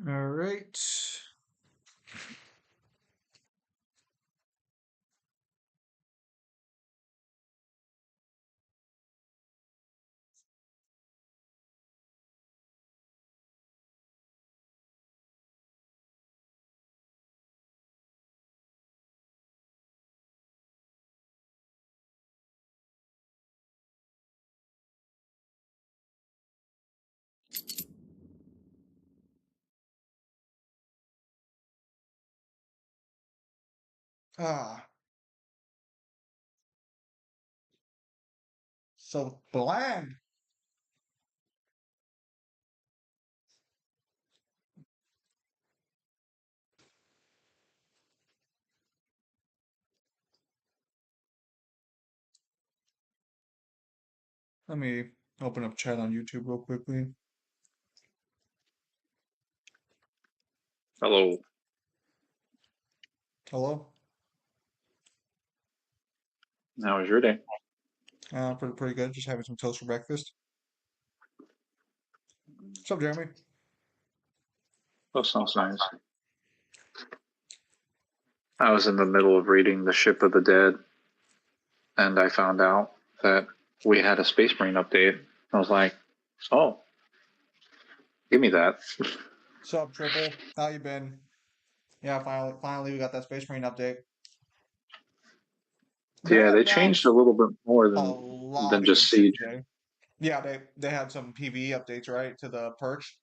All right. Ah, so bland. Let me open up chat on YouTube real quickly. Hello. Hello? How was your day? Pretty good. Just having some toast for breakfast. What's up, Jeremy? That sounds nice. I was in the middle of reading The Ship of the Dead, and I found out that we had a Space Marine update. I was like, oh, give me that. What's up, Triple? How you been? Yeah, finally we got that Space Marine update. They Yeah, they changed a announced little bit more a than lot of good just shit Siege. today. Yeah, they had some PvE updates, right, to the perch.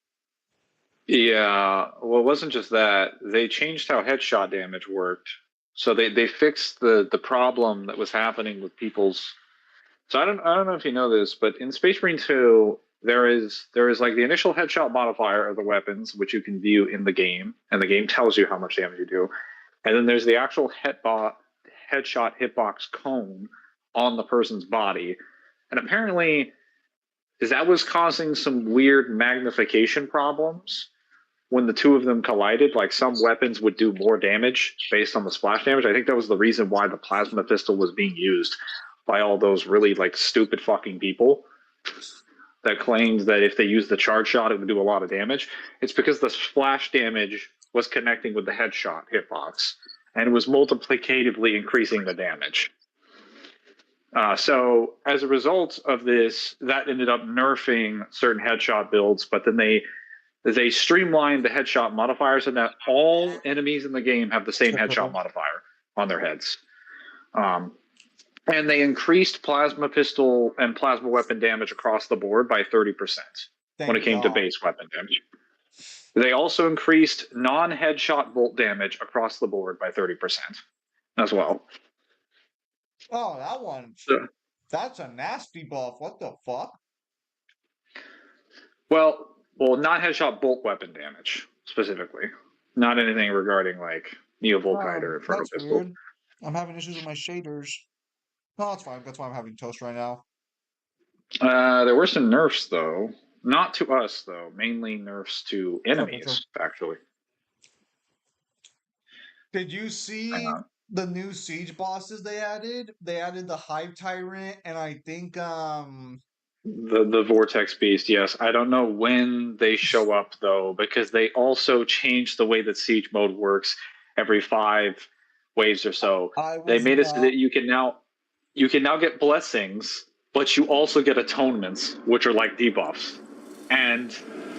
Yeah, well, it wasn't just that. They changed how headshot damage worked. So they fixed the problem that was happening with people's. So I don't know if you know this, but in Space Marine 2, there is like the initial headshot modifier of the weapons, which you can view in the game, and the game tells you how much damage you do. And then there's the actual headshot hitbox cone on the person's body. And apparently that was causing some weird magnification problems when the two of them collided. Like some weapons would do more damage based on the splash damage. I think that was the reason why the plasma pistol was being used by all those really like stupid fucking people that claimed that if they used the charge shot it would do a lot of damage. It's because the splash damage was connecting with the headshot hitbox and was multiplicatively increasing the damage. So as a result of this, that ended up nerfing certain headshot builds, but then they streamlined the headshot modifier so that all enemies in the game have the same headshot Triple. modifier on their heads. Um, and they increased plasma pistol and plasma weapon damage across the board by 30% when it Thank came to God. base weapon damage. They also increased non-headshot bolt damage across the board by 30% as well. Oh, that one. So, That's a nasty buff. What the fuck? well, not headshot bolt weapon damage specifically, not anything regarding like Neovolkite or Inferno That's Pistol. weird. I'm having issues with my shaders. No, that's fine. That's why I'm having toast right now. There were some nerfs though, not to us though, mainly nerfs to True. enemies actually. Did you Hang see on. the new siege bosses they added? They added the Hive Tyrant and I think The Vortex Beast, yes. I don't know when they show up though, because they also changed the way that siege mode works every 5 waves or so. I They was made it so not that you can now get blessings, but you also get atonements, which are like debuffs. And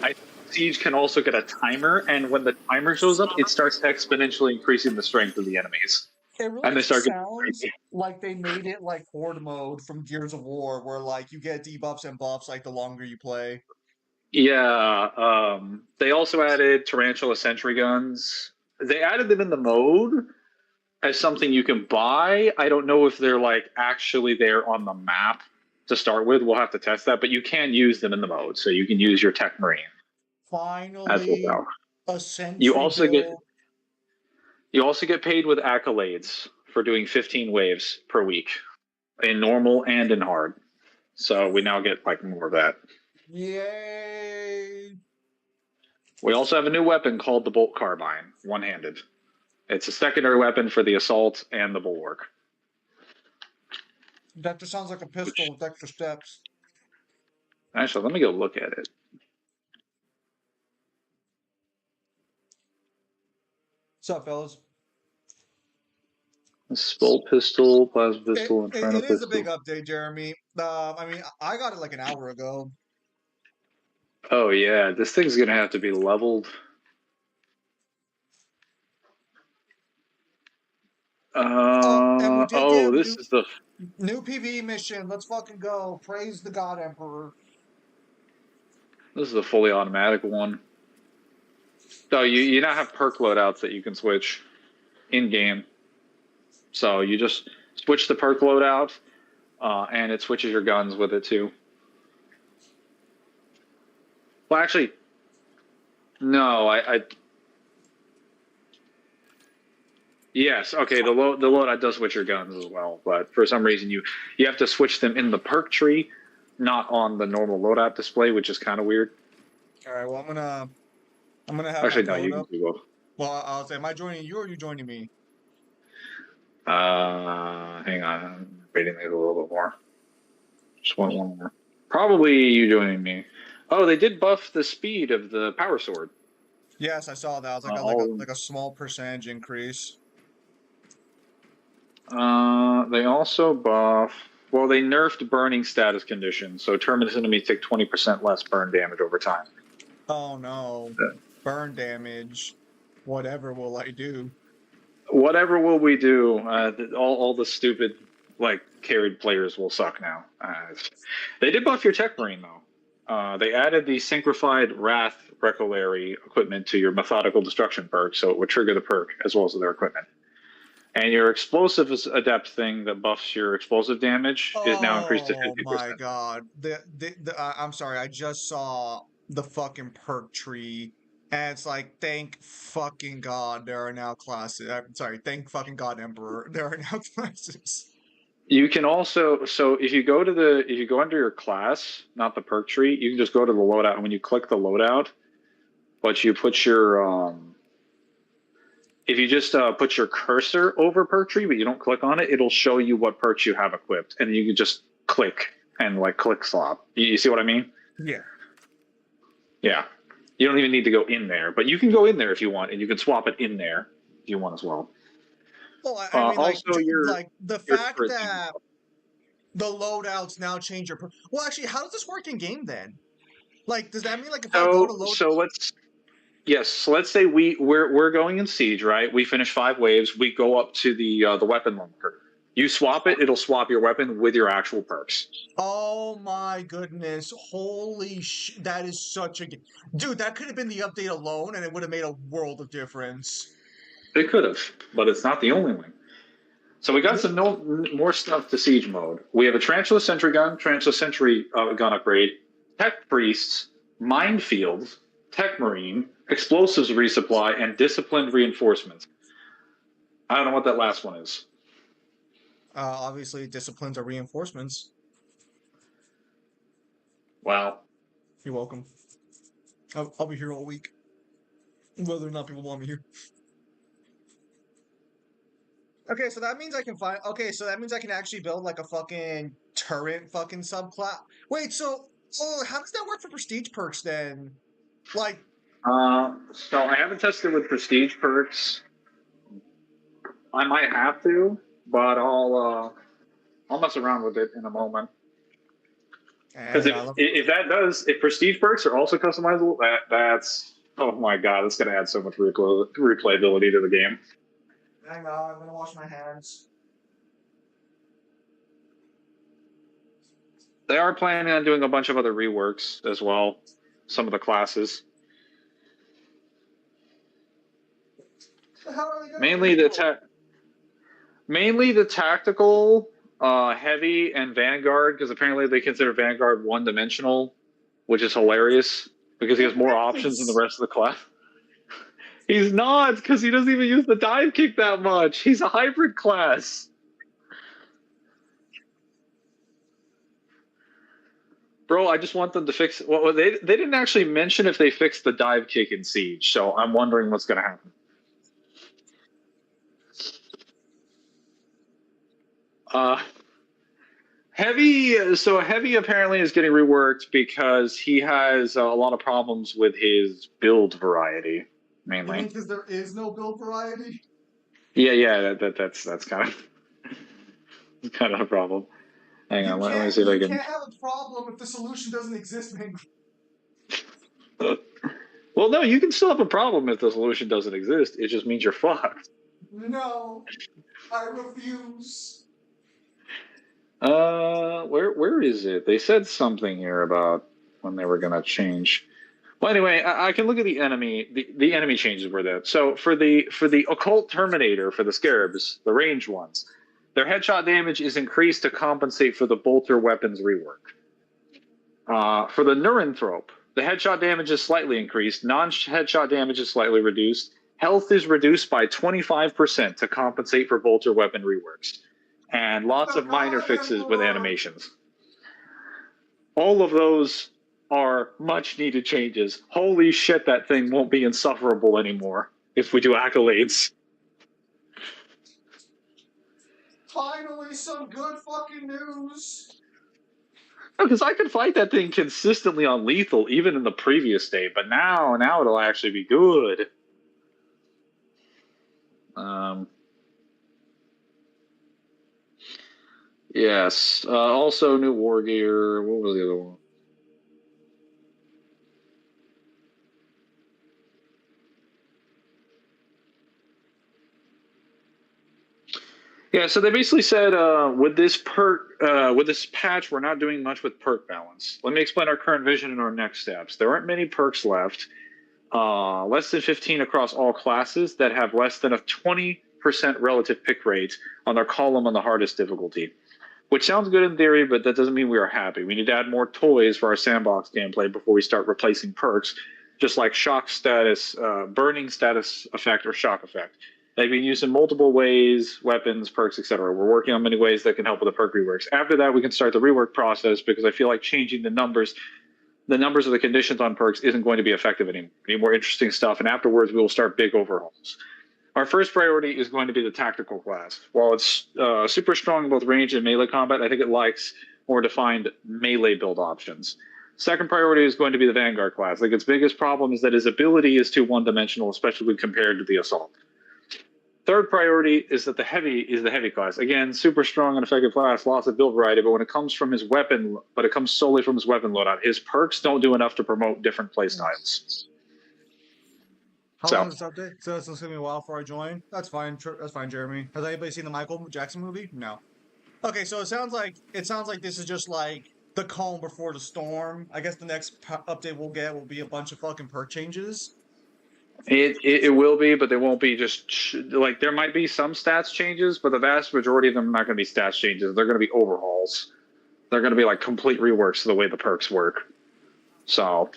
I think siege can also get a timer, and when the timer shows up, it starts exponentially increasing the strength of the enemies, it really and they just start getting sounds crazy. like they made it like horde mode from Gears of War where like you get debuffs and buffs like the longer you play. Yeah, they also added tarantula sentry guns. They added them in the mode as something you can buy. I don't know if they're like actually there on the map to start with. We'll have to test that, but you can use them in the mode, so you can use your Tech Marine as Finally, well. a You sentry also get build. you also get paid with accolades for doing 15 waves per week in normal and in hard. So we now get like more of that. Yay! We also have a new weapon called the Bolt Carbine, one-handed. It's a secondary weapon for the assault and the bulwark. That just sounds like a pistol Which with extra steps. actually, let me go look at it. What's up, fellas? Spell pistol, plasma It, pistol, it, inferno it is a big pistol. update, Jeremy. I mean, I got it like an hour ago. Oh yeah, this thing's gonna have to be leveled. Oh, and we did Oh, get a this is the new PvE mission. Let's fucking go. Praise the God Emperor. fully automatic one. So you now have perk loadouts that you can switch in game. So you just switch the perk loadout, and it switches your guns with it too. Well, actually, no. Yes, okay. The loadout does switch your guns as well, but for some reason you have to switch them in the perk tree, not on the normal loadout display, which is kind of weird. All right. Well, I'm gonna have my Actually, no, you code can up. do both. Well, I'll say, am I joining you or are you joining me? Hang on, I'm waiting these a little bit more. Just one more. Probably you joining me. Oh, they did buff the speed of the power sword. Yes, I saw that. It's like All like a small percentage increase. They also buff. Well, they nerfed burning status conditions, so terminus enemies take 20% less burn damage over time. Oh no. Burn damage. Whatever will I do? Whatever will we do? All the stupid like carried players will suck now. They did buff your tech marine though. They added the synchrified wrath recolary equipment to your methodical destruction perk, so it would trigger the perk as well as their equipment. And your explosive adept thing that buffs your explosive damage is now increased to Oh my 50%. God. I'm sorry. I just saw the fucking perk tree. And it's like, thank fucking God there are now classes. I'm sorry, thank fucking God Emperor. There are now classes. You can also, so if you go under your class, not the perk tree, you can just go to the loadout, and when you click the loadout, but you put your if you just put your cursor over perk tree, but you don't click on it, it'll show you what perks you have equipped, and you can just click and like click swap. You see what I mean? Yeah. Yeah. You don't even need to go in there, but you can go in there if you want, and you can swap it in there if you want as well. Well, I mean, Also, like the your fact charisma. that the loadouts now change your. Well, actually, how does this work in game then? Like, does that mean like if I go to load? So let's Yes, so let's say we're going in siege, right? We finish 5 waves. We go up to the weapon locker. You swap it; it'll swap your weapon with your actual perks. Oh my goodness! Holy sh! That is such a dude. That could have been the update alone, and it would have made a world of difference. It could have, but it's not the only one. So we got some more stuff to siege mode. We have a tarantula sentry gun, tarantula sentry gun upgrade, tech priests, minefields, tech marine, explosives resupply, and disciplined reinforcements. I don't know what that last one is. Obviously, disciplines are reinforcements. Wow. You're welcome. I'll be here all week, whether or not people want me here. Okay, so that means I can find. Okay, so that means I can actually build like a fucking turret fucking subclass. Wait, so how does that work for prestige perks then? Like, So I haven't tested with prestige perks. I might have to, but I'll mess around with it in a moment. Because and I love. if prestige perks are also customizable, that's oh my god, that's gonna add so much replayability to the game. Hang on, I'm gonna wash my hands. They are planning on doing a bunch of other reworks as well. Some of the classes, How are they gonna mainly mainly the tactical, heavy, and Vanguard, because apparently they consider Vanguard one-dimensional, which is hilarious because he has more options than the rest of the class. He's not, because he doesn't even use the dive kick that much. He's a hybrid class. Bro, I just want them to fix. Well, they didn't actually mention if they fixed the dive kick in Siege, so I'm wondering what's going to happen. Heavy apparently is getting reworked because he has a lot of problems with his build variety. You mean mainly. because there is no build variety? Yeah. That's kind of kind of a problem. Hang on, let me see if I You can. can't have a problem if the solution doesn't exist, man. Well, no, you can still have a problem if the solution doesn't exist. It just means you're fucked. No, I refuse. Where is it? They said something here about when they were gonna change. Well, anyway, I can look at the enemy. The enemy changes were there. So for the occult terminator for the scarabs, the ranged ones, their headshot damage is increased to compensate for the bolter weapons rework. For the neuranthrope, the headshot damage is slightly increased. Non-headshot damage is slightly reduced. Health is reduced by 25% to compensate for bolter weapon reworks, and lots The of minor God fixes with Emperor. animations. All of those are much needed changes. Holy shit, that thing won't be insufferable anymore if we do accolades. Finally, some good fucking news. Because I could fight that thing consistently on lethal even in the previous state, but now it'll actually be good. Um, yes. Also, new war gear. What was the other one? Yeah, so they basically said with this with this patch, we're not doing much with perk balance. Let me explain our current vision and our next steps. There aren't many perks left. Less than 15 across all classes that have less than a 20% relative pick rate on their column on the hardest difficulty. Which sounds good in theory, but that doesn't mean we are happy. We need to add more toys for our sandbox gameplay before we start replacing perks, just like shock status, burning status effect, or shock effect. They've been used in multiple ways, weapons, perks, etc. We're working on many ways that can help with the perk reworks. After that, we can start the rework process because I feel like changing the numbers of the conditions on perks isn't going to be effective anymore. We need more interesting stuff, and afterwards we will start big overhauls. Our first priority is going to be the tactical class. While it's super strong in both range and melee combat, I think it likes more defined melee build options. Second priority is going to be the Vanguard class. Like its biggest problem is that his ability is too one-dimensional, especially compared to the Assault. Third priority is that the heavy class. Again, super strong and effective class, lots of build variety, but when it comes from his weapon, but it comes solely from his weapon loadout. His perks don't do enough to promote different playstyles. How long So is this update? So it's gonna be a while before I join. That's fine. That's fine, Jeremy. Has anybody seen the Michael Jackson movie? No. Okay, so it sounds like this is just like the calm before the storm. I guess the next update we'll get will be a bunch of fucking perk changes. it will be, but they won't be just like there might be some stats changes, but the vast majority of them are not going to be stats changes. They're going to be overhauls. They're going to be like complete reworks to the way the perks work. So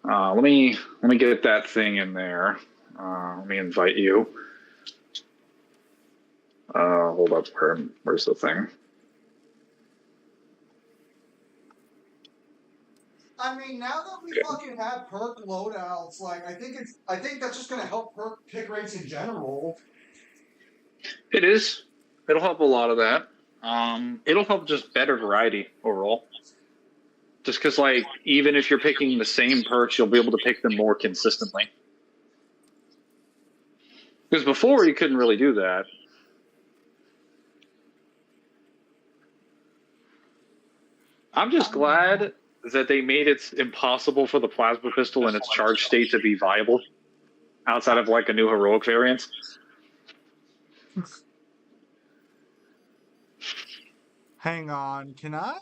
let me get that thing in there. Let me invite you. Hold up, where's the thing? I mean, now that we Okay. fucking have perk loadouts, like I think that's just gonna help perk pick rates in general. It is. It'll help a lot of that. It'll help just better variety overall. Just because, like, even if you're picking the same perks, you'll be able to pick them more consistently. Because before you couldn't really do that. I'm just glad that they made it impossible for the plasma pistol in its charge state to be viable outside of like a new heroic variant. Hang on, can I?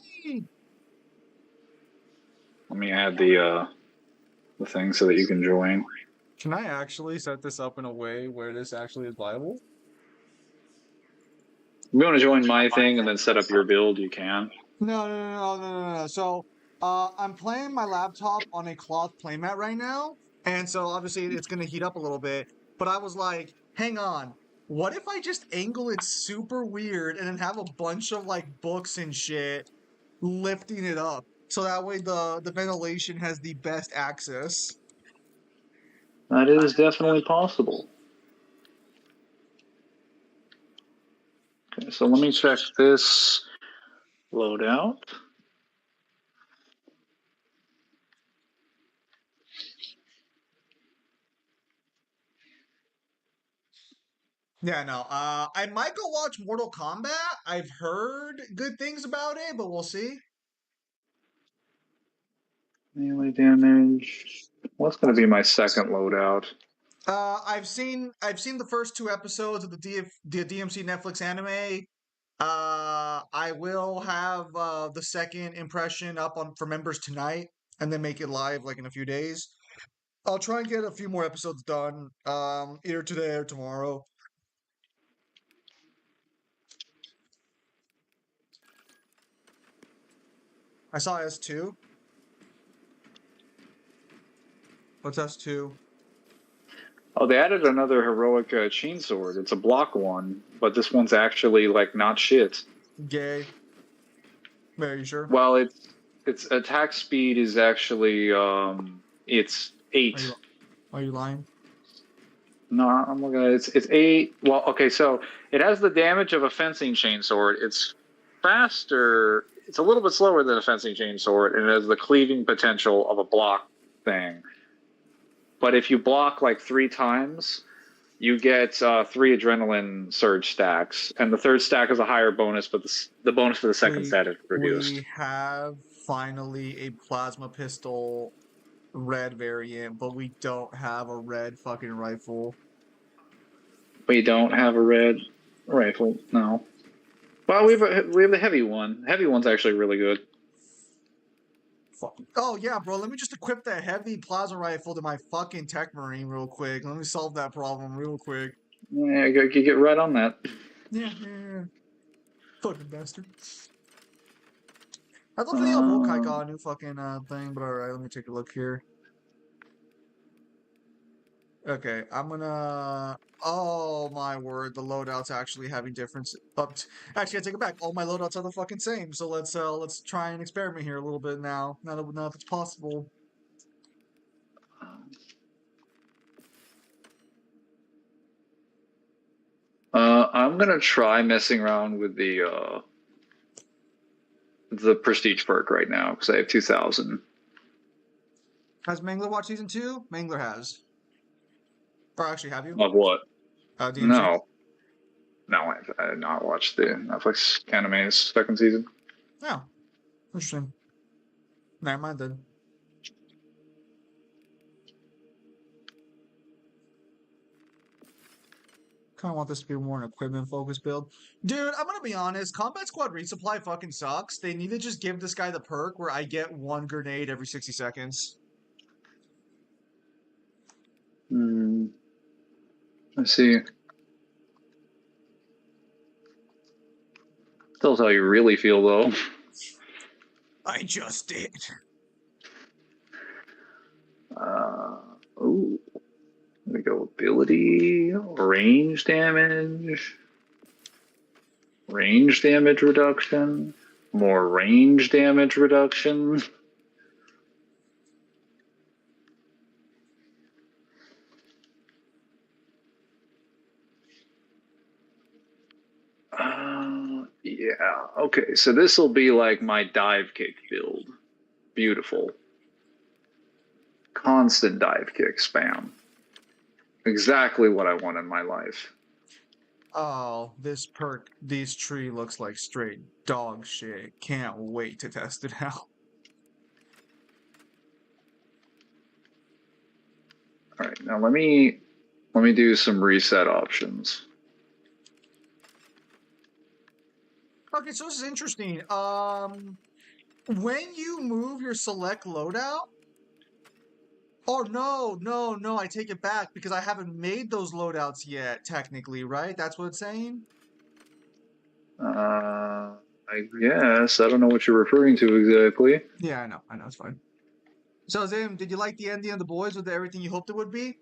Let me add the thing so that you can join. Can I actually set this up in a way where this actually is viable? If you want to join my thing and then set up your build, you can. No. So, I'm playing my laptop on a cloth playmat right now, and so obviously it's gonna heat up a little bit. But I was like, hang on, what if I just angle it super weird and then have a bunch of like books and shit lifting it up, so that way the ventilation has the best access. That is definitely possible. Okay, so let me check this loadout. Yeah, no. I might go watch Mortal Kombat. I've heard good things about it, but we'll see. Melee damage. What's going to be my second loadout? I've seen the first two episodes of the DMC Netflix anime. I will have the second impression up on for members tonight, and then make it live like in a few days. I'll try and get a few more episodes done, either today or tomorrow. I saw S2. What's S2? Oh, they added another heroic chainsword. It's a block one, but this one's actually like not shit. Gay. Very sure. Well, its attack speed is actually it's Are you 8. are you lying? No, I'm looking at it. It's 8. Well, okay, so it has the damage of a fencing chainsword. It's faster. It's a little bit slower than a fencing chainsword, and it has the cleaving potential of a block thing. But if you block like 3 times, you get 3 adrenaline surge stacks, and the third stack is a higher bonus, but the bonus for the second We set is reduced. we have finally a plasma pistol red variant, but we don't have a red fucking rifle. We don't have a red rifle, no. Well, we have the heavy one. Heavy one's actually really good. Fuck. Oh yeah, bro. Let me just equip that heavy plasma rifle to my fucking tech marine real quick. Let me solve that problem real quick. Yeah, you get right on that. Yeah. Fucking bastard. I thought the Yokai Uh, got a new fucking thing, but alright, let me take a look here. Okay, I'm gonna. Oh my word, the loadouts actually having difference. Actually, I take it back. All my loadouts are the fucking same. So let's try and experiment here a little bit now. Now that it's possible. I'm gonna try messing around with the prestige perk right now because I have 2,000. Has Mangler watched season two? Mangler has. Or actually, have you? Of what? DMC. No, no, I have not watched the Netflix anime's second season. Oh, interesting. Never mind then. Kind of want this to be more an equipment focused build. Dude, I'm gonna be honest. Combat Squad resupply fucking sucks. They need to just give this guy the perk where I get one grenade every 60 seconds. Hmm. I see. Tells how you really feel, though. I just did. Uh, ooh. Let me go ability, range damage reduction, more range damage reduction. Yeah. Okay, so this will be like my dive kick build. Beautiful. Constant dive kick spam. Exactly what I want in my life. Oh, this tree looks like straight dog shit. Can't wait to test it out. All right, now let me do some reset options. Okay, so this is interesting. When you move your select loadout, oh no, I take it back because I haven't made those loadouts yet, technically, right? That's what it's saying? I guess I don't know what you're referring to exactly. Yeah, I know, it's fine. So, Zim, did you like the ending of The Boys with everything you hoped it would be?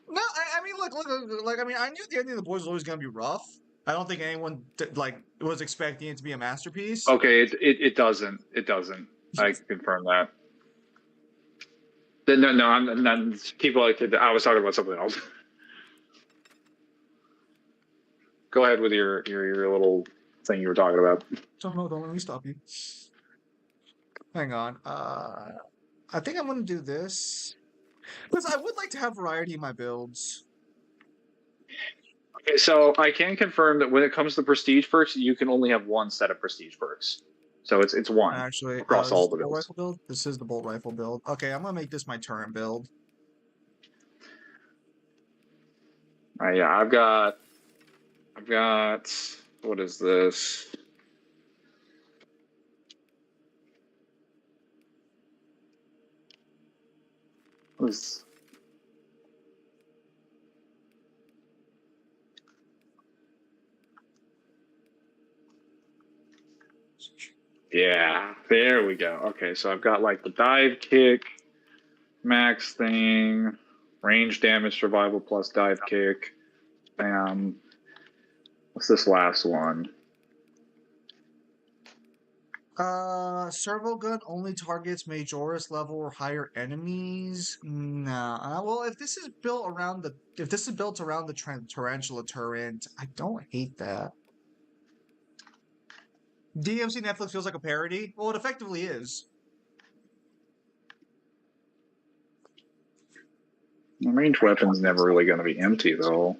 No, I mean, like, I mean, I knew the ending of The Boys was always gonna be rough. I don't think anyone like was expecting it to be a masterpiece. Okay, it doesn't. It doesn't. I can confirm that. No, I'm not. People like I was talking about something else. Go ahead with your little thing you were talking about. Don't let me stop you. Hang on. I think I'm gonna do this because I would like to have variety in my builds. Okay, so I can confirm that when it comes to prestige perks, you can only have one set of prestige perks. So it's one Actually, across is this all the the bolt builds. rifle build? This is the bolt rifle build. Okay, I'm gonna make this my turret build. Yeah, I've got what is this? What is Yeah, there we go. Okay, so I've got like the dive kick, max thing, range damage survival plus dive kick. What's this last one? Servo gun only targets Majoris level or higher enemies. Nah. Well, if this is built around the tarantula turret, I don't hate that. DMC Netflix feels like a parody. Well, it effectively is. Range weapon's never really going to be empty though.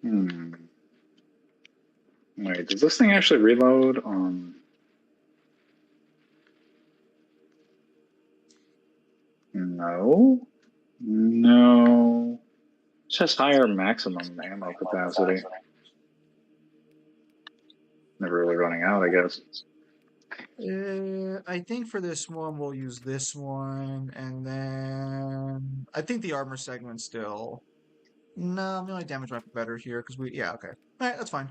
Hmm. Wait, does this thing actually reload? No. No. It just higher maximum ammo capacity. Never really running out, I guess. I think for this one we'll use this one, and then I think the armor segment still. No, the only damage might be better here because yeah, okay. All right, that's fine.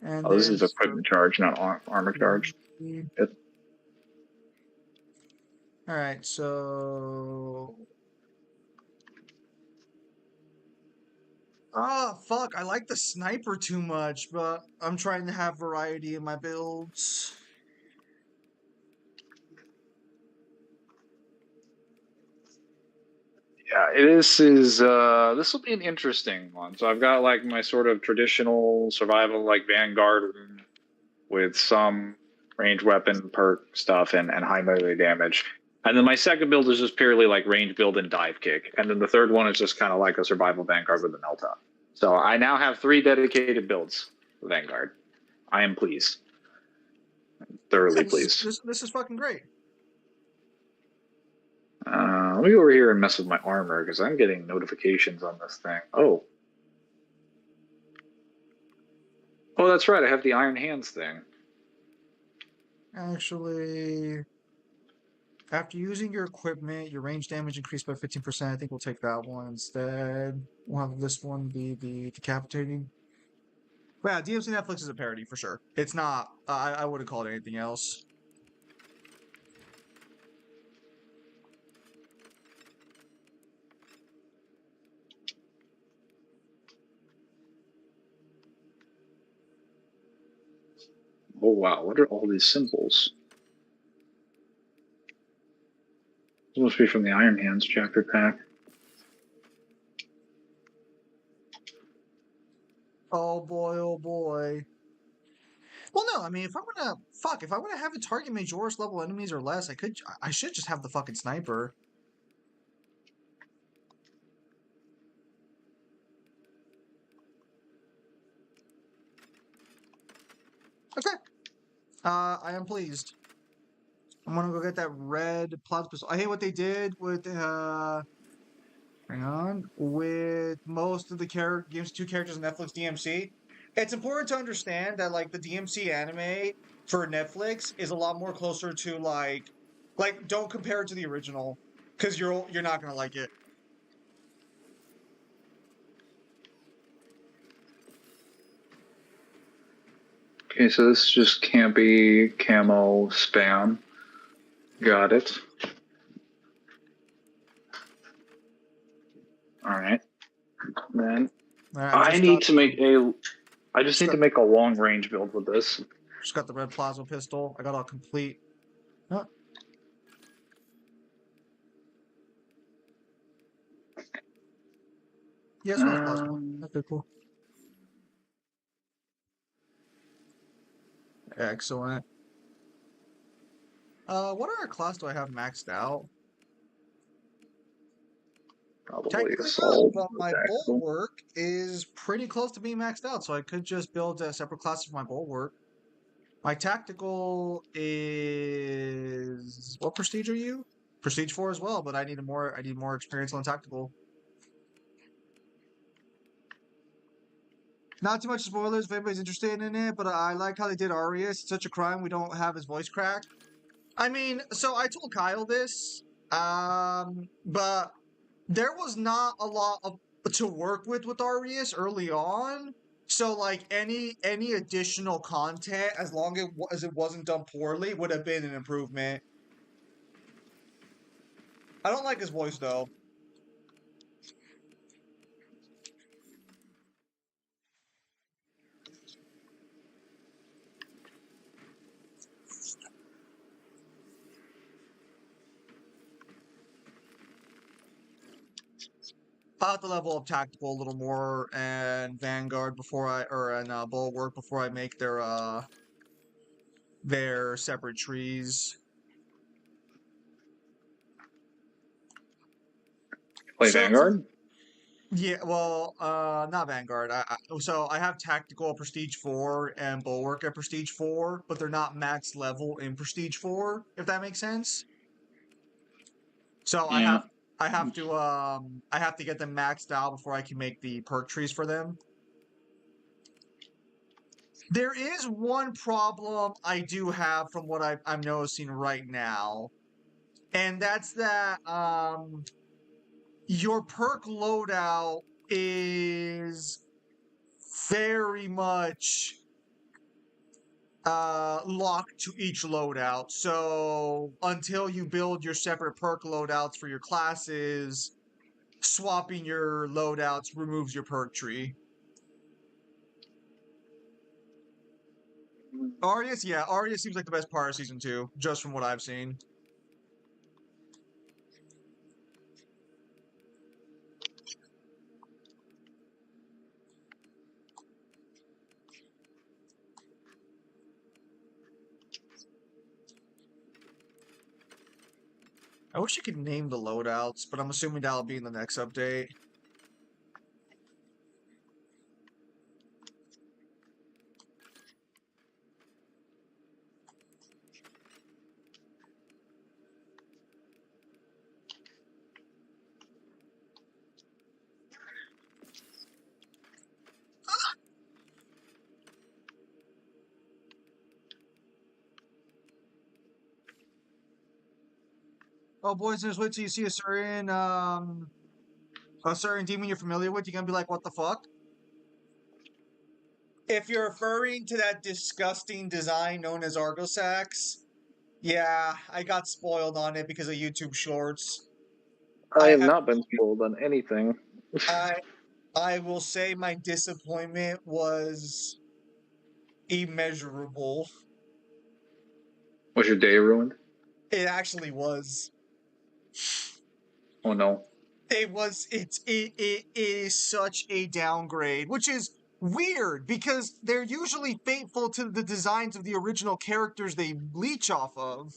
And Oh, this then is equipment charge, not armor charge. It, all right, so fuck, I like the sniper too much, but I'm trying to have variety in my builds. yeah, this will be an interesting one. So I've got like my sort of traditional survival like Vanguard with some range weapon perk stuff and high melee damage. And then my second build is just purely like range build and dive kick. And then the third one is just kind of like a survival Vanguard with a Melta. So I now have 3 dedicated builds for Vanguard. I am pleased. Yeah, Thoroughly this is pleased. this is fucking great. Let me go over here and mess with my armor because I'm getting notifications on this thing. Oh, that's right. I have the Iron Hands thing. Actually, after using your equipment, your range damage increased by 15%. I think we'll take that one instead. We'll have this one be the decapitating. But yeah, DMC Netflix is a parody for sure. It's not. I wouldn't call it anything else. Oh wow, what are all these symbols? This must be from the Iron Hands chapter pack. Oh boy, oh boy. Well, no, I mean, if I want to have a target Majoris level enemies or less, I should just have the fucking sniper. Okay. I am pleased. I'm gonna go get that red plasma pistol. I hate what they did with hang on, with most of the games, two characters in Netflix DMC. It's important to understand that like the DMC anime for Netflix is a lot more closer to like don't compare it to the original because you're not gonna like it. Okay, so this just can't be camo spam. Got it. All right. Then I I just need got to make a. I just just need got to make a long range build with this. just got the red plasma pistol. I got all complete. Huh? Yes, red plasma. Um, Okay, cool. Excellent. What other class do I have maxed out? Probably Technically not, assault but or my tactical. bulwark is pretty close to being maxed out, so I could just build a separate class for my bulwark. My tactical is what prestige are you? Prestige 4 as well, but I need more experience on tactical. Not too much spoilers if anybody's interested in it, but I like how they did Arius. It's such a crime we don't have his voice cracked. I mean, so I told Kyle this, but there was not a lot of to work with Arius early on. So like any additional content, as long as it wasn't done poorly, would have been an improvement. I don't like his voice though. I'll have to level up tactical a little more and Vanguard before Bulwark before I make their separate trees. Play So for Vanguard? yeah, well, not Vanguard. So I have tactical Prestige 4 and Bulwark at Prestige 4, but they're not max level in Prestige 4, if that makes sense. So Yeah. I have to get them maxed out before I can make the perk trees for them. There is one problem I do have from what I'm noticing right now, and that's that your perk loadout is very much locked to each loadout. So until you build your separate perk loadouts for your classes, swapping your loadouts removes your perk tree. Arius, yeah, Arius seems like the best part of season 2, just from what I've seen. I wish you could name the loadouts, but I'm assuming that'll be in the next update. Oh, boys, just wait till you see a certain demon you're familiar with. You're gonna be like, "What the fuck?" If you're referring to that disgusting design known as Argosax, yeah, I got spoiled on it because of YouTube Shorts. I I have have, not been spoiled on anything. I, I will say my disappointment was immeasurable. Was your day ruined? It actually was. Oh no. It is such a downgrade, which is weird because they're usually faithful to the designs of the original characters they leech off of.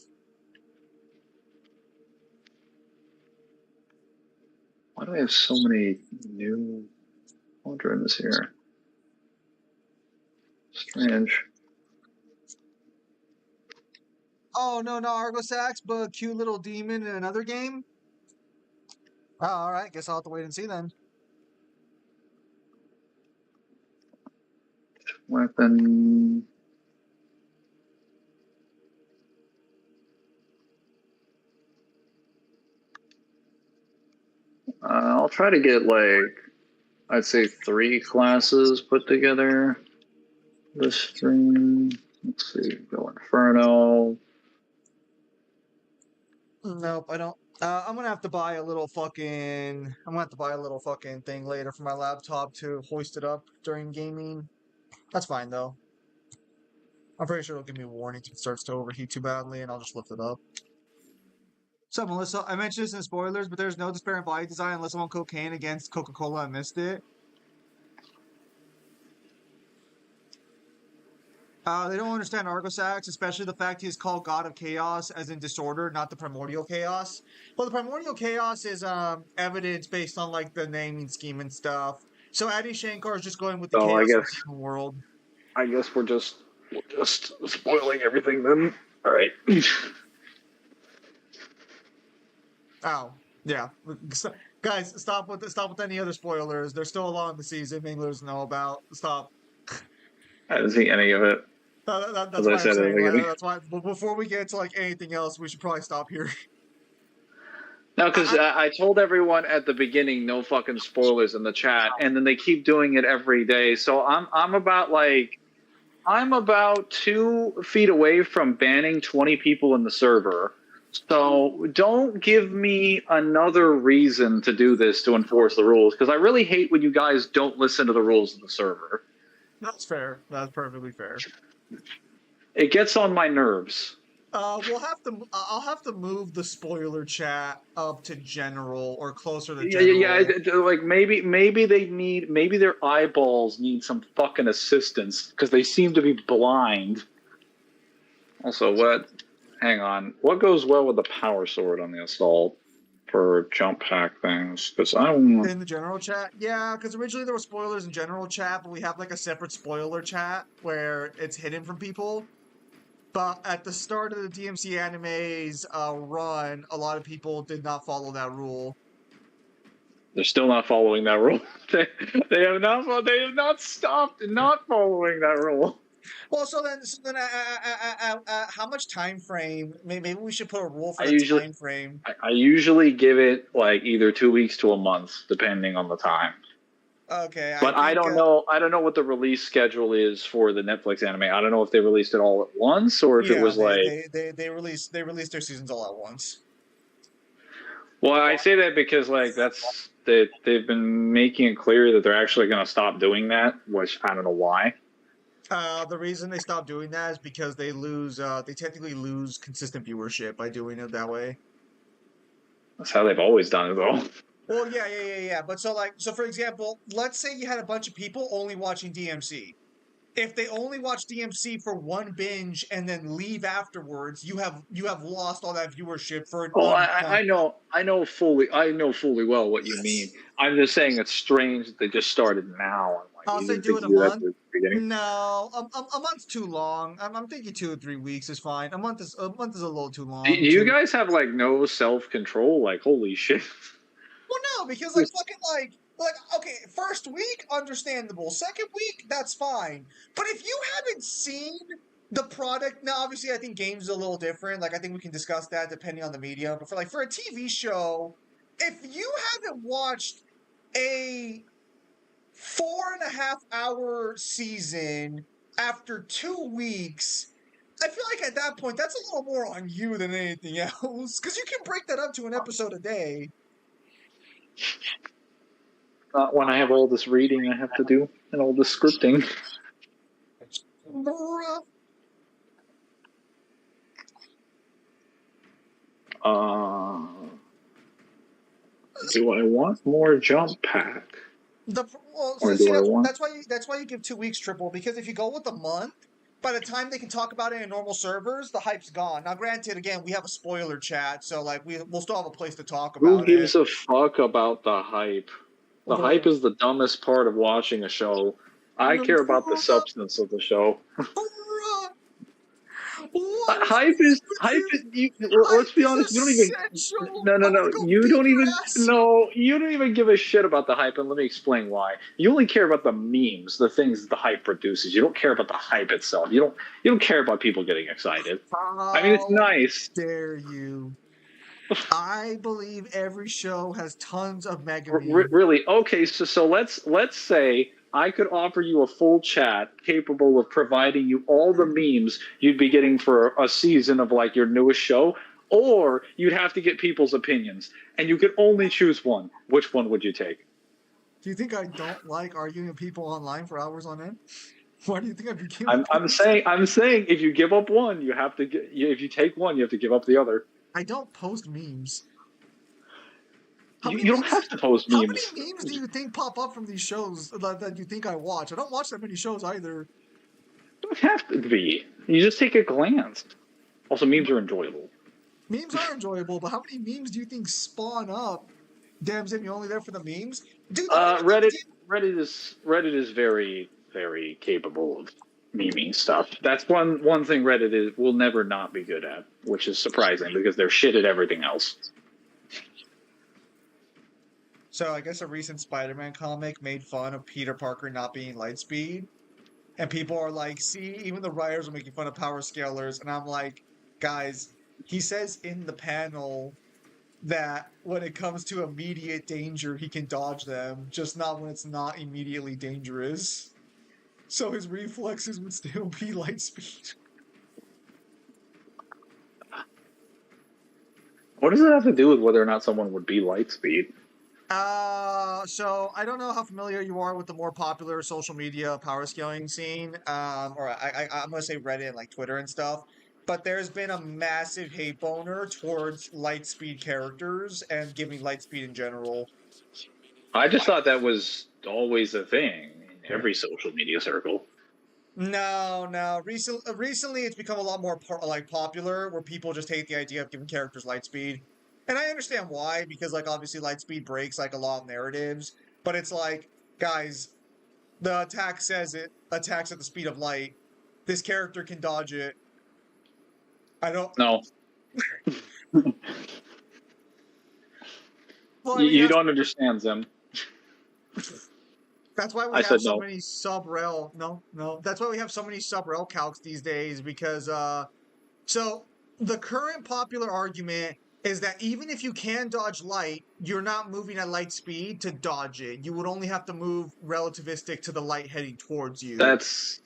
Why do we have so many new cauldrons here? Strange. Oh no, not Argosax, but a cute little demon in another game. Oh, all right. Guess I'll have to wait and see then. Weapon. I'll try to get like, I'd say 3 classes put together this stream. Let's see, go Inferno. Nope, I don't. I'm gonna have to buy a little fucking. I'm gonna have to buy a little fucking thing later for my laptop to hoist it up during gaming. That's fine though. I'm pretty sure it'll give me warnings if it starts to overheat too badly, and I'll just lift it up. So, Melissa, I mentioned this in spoilers, but there's no despair in body design unless I'm on cocaine against Coca-Cola. I missed it. They don't understand Argosax, especially the fact he is called God of Chaos, as in disorder, not the primordial chaos. Well, the primordial chaos is evidence based on like the naming scheme and stuff. So Adi Shankar is just going with the So chaos of demon world. I guess we're just spoiling everything then. All right. Oh, yeah. Guys, stop with any other spoilers. There's still a lot in the season Minglers know about. Stop. I didn't see any of it, That's as I why I'm said at the saying. beginning. That's why. But before we get to like anything else, we should probably stop here. No, because I, I told everyone at the beginning no fucking spoilers in the chat, and then they keep doing it every day. So I'm about 2 feet away from banning 20 people in the server. So don't give me another reason to do this to enforce the rules, because I really hate when you guys don't listen to the rules of the server. that's fair. That's perfectly fair. It gets on my nerves. We'll have to. I'll have to move the spoiler chat up to general or closer to Yeah. general. Like maybe their eyeballs need some fucking assistance because they seem to be blind. Also, what? Hang on. What goes well with the power sword on the assault for jump pack things? Because I don't. In the general chat, yeah, because originally there were spoilers in general chat, but we have like a separate spoiler chat where it's hidden from people. But at the start of the DMC anime's run, a lot of people did not follow that rule. They're still not following that rule. They have not. They have not stopped not following that rule. Well, so then, how much time frame? Maybe we should put a rule for I the usually time frame. I usually give it like either 2 weeks to a month, depending on the time. Okay, I But I think don't know. I don't know what the release schedule is for the Netflix anime. I don't know if they released it all at once or if it yeah, was like. they released their seasons all at once. Well, I say that because like they've been making it clear that they're actually going to stop doing that, which I don't know why. The reason they stopped doing that is because they technically lose consistent viewership by doing it that way. That's how they've always done it, though. Well, yeah. But so for example, let's say you had a bunch of people only watching DMC. If they only watch DMC for one binge and then leave afterwards, you have lost all that viewership for an Oh, unpunished. I know fully well what you mean. I'm just saying it's strange that they just started now. And like I'll you say didn't do think it to a do that at month. the beginning. No, a month's too long. I'm thinking 2 or 3 weeks is fine. A month is a little too Do long. you guys have like no self control? Like holy shit. Well, no, because like fucking like okay, first week understandable. Second week that's fine. But if you haven't seen the product, now obviously I think games is a little different. Like I think we can discuss that depending on the medium. But for a TV show, if you haven't watched a 4.5 hour season after 2 weeks. I feel like at that point, that's a little more on you than anything else. Because you can break that up to an episode a day. Not when I have all this reading I have to do and all this scripting. Bruh. Uh, do I want more jump pack? Well, Or see, do I want. that's why you give 2 weeks triple, because if you go with a month, by the time they can talk about it in normal servers, the hype's gone. Now, granted, again, we have a spoiler chat, so like we'll still have a place to talk Who about it. gives a fuck about the hype? The hype is the dumbest part of watching a show. I care about the substance of the show. Bruh. What is Hype this is with hype. you? Let's Hype be is honest. You don't even. essential. No, no, I'm gonna no. go You beat don't your even. ass. No, you don't even give a shit about the hype. And let me explain why. You only care about the memes, the things the hype produces. You don't care about the hype itself. You don't care about people getting excited. I mean, it's How nice. dare you? I believe every show has tons of mega memes. Really? Okay, so let's say I could offer you a full chat capable of providing you all the memes you'd be getting for a season of like your newest show, or you'd have to get people's opinions, and you could only choose one. Which one would you take? Do you think I don't like arguing with people online for hours on end? Why do you think I became a I'm post? saying if you give up one, you have to if you take one, you have to give up the other. I don't post memes. You don't have to post How many memes. memes do you think pop up from these shows that you think I watch? I don't watch that many shows either. don't have to be. You just take a glance. Also, memes are enjoyable. Memes are enjoyable, but how many memes do you think spawn up? Damn, Zim, you only there for the memes? Dude, the only thing with Reddit Reddit is very very capable of meming stuff. That's one thing Reddit will never not be good at, which is surprising because they're shit at everything else. So I guess a recent Spider-Man comic made fun of Peter Parker not being Lightspeed, and people are like, "See, even the writers are making fun of power scalers," and I'm like, guys, he says in the panel that when it comes to immediate danger, he can dodge them, just not when it's not immediately dangerous. So his reflexes would still be light speed. What does it have to do with whether or not someone would be Lightspeed? So I don't know how familiar you are with the more popular social media power scaling scene, or I'm gonna say Reddit and like Twitter and stuff. But there's been a massive hate boner towards Lightspeed characters and giving Lightspeed in general. I just thought that was always a thing in every social media circle. No. Recently, it's become a lot more popular, where people just hate the idea of giving characters light speed, and I understand why, because like obviously light speed breaks like a lot of narratives. But it's like, guys, the attack says it attacks at the speed of light. This character can dodge it. I don't. No, Well, I mean you don't understand, Zim. that's why we I have said so no. many sub-rel. No. That's why we have so many sub-rel calcs these days, because so the current popular argument is that even if you can dodge light, you're not moving at light speed to dodge it. You would only have to move relativistic to the light heading towards you. That's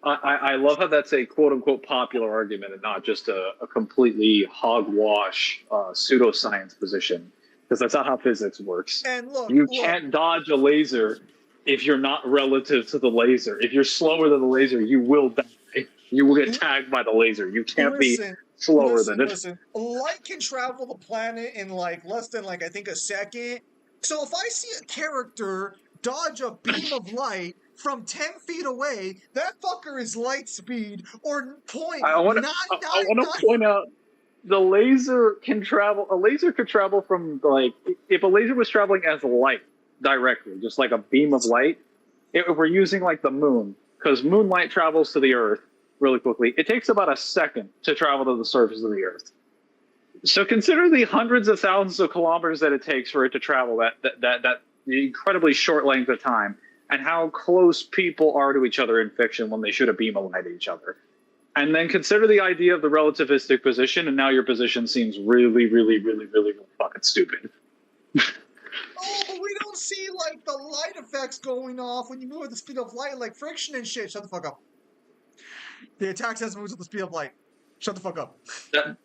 I love how that's a quote unquote popular argument and not just a completely hogwash pseudoscience position, because that's not how physics works. And look, You can't dodge a laser if you're not relative to the laser. If you're slower than the laser, you will die. You will get tagged by the laser. You can't be slower than it. Listen. Light can travel the planet in like less than like I think a second. So if I see a character dodge a beam of light from 10 feet away, that fucker is light speed or point I want to. nine I nine want to point out the laser can travel. A laser could travel from like if a laser was traveling as light directly, just like a beam of light. If we're using like the moon, because moonlight travels to the Earth really quickly, it takes about a second to travel to the surface of the Earth. So consider the hundreds of thousands of kilometers that it takes for it to travel that incredibly short length of time, and how close people are to each other in fiction when they shoot a beam of light at each other. And then consider the idea of the relativistic position, and now your position seems really, really, really, really, really fucking stupid. Oh, but we don't see like the light effects going off when you move at the speed of light, like friction and shit. Shut the fuck up. The attack says moves at the speed of light. Shut the fuck up.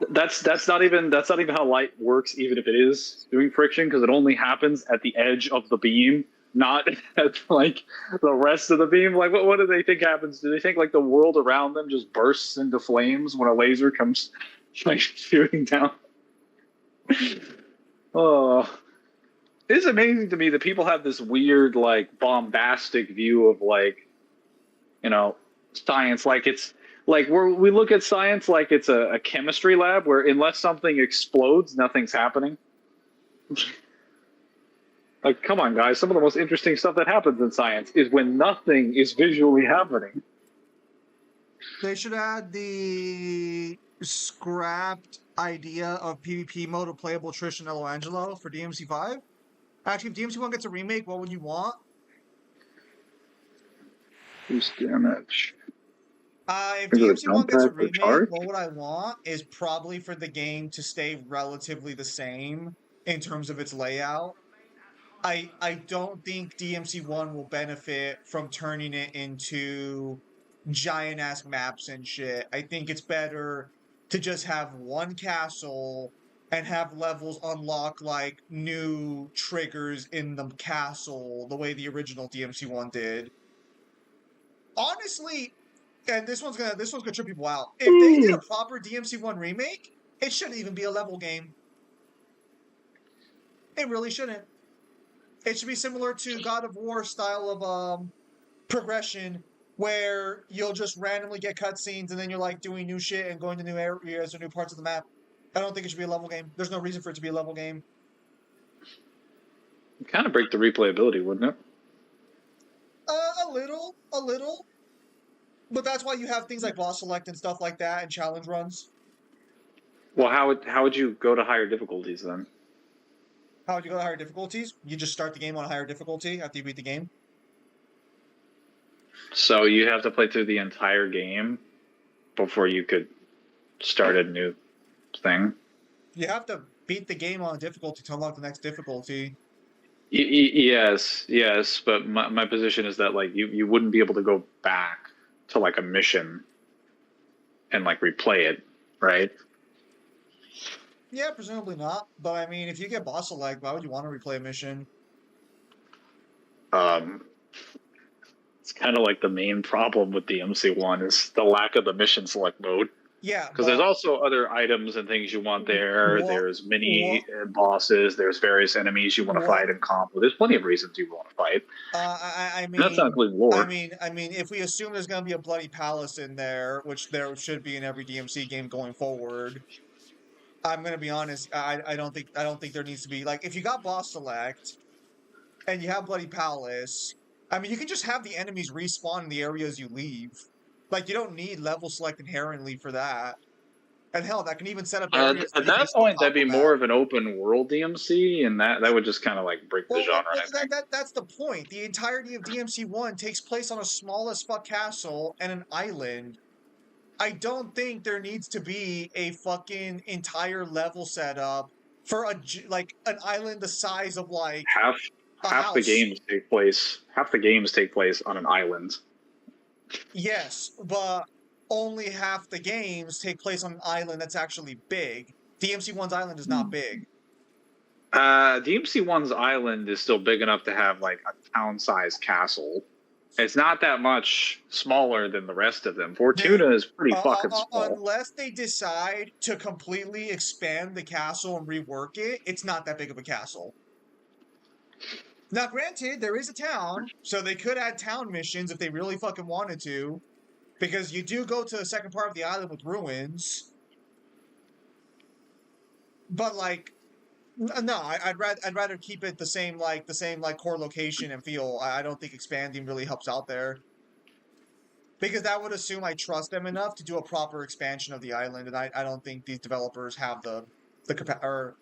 That's not even how light works, even if it is doing friction, because it only happens at the edge of the beam, not at like the rest of the beam. Like what do they think happens? Do they think like the world around them just bursts into flames when a laser comes like shooting down? Oh, it's amazing to me that people have this weird like bombastic view of like, science, like it's like we look at science like it's a chemistry lab where unless something explodes, nothing's happening. Like, come on, guys. Some of the most interesting stuff that happens in science is when nothing is visually happening. They should add the scrapped idea of PvP mode of playable Trish and Eloangelo for DMC5. Actually, if DMC1 gets a remake, what would you want? Boost damage. If Is it a DMC1 jump gets a pack or remake, charge? what would I want is probably for the game to stay relatively the same in terms of its layout. I don't think DMC1 will benefit from turning it into giant ass maps and shit. I think it's better to just have one castle and have levels unlock like new triggers in the castle the way the original DMC1 did. Honestly, and this one's gonna trip people out. If they did a proper DMC1 remake, it shouldn't even be a level game. It really shouldn't. It should be similar to God of War style of progression, where you'll just randomly get cutscenes and then you're like doing new shit and going to new areas or new parts of the map. I don't think it should be a level game. There's no reason for it to be a level game. Kind of break the replayability, wouldn't it? A little. But that's why you have things like boss select and stuff like that and challenge runs. Well, how would you go to higher difficulties then? How would you go to higher difficulties? You just start the game on a higher difficulty after you beat the game. So you have to play through the entire game before you could start a new thing. You have to beat the game on a difficulty to unlock the next difficulty. Yes, but my position is that like you wouldn't be able to go back to like a mission and like replay it, right? Yeah, presumably not. But I mean, if you get boss select, why would you want to replay a mission? It's kind of like the main problem with the MC1 is the lack of the mission select mode. Yeah, Because there's also other items and things you want there. There's mini bosses. There's various enemies you want to fight in combo. There's plenty of reasons you want to fight. I mean, that's not including lore. I mean, if we assume there's going to be a bloody palace in there, which there should be in every DMC game going forward, I'm going to be honest. I don't think there needs to be like if you got boss select and you have bloody palace. I mean, you can just have the enemies respawn in the areas you leave. Like, you don't need level select inherently for that. And hell, that can even set up areas. At that point, that'd be more of an open world DMC, and that would just kind of like break the genre. That's the point. The entirety of DMC 1 takes place on a small as fuck castle and an island. I don't think there needs to be a fucking entire level setup for an island the size of like half the games take place. Half the games take place on an island. Yes, but only half the games take place on an island that's actually big. DMC1's island is not big. DMC1's island is still big enough to have like a town-sized castle. It's not that much smaller than the rest of them. Fortuna is pretty fucking small. Unless they decide to completely expand the castle and rework it, it's not that big of a castle. Now, granted, there is a town, so they could add town missions if they really fucking wanted to, because you do go to the second part of the island with ruins. But like, no, I'd rather keep it the same core location and feel. I don't think expanding really helps out there, because that would assume I trust them enough to do a proper expansion of the island, and I don't think these developers have the or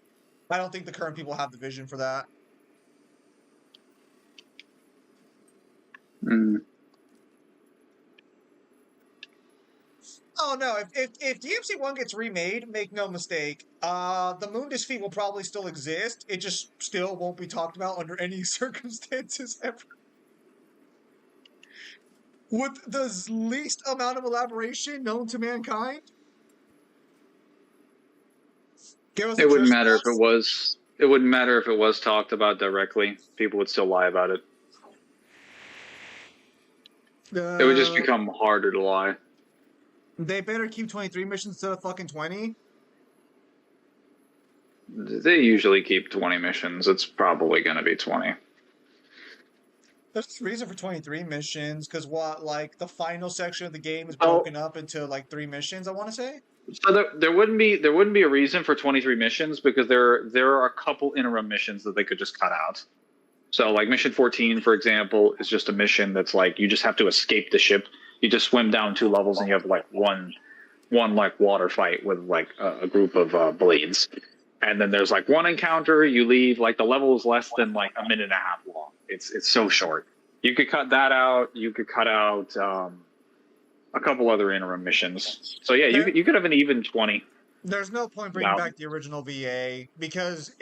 I don't think the current people have the vision for that. Oh no! If DMC1 gets remade, make no mistake, the Mundus feat will probably still exist. It just still won't be talked about under any circumstances ever. With the least amount of elaboration known to mankind. It wouldn't matter if it was. It wouldn't matter if it was talked about directly. People would still lie about it. It would just become harder to lie. They better keep 23 missions instead of fucking 20. They usually keep 20 missions. It's probably going to be 20. There's a reason for 23 missions, because the final section of the game is broken up into like 3 missions, I want to say. So there wouldn't be a reason for 23 missions, because there are a couple interim missions that they could just cut out. So like mission 14, for example, is just a mission that's like you just have to escape the ship. You just swim down 2 levels and you have like one like water fight with like a group of blades. And then there's like one encounter, you leave, like the level is less than like a minute and a half long. It's so short. You could cut that out. You could cut out a couple other interim missions. So yeah, you could have an even 20. There's no point bringing back the original VA, because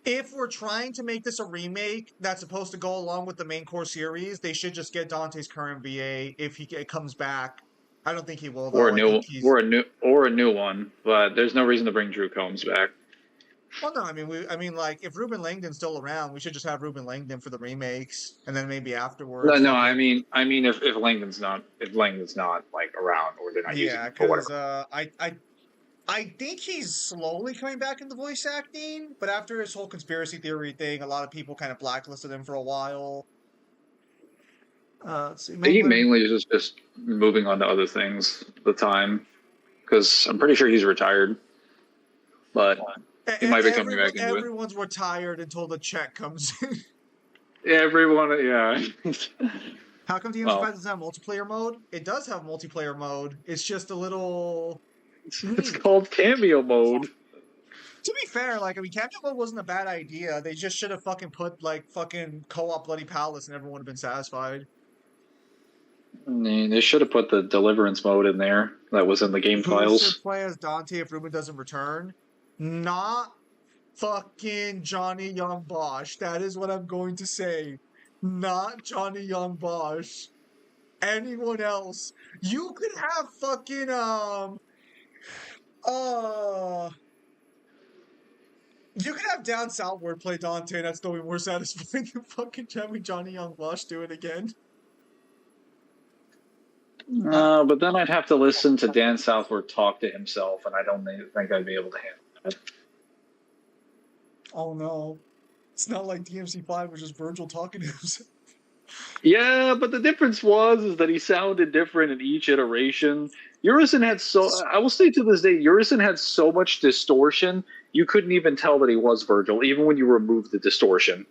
if we're trying to make this a remake that's supposed to go along with the main core series, they should just get Dante's current VA if he comes back. I don't think he will, though. Or a new one, but there's no reason to bring Drew Combs back. Well, no, I mean, like if Ruben Langdon's still around, we should just have Ruben Langdon for the remakes, and then maybe afterwards. No, I mean, if Langdon's not like around, or they're not using him for whatever. I think he's slowly coming back into voice acting, but after his whole conspiracy theory thing, a lot of people kind of blacklisted him for a while. Let's see, I think he Mangler. mainly is just moving on to other things at the time, because I'm pretty sure he's retired, but he might be coming back into it. Everyone's retired until the check comes in. Everyone, yeah. How come Well, DMC5 doesn't have multiplayer mode? It does have multiplayer mode. It's just a little it's unique. called cameo mode. To be fair, like, I mean, cameo mode wasn't a bad idea. They just should have fucking put, like, fucking co-op Bloody Palace and everyone would have been satisfied. I mean, they should have put the deliverance mode in there. That was in the game Who files. should play as Dante if Ruben doesn't return? Not fucking Johnny Young Bosch. That is what I'm going to say. Not Johnny Young Bosch. Anyone else. You could have fucking, you could have Down Southward play Dante, and that's still be more satisfying than fucking having Johnny Young Bosch do it again. But then I'd have to listen to Dan Southworth talk to himself, and I don't think I'd be able to handle that. Oh no. It's not like DMC5 was just Virgil talking to himself. Yeah, but the difference is that he sounded different in each iteration. Urizen had I will say to this day, Urizen had so much distortion, you couldn't even tell that he was Virgil, even when you removed the distortion.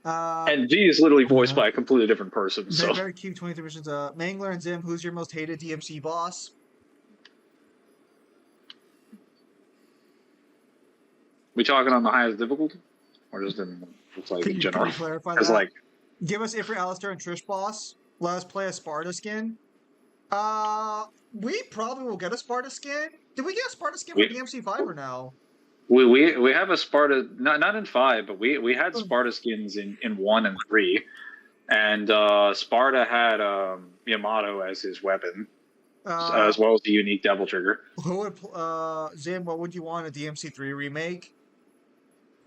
And G is literally voiced by a completely different person. So very cute 23 missions. Mangler and Zim, who's your most hated DMC boss? we talking on the highest difficulty? Or just in general? Can you clarify that? Like, give us Ifrit, Alistair, and Trish boss. Let us play a Sparta skin. We probably will get a Sparta skin. Did we get a Sparta skin for DMC5 or no? We have a Sparta, not in 5, but we had Sparta skins in 1 and 3, and Sparta had Yamato as his weapon, as well as the unique Devil Trigger. Who would Zim? What would you want a DMC3 remake?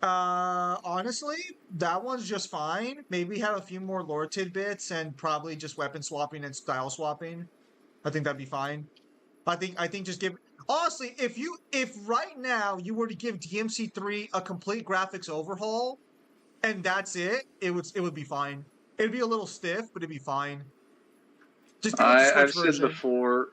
Honestly, that one's just fine. Maybe have a few more lore tidbits and probably just weapon swapping and style swapping. I think that'd be fine. I think just give. Honestly, if right now you were to give DMC3 a complete graphics overhaul, and that's it, it would be fine. It'd be a little stiff, but it'd be fine. Just I've said before,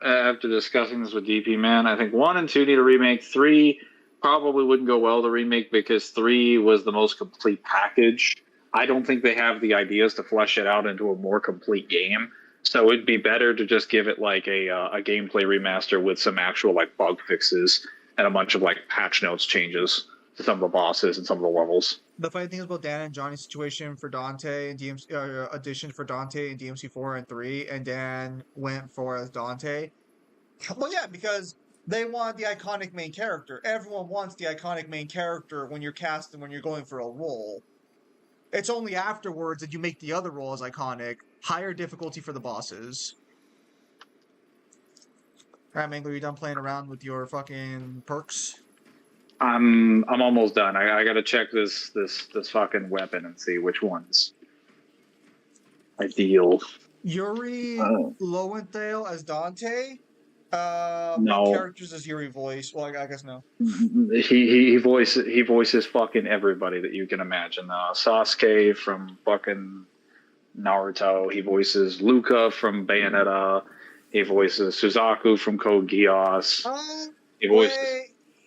after discussing this with DP, man, I think 1 and 2 need a remake. 3 probably wouldn't go well to remake because 3 was the most complete package. I don't think they have the ideas to flesh it out into a more complete game. So it'd be better to just give it like a gameplay remaster with some actual like bug fixes and a bunch of like patch notes changes to some of the bosses and some of the levels. The funny thing is about Dan and Johnny's situation for Dante and DMC addition for Dante in DMC4 and 3, and Dan went for as Dante. Well, yeah, because they want the iconic main character. Everyone wants the iconic main character when you're casting, when you're going for a role. It's only afterwards that you make the other roles iconic. Higher difficulty for the bosses. Alright, Mangler, you done playing around with your fucking perks? I'm almost done. I gotta check this fucking weapon and see which one's ideal. Yuri Lowenthal as Dante? No. What characters does Yuri voice? Well, I guess no. He voices fucking everybody that you can imagine. Sasuke from fucking Naruto. He voices Luca from Bayonetta. He voices Suzaku from Code Geass. He voices.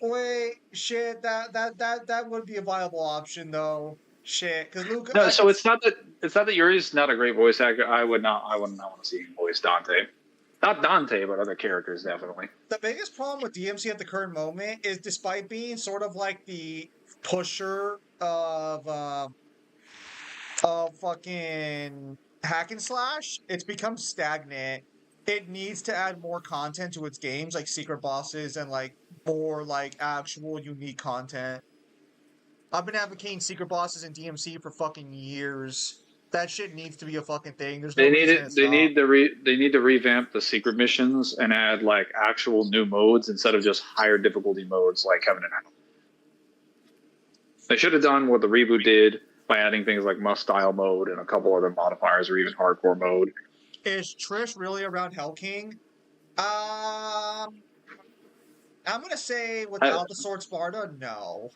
Wait, shit. That would be a viable option though. Shit, because Luca. No, so it's not that Yuri's not a great voice actor. I would not want to see him voice Dante. Not Dante, but other characters, definitely. The biggest problem with DMC at the current moment is, despite being sort of like the pusher of fucking hack and slash, it's become stagnant. It needs to add more content to its games, like secret bosses and like more like actual unique content. I've been advocating secret bosses in DMC for fucking years. That shit needs to be a fucking thing. There's no reason they need to revamp the secret missions and add like actual new modes instead of just higher difficulty modes like Heaven and Hell. They should have done what the reboot did by adding things like must style mode and a couple other modifiers or even hardcore mode. Is Trish really around Hell King? I'm gonna say without the Sword Sparta, no.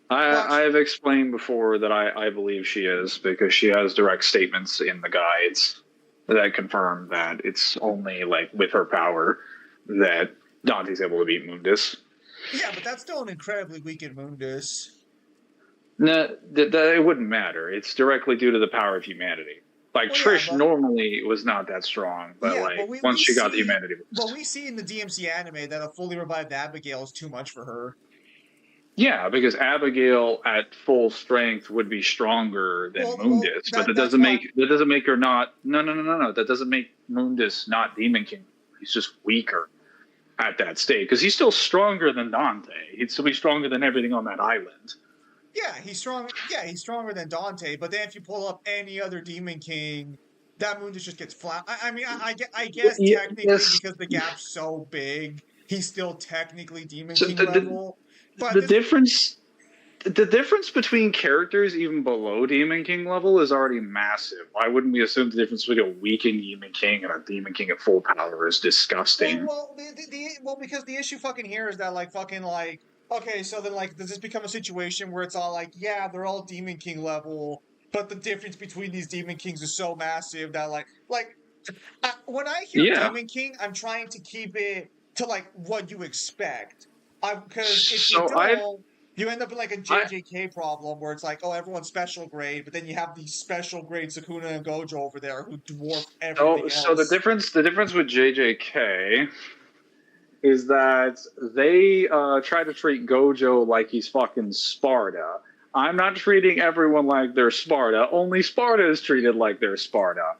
I have explained before that I believe she is, because she has direct statements in the guides that confirm that it's only like with her power that Dante's able to beat Mundus. Yeah, but that's still an incredibly weakened Mundus. No, it wouldn't matter. It's directly due to the power of humanity. Like, Well, yeah, Trish but normally was not that strong, but yeah, like but we, once we she got the see humanity but boost. we see in the DMC anime that a fully revived Abigail is too much for her. Yeah, because Abigail at full strength would be stronger than Well, Mundus, but that's why. that doesn't make her not. No. That doesn't make Mundus not Demon King. He's just weaker at that state, because he's still stronger than Dante. He'd still be stronger than everything on that island. Yeah, he's strong. Yeah, he's stronger than Dante. But then if you pull up any other Demon King, that Mundus just gets flat. I guess technically Yes. because the gap's so big, he's still technically Demon So King level. But the difference the difference between characters even below Demon King level is already massive. Why wouldn't we assume the difference between a weakened Demon King and a Demon King at full power is disgusting? well, because the issue fucking here is that like fucking like okay, so then like does this become a situation where it's all like yeah they're all Demon King level, but the difference between these Demon Kings is so massive that when I hear Yeah. Demon King, I'm trying to keep it to like what you expect. Because if you So don't, you end up in like a I JJK problem where it's like, oh, everyone's special grade, but then you have these special grade Sukuna and Gojo over there who dwarf everything so else. the difference with JJK is that they try to treat Gojo like he's fucking Sparta. I'm not treating everyone like they're Sparta. Only Sparta is treated like they're Sparta.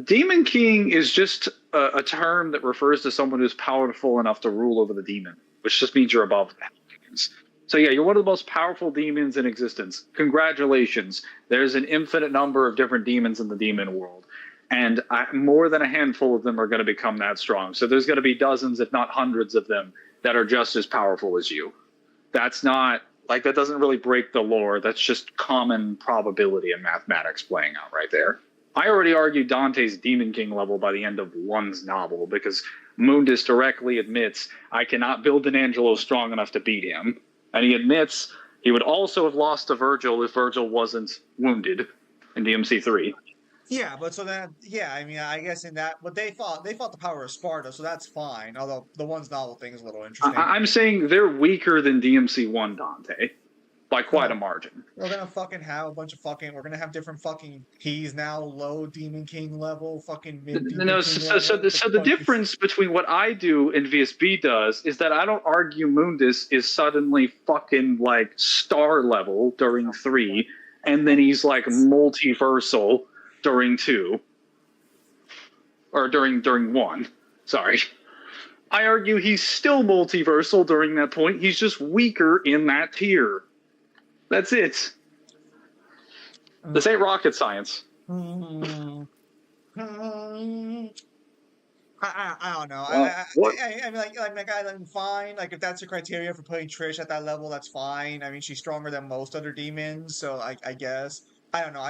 Demon King is just a term that refers to someone who's powerful enough to rule over the demon, which just means you're above the demons. So yeah, you're one of the most powerful demons in existence. Congratulations. There's an infinite number of different demons in the demon world, and more than a handful of them are going to become that strong. So there's going to be dozens, if not hundreds of them, that are just as powerful as you. That's not like that doesn't really break the lore. That's just common probability and mathematics playing out right there. I already argued Dante's Demon King level by the end of one's novel, because Mundus directly admits, I cannot build an Angelo strong enough to beat him. And he admits he would also have lost to Virgil if Virgil wasn't wounded in DMC3. Yeah, but so then, yeah, I mean, I guess in that, but they fought the power of Sparta, so that's fine. Although the one's novel thing is a little interesting. I'm saying they're weaker than DMC1 Dante by quite a margin. We're gonna fucking have a bunch of fucking. We're gonna have different fucking. He's now low Demon King level, fucking mid Demon No, King level. so the difference between what I do and VSB does is that I don't argue Mundus is suddenly fucking like star level during 3, and then he's like multiversal during 2, or during 1. Sorry. I argue he's still multiversal during that point. He's just weaker in that tier. That's it. This ain't rocket science. I don't know. What? I mean, I'm fine. Like, if that's your criteria for putting Trish at that level, that's fine. I mean, she's stronger than most other demons, so I guess. I don't know.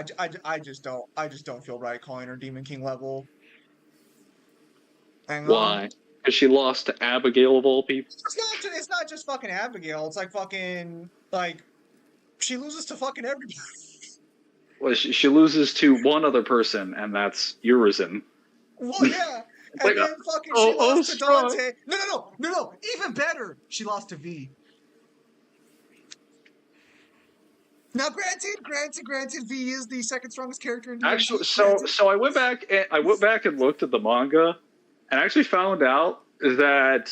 I just don't feel right calling her Demon King level. Why? Because she lost to Abigail of all people. It's not just fucking Abigail. It's like fucking like she loses to fucking everybody. Well, she loses to one other person, and that's Urizen. Well, yeah. And then fucking she lost to Dante. No. Even better, she lost to V. Now, granted, V is the second strongest character in DMC. Actually, so I went back and looked at the manga, and I actually found out that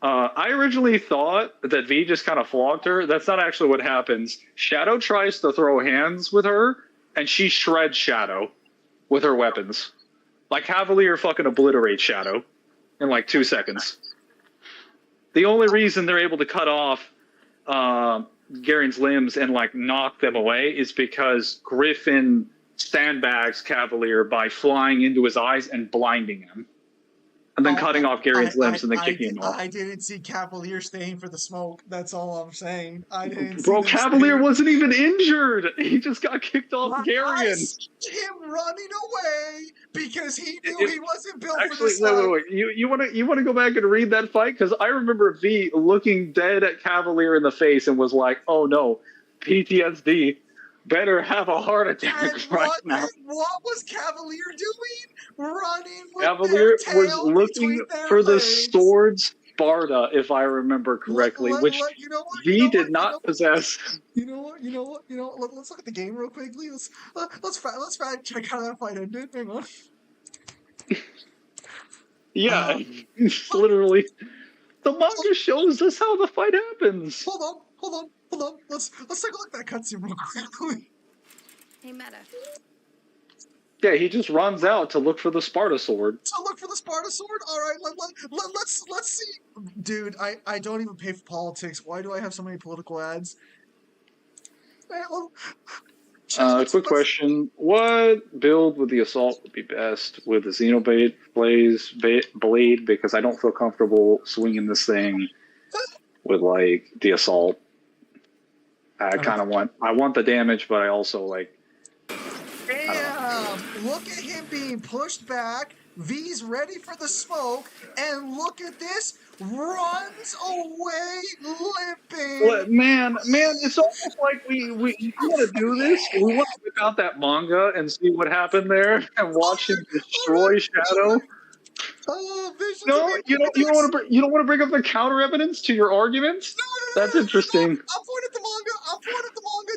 I originally thought that V just kind of flogged her. That's not actually what happens. Shadow tries to throw hands with her, and she shreds Shadow with her weapons. Like, Cavalier fucking obliterates Shadow in like 2 seconds. The only reason they're able to cut off Garen's limbs and like knock them away is because Griffin sandbags Cavalier by flying into his eyes and blinding him. and then Oh, cutting off Garen's limbs and then I, kicking him off. I didn't see Cavalier staying for the smoke. That's all I'm saying. I didn't see Bro, them Cavalier staying. wasn't even injured. He just got kicked off I Garion. see him running away because he knew It, he wasn't built for Actually, this wait, wait, life. wait. You want to go back and read that fight? Because I remember V looking dead at Cavalier in the face and was like, "Oh no, PTSD. Better have a heart attack right now." And what was Cavalier doing? Running with their Cavalier was tail looking between their for the legs. sword Sparta, if I remember correctly, which You know what? You V know did what? You know not what? possess. You know what? You know what? You know what? Let's look at the game real quickly. Let's fact check how that fight ended. Hang on. Yeah, it's literally the manga shows us how the fight happens. Hold on. Let's take a look at that cutscene real quickly. Hey, Meta. Yeah, he just runs out to look for the Sparta sword. So look for the Sparta sword. All right, let's see. Dude, I don't even pay for politics. Why do I have so many political ads? Quick question: what build with the assault would be best with the Xenobait blade? Because I don't feel comfortable swinging this thing with like the assault. I want the damage, but I also like. Damn! Look at him being pushed back. V's ready for the smoke, and look at this. Runs away limping. Well, man, it's almost like we want to do this. We want to whip out that manga and see what happened there and watch him destroy Shadow. Visions of No, you don't want to bring up the counter evidence to your arguments. That's interesting. I'll point at the manga.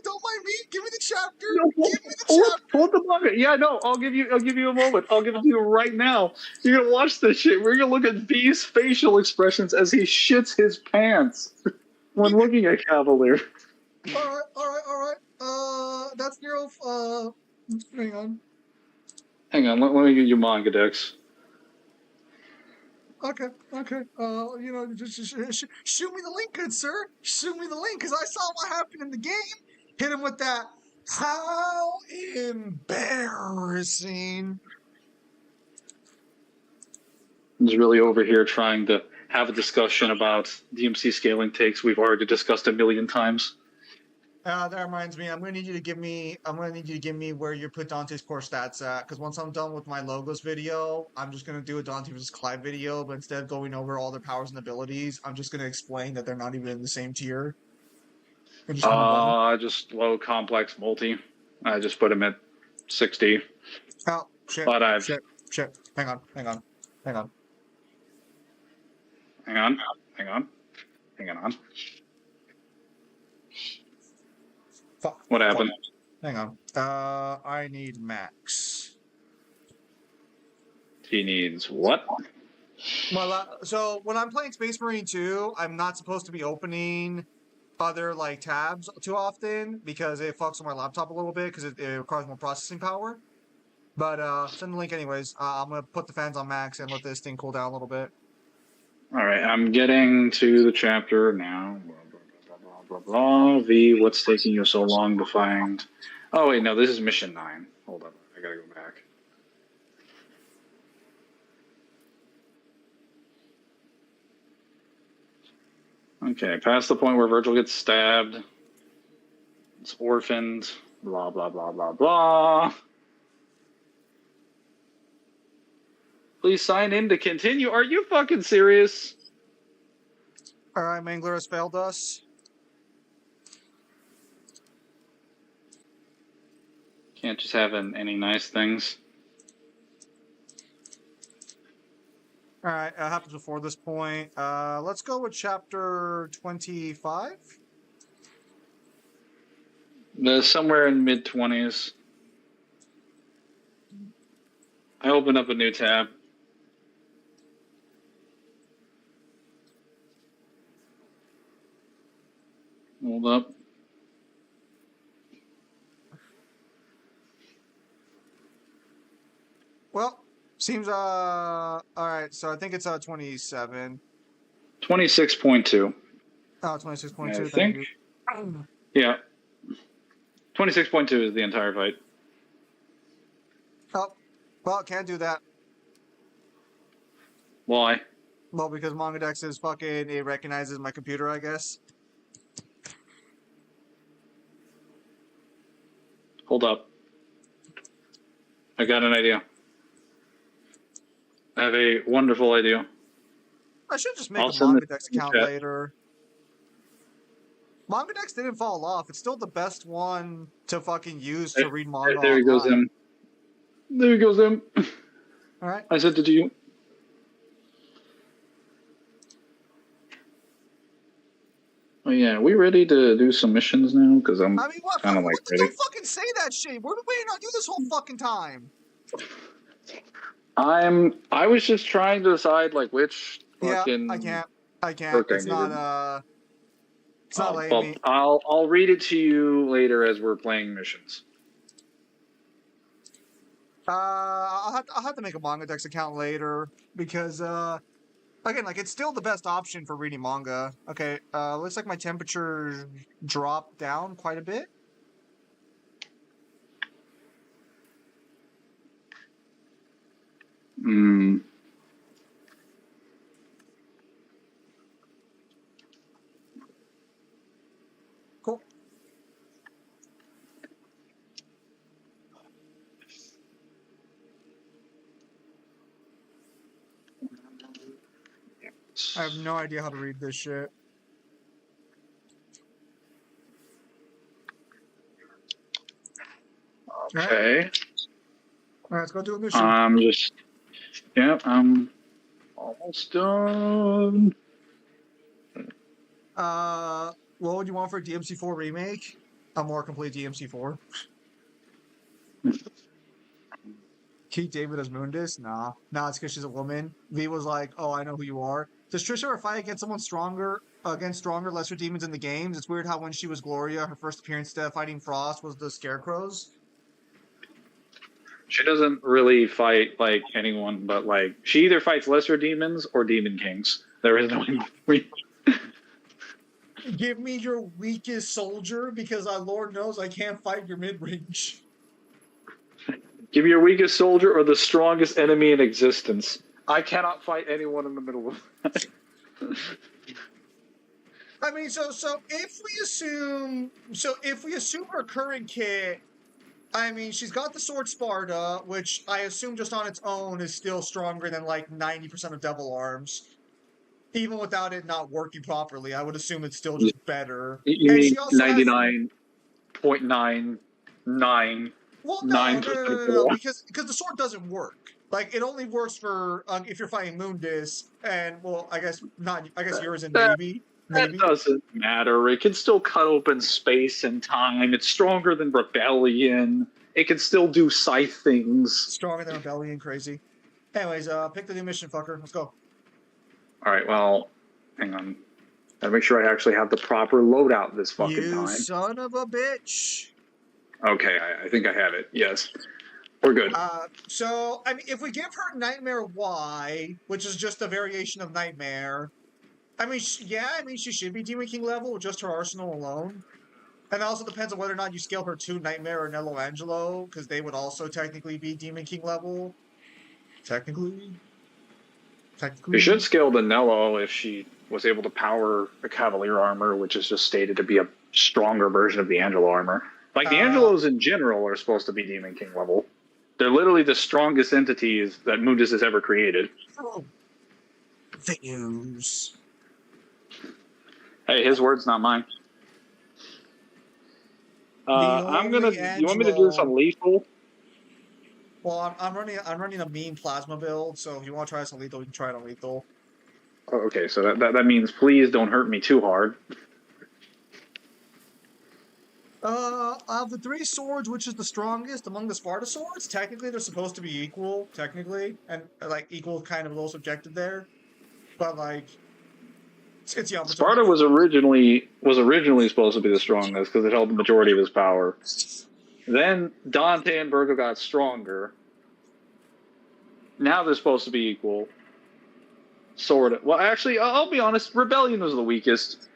Don't mind me. Give me the chapter. No, Give me the chapter. pull up the manga. Yeah, no, I'll give you a moment. I'll give it to you right now. You're gonna watch this shit. We're gonna look at V's facial expressions as he shits his pants when looking at Cavalier. All right. That's Nero. Hang on. Let me give you manga decks. Okay. Just shoot me the link, good sir. Shoot me the link, because I saw what happened in the game. Hit him with that. How embarrassing. Is really over here trying to have a discussion about DMC scaling takes we've already discussed a million times. That reminds me. I'm gonna need you to give me where you put Dante's core stats at. Because once I'm done with my logos video, I'm just gonna do a Dante vs. Clive video. But instead of going over all their powers and abilities, I'm just gonna explain that they're not even in the same tier. I just low complex multi. I just put him at 60. Oh shit! But I've shit! Hang on. Fuck. What happened? Hang on. I need Max. He needs what? Well, so when I'm playing Space Marine 2, I'm not supposed to be opening other like tabs too often because it fucks with my laptop a little bit because it requires more processing power. But send the link anyways. I'm gonna put the fans on max and let this thing cool down a little bit. All right, I'm getting to the chapter now. Blah, blah, blah. V, what's taking you so long to find? Oh wait, no, this is mission 9. Hold up, I gotta go back. Okay, past the point where Virgil gets stabbed. It's orphaned. Blah blah blah blah blah. Please sign in to continue. Are you fucking serious? All right, Mangler has failed us. Can't just have any nice things. All right, it happens before this point. Let's go with chapter 25. Somewhere in mid-20s. I open up a new tab. Hold up. Well, seems all right, so I think it's 27. 26.2. Oh, 26.2. I think. Yeah. 26.2 is the entire fight. Oh, well, can't do that. Why? Well, because MangaDex is fucking, it recognizes my computer, I guess. Hold up. I got an idea. I have a wonderful idea. I should just make I'll a send this MangaDex in the account chat. later. MangaDex didn't fall off. It's still the best one to fucking use to read manga There he goes, online. him. There he goes, him. All right. I sent it to you. Oh yeah, are we ready to do some missions now? Because I'm I mean, what? kind of like ready. Don't fucking say that shit. We're waiting on you this whole fucking time. I was just trying to decide like which fucking. Yeah, I can't. perk I It's not needed. It's not letting Well, me. I'll read it to you later as we're playing missions. I'll have to make a MangaDex account later because again, like it's still the best option for reading manga. Okay, looks like my temperature dropped down quite a bit. Hmm. Cool. I have no idea how to read this shit. Okay. All right, let's go do a mission. I'm almost done. What would you want for a DMC4 remake? A more complete DMC4. Keep David as Mundus? Nah, it's because she's a woman. V was like, "Oh, I know who you are." Does Trisha ever fight against someone stronger, lesser demons in the games? It's weird how when she was Gloria, her first appearance instead of fighting Frost was the Scarecrows. She doesn't really fight like anyone, but like she either fights lesser demons or demon kings. There is no in between. Give me your weakest soldier because Lord knows I can't fight your mid range. Give me your weakest soldier or the strongest enemy in existence. I cannot fight anyone in the middle of that. I mean, so if we assume her current kit, I mean, she's got the sword Sparta, which I assume just on its own is still stronger than like 90% of Devil Arms. Even without it not working properly, I would assume it's still just better. You And mean she also has 99.999%? well, no, because the sword doesn't work. Like it only works for if you're fighting Mundus, and well, I guess not. I guess yours and maybe. That doesn't matter. It can still cut open space and time. It's stronger than Rebellion. It can still do scythe things. Stronger than Rebellion, crazy. Anyways, pick the new mission, fucker. Let's go. All right, well, hang on. Gotta make sure I actually have the proper loadout this fucking time. You son of a bitch. Okay, I think I have it. Yes. We're good. So, I mean, if we give her Nightmare Y, which is just a variation of Nightmare, I mean, she should be Demon King level with just her arsenal alone. And it also depends on whether or not you scale her to Nightmare or Nello Angelo, because they would also technically be Demon King level. Technically. You should scale the Nello if she was able to power the Cavalier armor, which is just stated to be a stronger version of the Angelo armor. Like, the Angelos in general are supposed to be Demon King level. They're literally the strongest entities that Mundus has ever created. Oh. Fake news. Hey, his words, not mine. I'm gonna. You want me to do this on lethal? Well, I'm running a mean plasma build, so if you want to try this on lethal, you can try it on lethal. Oh, okay, so that means please don't hurt me too hard. Of the three swords, which is the strongest among the Sparta swords? Technically, they're supposed to be equal, and like equal kind of a little subjective there. But like, it's the opposite. Sparta was originally supposed to be the strongest because it held the majority of his power. Then Dante and Virgo got stronger. Now they're supposed to be equal. Sort of. Well, actually, I'll be honest. Rebellion was the weakest.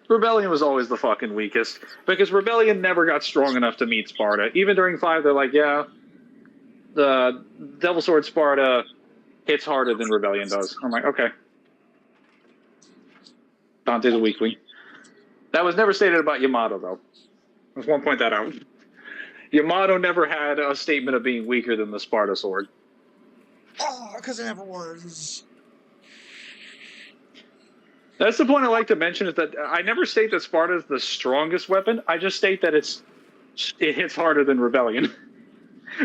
Rebellion was always the fucking weakest because Rebellion never got strong enough to meet Sparta. Even during 5, they're like, yeah, the Devil Sword Sparta hits harder than Rebellion does. I'm like, okay. Dante's a weakling. That was never stated about Yamato, though. I just want to point that out. Yamato never had a statement of being weaker than the Sparta sword. Oh, because it never was. That's the point I like to mention, is that I never state that Sparta is the strongest weapon. I just state that it hits harder than Rebellion.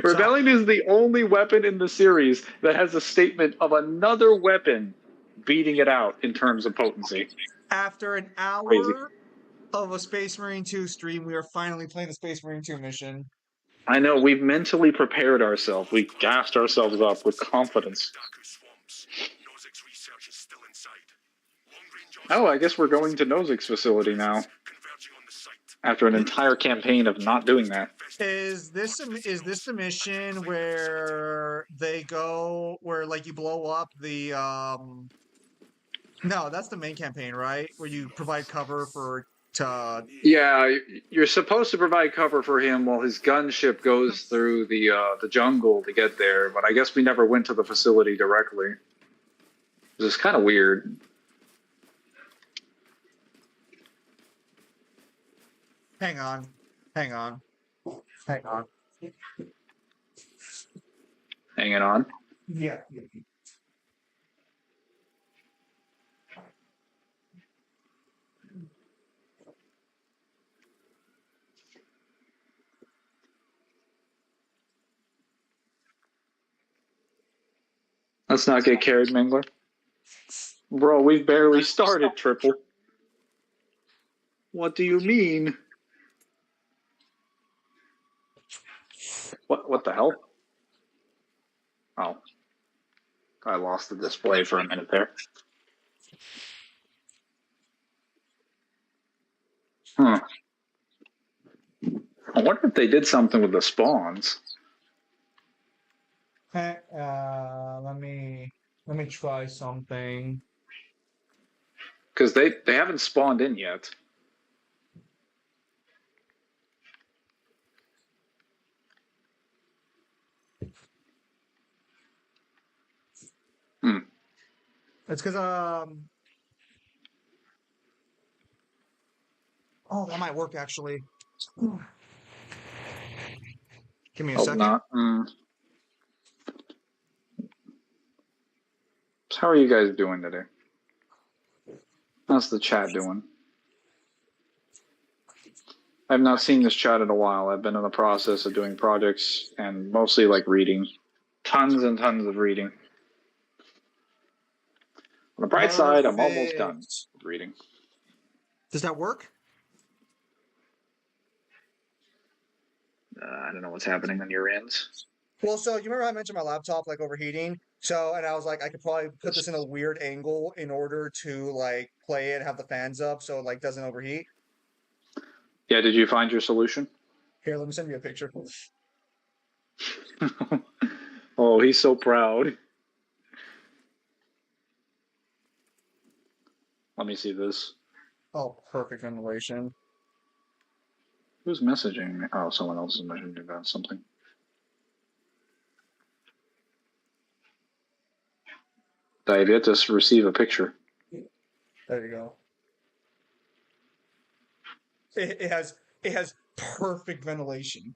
Rebellion is the only weapon in the series that has a statement of another weapon beating it out in terms of potency. After an hour Crazy. of a Space Marine 2 stream, we are finally playing the Space Marine 2 mission. I know, we've mentally prepared ourselves. We gassed ourselves up with confidence. Oh, I guess we're going to Nozik's facility now. After an entire campaign of not doing that. Is this the mission where they go where like you blow up the No, that's the main campaign, right? Where you provide cover for Yeah, you're supposed to provide cover for him while his gunship goes through the jungle to get there, but I guess we never went to the facility directly. This is kind of weird. Hang on. Hanging on. Yeah. Let's not get carried, Mangler. Bro, we've barely started, Triple. What do you mean? What the hell? Oh. I lost the display for a minute there. Huh. I wonder if they did something with the spawns. Hey, let me try something. Because they haven't spawned in yet. It's because oh, that might work actually. Give me a second. Not. So how are you guys doing today? How's the chat doing? I've not seen this chat in a while. I've been in the process of doing projects and mostly like reading. Tons and tons of reading. On the bright side, I'm almost done with reading. Does that work? I don't know what's happening on your ends. Well, so you remember I mentioned my laptop like overheating? So, and I was like, I could probably put this in a weird angle in order to like play it, have the fans up so it like doesn't overheat. Yeah, did you find your solution? Here, let me send you a picture. Oh, he's so proud. Let me see this. Oh, perfect ventilation. Who's messaging me? Oh, someone else is messaging me about something. I've yet to receive a picture. There you go. It has perfect ventilation.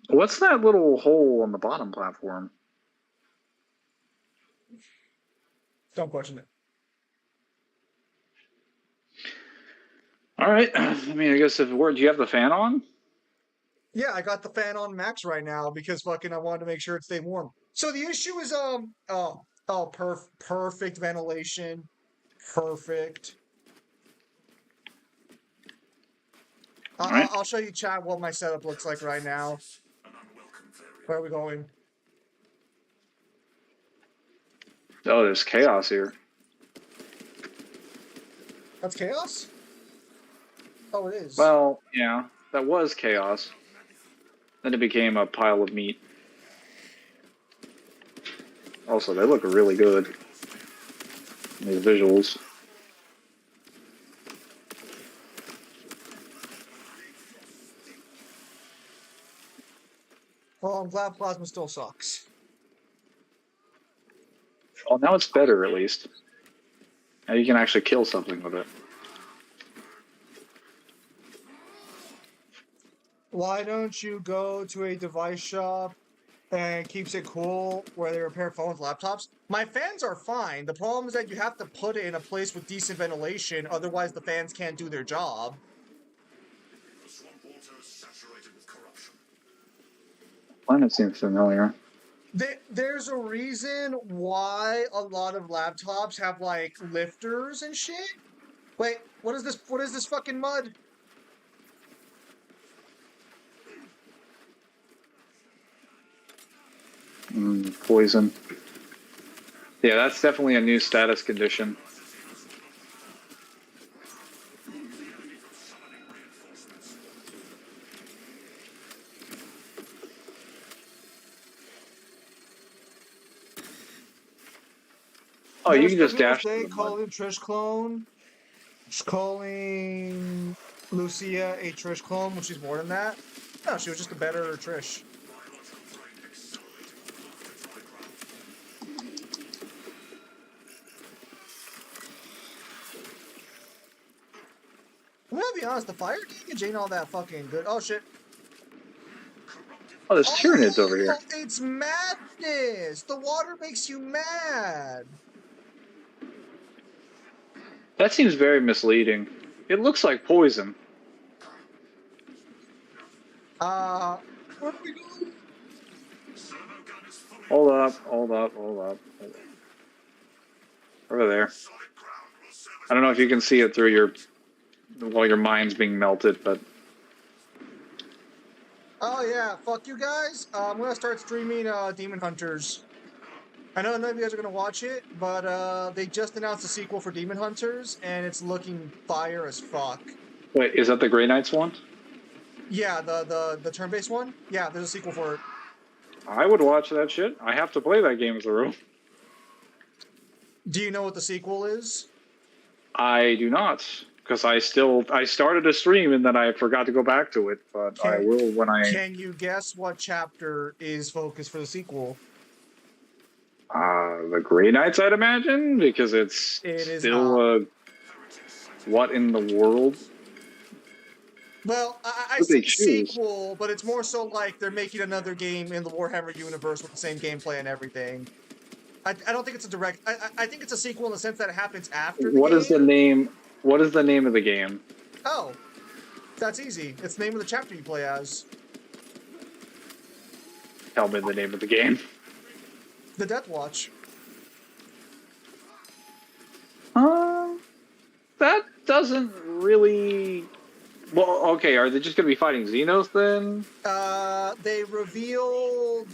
What's that little hole on the bottom platform? Don't question it. All right. I mean, I guess if it worked, do you have the fan on? Yeah, I got the fan on max right now because fucking I wanted to make sure it stayed warm. So the issue is perfect ventilation. Perfect. Right. I'll show you, chat, what my setup looks like right now. Where are we going? Oh, there's chaos here. That's chaos? Oh, it is. Well, yeah, that was chaos. Then it became a pile of meat. Also, they look really good. These visuals. Well, I'm glad plasma still sucks. Well, now it's better, at least. Now you can actually kill something with it. Why don't you go to a device shop and keeps it cool where they repair phones, laptops? My fans are fine. The problem is that you have to put it in a place with decent ventilation, otherwise the fans can't do their job. Planet seems familiar. There's a reason why a lot of laptops have like lifters and shit. Wait, what is this? What is this fucking mud? Poison. Yeah, that's definitely a new status condition. Oh, you can just dash through the mud. Calling Trish clone. Just calling Lucia a Trish clone when she's more than that. No, she was just a better Trish. I'm gonna be honest, the fire damage ain't all that fucking good. Oh shit. Oh, there's Tyranids over here. It's madness! The water makes you mad! That seems very misleading. It looks like poison. Where do we go? Hold up. Over there. I don't know if you can see it through your... while your mind's being melted, but... Oh yeah, fuck you guys. I'm gonna start streaming Demon Hunters. I know none of you guys are gonna watch it, but they just announced a sequel for Demon Hunters, and it's looking fire as fuck. Wait, is that the Grey Knights one? Yeah, the turn-based one. Yeah, there's a sequel for it. I would watch that shit. I have to play that game as a rule. Do you know what the sequel is? I do not, because I started a stream and then I forgot to go back to it, but I will when I... Can you guess what chapter is focused for the sequel? The Grey Knights, I'd imagine, because it is still a... What in the world? Well, I say sequel, but it's more so like they're making another game in the Warhammer universe with the same gameplay and everything. I don't think it's a direct... I think it's a sequel in the sense that it happens after the game. What is the name of the game? Oh, that's easy. It's the name of the chapter you play as. Tell me the name of the game. The Death Watch. That doesn't really... Well, okay, are they just going to be fighting Xenos then? They revealed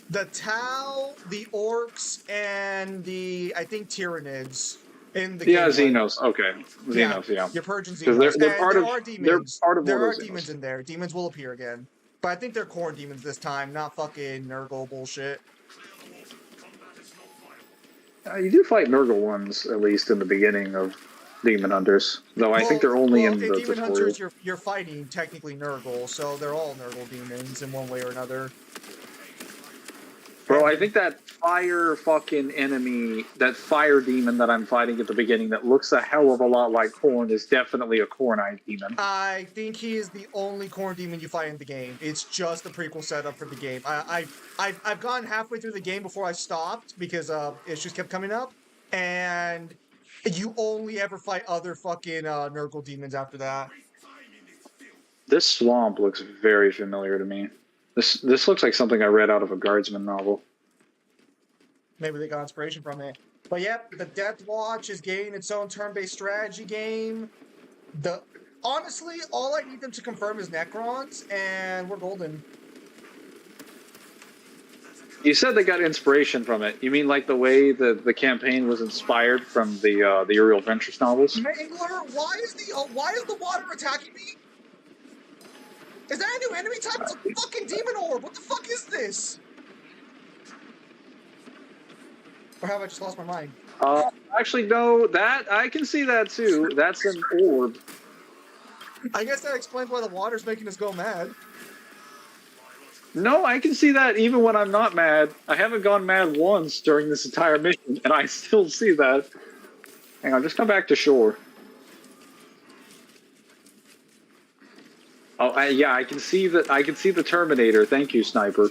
the Tau, the Orcs, and the, I think, Tyranids in the game. Yeah, Xenos. Okay. Xenos, yeah. You're purging Xenos. They're part of demons. They're part of There are demons in there. Demons will appear again. But I think they're corn demons this time, not fucking Nurgle bullshit. You do fight Nurgle ones, at least in the beginning of Demon Hunters. Though I think they're only in the Demon tutorial. Hunters, you're fighting technically Nurgle, so they're all Nurgle demons in one way or another. Bro, I think that fire fucking enemy, that fire demon that I'm fighting at the beginning that looks a hell of a lot like Korn is definitely a Kornite demon. I think he is the only Korn demon you fight in the game. It's just a prequel setup for the game. I've gone halfway through the game before I stopped because issues kept coming up, and you only ever fight other fucking Nurgle demons after that. This swamp looks very familiar to me. This looks like something I read out of a Guardsman novel. Maybe they got inspiration from it. But yep, the Death Watch is getting its own turn-based strategy game. Honestly, all I need them to confirm is Necrons, and we're golden. You said they got inspiration from it. You mean like the way the campaign was inspired from the Uriel Ventures novels? Mangler, why is the water attacking me? Is that a new enemy type? It's a fucking demon orb. What the fuck is this? Or have I just lost my mind? Actually, no. That I can see that too. That's an orb. I guess that explains why the water's making us go mad. No, I can see that even when I'm not mad. I haven't gone mad once during this entire mission, and I still see that. Hang on, just come back to shore. Oh, yeah, I can see that. I can see the Terminator. Thank you, Sniper.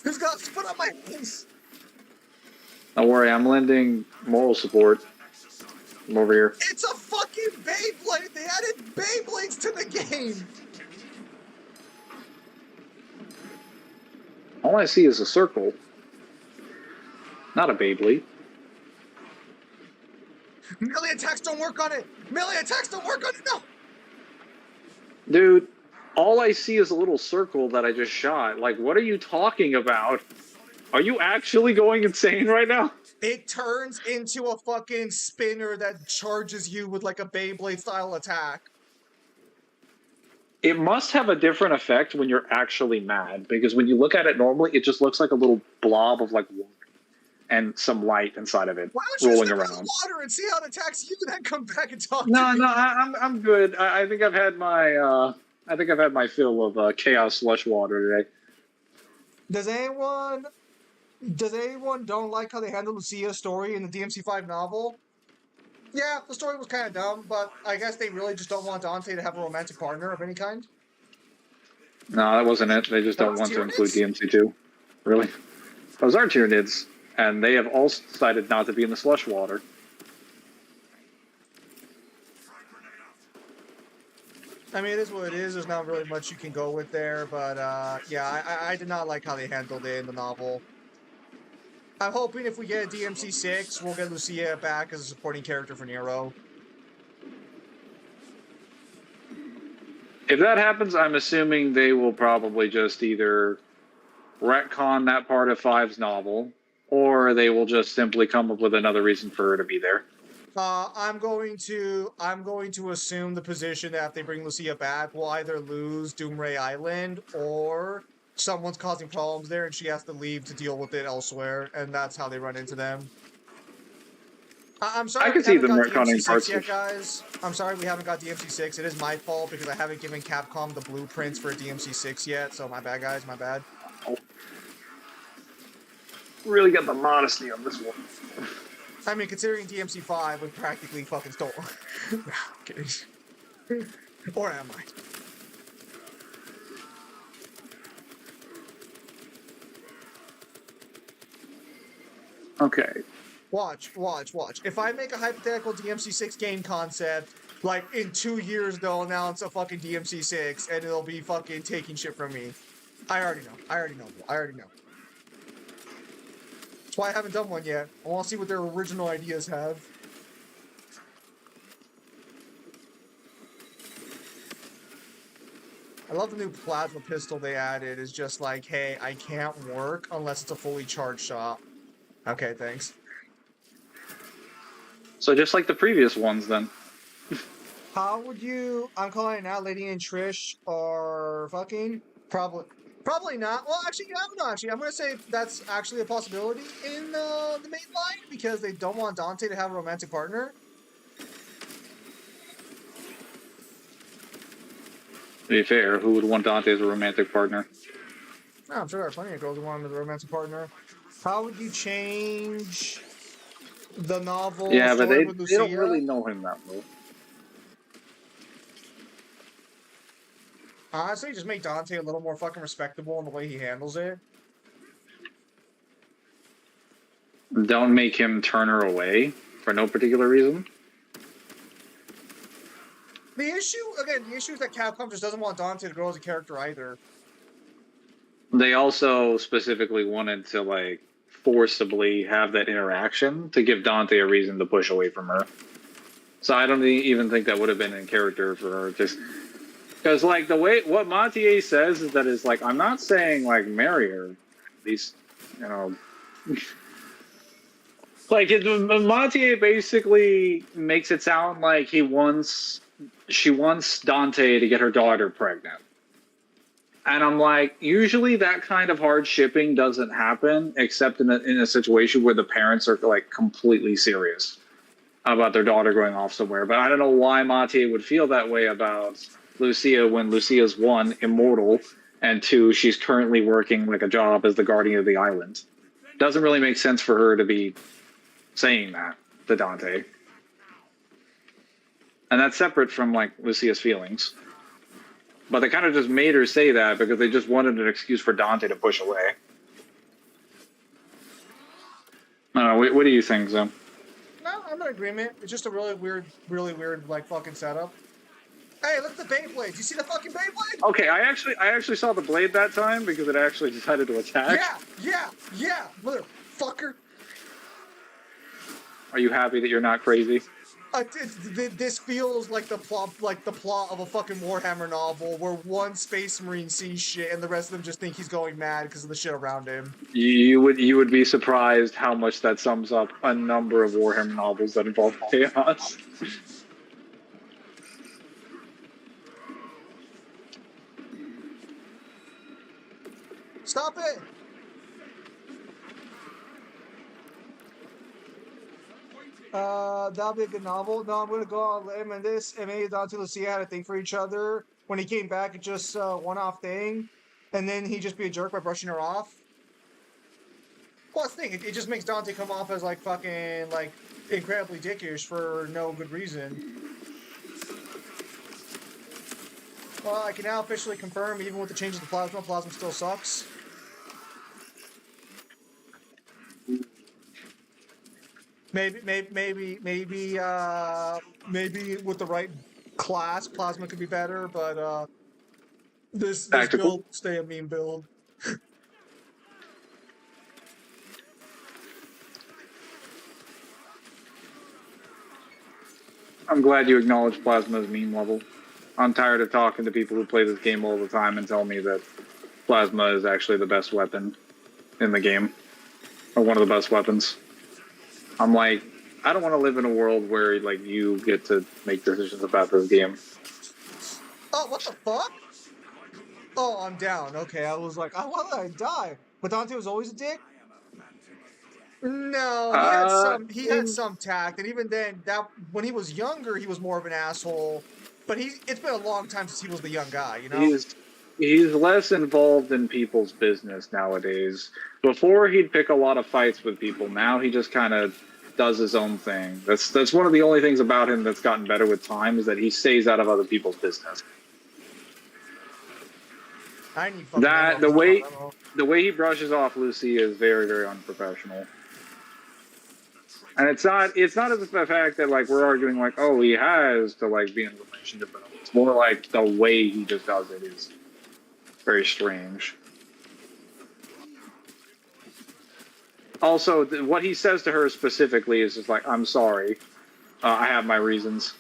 Who's got spit on my face? Don't worry, I'm lending moral support. I'm over here. It's a fucking Beyblade! They added Beyblades to the game! All I see is a circle, not a Beyblade. Melee attacks don't work on it! Melee attacks don't work on it! No! Dude, all I see is a little circle that I just shot. Like, what are you talking about? Are you actually going insane right now? It turns into a fucking spinner that charges you with like a Beyblade style attack. It must have a different effect when you're actually mad, because when you look at it normally, it just looks like a little blob of like water and some light inside of it Why don't you rolling step in around. the water and see how it attacks you, and then come back and talk No, to me? no, I'm good. I think I've had my fill of chaos slush water today. Does anyone don't like how they handled Lucia's story in the DMC5 novel? Yeah, the story was kind of dumb, but I guess they really just don't want Dante to have a romantic partner of any kind. No, that wasn't it. They just don't want to include DMC2. Really? Those are Tyranids, and they have all decided not to be in the slush water. I mean, it is what it is. There's not really much you can go with there, but yeah, I did not like how they handled it in the novel. I'm hoping if we get a DMC6, we'll get Lucia back as a supporting character for Nero. If that happens, I'm assuming they will probably just either retcon that part of Five's novel, or they will just simply come up with another reason for her to be there. I'm going to assume the position that if they bring Lucia back, we'll either lose Doomray Island, or someone's causing problems there and she has to leave to deal with it elsewhere, and that's how they run into them. I'm sorry I can see them retconning parts yet, guys. I'm sorry we haven't got DMC6. It is my fault because I haven't given Capcom the blueprints for DMC6 yet, so my bad, guys, my bad. Really got the modesty on this one. I mean, considering DMC5 was practically fucking stolen. No, I'm kidding. Or am I? Okay. Watch. If I make a hypothetical DMC6 game concept, like in 2 years they'll announce a fucking DMC6 and it'll be fucking taking shit from me. I already know. That's why I haven't done one yet. I want to see what their original ideas have. I love the new plasma pistol they added. It's just like, hey, I can't work unless it's a fully charged shot. Okay, thanks. So just like the previous ones, then. How would you... I'm calling it now, Lady and Trish are fucking? Probably not. Well, actually, yeah, no, actually, I'm going to say that's actually a possibility in the main line, because they don't want Dante to have a romantic partner. To be fair, who would want Dante as a romantic partner? No, I'm sure there are plenty of girls who want him as a romantic partner. How would you change the novel? Yeah, but they don't really know him that well. Honestly, just make Dante a little more fucking respectable in the way he handles it. Don't make him turn her away for no particular reason. The issue is that Capcom just doesn't want Dante to grow as a character either. They also specifically wanted to, like, forcibly have that interaction to give Dante a reason to push away from her. So I don't even think that would have been in character for her. Just because, like, the way what Mathieu says is that it's like, I'm not saying like marry her. At least, you know, like Mathieu basically makes it sound like she wants Dante to get her daughter pregnant. And I'm like, usually that kind of hard shipping doesn't happen, except in a situation where the parents are like completely serious about their daughter going off somewhere. But I don't know why Mathieu would feel that way about Lucia when Lucia's one, immortal, and two, she's currently working like a job as the guardian of the island. Doesn't really make sense for her to be saying that to Dante. And that's separate from like Lucia's feelings. But they kind of just made her say that because they just wanted an excuse for Dante to push away. I don't know. What do you think, Zim? No, I'm in agreement. It's just a really weird, like, fucking setup. Hey, look at the Beyblade. You see the fucking Beyblade? Okay, I actually saw the blade that time because it actually decided to attack. Yeah, motherfucker. Are you happy that you're not crazy? This feels like the plot of a fucking Warhammer novel where one space marine sees shit and the rest of them just think he's going mad because of the shit around him. You would be surprised how much that sums up a number of Warhammer novels that involve chaos. Stop it! That'll be a good novel. No, I'm gonna go on a limb and this, and maybe Dante and Lucia had a thing for each other. When he came back, it just one-off thing, and then he'd just be a jerk by brushing her off. Well, that's the thing. It just makes Dante come off as like fucking like incredibly dickish for no good reason. Well, I can now officially confirm, even with the changes to Plasma, Plasma still sucks. Maybe with the right class, Plasma could be better, but this build stay a meme build. I'm glad you acknowledge Plasma as meme level. I'm tired of talking to people who play this game all the time and tell me that Plasma is actually the best weapon in the game, or one of the best weapons. I'm like, I don't want to live in a world where like you get to make decisions about this game. Oh, what the fuck? Oh, I'm down. Okay, I was like, why did I die? But Dante was always a dick? No, he had some tact, and even then, when he was younger, he was more of an asshole. But it's been a long time since he was the young guy, you know? He's less involved in people's business nowadays. Before, he'd pick a lot of fights with people. Now he just kind of does his own thing. That's one of the only things about him that's gotten better with time, is that he stays out of other people's business. The way he brushes off Lucy is very, very unprofessional. And it's not as the fact that like we're arguing like, oh, he has to like be in a relationship. It's more like the way he just does it is very strange. Also, what he says to her specifically is just like, I'm sorry, I have my reasons.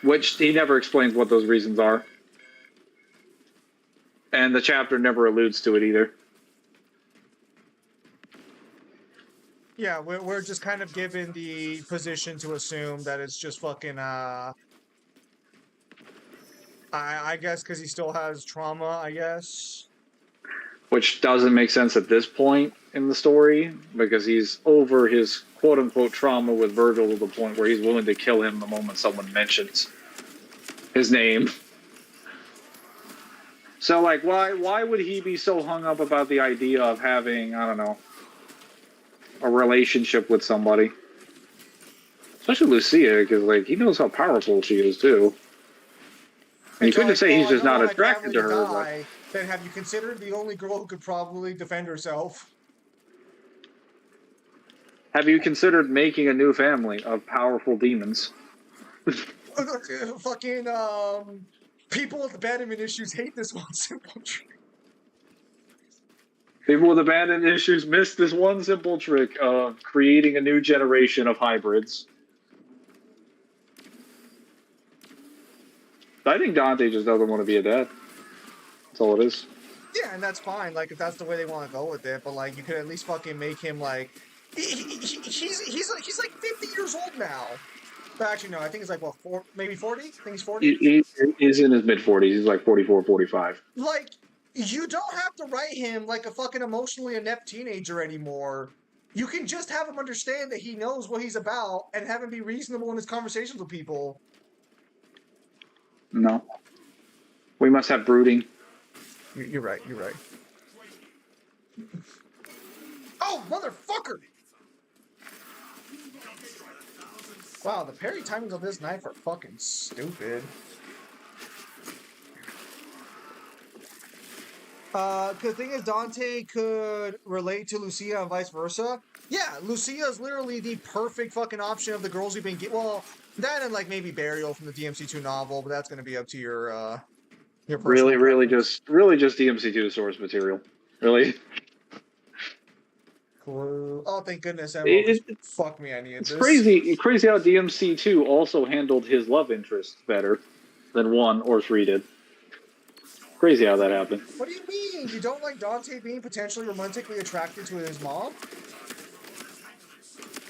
Which he never explains what those reasons are. And the chapter never alludes to it either. Yeah, we're just kind of given the position to assume that it's just fucking, I guess because he still has trauma, I guess. Which doesn't make sense at this point in the story, because he's over his quote-unquote trauma with Virgil to the point where he's willing to kill him the moment someone mentions his name. So, like, why would he be so hung up about the idea of having, I don't know, a relationship with somebody? Especially Lucia, because, like, he knows how powerful she is, too. And you couldn't say he's just not attracted to her. Then have you considered the only girl who could probably defend herself? Have you considered making a new family of powerful demons? Fucking, people with abandonment issues hate this one simple trick. People with abandonment issues miss this one simple trick of creating a new generation of hybrids. I think Dante just doesn't want to be a dad. That's all it is. Yeah, and that's fine. Like, if that's the way they want to go with it, but like, you could at least fucking make him like, he's like 50 years old now. But actually, no, I think he's like, what, maybe 40? I think he's 40? He's in his mid-40s. He's like 44, 45. Like, you don't have to write him like a fucking emotionally inept teenager anymore. You can just have him understand that he knows what he's about and have him be reasonable in his conversations with people. No. We must have brooding. You're right. You're right. Oh, motherfucker! Wow, the parry timings on this knife are fucking stupid. Cause the thing is, Dante could relate to Lucia and vice versa. Yeah, Lucia is literally the perfect fucking option of the girls we've been well, that and like maybe Burial from the DMC2 novel, but that's gonna be up to your personal preference. Really just DMC2 source material. Really. Oh, thank goodness, Emerald, because It, fuck me, I needed it's this. crazy how DMC2 also handled his love interests better than 1 or 3 did. Crazy how that happened. What do you mean? You don't like Dante being potentially romantically attracted to his mom?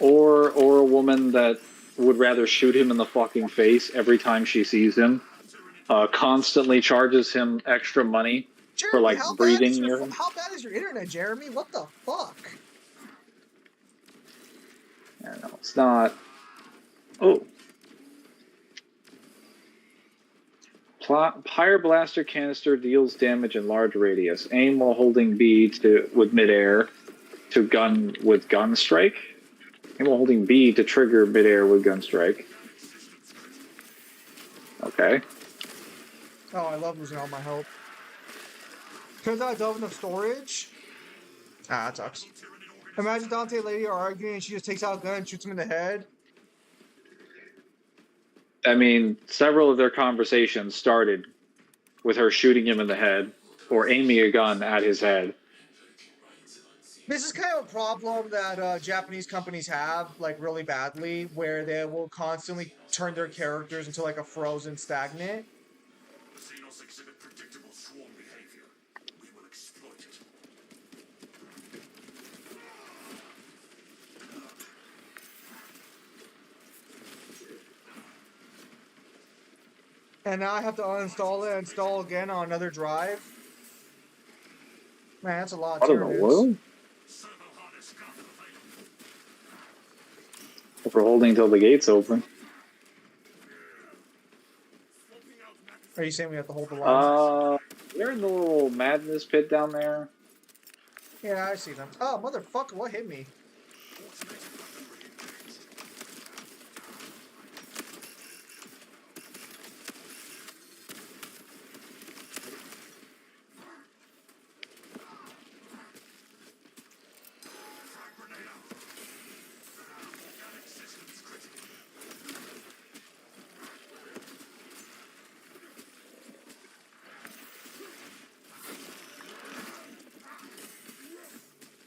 Or a woman that would rather shoot him in the fucking face every time she sees him. Constantly charges him extra money for Jeremy, like breathing near him. how bad is your internet, Jeremy? What the fuck? I don't know, it's not. Oh. Pyre blaster canister deals damage in large radius. Aim while holding B with midair to gun with gun strike. Aim while holding B to trigger midair with gun strike. Okay. Oh, I love losing all my health. Turns out I don't have enough storage. Ah, that sucks. Imagine Dante and Lady are arguing and she just takes out a gun and shoots him in the head. I mean, several of their conversations started with her shooting him in the head or aiming a gun at his head. This is kind of a problem that Japanese companies have, like, really badly, where they will constantly turn their characters into, like, a frozen stagnant. Xenos exhibit predictable swarm behavior. We will exploit it. And now I have to uninstall it and install again on another drive. Man, that's a lot of What in the world? If we're holding until the gate's open. Are you saying we have to hold the line? They're in the little madness pit down there. Yeah, I see them. Oh, motherfucker, what hit me?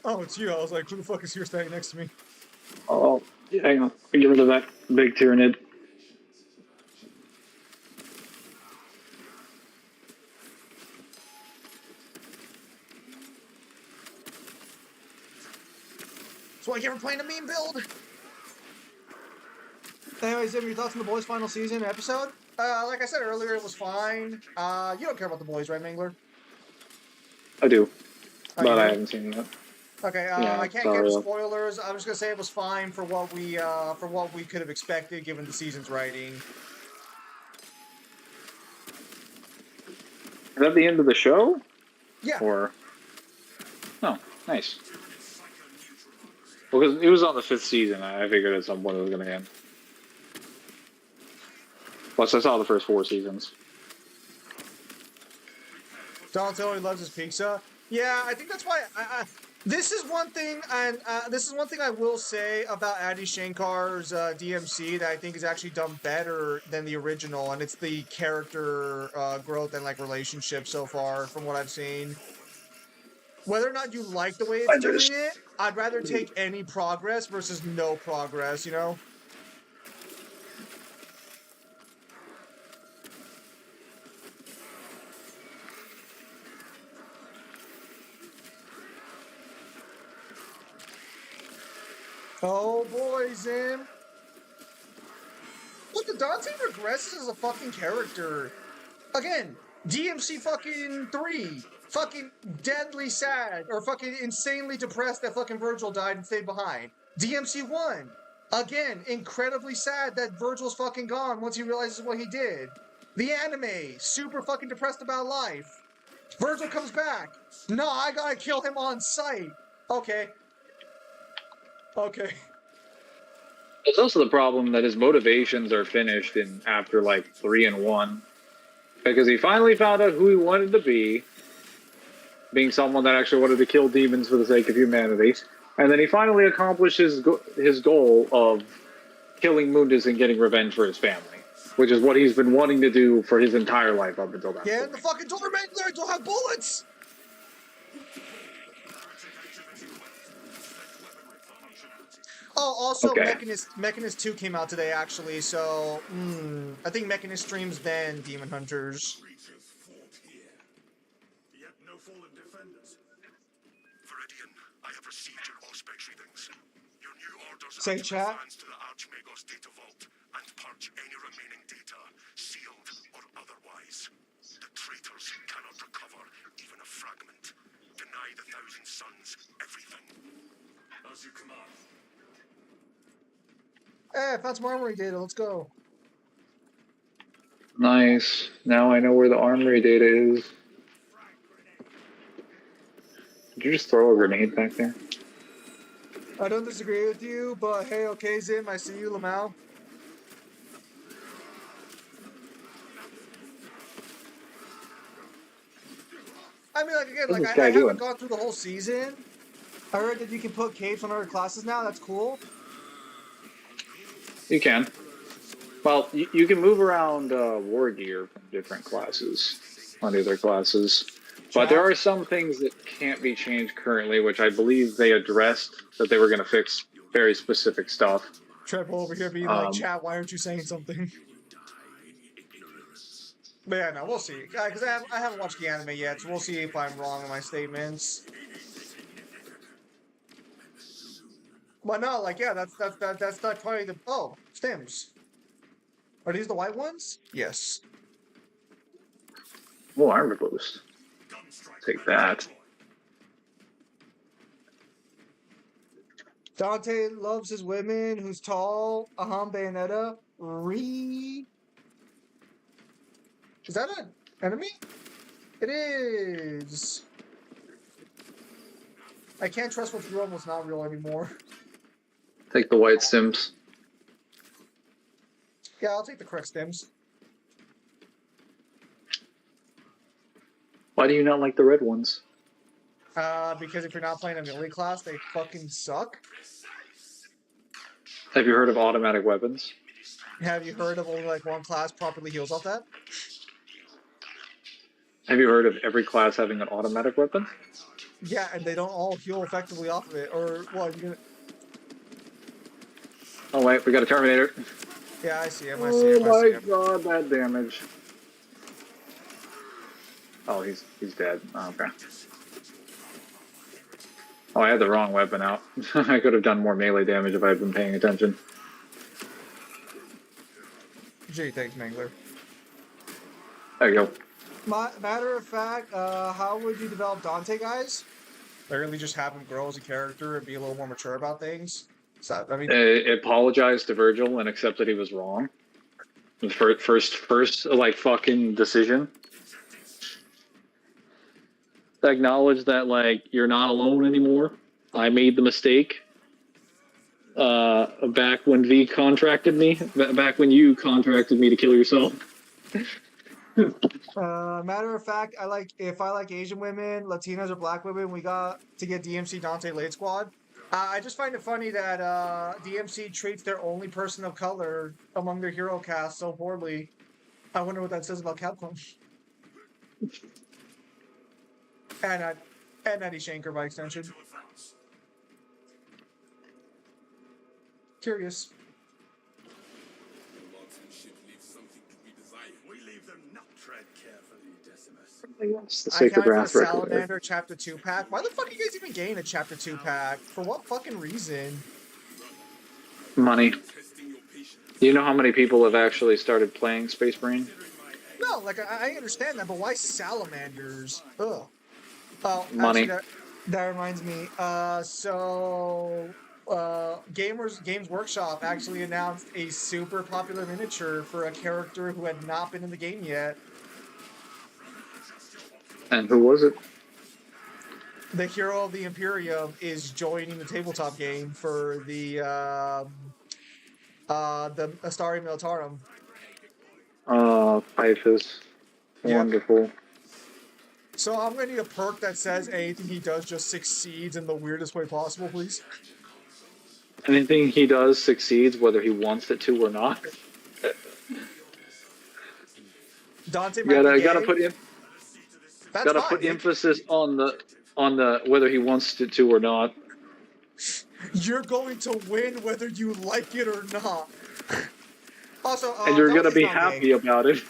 Oh, it's you. I was like, who the fuck is here standing next to me? Oh, yeah, hang on. Get rid of that big Tyranid. That's why you ever playing a meme build. Anyways, Zim, your thoughts on the boys' final season episode? Like I said earlier, it was fine. You don't care about the boys, right, Mangler? I do, Oh, but I haven't seen it yet. Okay, Yeah, I can't sorry. give spoilers. I'm just gonna say it was fine for what we could have expected given the season's writing. Is that the end of the show? Yeah. Or no, nice. Well, because it was on the 5th season, I figured at some point it was going to end. Plus, I saw the first 4 seasons. Dante only loves his pizza. Yeah, I think that's why. This is one thing, and this is one thing I will say about Adi Shankar's DMC that I think is actually done better than the original, and it's the character growth and like relationship so far from what I've seen. Whether or not you like the way it's doing it, I'd rather take any progress versus no progress, you know? Oh boy, Zim. Look, the Dante regresses as a fucking character. Again, DMC fucking 3. Fucking deadly sad. Or fucking insanely depressed that fucking Virgil died and stayed behind. DMC 1. Again, incredibly sad that Virgil's fucking gone once he realizes what he did. The anime, super fucking depressed about life. Virgil comes back. No, I gotta kill him on sight. Okay. Okay. There's also the problem that his motivations are finished in after like 3 and 1. Because he finally found out who he wanted to be, being someone that actually wanted to kill demons for the sake of humanity. And then he finally accomplished his goal of killing Mundus and getting revenge for his family, which is what he's been wanting to do for his entire life up until that Get in point. the fucking door, Mangler! Don't have bullets! Oh, also, Okay. Mechanist 2 came out today, actually, so... I think Mechanist streams then Demon Hunters. Creatures fought here, yet no fallen defenders. Viridian, I have received your auspex readings. Your new orders Say, are to chat. advance to the Archmago's data vault and purge any remaining data, sealed or otherwise. The traitors cannot recover even a fragment. Deny the Thousand Sons everything. As you command. Hey, I found some armory data, let's go. Nice. Now I know where the armory data is. Did you just throw a grenade back there? I don't disagree with you, but hey, okay, Zim, I see you, Lamau. I mean, like, again, What's like, this I guy haven't doing? gone through the whole season. I heard that you can put capes on other classes now, that's cool. You can. Well, you can move around war gear from different classes on the other classes. But there are some things that can't be changed currently, which I believe they addressed that they were going to fix very specific stuff. Treble over here being like, chat, why aren't you saying something? But yeah, no, we'll see. Because I haven't watched the anime yet, so we'll see if I'm wrong in my statements. But no, like, yeah, that's not probably the... Oh, stems. Are these the white ones? Yes. Oh, armor boost. Take that. Dante loves his women, who's tall. Bayonetta. Is that an enemy? It is. I can't trust what's real and what's not real anymore. Take the white stims. Yeah, I'll take the correct stems. Why do you not like the red ones? Because if you're not playing a melee class, they fucking suck. Have you heard of automatic weapons? Have you heard of only like one class properly heals off that? Have you heard of every class having an automatic weapon? Yeah, and they don't all heal effectively off of it. Or what? You're gonna... Oh wait, we got a Terminator. Yeah, I see him. I see him. I see him. Oh my god, that damage. Oh, he's dead. Oh, okay. Oh, I had the wrong weapon out. I could have done more melee damage if I had been paying attention. Gee, thanks, Mangler. There you go. Matter of fact, how would you develop Dante, guys? Literally just have him grow as a character and be a little more mature about things. So, I mean, Apologized to Virgil and accepted he was wrong. The first like fucking decision. Acknowledge that like you're not alone anymore. I made the mistake. Back when V contracted me. Back when you contracted me to kill yourself. matter of fact, if I like Asian women, Latinas, or Black women, we got to get DMC Dante Late Squad. I just find it funny that DMC treats their only person of color among their hero cast so poorly. I wonder what that says about Capcom. And Eddie Shanker by extension. Curious. We leave them not tread carefully, Decimus. That's the I sacred can't find a wrath record. Salamander Chapter 2 pack. Why the fuck are you guys even getting a Chapter 2 pack? For what fucking reason? Money. Do you know how many people have actually started playing Space Marine? No, like, I understand that, but why salamanders? Ugh. Oh, Money. actually, that reminds me. So, Games Workshop actually announced a super popular miniature for a character who had not been in the game yet. And who was it? The hero of the Imperium is joining the tabletop game for the Astari Militarum. Typhus. Yep. Wonderful. So I'm gonna need a perk that says anything he does just succeeds in the weirdest way possible, please. Anything he does succeeds, whether he wants it to or not. Dante You might be gotta gay. put in, That's gotta fine, put Nick. emphasis on the whether he wants it to or not. You're going to win whether you like it or not. Also, And you're gonna Dante's be not happy gay. about it.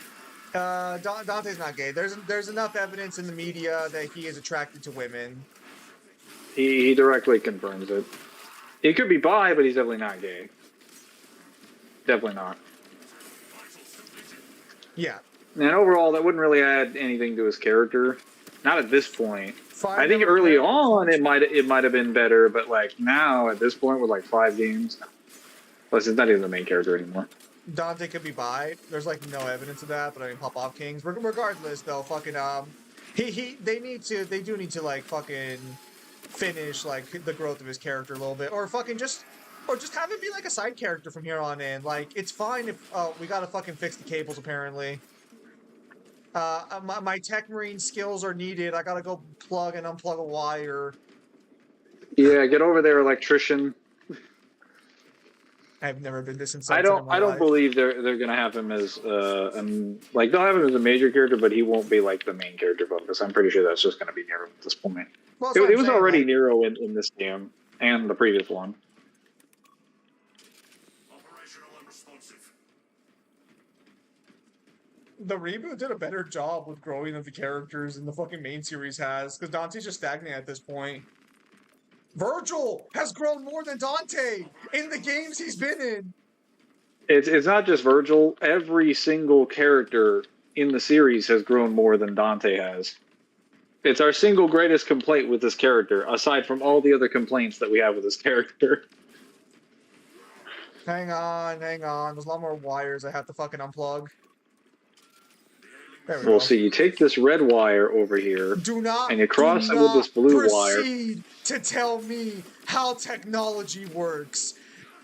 Dante's not gay. There's enough evidence in the media that he is attracted to women. He directly confirms it. He could be bi, but he's definitely not gay. Definitely not. Yeah. And overall, that wouldn't really add anything to his character. Not at this point. Five I think number early pair- on it might have been better, but like now at this point with like 5 games, plus it's not even the main character anymore. Dante could be bi. There's like no evidence of that, but I mean Pop Off Kings. Regardless though, fucking they do need to like fucking finish like the growth of his character a little bit. Or just have it be like a side character from here on in. Like it's fine if we gotta fucking fix the cables apparently. My tech marine skills are needed. I gotta go plug and unplug a wire. Yeah, get over there, electrician. I've never been this I insulted don't in my I don't life. believe they're gonna have him as like they'll have him as a major character, but he won't be like the main character focus. I'm pretty sure that's just gonna be Nero at this point. Well, It was saying, already like, Nero in this game and the previous one. Operational and responsive. the reboot did a better job with growing of the characters than the fucking main series has, because Dante's just stagnant at this point. Virgil has grown more than Dante in the games he's been in. It's not just Virgil. Every single character in the series has grown more than Dante has. It's our single greatest complaint with this character, aside from all the other complaints that we have with this character. Hang on. There's a lot more wires I have to fucking unplug. There we go. We'll see. You take this red wire over here, Do not, and you cross it with this blue wire. proceed to tell me how technology works.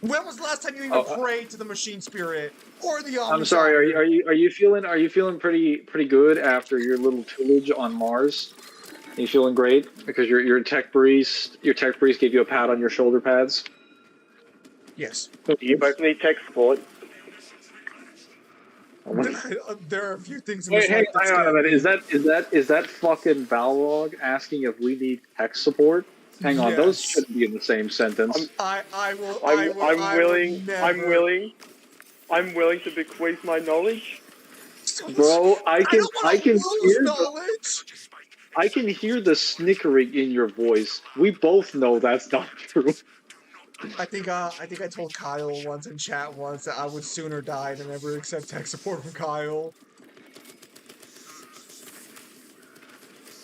When was the last time you even prayed to the machine spirit or the Omnissiah? I'm sorry. Are you feeling pretty good after your little tillage on Mars? Are you feeling great because your tech priest gave you a pat on your shoulder pads? Yes. You both need tech support. There are a few things in Wait, this hey, life that hang on a scare minute. me. Is that fucking Balrog asking if we need tech support? Hang on, those Yes. shouldn't be in the same sentence. I'm willing to bequeath my knowledge. Bro, I can knowledge. I can hear the snickering in your voice. We both know that's not true. I think I told Kyle once in chat once that I would sooner die than ever accept tech support from Kyle.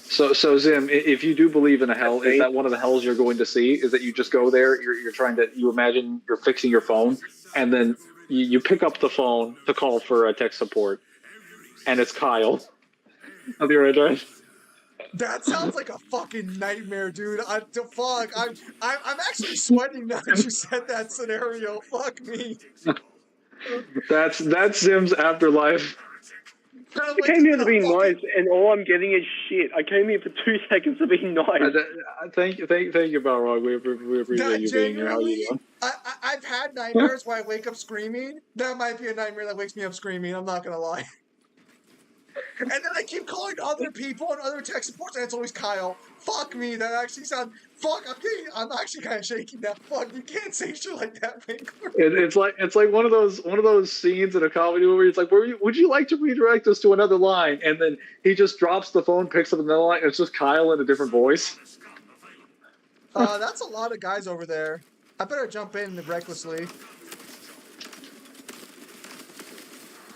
So Zim, if you do believe in a hell, is that one of the hells you're going to see? Is that you just go there, you imagine you're fixing your phone, and then you pick up the phone to call for tech support, and it's Kyle. I'll be right there. That sounds like a fucking nightmare, dude. I'm actually sweating now that you said that scenario. Fuck me. That's Zim's afterlife. I came here to be nice, and all I'm getting is shit. I came here for 2 seconds to be nice. Thank you, Balrog. We appreciate you being here. How are you doing? I've had nightmares where I wake up screaming. That might be a nightmare that wakes me up screaming. I'm not gonna lie. And then I keep calling other people and other tech supports, and it's always Kyle. Fuck me, that actually sounds. Fuck, I'm actually kind of shaking that. Fuck, you can't say shit like that, Winkler. It's like one of those scenes in a comedy movie. It's like, would you like to redirect us to another line? And then he just drops the phone, picks up another line, and it's just Kyle in a different voice. That's a lot of guys over there. I better jump in recklessly.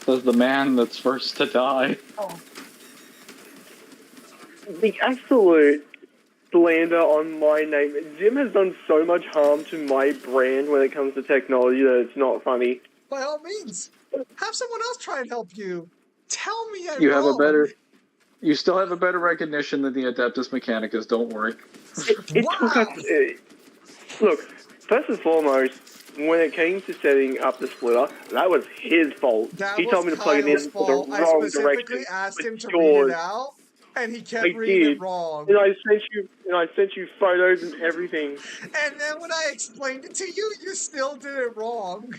Says the man that's first to die. The absolute slander on my name. Jim has done so much harm to my brand when it comes to technology that it's not funny. By all means, have someone else try and help you. Tell me I'm You have a wrong. better. You still have a better recognition than the Adeptus Mechanicus. Don't worry. It took us. Look, first and foremost, when it came to setting up the splitter, that was his fault. That He was told me to plug it in Kyle's the fault. I wrong specifically direction. asked with him to yours. read it out, and he kept I reading did. it wrong. And I sent you photos and everything. And then when I explained it to you, you still did it wrong.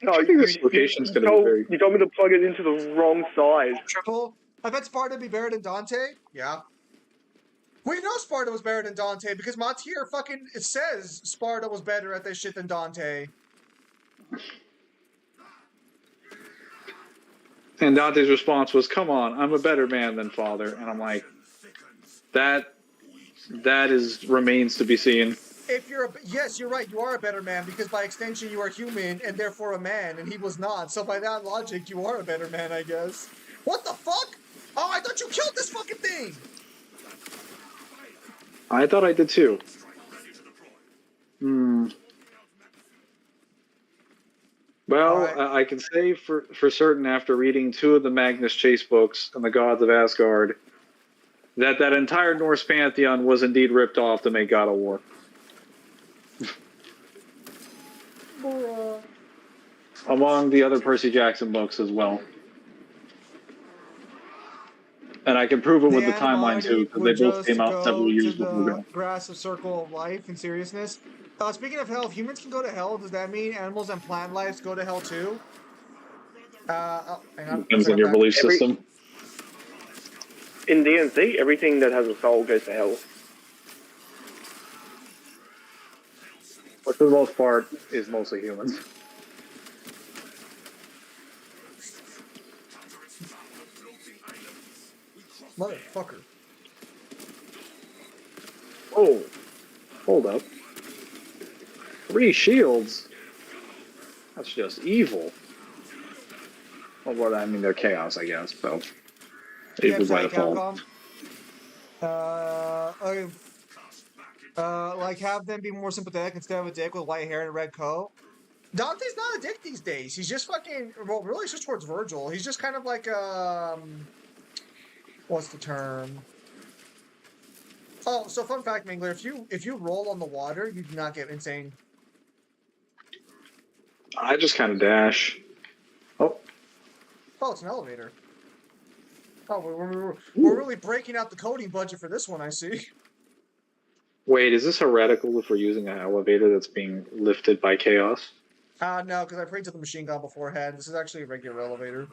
No, I think this location's going to be very. you told me to plug it into the wrong side. Triple. I bet Sparta be better than Dante. Yeah. We know Sparta was better than Dante because Montier fucking says Sparta was better at this shit than Dante. And Dante's response was, "Come on, I'm a better man than father." And I'm like, that remains to be seen. If you're yes, you're right. You are a better man because by extension you are human and therefore a man, and he was not. So by that logic, you are a better man, I guess. What the fuck? Oh, I thought you killed this fucking thing. I thought I did too. Well, Right. I can say for certain after reading 2 of the Magnus Chase books and the Gods of Asgard that entire Norse pantheon was indeed ripped off to make God of War. Among the other Percy Jackson books as well. And I can prove it with the timeline too, because they both came out several years ago. Grass of Circle of Life, in seriousness. Speaking of hell, if humans can go to hell, does that mean animals and plant lives go to hell too? Hang on. Depends on your belief system. In D&C, everything that has a soul goes to hell. But for the most part, is mostly humans. Motherfucker. Oh, hold up. 3 shields? That's just evil. Well, I mean, they're chaos, I guess, so. Evil by default. Like have them be more sympathetic instead of a dick with white hair and a red coat. Dante's not a dick these days. He's just fucking, well, really it's just towards Virgil. He's just kind of like, what's the term? Oh, so fun fact, Mingler, if you roll on the water, you do not get insane. I just kind of dash. Oh, it's an elevator. Oh, we're really breaking out the coding budget for this one, I see. wait, is this heretical if we're using an elevator that's being lifted by chaos? No, because I prayed to the machine gun beforehand. This is actually a regular elevator.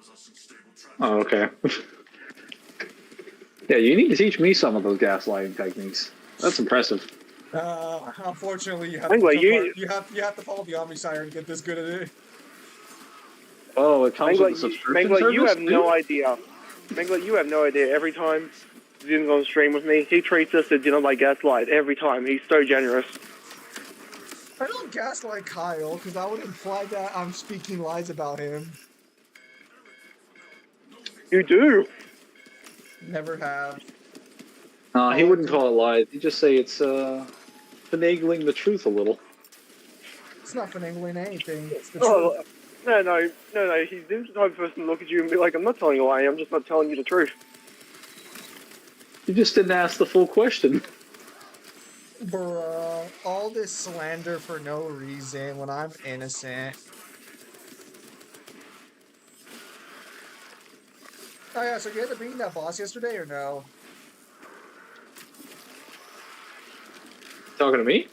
Oh, okay. Yeah, you need to teach me some of those gaslighting techniques. That's impressive. Unfortunately, you have to follow the Omni Siren to get this good at it. Oh, it comes with a subscription service? You have no idea. Mangler, you have no idea. Every time Zim's on stream with me, he treats us to dinner by gaslight. Every time. He's so generous. I don't gaslight Kyle, because that would imply that I'm speaking lies about him. You do. Never have. He wouldn't call it lies. He'd just say it's finagling the truth a little. It's not finagling anything. It's the Oh, truth. no. He's the type of person to look at you and be like, I'm not telling you a lie, I'm just not telling you the truth. You just didn't ask the full question. Bruh, all this slander for no reason when I'm innocent. Oh yeah, so you had to beat that boss yesterday or no? Talking to me?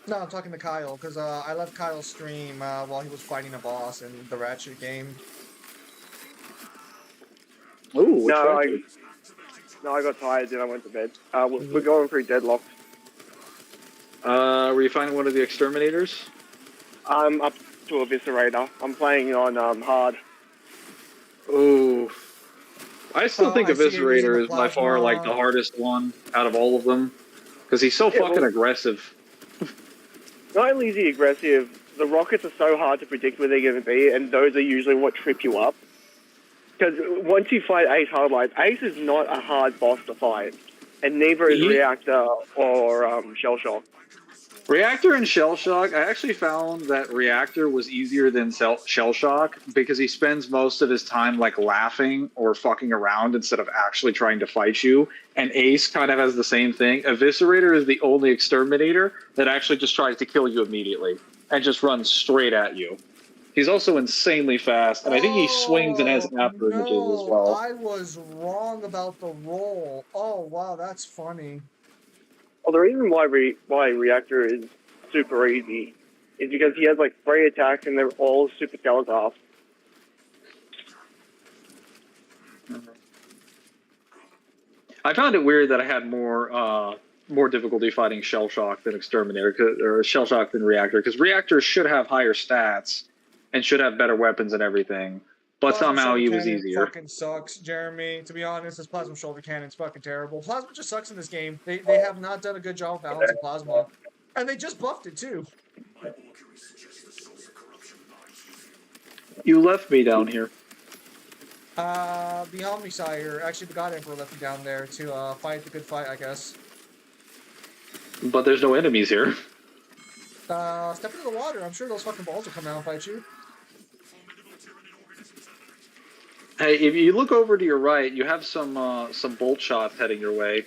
No, I'm talking to Kyle, because I left Kyle's stream while he was fighting a boss in the Ratchet game. Ooh, I got tired and I went to bed. We're going through Deadlocked. Were you finding one of the exterminators? I'm up to Eviscerator. I'm playing on hard. Ooh. I still think Eviscerator is by plasma. far like the hardest one out of all of them. Because he's so fucking aggressive. Not only is he aggressive, the rockets are so hard to predict where they're going to be, and those are usually what trip you up. Because once you fight Ace Hardline, Ace is not a hard boss to fight, and neither is Reactor or Shell Shock. Reactor and Shell Shock, I actually found that Reactor was easier than Shell Shock because he spends most of his time like laughing or fucking around instead of actually trying to fight you. And Ace kind of has the same thing. Eviscerator is the only exterminator that actually just tries to kill you immediately and just runs straight at you. He's also insanely fast, and I think he swings and has after images as well. I was wrong about the roll. Oh, wow, that's funny. Well, the reason why Reactor is super easy is because he has like 3 attacks and they're all super telegraphed. I found it weird that I had more difficulty fighting Shell Shock than Exterminator, or Shell Shock than Reactor, because Reactor should have higher stats and should have better weapons and everything, but somehow he was easier. Fucking sucks, Jeremy. To be honest, this Plasma Shoulder Cannon's fucking terrible. Plasma just sucks in this game. They have not done a good job of balancing Plasma. And they just buffed it, too. You left me down here. The Omnisire, actually the God Emperor left me down there to fight the good fight, I guess. But there's no enemies here. Step into the water. I'm sure those fucking balls will come out and fight you. Hey, if you look over to your right, you have some bolt shots heading your way.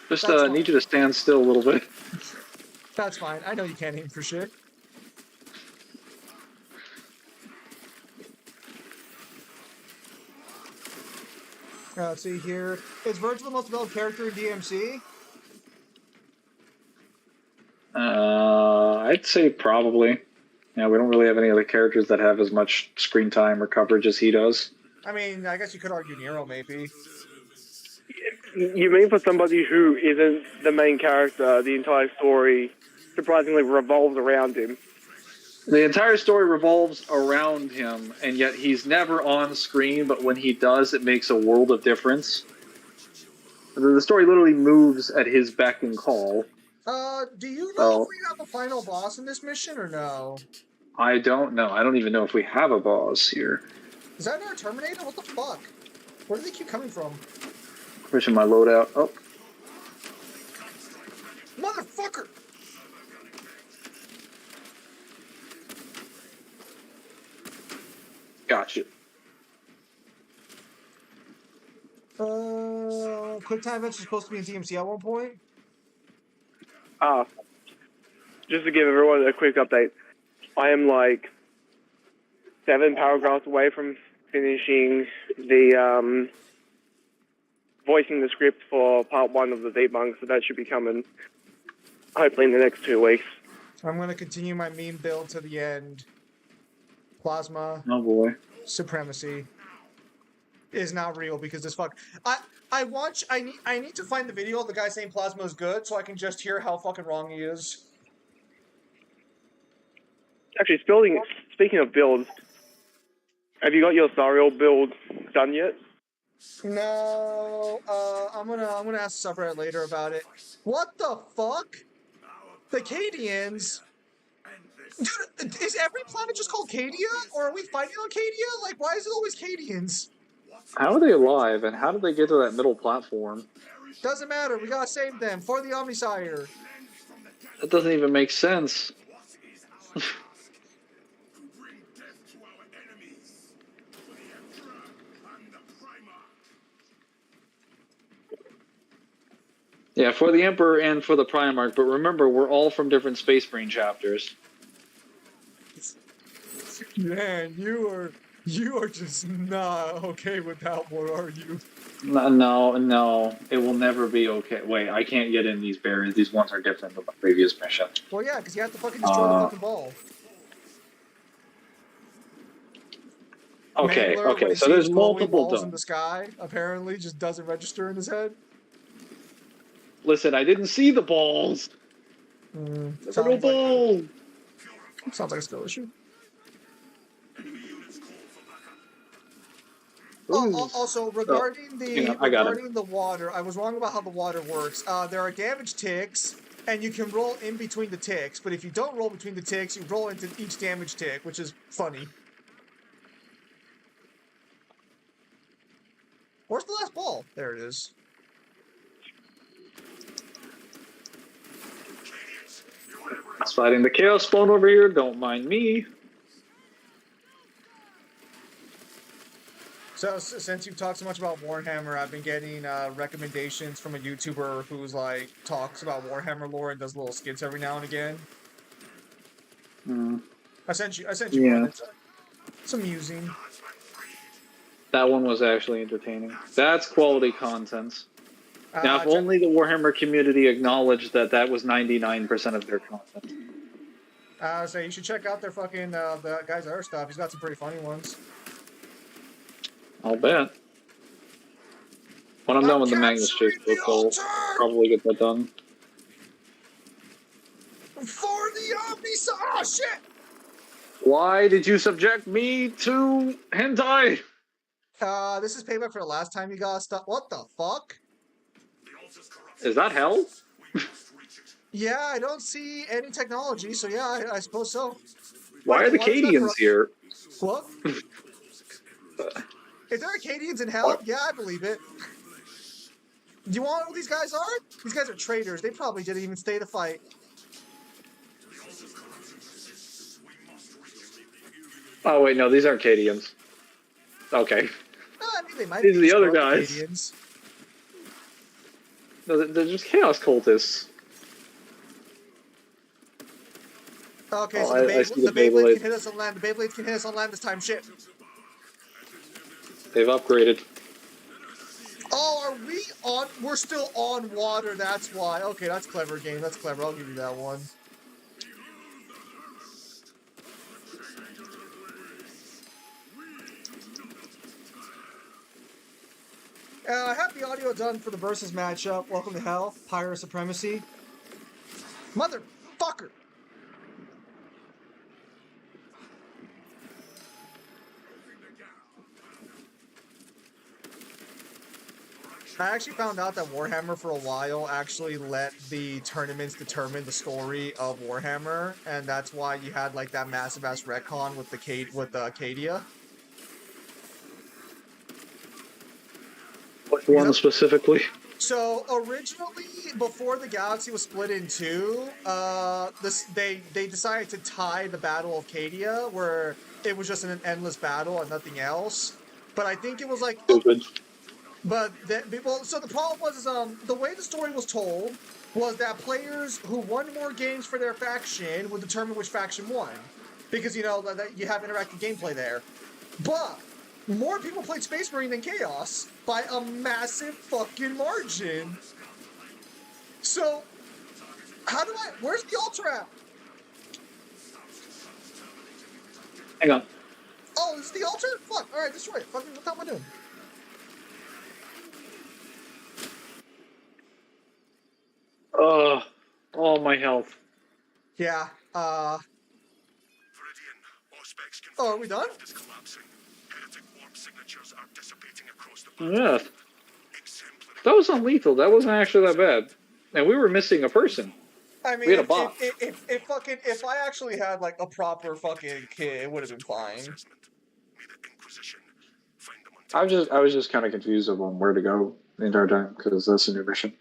Just need you to stand still a little bit. That's fine. I know you can't aim for shit. Let's see here. Is Virgil the most developed character in DMC? I'd say probably. Yeah, we don't really have any other characters that have as much screen time or coverage as he does. I mean, I guess you could argue Nero, maybe. You mean for somebody who isn't the main character, the entire story surprisingly revolves around him? The entire story revolves around him, and yet he's never on screen, but when he does, it makes a world of difference. The story literally moves at his beck and call. Do you know if we have a final boss in this mission, or no? I don't know. I don't even know if we have a boss here. Is that our Terminator? What the fuck? Where do they keep coming from? Pushing my loadout. Oh. Motherfucker! Gotcha. QuickTime events are supposed to be in DMC at one point? Just to give everyone a quick update, I am like 7 paragraphs away from finishing the voicing the script for part 1 of the debunk, so that should be coming hopefully in the next 2 weeks. I'm gonna continue my meme build to the end. Plasma. Oh boy. Supremacy is not real because this fuck. I need to find the video of the guy saying Plasma is good so I can just hear how fucking wrong he is. Actually, speaking of builds, have you got your Sariel build done yet? No, I'm gonna ask the subreddit later about it. What the fuck? The Cadians? Dude, is every planet just called Cadia? Or are we fighting on Cadia? Like, why is it always Cadians? How are they alive, and how did they get to that middle platform? Doesn't matter, we gotta save them for the Omnisire. That doesn't even make sense. Yeah, for the Emperor and for the Primarch, but remember, we're all from different Space Marine chapters. Man, you are just not okay with that one, are you? No, it will never be okay. Wait, I can't get in these berries. These ones are different than the previous mission. Well, yeah, because you have to fucking destroy the fucking ball. Okay, Mangler, okay, so there's multiple balls in the sky, apparently, just doesn't register in his head. Listen, I didn't see the balls. Sounds no ball. Sounds like a skill issue. Also, regarding the water, I was wrong about how the water works. There are damage ticks, and you can roll in between the ticks. But if you don't roll between the ticks, you roll into each damage tick, which is funny. Where's the last ball? There it is. It's fighting the Chaos Spawn over here. Don't mind me. So since you've talked so much about Warhammer, I've been getting recommendations from a YouTuber who's like talks about Warhammer lore and does little skits every now and again. I sent you Yeah. one. It's amusing. That one was actually entertaining. That's quality content. Now, if Check- only the Warhammer community acknowledged that that was 99% of their content. so you should check out their fucking the guy's other stuff. He's got some pretty funny ones. I'll bet. When I'm done with the Magnus Chase book, I'll probably get that done. For the Omnis! Oh shit! Why did you subject me to hentai? This is payback for the last time you got stuff. What the fuck? Is that hell? Yeah, I don't see any technology, so yeah, I suppose so. Why are the Cadians here? What? If there are Acadians in hell, yeah, I believe it. Do you want to know what these guys are? These guys are traitors. They probably didn't even stay to fight. Oh wait, no, these aren't Cadians. Okay. I mean, they might These be are the other scrub guys. Acadians. No, they're just Chaos Cultists. Okay, Oh, so I see the the Beyblade Beyblade. can hit us on land. The Beyblades can hit us on land this time. Shit. They've upgraded. Oh, are we on? We're still on water. That's why. Okay, that's clever game. That's clever. I'll give you that one. I have the audio done for the versus matchup. Welcome to hell. Pirate Supremacy. Motherfucker. I actually found out that Warhammer for a while actually let the tournaments determine the story of Warhammer, and that's why you had like that massive ass retcon with Acadia. Which one specifically? So originally, before the galaxy was split in two, they decided to tie the Battle of Cadia, where it was just an endless battle and nothing else. But I think it was like Stupid. So the problem was the way the story was told was that players who won more games for their faction would determine which faction won, because you know that you have interactive gameplay there. But more people played Space Marine than Chaos by a massive fucking margin. So where's the altar at? Hang on. Oh, it's the altar? Fuck. All right, destroy it. Fucking, what the hell am I doing? All my health. Yeah. Oh, are we done? Yeah. That was unlethal. That wasn't actually that bad. And we were missing a person. I mean, We had a bot. if I actually had like a proper fucking kit, it would have been fine. I was just kind of confused on where to go the entire time because that's a new mission.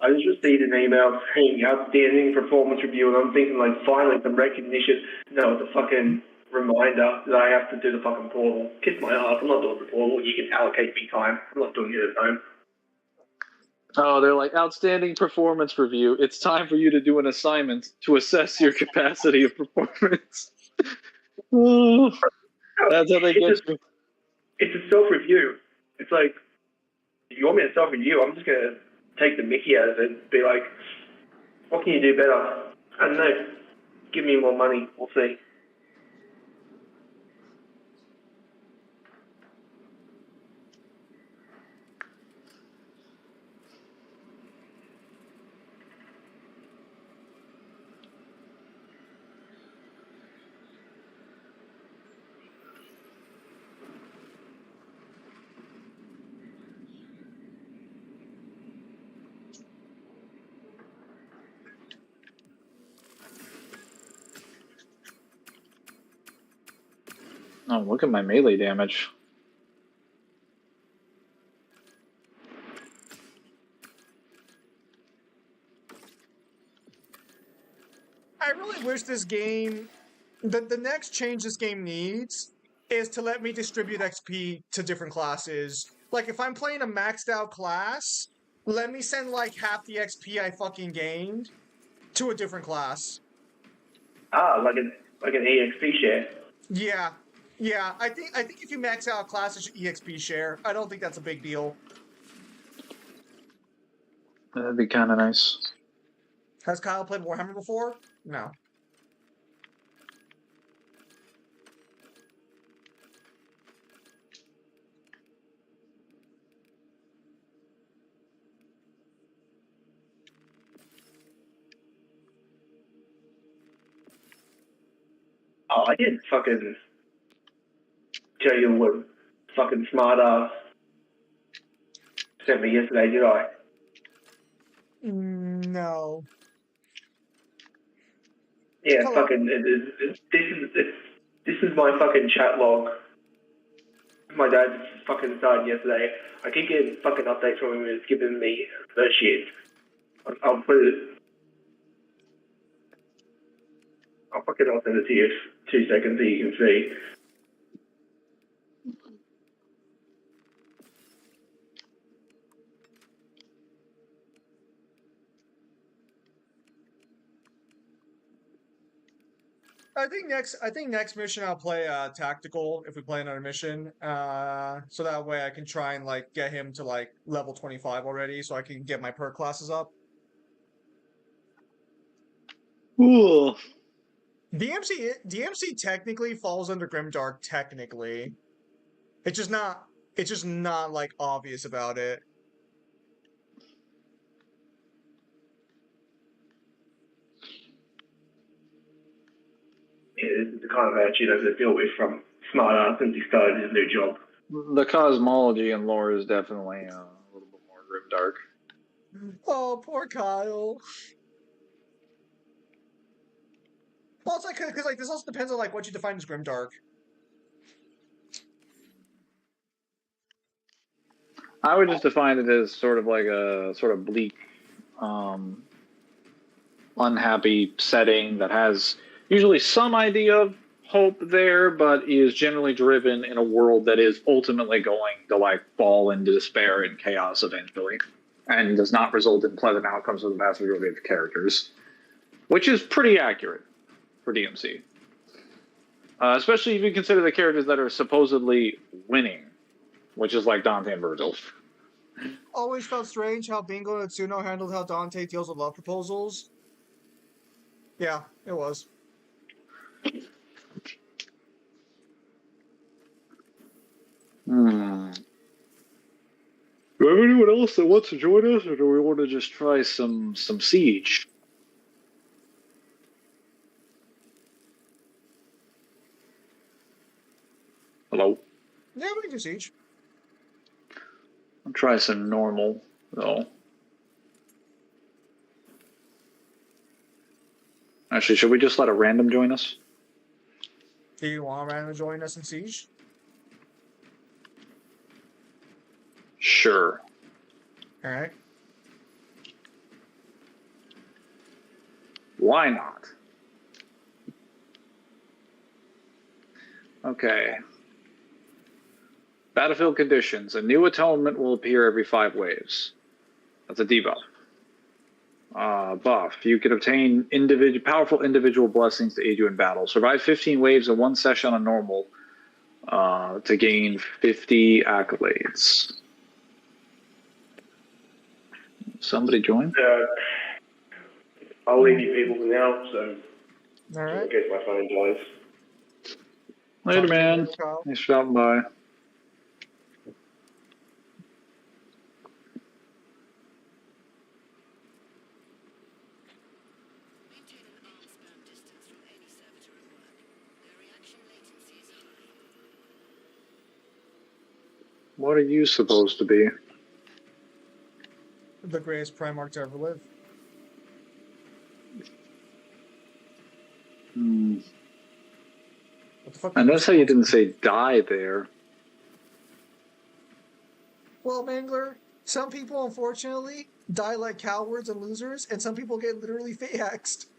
I just received an email saying outstanding performance review, and I'm thinking like finally some recognition. No, it's a fucking reminder that I have to do the fucking portal. Kiss my ass, I'm not doing the portal. You can allocate me time. I'm not doing it at home. Oh, they're like outstanding performance review. It's time for you to do an assignment to assess your capacity of performance. That's how they get you. It's a self-review. It's like, if you want me to self-review, I'm just going to take the mickey out of it and be like, what can you do better? I don't know. Give me more money. We'll see. Oh, look at my melee damage. I really wish this game, the next change this game needs is to let me distribute XP to different classes. Like if I'm playing a maxed out class, let me send like half the XP I fucking gained to a different class. Ah, like an EXP share. Yeah. Yeah, I think if you max out a class, it should EXP share. I don't think that's a big deal. That'd be kind of nice. Has Kyle played Warhammer before? No. Oh, I didn't fucking tell you what fucking smart ass sent me yesterday, did I? No. Yeah, Hello. fucking. This is my fucking chat log. My dad fucking started yesterday. I keep getting fucking updates from him. It's giving me the shit. I'll put it. I'll send it to you. 2 seconds so you can see. I think next mission I'll play tactical if we play another mission. So that way I can try and like get him to like level 25 already so I can get my perk classes up. Ooh. DMC technically falls under Grimdark technically. It's just not like obvious about it. Yeah, this is the kind of attitude I've dealt with from smart ass since he started his new job. The cosmology and lore is definitely a little bit more grimdark. Oh, poor Kyle. Well, it's like because like this also depends on like what you define as grimdark. I would just define it as sort of like a sort of bleak, unhappy setting that has usually some idea of hope there, but is generally driven in a world that is ultimately going to like fall into despair and chaos eventually, and does not result in pleasant outcomes for the vast majority of the characters, which is pretty accurate for DMC. Especially if you consider the characters that are supposedly winning, which is like Dante and Virgil. Always felt strange how Bingo and Tsuno handled how Dante deals with love proposals. Yeah, it was. Do we have anyone else that wants to join us, or do we want to just try some Siege? Hello? Yeah, we can do Siege. I'll try some normal, though. Actually, should we just let a random join us? Do you want Random to join us in Siege? Sure. Alright. Why not? Okay. Battlefield conditions. A new atonement will appear every 5 waves. That's a debuff. Buff. You can obtain powerful individual blessings to aid you in battle. Survive 15 waves in 1 session on normal to gain 50 accolades. Somebody join? I'll leave you people for now, so Alright. in case my phone dies. Later, man. Thanks for stopping by. What are you supposed to be? The greatest Primarch to ever live. What the fuck? And notice how you didn't say die there. Well, Mangler, some people unfortunately die like cowards and losers, and some people get literally fae-axed.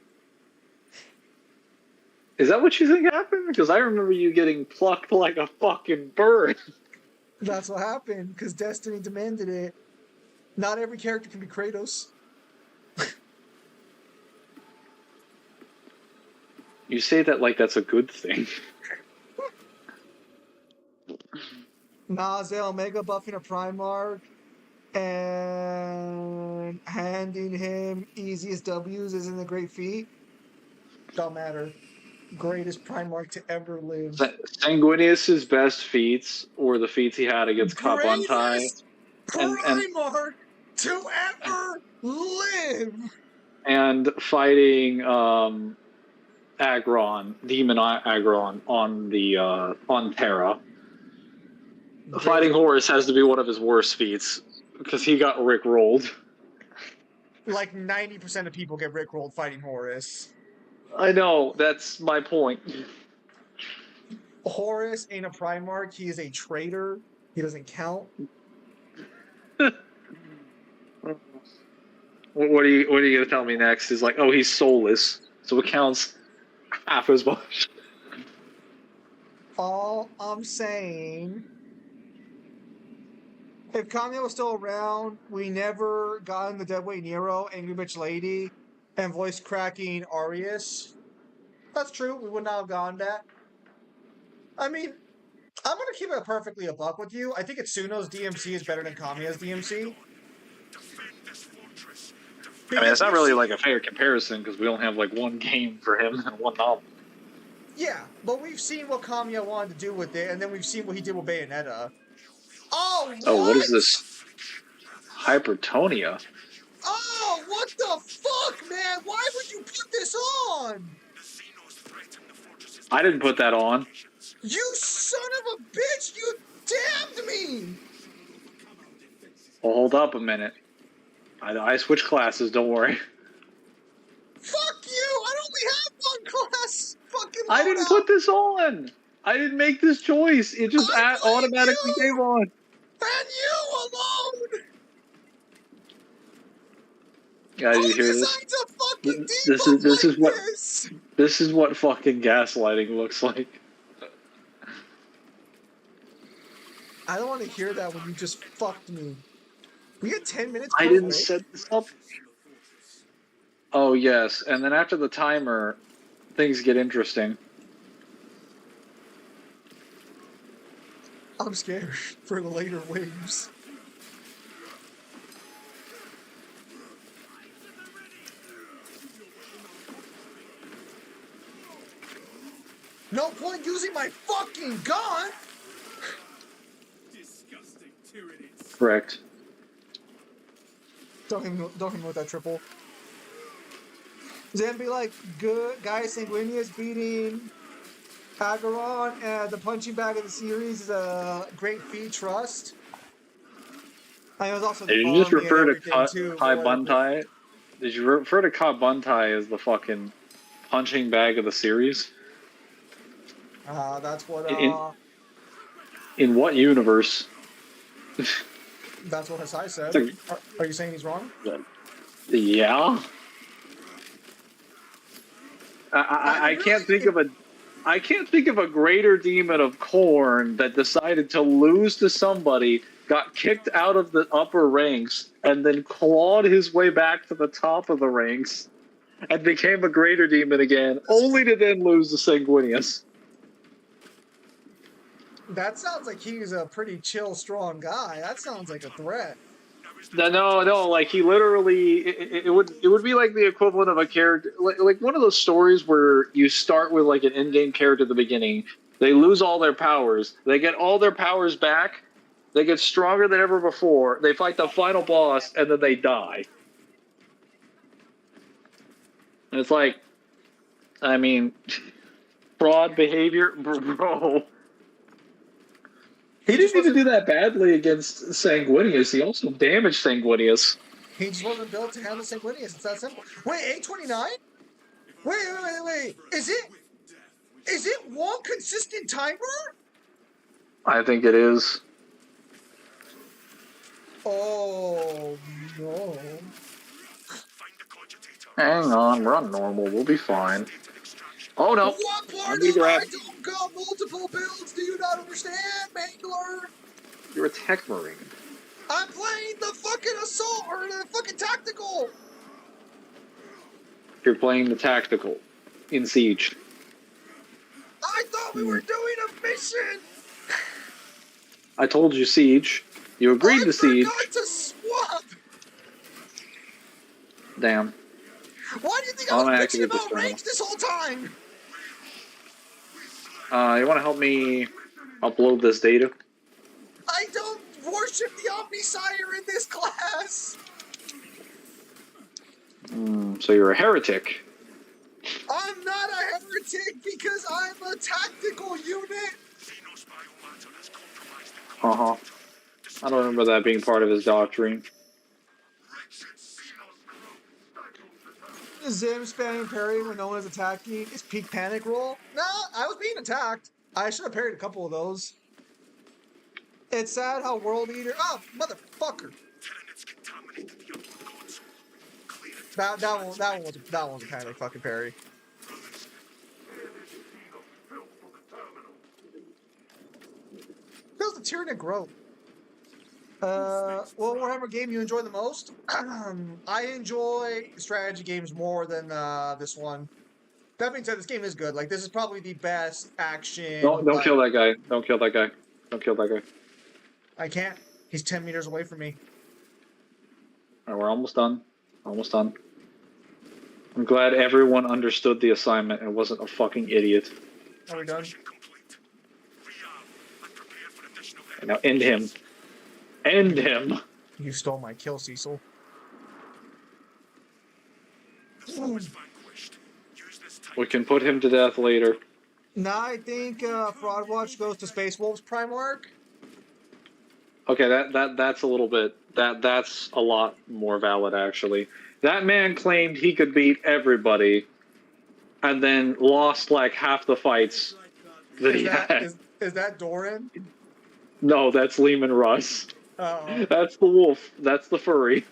Is that what you think happened? Because I remember you getting plucked like a fucking bird. That's what happened, because Destiny demanded it. Not every character can be Kratos. You say that like that's a good thing. Naze Omega buffing a Primarch and handing him easiest W's isn't a great feat. Don't matter. Greatest Primarch to ever live. Sanguinius's best feats were the feats he had against Ka Buntai. Greatest Primarch to ever live! And fighting Agron, Demon Agron on Terra. Fighting Horus has to be one of his worst feats because he got rickrolled. Like 90% of people get rickrolled fighting Horus. I know, that's my point. Horus ain't a Primarch, he is a traitor. He doesn't count. What are you gonna tell me next? Is like, oh, he's soulless, so it counts half as much. All I'm saying, if Kanye was still around, we never got in the Deadweight Nero, Angry Bitch Lady, and voice cracking Arius. That's true, we would not have gotten that. I mean, I'm gonna keep it perfectly a buck with you. I think Itsuno's DMC is better than Kamiya's DMC. I mean, it's not really like a fair comparison because we only have like one game for him and one novel. Yeah, but we've seen what Kamiya wanted to do with it, and then we've seen what he did with Bayonetta. Oh, what? Oh, what is this? Hypertonia? Oh, what the fuck, man? Why would you put this on? I didn't put that on. You son of a bitch! You damned me! Well, hold up a minute. I switched classes, don't worry. Fuck you! I only have one class! Fucking I didn't put this on! I didn't make this choice. It just automatically came on. And you alone! Guys, you hear this? This is what fucking gaslighting looks like. I don't want to hear that when you just fucked me. We had 10 minutes. I didn't set this up. Oh yes, and then after the timer, things get interesting. I'm scared for the later waves. No point using my fucking gun! Correct. Don't hit me with that triple. Then be like, good guy Sanguinius beating Agaron, and the punching bag of the series is a great feat, trust. I was also. Did you just refer to Kai Buntai? Did you refer to Kai Buntai as the fucking punching bag of the series? That's what. In what universe? That's what Hasai said. Are you saying he's wrong? Yeah. I can't think of a greater demon of Khorne that decided to lose to somebody, got kicked out of the upper ranks, and then clawed his way back to the top of the ranks, and became a greater demon again, only to then lose to Sanguinius. That sounds like he's a pretty chill, strong guy. That sounds like a threat. No. Like he literally, it would be like the equivalent of a character, like one of those stories where you start with like an in-game character at the beginning. They lose all their powers. They get all their powers back. They get stronger than ever before. They fight the final boss, and then they die. And it's like, I mean, fraud behavior, bro. He didn't even do that badly against Sanguinius. He also damaged Sanguinius. He just wasn't built to handle Sanguinius. It's that simple. Wait, 829? Wait. Is Is it one consistent timer? I think it is. Oh no. Find the cogitator. Hang on, we're on normal. We'll be fine. Oh no! What part I'm gonna of grab. I don't got multiple builds? Do you not understand, Mangler? You're a tech marine. I'm playing the fucking assault or the fucking tactical. You're playing the tactical in Siege. I thought we were doing a mission. I told you Siege. You agreed I to Siege. forgot to swap. Damn. Why do you think I I'm was gonna bitching activate this about terminal. range this whole time? You want to help me upload this data? I don't worship the Omnisire in this class. So you're a heretic. I'm not a heretic because I'm a tactical unit. Xenos biomatter has compromised the Uh-huh. cogitator. I don't remember that being part of his doctrine. Wretched Xenos crew. Zim spamming parry when no one is attacking is peak panic roll. No, I was being attacked. I should have parried a couple of those. It's sad how World Eater. Oh, motherfucker! Tyranids contaminated the upload console. Clear it. That one was a panic fucking parry. Feels the Tyranid growth. What Warhammer game you enjoy the most? I enjoy strategy games more than this one. That being said, this game is good. Like, this is probably the best action. Don't kill that guy. Don't kill that guy. Don't kill that guy. I can't. He's 10 meters away from me. Alright, we're almost done. Almost done. I'm glad everyone understood the assignment and wasn't a fucking idiot. Are we done? Mission complete. Rearm and prepare for additional And now end him. End him. You stole my kill, Cecil. The foe is vanquished. Use this time. We can put him to death later. Nah, I think Fraud Watch goes to Space Wolves Primarch. Okay, that's a little bit that's a lot more valid actually. That man claimed he could beat everybody and then lost like half the fights that he had. Is that Doran? No, that's Lehman Russ. Oh. That's the wolf. That's the furry.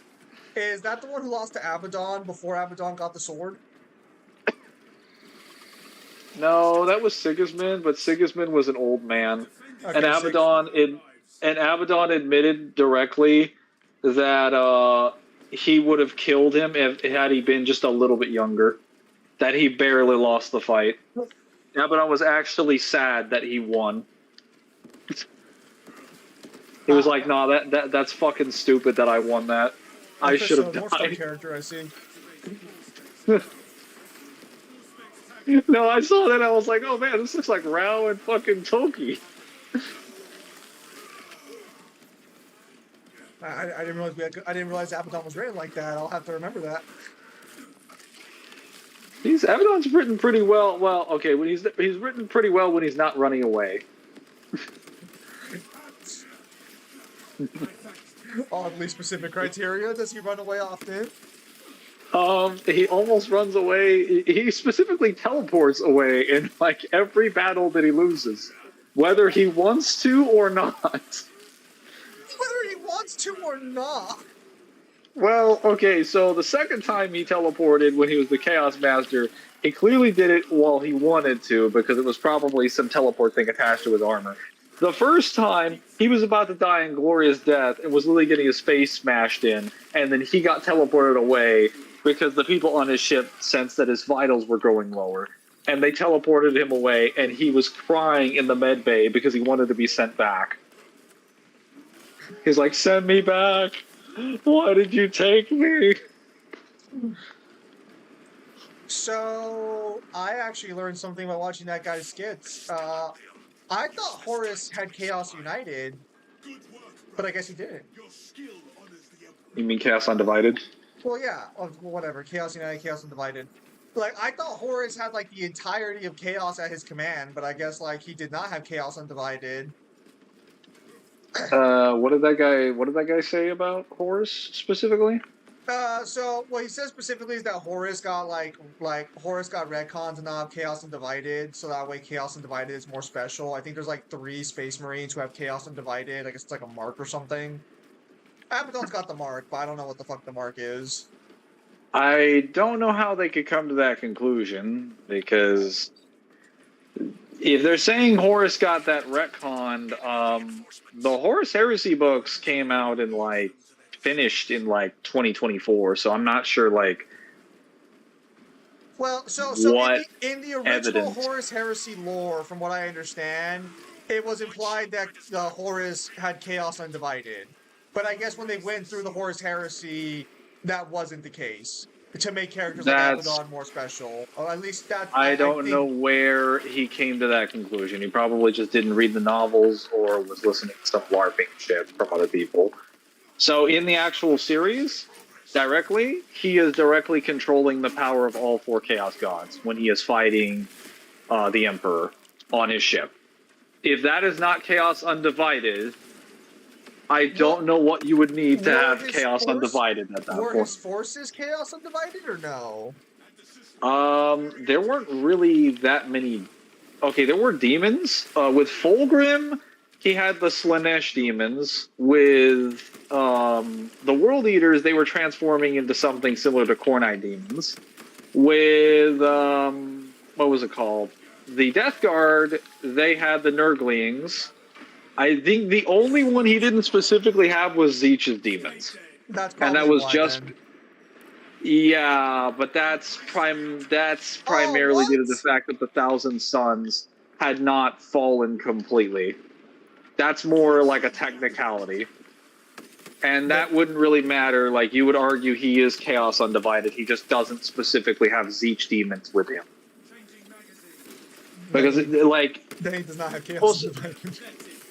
Is that the one who lost to Abaddon before Abaddon got the sword? No, that was Sigismund, but Sigismund was an old man. Okay, And Abaddon admitted directly that he would have killed him had he been just a little bit younger. That he barely lost the fight. Abaddon was actually sad that he won. He was like, "Nah, that's fucking stupid that I won that. I should have North Star died." character, I see. No, I saw that. I was like, "Oh man, this looks like Rao and fucking Toki." I didn't realize I didn't realize Abaddon was written like that. I'll have to remember that. Abaddon's written pretty well. Well, okay, when he's written pretty well when he's not running away. Oddly specific criteria. Does he run away often? He almost runs away. He specifically teleports away in like every battle that he loses, whether he wants to or not. Whether he wants to or not. Well, okay, so the second time he teleported when he was the Chaos Master, he clearly did it while he wanted to because it was probably some teleport thing attached to his armor. The first time, he was about to die in glorious death and was literally getting his face smashed in, and then he got teleported away because the people on his ship sensed that his vitals were going lower. And they teleported him away, and he was crying in the med bay because he wanted to be sent back. He's like, "Send me back! Why did you take me?" So, I actually learned something by watching that guy's skits. I thought Horus had Chaos United, but I guess he didn't. You mean Chaos Undivided? Well, yeah, whatever. Chaos United, Chaos Undivided. Like, I thought Horus had, like, the entirety of Chaos at his command, but I guess, like, he did not have Chaos Undivided. What did that guy say about Horus specifically? So what he says specifically is that Horus got Horus got retcons and not Chaos Undivided, so that way Chaos Undivided is more special. I think there's like 3 Space Marines who have Chaos Undivided. I guess it's like a mark or something. Abaddon's got the mark, but I don't know what the fuck the mark is. I don't know how they could come to that conclusion, because if they're saying Horus got that retconned, the Horus Heresy books came out in finished in 2024, so I'm not sure Well, so what in the original evidence. Horus Heresy lore, from what I understand, it was implied that the Horus had Chaos Undivided. But I guess when they went through the Horus Heresy, that wasn't the case. To make characters like That's Abaddon more special. Or at least that I don't know think where he came to that conclusion. He probably just didn't read the novels or was listening to some LARPing shit from other people. So in the actual series, directly, he is directly controlling the power of all 4 Chaos Gods when he is fighting the Emperor on his ship. If that is not Chaos Undivided, I don't know what you would need to have Chaos Undivided at that were point. his forces Chaos Undivided or no? There weren't really that many. Okay, there were demons. With Fulgrim, he had the Slanesh demons. With the World Eaters, they were transforming into something similar to Kornite demons. With what was it called? The Death Guard, they had the Nurglings. I think the only one he didn't specifically have was Zeech's demons. That's probably And that was why, just then. yeah, but that's primarily due to the fact that the Thousand Suns had not fallen completely. That's more like a technicality. And that wouldn't really matter. Like, you would argue he is Chaos Undivided. He just doesn't specifically have Zeech demons with him. Because, Then he does not have Chaos Undivided.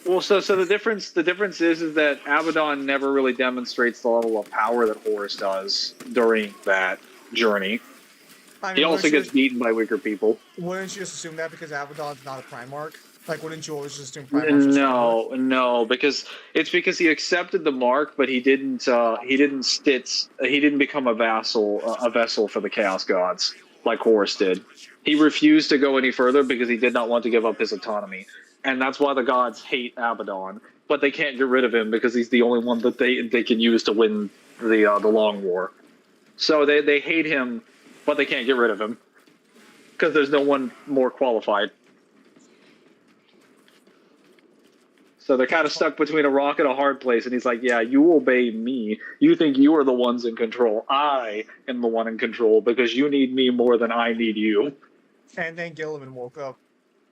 Well, so the difference is that Abaddon never really demonstrates the level of power that Horus does during that journey. I mean, he also gets beaten by weaker people. Wouldn't you just assume that because Abaddon's not a Primarch? Like, wouldn't you always just assume Primarch? No, because he accepted the mark, but he didn't become a vessel for the Chaos Gods like Horus did. He refused to go any further because he did not want to give up his autonomy. And that's why the gods hate Abaddon, but they can't get rid of him because he's the only one that they can use to win the Long War. So they hate him, but they can't get rid of him because there's no one more qualified. So they're kind of stuck between a rock and a hard place, and he's like, yeah, you obey me. You think you are the ones in control. I am the one in control because you need me more than I need you. And then Gilliman woke up.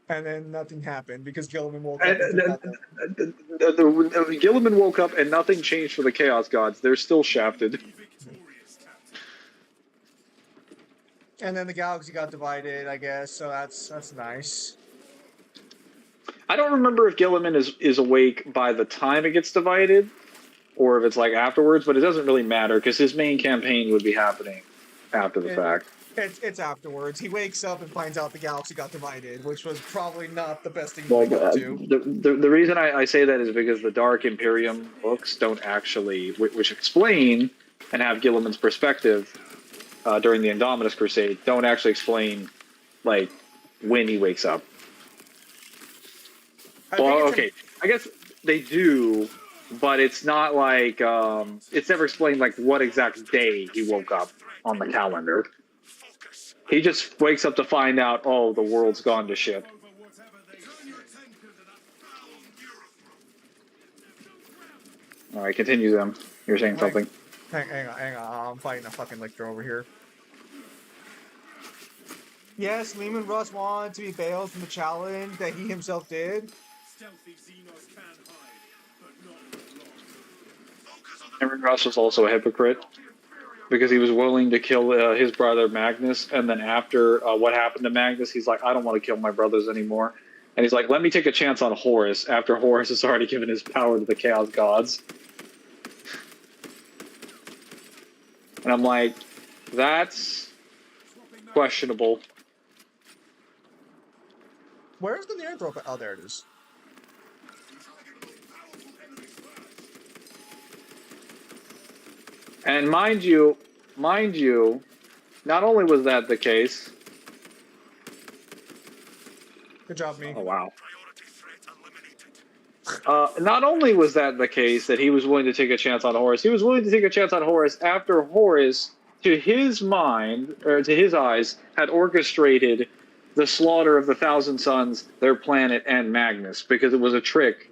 And then nothing happened because Gilliman woke up. Gilliman woke up and nothing changed for the Chaos Gods. They're still shafted. And then the galaxy got divided, I guess, so that's nice. I don't remember if Gilliman is awake by the time it gets divided, or if it's like afterwards, but it doesn't really matter because his main campaign would be happening after the fact. It's afterwards. He wakes up and finds out the galaxy got divided, which was probably not the best thing to do. The reason I say that is because the Dark Imperium books don't actually, which explain and have Gilliman's perspective during the Indominus Crusade, don't actually explain like when he wakes up. I guess they do, but it's not like it's never explained like what exact day he woke up on the calendar. He just wakes up to find out, oh, the world's gone to shit. All right, continue them. You're saying something. Hang on. I'm fighting a fucking lictor over here. Yes, Lehman Russ wanted to be bailed from the challenge that he himself did. Lehman Russ was also a hypocrite because he was willing to kill his brother Magnus, and then after what happened to Magnus, he's like, I don't want to kill my brothers anymore. And he's like, let me take a chance on Horus, after Horus has already given his power to the Chaos Gods. And I'm like, that's questionable. Where's the Neanthrope? Oh, there it is. And mind you, not only was that the case. Good job, me. Oh wow. Priority threat eliminated. Not only was that the case that he was willing to take a chance on Horus, he was willing to take a chance on Horus after Horus, to his mind, or to his eyes, had orchestrated the slaughter of the Thousand Sons, their planet, and Magnus, because it was a trick,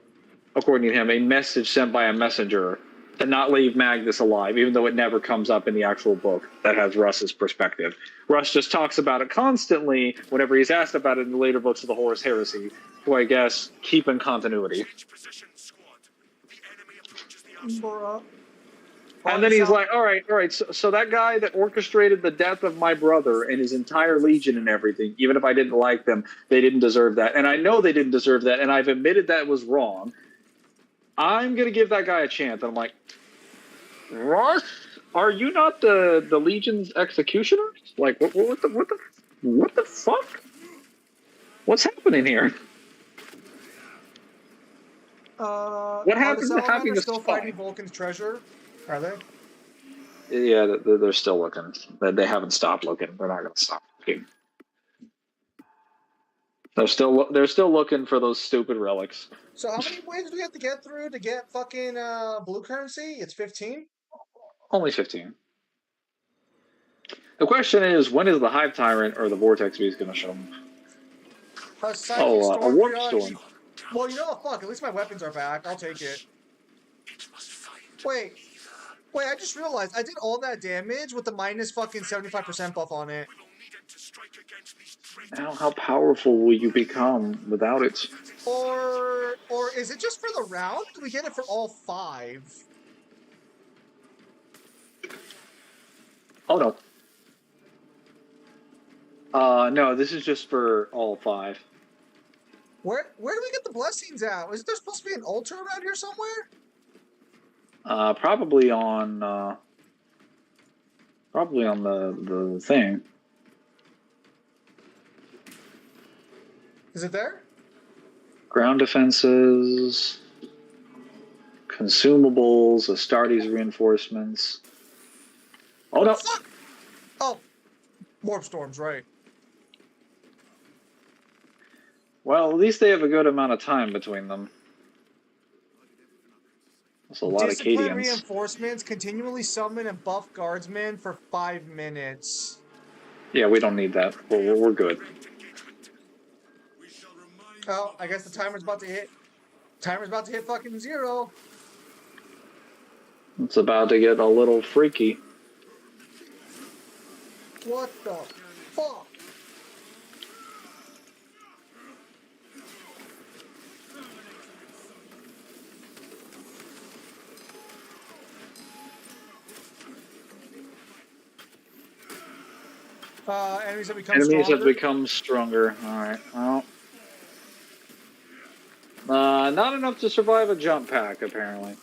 according to him, a message sent by a messenger to not leave Magnus alive, even though it never comes up in the actual book that has Russ's perspective. Russ just talks about it constantly whenever he's asked about it in the later books of the Horus Heresy, to, I guess, keep in continuity. Change position, squad. The enemy approaches the assault. And then he's like, all right, so that guy that orchestrated the death of my brother and his entire legion and everything, even if I didn't like them, they didn't deserve that. And I know they didn't deserve that, and I've admitted that was wrong. I'm going to give that guy a chance. And I'm like, Russ, are you not the Legion's executioner? Like, what the fuck? What's happening here? What happened to having a still spy? fighting Vulcan's treasure? Are they? Yeah, they're still looking. They haven't stopped looking. They're not going to stop looking. They're still looking for those stupid relics. So how many waves do we have to get through to get fucking blue currency? It's 15? Only 15. The question is, when is the Hive Tyrant or the Vortex Beast going to show them? A Warp Storm. Well, you know what? Fuck. At least my weapons are back. I'll take it. Wait, I just realized I did all that damage with the minus fucking 75% buff on it. Now, how powerful will you become without it? Or is it just for the round? Do we get it for all 5? Oh no. No, this is just for all 5. Where do we get the blessings at? Is there supposed to be an altar around here somewhere? Probably on the thing. Is it there? Ground defenses, consumables, Astartes reinforcements. Oh no! Fuck! Oh, warp storms, right? Well, at least they have a good amount of time between them. That's a lot of Discipline Cadians. reinforcements continually summon and buff guardsmen for 5 minutes. Yeah, we don't need that. We're good. Oh, I guess the timer's about to hit. Timer's about to hit fucking 0. It's about to get a little freaky. What the fuck? Enemies have become stronger. Alright, well. Not enough to survive a jump pack, apparently.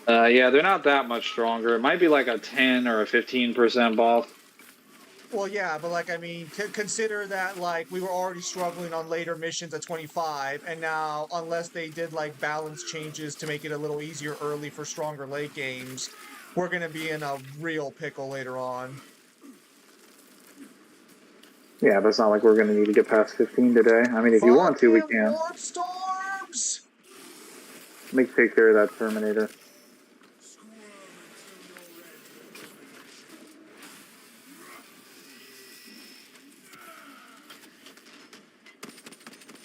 Yeah, they're not that much stronger. It might be like a 10 or a 15% buff. Well, yeah, but like, I mean, consider that like we were already struggling on later missions at 25, and now unless they did like balance changes to make it a little easier early for stronger late games, we're gonna be in a real pickle later on. Yeah, but it's not like we're gonna need to get past 15 today. I mean, if you want to, we can. Warp storms! Let me take care of that Terminator.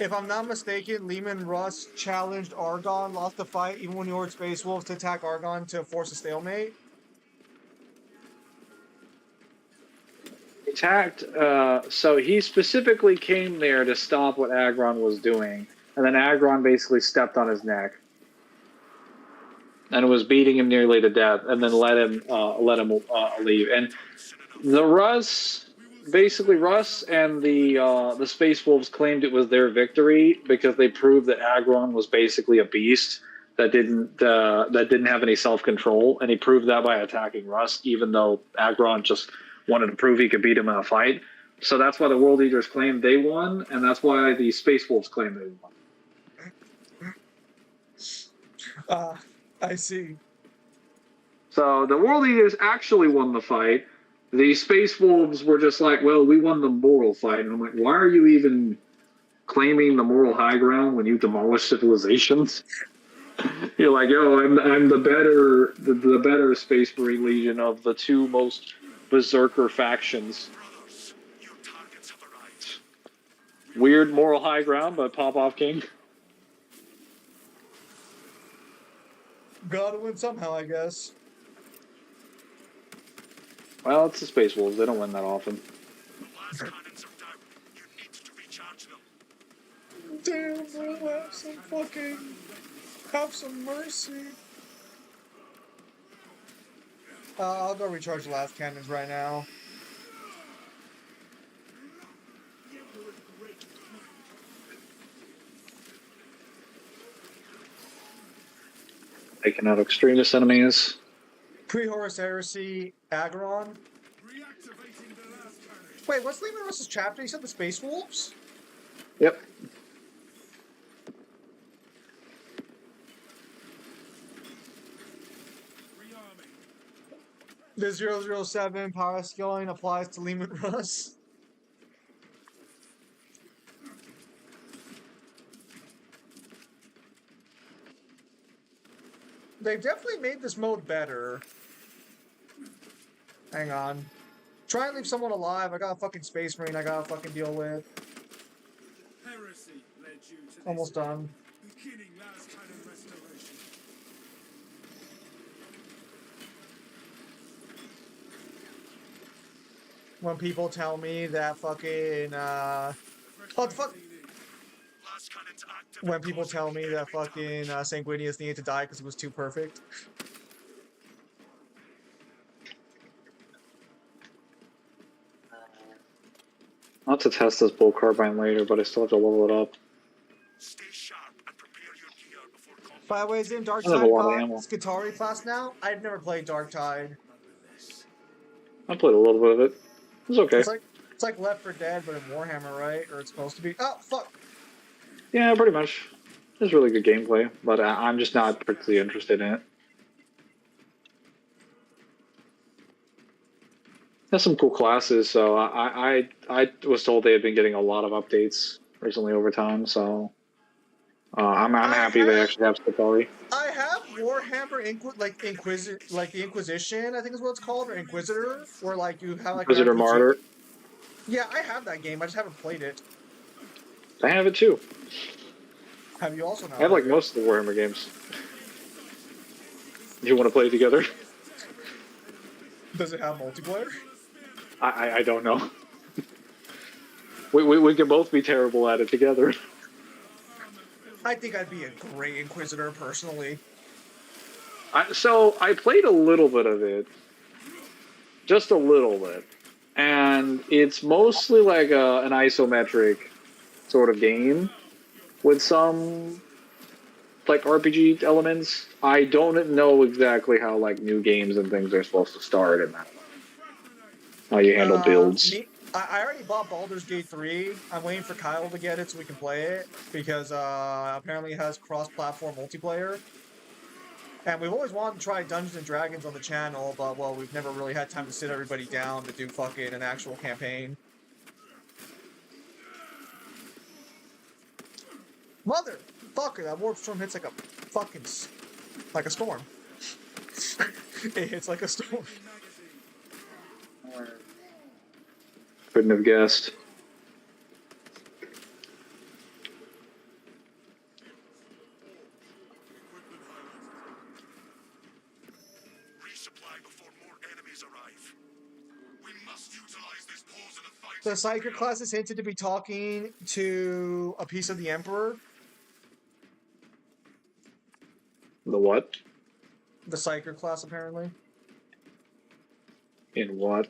If I'm not mistaken, Lehman Russ challenged Argon, lost the fight, even when he ordered Space Wolves to attack Argon to force a stalemate. Attacked, so he specifically came there to stop what Agron was doing, and then Agron basically stepped on his neck and was beating him nearly to death, and then let him leave. And the Russ and the Space Wolves claimed it was their victory because they proved that Agron was basically a beast that didn't have any self-control, and he proved that by attacking Russ, even though Agron just wanted to prove he could beat him in a fight. So that's why the World Eaters claim they won, and that's why the Space Wolves claim they won. I see. So the World Eaters actually won the fight. The Space Wolves were just like, well, we won the moral fight. And I'm like, why are you even claiming the moral high ground when you demolish civilizations? You're like, yo, I'm the better Space Marine Legion of the two most berserker factions. Brothers, your targets have arrived. Weird moral high ground, but pop off king. Gotta win somehow, I guess. Well, it's the Space Wolves. They don't win that often. The last cannons are down. You need to recharge them. Damn, bro, have some mercy. I'll go recharge the last cannons right now. Taking out extremist enemies. Pre-Horus Heresy, Aggron. Wait, what's Lehman Russ's chapter? You said the Space Wolves? Yep. The 007 power scaling applies to Lehman Russ. They've definitely made this mode better. Hang on. Try and leave someone alive. I got a fucking Space Marine I gotta fucking deal with. Heresy led you to this Almost done. beginning last cannon restoration. When people tell me that fucking, what the fuck? Last cannons active. When people tell me that fucking Sanguinius needed to die because he was too perfect. I'll have to test this bull carbine later, but I still have to level it up. Stay sharp and prepare your gear before combat. By the way, is in Dark I have a Tide lot of ammo. Skitarii class now? I've never played Dark Tide. I played a little bit of it. It was okay. It's like Left 4 Dead, but in Warhammer, right? Or it's supposed to be. Oh, fuck! Yeah, pretty much. It's really good gameplay, but I'm just not particularly interested in it. Has some cool classes, so I was told they had been getting a lot of updates recently over time, so I'm happy they actually have Skitarii. I have Warhammer the Inquisition, I think is what it's called, or Inquisitor, where like you have like Visitor RPG. Martyr. Yeah, I have that game. I just haven't played it. I have it too. Have you also now? I have like most of the Warhammer games. Do you want to play together? Does it have multiplayer? I don't know. We can both be terrible at it together. I think I'd be a great Inquisitor personally. So I played a little bit of it, just a little bit, and it's mostly like an isometric sort of game with some like RPG elements. I don't know exactly how like new games and things are supposed to start in that. How you handle builds. I already bought Baldur's Gate 3. I'm waiting for Kyle to get it so we can play it, because apparently it has cross-platform multiplayer. And we've always wanted to try Dungeons and Dragons on the channel, but, well, we've never really had time to sit everybody down to do fucking an actual campaign. Motherfucker, that warp storm hits like a fucking... like a storm. It hits like a storm. Couldn't have guessed. Resupply before more enemies arrive. We must utilize this pause in the fight. The Psyker class is hinted to be talking to a piece of the Emperor. The what? The Psyker class, apparently. In what?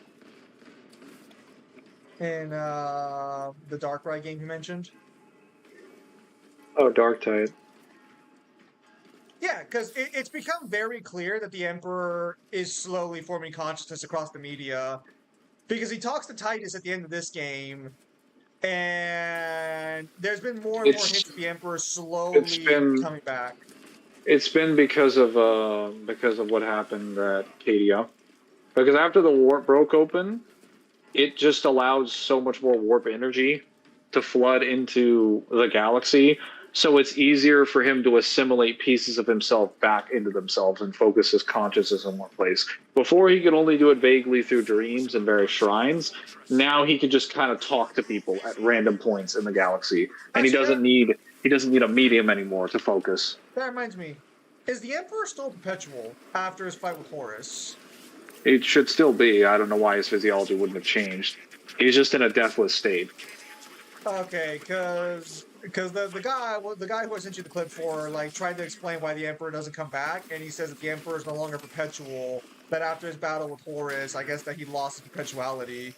In the Darkrai game you mentioned. Oh, Dark Tide. Yeah, because it's become very clear that the Emperor is slowly forming consciousness across the media. because he talks to Titus at the end of this game, and there's been more and more It's hints of the Emperor it's slowly been coming back. it's been because of what happened at KDO. Because after the warp broke open, it just allows so much more warp energy to flood into the galaxy. So it's easier for him to assimilate pieces of himself back into themselves and focus his consciousness in one place. Before he could only do it vaguely through dreams and various shrines. Now he can just kind of talk to people at random points in the galaxy, and he doesn't need a medium anymore to focus. That reminds me, is the Emperor still perpetual after his fight with Horus? It should still be. I don't know why his physiology wouldn't have changed. He's just in a deathless state. Okay, because the guy who I sent you the clip for like tried to explain why the Emperor doesn't come back, and he says that the Emperor is no longer perpetual. That after his battle with Horus, I guess that he lost his perpetuality.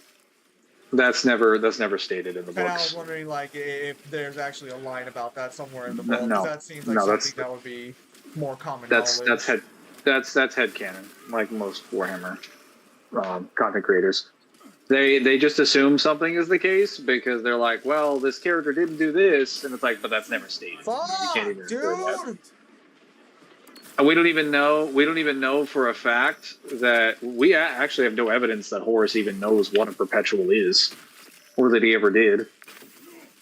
That's never stated in the And I was books. wondering like if there's actually a line about that somewhere in the book. 'Cause No, that seems like no, something that would be more common knowledge. that's headcanon, like most Warhammer content creators. They just assume something is the case because they're like, well, this character didn't do this, and it's like, but that's never stated. Fuck, You can't even infer that. dude! And we don't even know for a fact that we actually have no evidence that Horus even knows what a perpetual is, or that he ever did,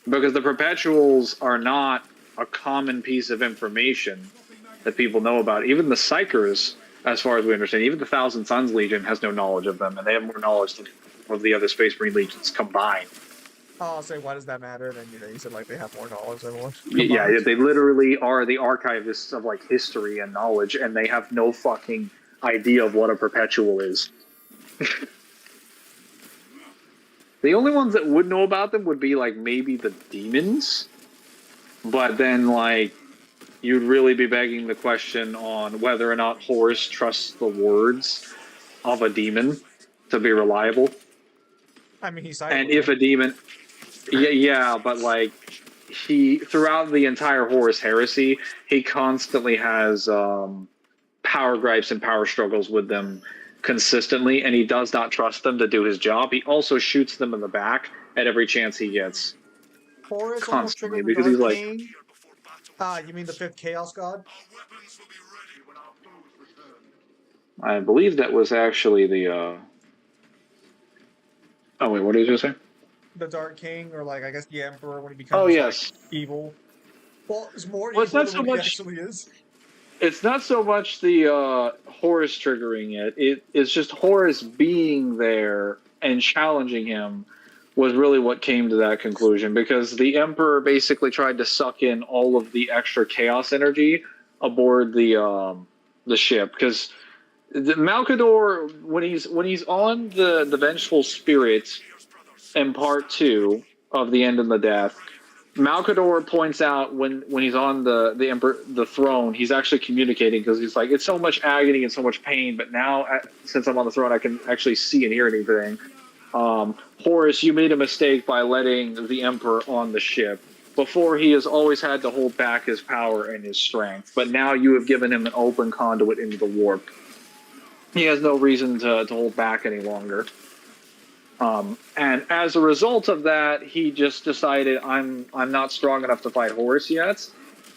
because the perpetuals are not a common piece of information that people know about. Even the Psychers, as far as we understand, even the Thousand Suns Legion has no knowledge of them, and they have more knowledge than of the other Space Marine legions combined. I'll say, why does that matter? Then you said like they have more knowledge than one. Yeah, they literally are the archivists of like history and knowledge, and they have no fucking idea of what a perpetual is. The only ones that would know about them would be like maybe the demons, but then like you'd really be begging the question on whether or not Horus trusts the words of a demon to be reliable. I mean, he's And if a demon, yeah, but like he throughout the entire Horus heresy, he constantly has power gripes and power struggles with them consistently, and he does not trust them to do his job. He also shoots them in the back at every chance he gets. Horus almost Constantly, triggered the because Dark he's like, King. You mean the 5th Chaos God? I believe that was actually the. Oh wait, what did you say? The Dark King, or like I guess the Emperor when he becomes Yes. like, evil. Well, it's more Well, it's evil not than so what much- he actually is. It's not so much the Horus triggering it. It's just Horus being there and challenging him was really what came to that conclusion, because the Emperor basically tried to suck in all of the extra chaos energy aboard the ship, because the Malkador, when he's on the Vengeful Spirit in part 2 of The End and the Death, Malkador points out when he's on the Emperor, the throne, he's actually communicating, because he's like, it's so much agony and so much pain, but now since I'm on the throne, I can actually see and hear anything. Horus, you made a mistake by letting the Emperor on the ship. Before, he has always had to hold back his power and his strength, but now you have given him an open conduit into the warp. He has no reason to hold back any longer. And as a result of that, he just decided, I'm not strong enough to fight Horus yet,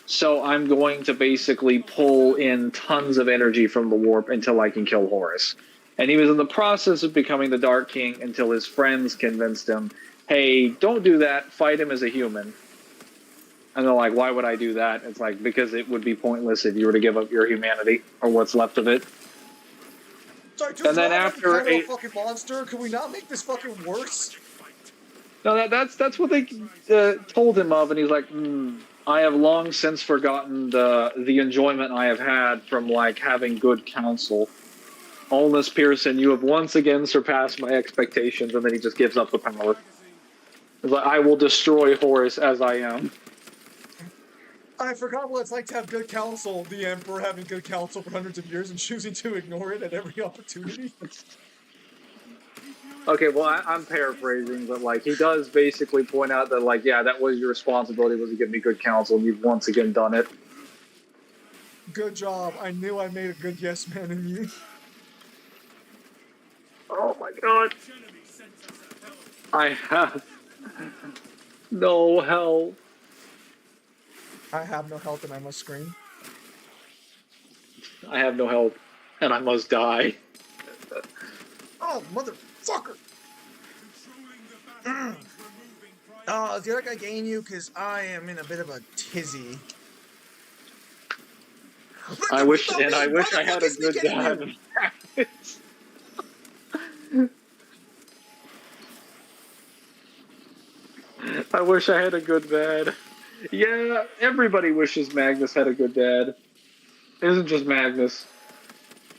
so I'm going to basically pull in tons of energy from the warp until I can kill Horus. And he was in the process of becoming the Dark King until his friends convinced him, hey, don't do that, fight him as a human. And they're like, why would I do that? It's like, because it would be pointless if you were to give up your humanity, or what's left of it. Sorry, dude, And then after a fucking monster, can we not make this fucking worse? No, that's what they told him of, and he's like, I have long since forgotten the enjoyment I have had from like having good counsel. Allness Pearson, you have once again surpassed my expectations, and then he just gives up the power. He's like, I will destroy Horus as I am. I forgot what it's like to have good counsel. The Emperor having good counsel for hundreds of years and choosing to ignore it at every opportunity. Okay, well, I'm paraphrasing, but like he does basically point out that like, yeah, that was your responsibility, was to give me good counsel, and you've once again done it. Good job. I knew I made a good yes man in you. Oh my god. Enemy sent I have no health. I have no health and I must scream. I have no health, and I must die. Oh, motherfucker! Controlling the battle means removing priority. Oh, is the other guy getting you? Because I am in a bit of a tizzy. I It's wish, not and me! I Why wish the I fuck had a is me good getting dad. you? I wish I had a good dad. Yeah, everybody wishes Magnus had a good dad. It isn't just Magnus.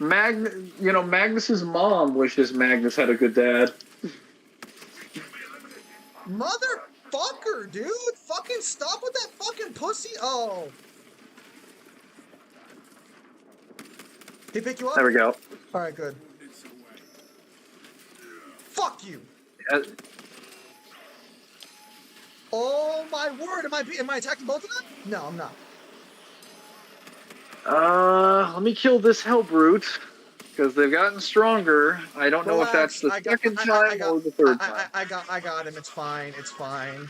Magnus's mom wishes Magnus had a good dad. Motherfucker, dude! Fucking stop with that fucking pussy! Oh. He pick you up? There we go. Alright, good. Coordinates away. Fuck you! Uh, Oh my word! Am I attacking both of them? No, I'm not. let me kill this hell brute, because they've gotten stronger. I don't know if that's Relax. the second time or the third time. I got him. It's fine. It's fine.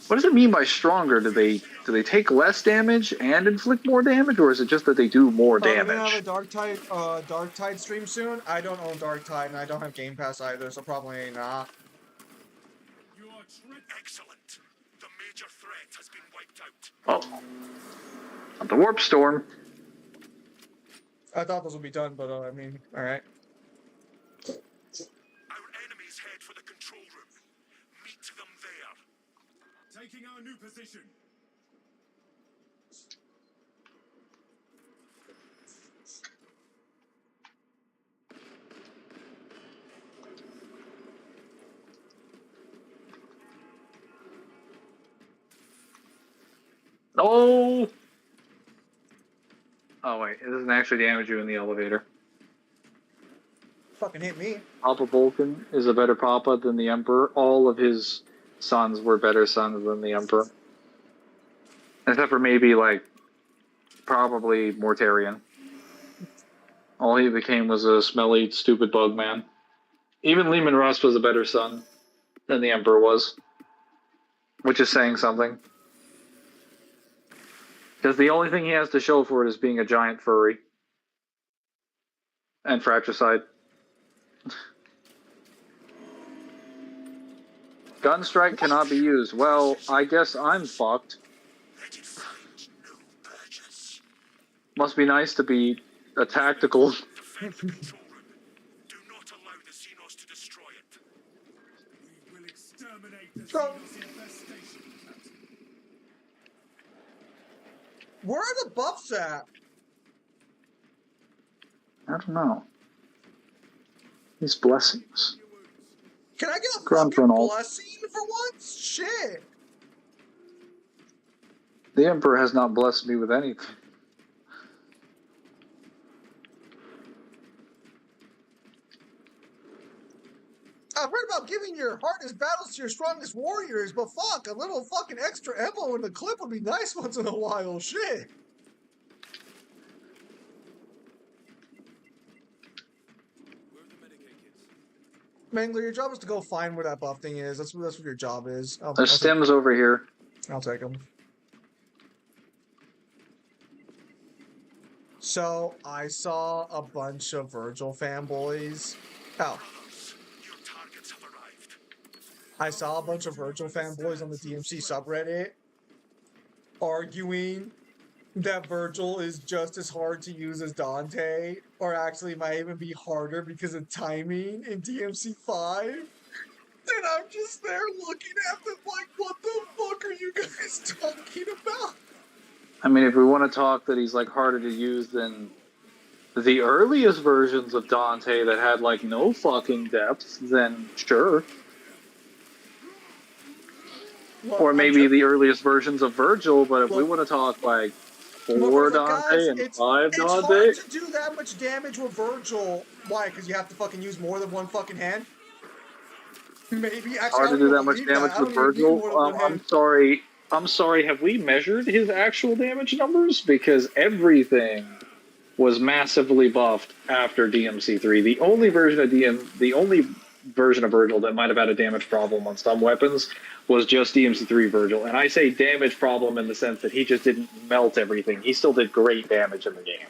What does it mean by stronger? Do they take less damage and inflict more damage, or is it just that they do more They're gonna have a damage? Dark Tide stream soon. I don't own Dark Tide and I don't have Game Pass either, so probably not. You are Excellent. The major threat has been wiped out. Oh, the warp storm. I thought those would be done, but I mean, all right. Our enemies head for the control room. Meet them there. taking our new position. Oh! Oh wait, it doesn't actually damage you in the elevator. Fucking hit me. Papa Vulcan is a better Papa than the Emperor. All of his sons were better sons than the Emperor. Except for maybe, probably Mortarion. All he became was a smelly, stupid bug man. Even Leman Russ was a better son than the Emperor was. Which is saying something. Because the only thing he has to show for it is being a giant furry. And fratricide. Gunstrike cannot be used. Well, I guess I'm fucked. Let it find no purchase. Must be nice to be a tactical. Defend the control room. Do not allow the Xenos to destroy it. We will exterminate the Go. Xenos infestation, Captain. Where are the buffs at? I don't know. These blessings. Can I get a Grunt fucking Ronald. blessing for once? Shit. The Emperor has not blessed me with anything. I've heard about giving your hardest battles to your strongest warriors, but fuck, a little fucking extra ammo in the clip would be nice once in a while. Shit. Where are the Medicaid kits? Mangler, your job is to go find where that buff thing is. That's what your job is. There's stems over here. I'll take them. So, I saw a bunch of Virgil fanboys. Oh. Brothers, your targets have arrived. I saw a bunch of Virgil fanboys on the DMC subreddit arguing that Virgil is just as hard to use as Dante, or actually might even be harder because of timing in DMC 5. And I'm just there looking at them like, what the fuck are you guys talking about? I mean, if we want to talk that he's harder to use than the earliest versions of Dante that had no fucking depth, then sure. Look, Or I'm maybe just- the earliest versions of Virgil, but if we Look. want to talk 4 Look, Dante guys, and it's 5 It's Dante, hard to do that much damage with Virgil. Why? Because you have to fucking use more than one fucking hand? Maybe. Actually, hard I to don't do even that much believe damage that. I with don't even need Virgil. more than one hand. I'm sorry. Have we measured his actual damage numbers? Because everything was massively buffed after DMC3. The only version of the only version of Virgil that might have had a damage problem on some weapons was just DMC3 Virgil. And I say damage problem in the sense that he just didn't melt everything. He still did great damage in the game.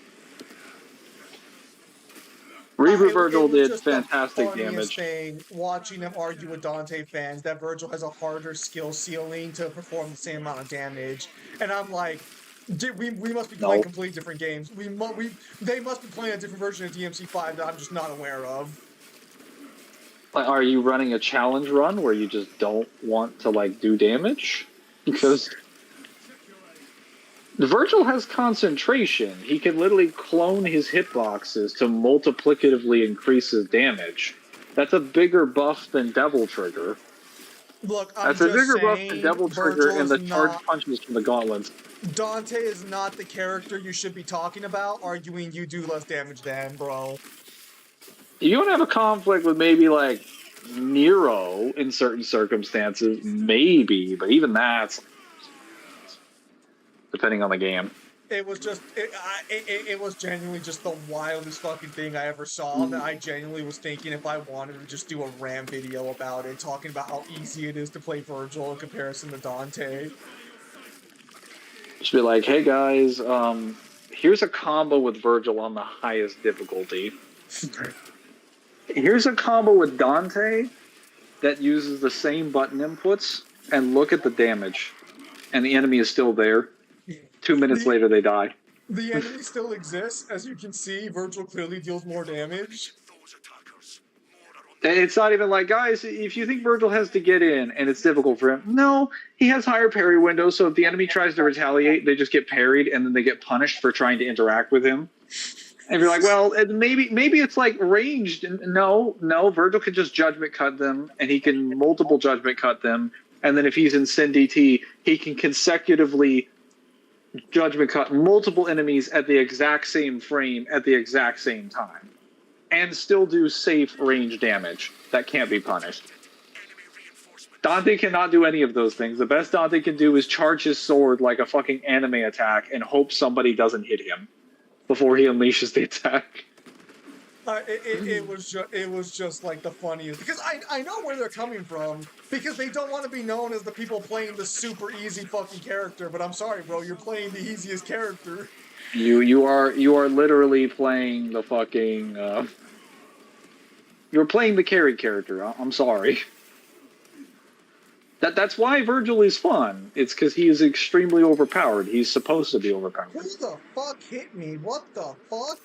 Reboot Virgil It was did just fantastic the funniest damage. thing watching them argue with Dante fans that Virgil has a harder skill ceiling to perform the same amount of damage, and I'm like, we must be playing completely different games. They must be playing a different version of DMC5 that I'm just not aware of. Like, are you running a challenge run where you just don't want to like do damage? Because Virgil has concentration. He can literally clone his hitboxes to multiplicatively increase his damage. That's a bigger buff than Devil Trigger. Look, I'm That's a just bigger buff saying, than Devil Trigger Virgil and is the charge not. punches from the gauntlets. Dante is not the character you should be talking about, arguing you do less damage than, bro. You don't have a conflict with maybe like Nero in certain circumstances, maybe, but even that's depending on the game. It was just, it was genuinely just the wildest fucking thing I ever saw. That I genuinely was thinking if I wanted to just do a RAM video about it, talking about how easy it is to play Virgil in comparison to Dante. Just be like, hey guys, here's a combo with Virgil on the highest difficulty. Here's a combo with Dante that uses the same button inputs, and look at the damage. And the enemy is still there. 2 minutes later, they die. The enemy still exists. As you can see, Virgil clearly deals more damage. And it's not even like, guys, if you think Virgil has to get in and it's difficult for him, no, he has higher parry windows, so if the enemy tries to retaliate, they just get parried and then they get punished for trying to interact with him. And you're like, well, maybe it's like ranged. No, Virgil can just judgment cut them, and he can multiple judgment cut them, and then if he's in Sin DT, he can consecutively judgment cut multiple enemies at the exact same frame at the exact same time, and still do safe range damage that can't be punished. Dante cannot do any of those things. The best Dante can do is charge his sword like a fucking anime attack and hope somebody doesn't hit him before he unleashes the attack. It was just like the funniest, because I know where they're coming from, because they don't want to be known as the people playing the super easy fucking character, but I'm sorry, bro, you're playing the easiest character. You are literally playing the fucking you're playing the carry character. I'm sorry. That's why Virgil is fun. It's because he is extremely overpowered. He's supposed to be overpowered. Who the fuck hit me? What the fuck?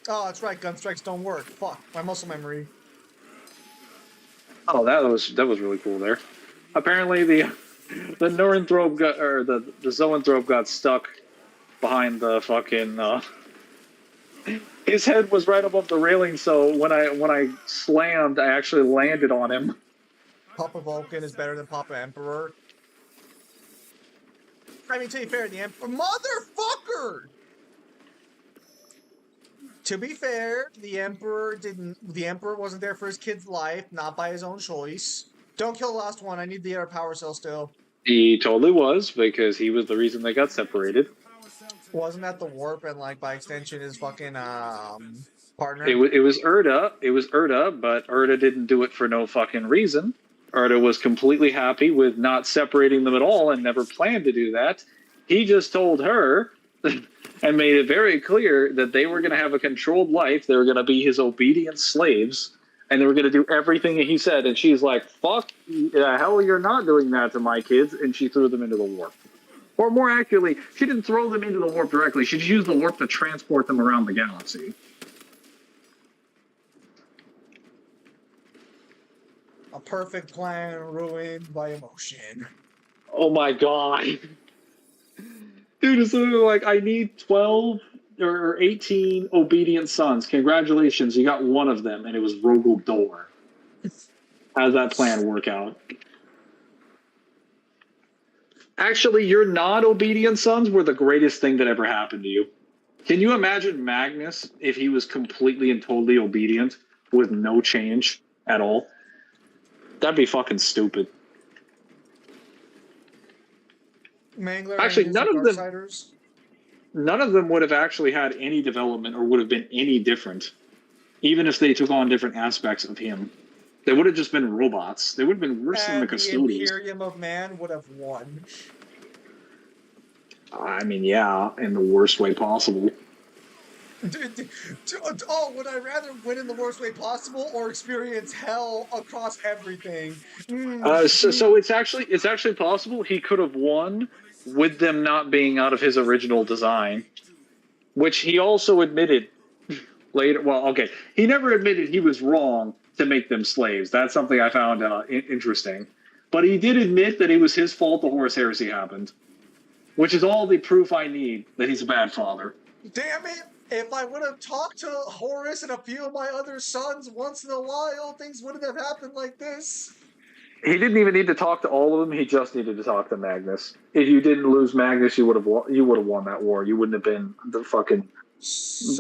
Oh, that's right. Gun strikes don't work. Fuck. My muscle memory. Oh, that was really cool there. Apparently the Neuranthrope got, or the Zoanthrope got stuck behind the fucking his head was right above the railing, so when I slammed, I actually landed on him. Papa Vulcan is better than Papa Emperor. I mean, to be fair, the Emperor... Motherfucker! To be fair, the Emperor wasn't there for his kid's life, not by his own choice. Don't kill the last one. I need the other power cell still. He totally was, because he was the reason they got separated. Wasn't that the warp and, like, by extension, his fucking, partner? It was Erda. It was Erda, but Erda didn't do it for no fucking reason. Erda was completely happy with not separating them at all and never planned to do that. He just told her and made it very clear that they were going to have a controlled life. They were going to be his obedient slaves, and they were going to do everything that he said. And she's like, fuck, hell, you're not doing that to my kids. And she threw them into the warp. Or more accurately, she didn't throw them into the warp directly. She just used the warp to transport them around the galaxy. A perfect plan ruined by emotion. Oh my god. Dude, it's literally like, I need 12 or 18 obedient sons. Congratulations, you got one of them, and it was Rogel Dor. How does that plan work out? Actually, your non-obedient sons were the greatest thing that ever happened to you. Can you imagine Magnus if he was completely and totally obedient with no change at all? That'd be fucking stupid. Mangler Actually, engines and Darksiders. none of them would have actually had any development or would have been any different, even if they took on different aspects of him. They would have just been robots. They would have been worse than the And the custodians. Imperium of Man would have won. I mean, yeah, in the worst way possible. Oh, would I rather win in the worst way possible or experience hell across everything? So it's actually possible he could have won with them not being out of his original design, which he also admitted later. Well, okay, he never admitted he was wrong to make them slaves. That's something I found interesting. But he did admit that it was his fault the Horus Heresy happened, which is all the proof I need that he's a bad father. Damn it! If I would have talked to Horus and a few of my other sons once in a while, things wouldn't have happened like this. He didn't even need to talk to all of them. He just needed to talk to Magnus. If you didn't lose Magnus, you would have won that war. You wouldn't have been the fucking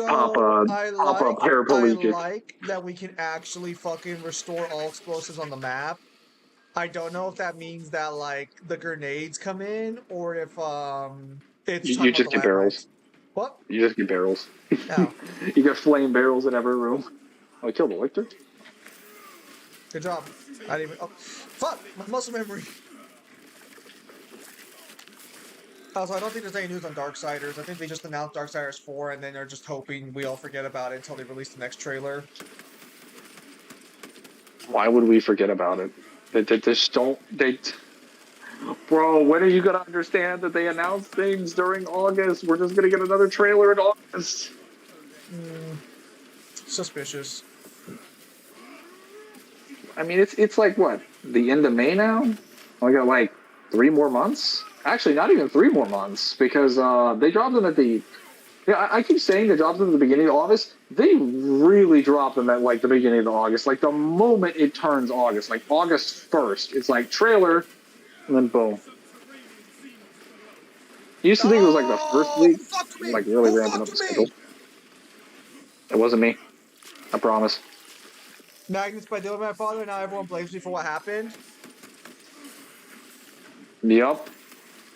Papa paraplegic. I like that we can actually fucking restore all explosives on the map. I don't know if that means that like the grenades come in or if it's You just get barrels. What? You just get barrels. Oh. You get flame barrels in every room. Oh, I killed the Lictor? Good job. I didn't even. Oh, fuck! My muscle memory. Also, I don't think there's any news on Darksiders. I think they just announced Darksiders 4 and then they're just hoping we all forget about it until they release the next trailer. Why would we forget about it? They just don't. Bro, when are you gonna understand that they announced things during August? We're just gonna get another trailer in August. Suspicious. I mean, it's like what, the end of May now? I got like 3 more months. Actually, not even 3 more months because they dropped them at the. Yeah, I keep saying they dropped them at the beginning of August. They really dropped them at like the beginning of August. Like the moment it turns August, like August 1st, it's like trailer, and then boom. You used to think it was like the first week, like really ramping up the schedule. It wasn't me. I promise. Magnus by Dylan, my father, and now everyone blames me for what happened. Yep.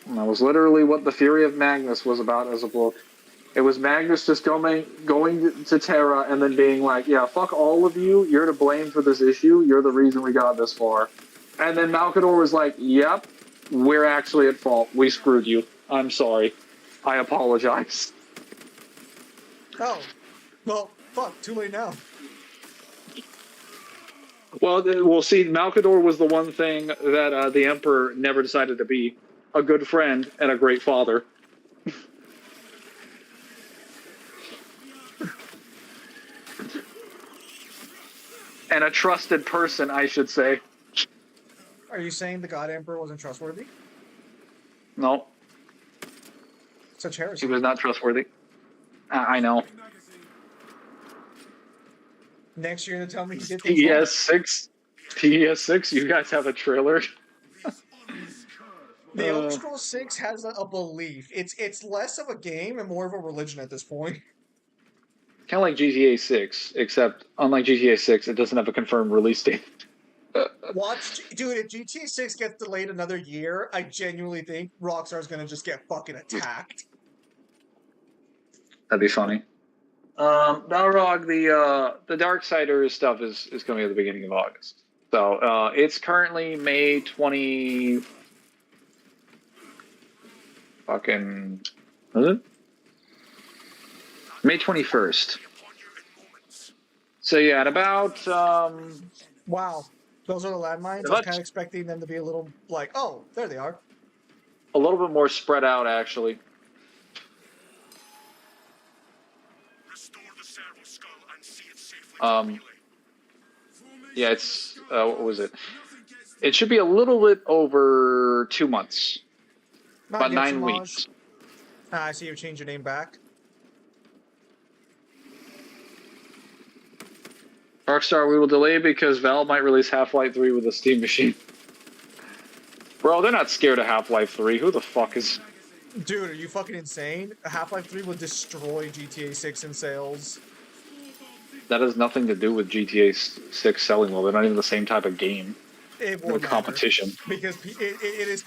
And that was literally what the Fury of Magnus was about as a book. It was Magnus just going to Terra and then being like, yeah, fuck all of you. You're to blame for this issue. You're the reason we got this far. And then Malkador was like, yep, we're actually at fault. We screwed you. I'm sorry. I apologize. Oh. Well, fuck. Too late now. Well, we'll see. Malkador was the one thing that the Emperor never decided to be. A good friend and a great father. And a trusted person, I should say. Are you saying the God Emperor wasn't trustworthy? No. Such heresy. He was not trustworthy. I know. Next year, you're gonna tell me he did things wrong. TES6, you guys have a trailer? The Elder Scrolls 6 has a belief. It's less of a game and more of a religion at this point. Kind of like GTA 6, except unlike GTA 6, it doesn't have a confirmed release date. Dude, if GTA 6 gets delayed another year, I genuinely think Rockstar's gonna just get fucking attacked. That'd be funny. Balrog, the Darksiders stuff is coming at the beginning of August. So it's currently May 20. Fucking. Is it? May 21st. So yeah, at about. Wow. Those are the landmines. I was kind of expecting them to be a little like, oh, there they are. A little bit more spread out, actually. Yeah, it's what was it? It should be a little bit over 2 months, about 9 weeks. I see you've changed your name back. Rockstar, we will delay because Valve might release Half-Life 3 with a Steam machine. Bro, they're not scared of Half-Life 3. Who the fuck is? Dude, are you fucking insane? Half-Life 3 will destroy GTA 6 in sales. That has nothing to do with GTA 6 selling well. They're not even the same type of game. It won't competition. Because it is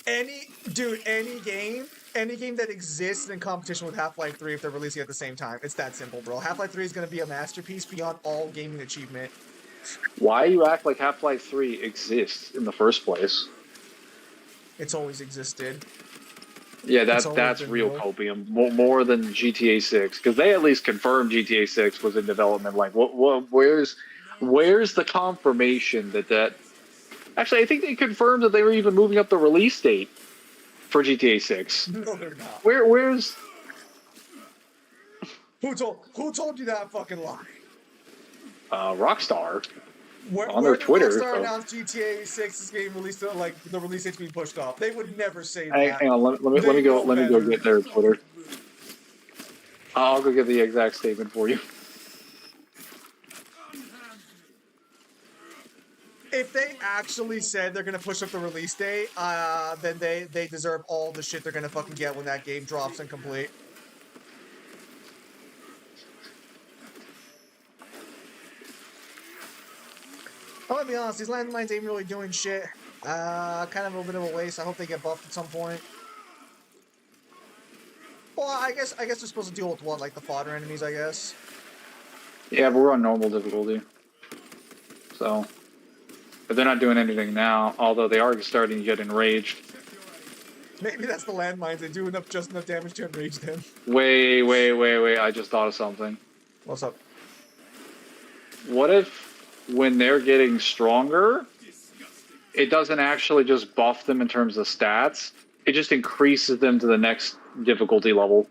Any game that exists in competition with Half-Life 3 if they're releasing at the same time. It's that simple, bro. Half-Life 3 is going to be a masterpiece beyond all gaming achievement. Why you act like Half-Life 3 exists in the first place? It's always existed. Yeah, It's always that's been real real. copium, more than GTA 6, because they at least confirmed GTA 6 was in development. Like, where's the confirmation that? Actually, I think they confirmed that they were even moving up the release date for GTA 6. No, they're not. Where's Who told you that fucking lie? Rockstar Where on their did Twitter? Rockstar So. announce GTA 6 is getting released? Like the release date's being pushed off. They would never say Hang, that. hang on, let me They go know better. get their Twitter. I'll go get the exact statement for you. If they actually said they're gonna push up the release date, then they deserve all the shit they're gonna fucking get when that game drops and complete. I'm gonna be honest, these landmines ain't really doing shit. Kind of a bit of a waste. I hope they get buffed at some point. Well, I guess they're supposed to deal with what, like the fodder enemies, I guess. Yeah, but we're on normal difficulty. So, but they're not doing anything now. Although they are starting to get enraged. Maybe that's the landmines. They do just enough damage to enrage them. Wait! I just thought of something. What's up? What if, when they're getting stronger, it doesn't actually just buff them in terms of stats? It just increases them to the next difficulty level.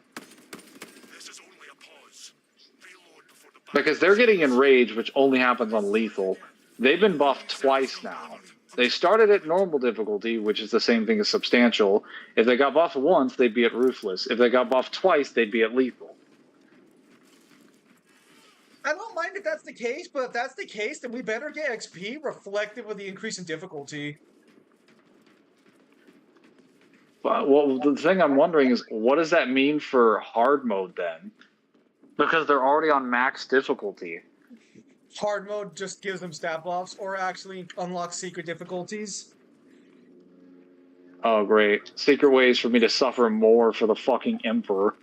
This is only a pause. Reload before the Because they're getting enraged, which only happens on lethal. They've been buffed twice now. They started at normal difficulty, which is the same thing as substantial. If they got buffed once, they'd be at ruthless. If they got buffed twice, they'd be at lethal. I don't mind if that's the case, but if that's the case, then we better get XP reflective of the increase in difficulty. Well, the thing I'm wondering is, what does that mean for hard mode then? Because they're already on max difficulty. Hard mode just gives them stat buffs, or actually unlocks secret difficulties. Oh, great. Secret ways for me to suffer more for the fucking Emperor.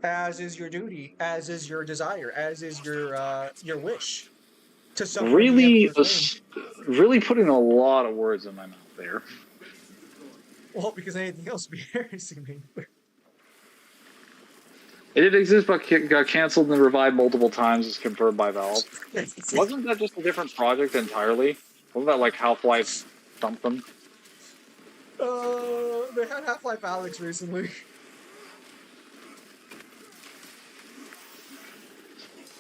As is your duty, as is your desire, as is your wish to suffer in Really, the Emperor's name. really putting a lot of words in my mouth there. Well, because anything else would be heresy, me. It did exist, but got canceled and revived multiple times, as confirmed by Valve. Wasn't that just a different project entirely? Wasn't that like Half-Life something? They had Half-Life Alex recently.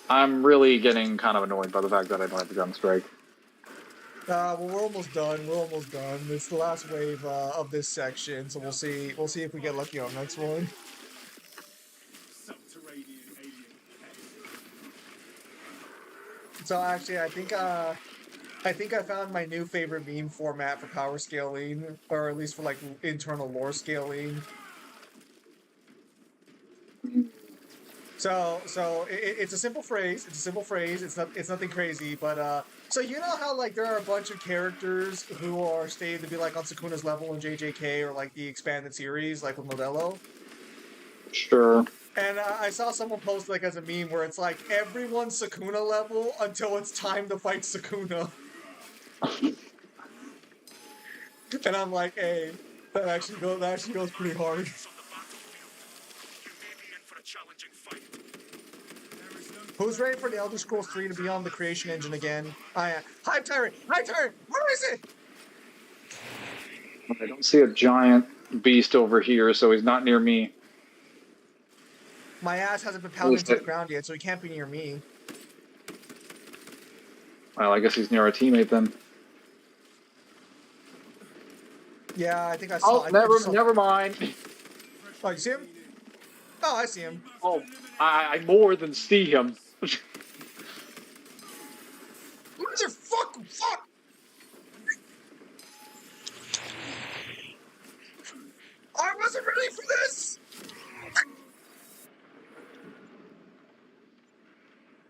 I'm really getting kind of annoyed by the fact that I don't have the gun strike. Well, we're almost done. We're almost done. It's the last wave of this section, so we'll see. We'll see if we get lucky on the next one. Subterranean alien pest. So actually, I think I found my new favorite meme format for power scaling, or at least for like internal lore scaling. So it's a simple phrase. It's a simple phrase. It's nothing crazy. But so you know how like there are a bunch of characters who are stated to be like on Sukuna's level in JJK or like the expanded series, like with Modelo. Sure. And I saw someone post like as a meme where it's like everyone's Sukuna level until it's time to fight Sukuna. And I'm like, hey, that actually goes pretty hard. on the battlefield. You may be in for a challenging fight. Who's ready for the Elder Scrolls 3 to be on the creation engine again? Hive Tyrant! Hive Tyrant! Where is it? I don't see a giant beast over here, so he's not near me. My ass hasn't been pounded into the ground yet, so he can't be near me. Well, I guess he's near our teammate then. Yeah, I think I saw. Oh, never mind. Oh, you see him? Oh, I see him. Oh, I more than see him. Fuck! I wasn't ready for this!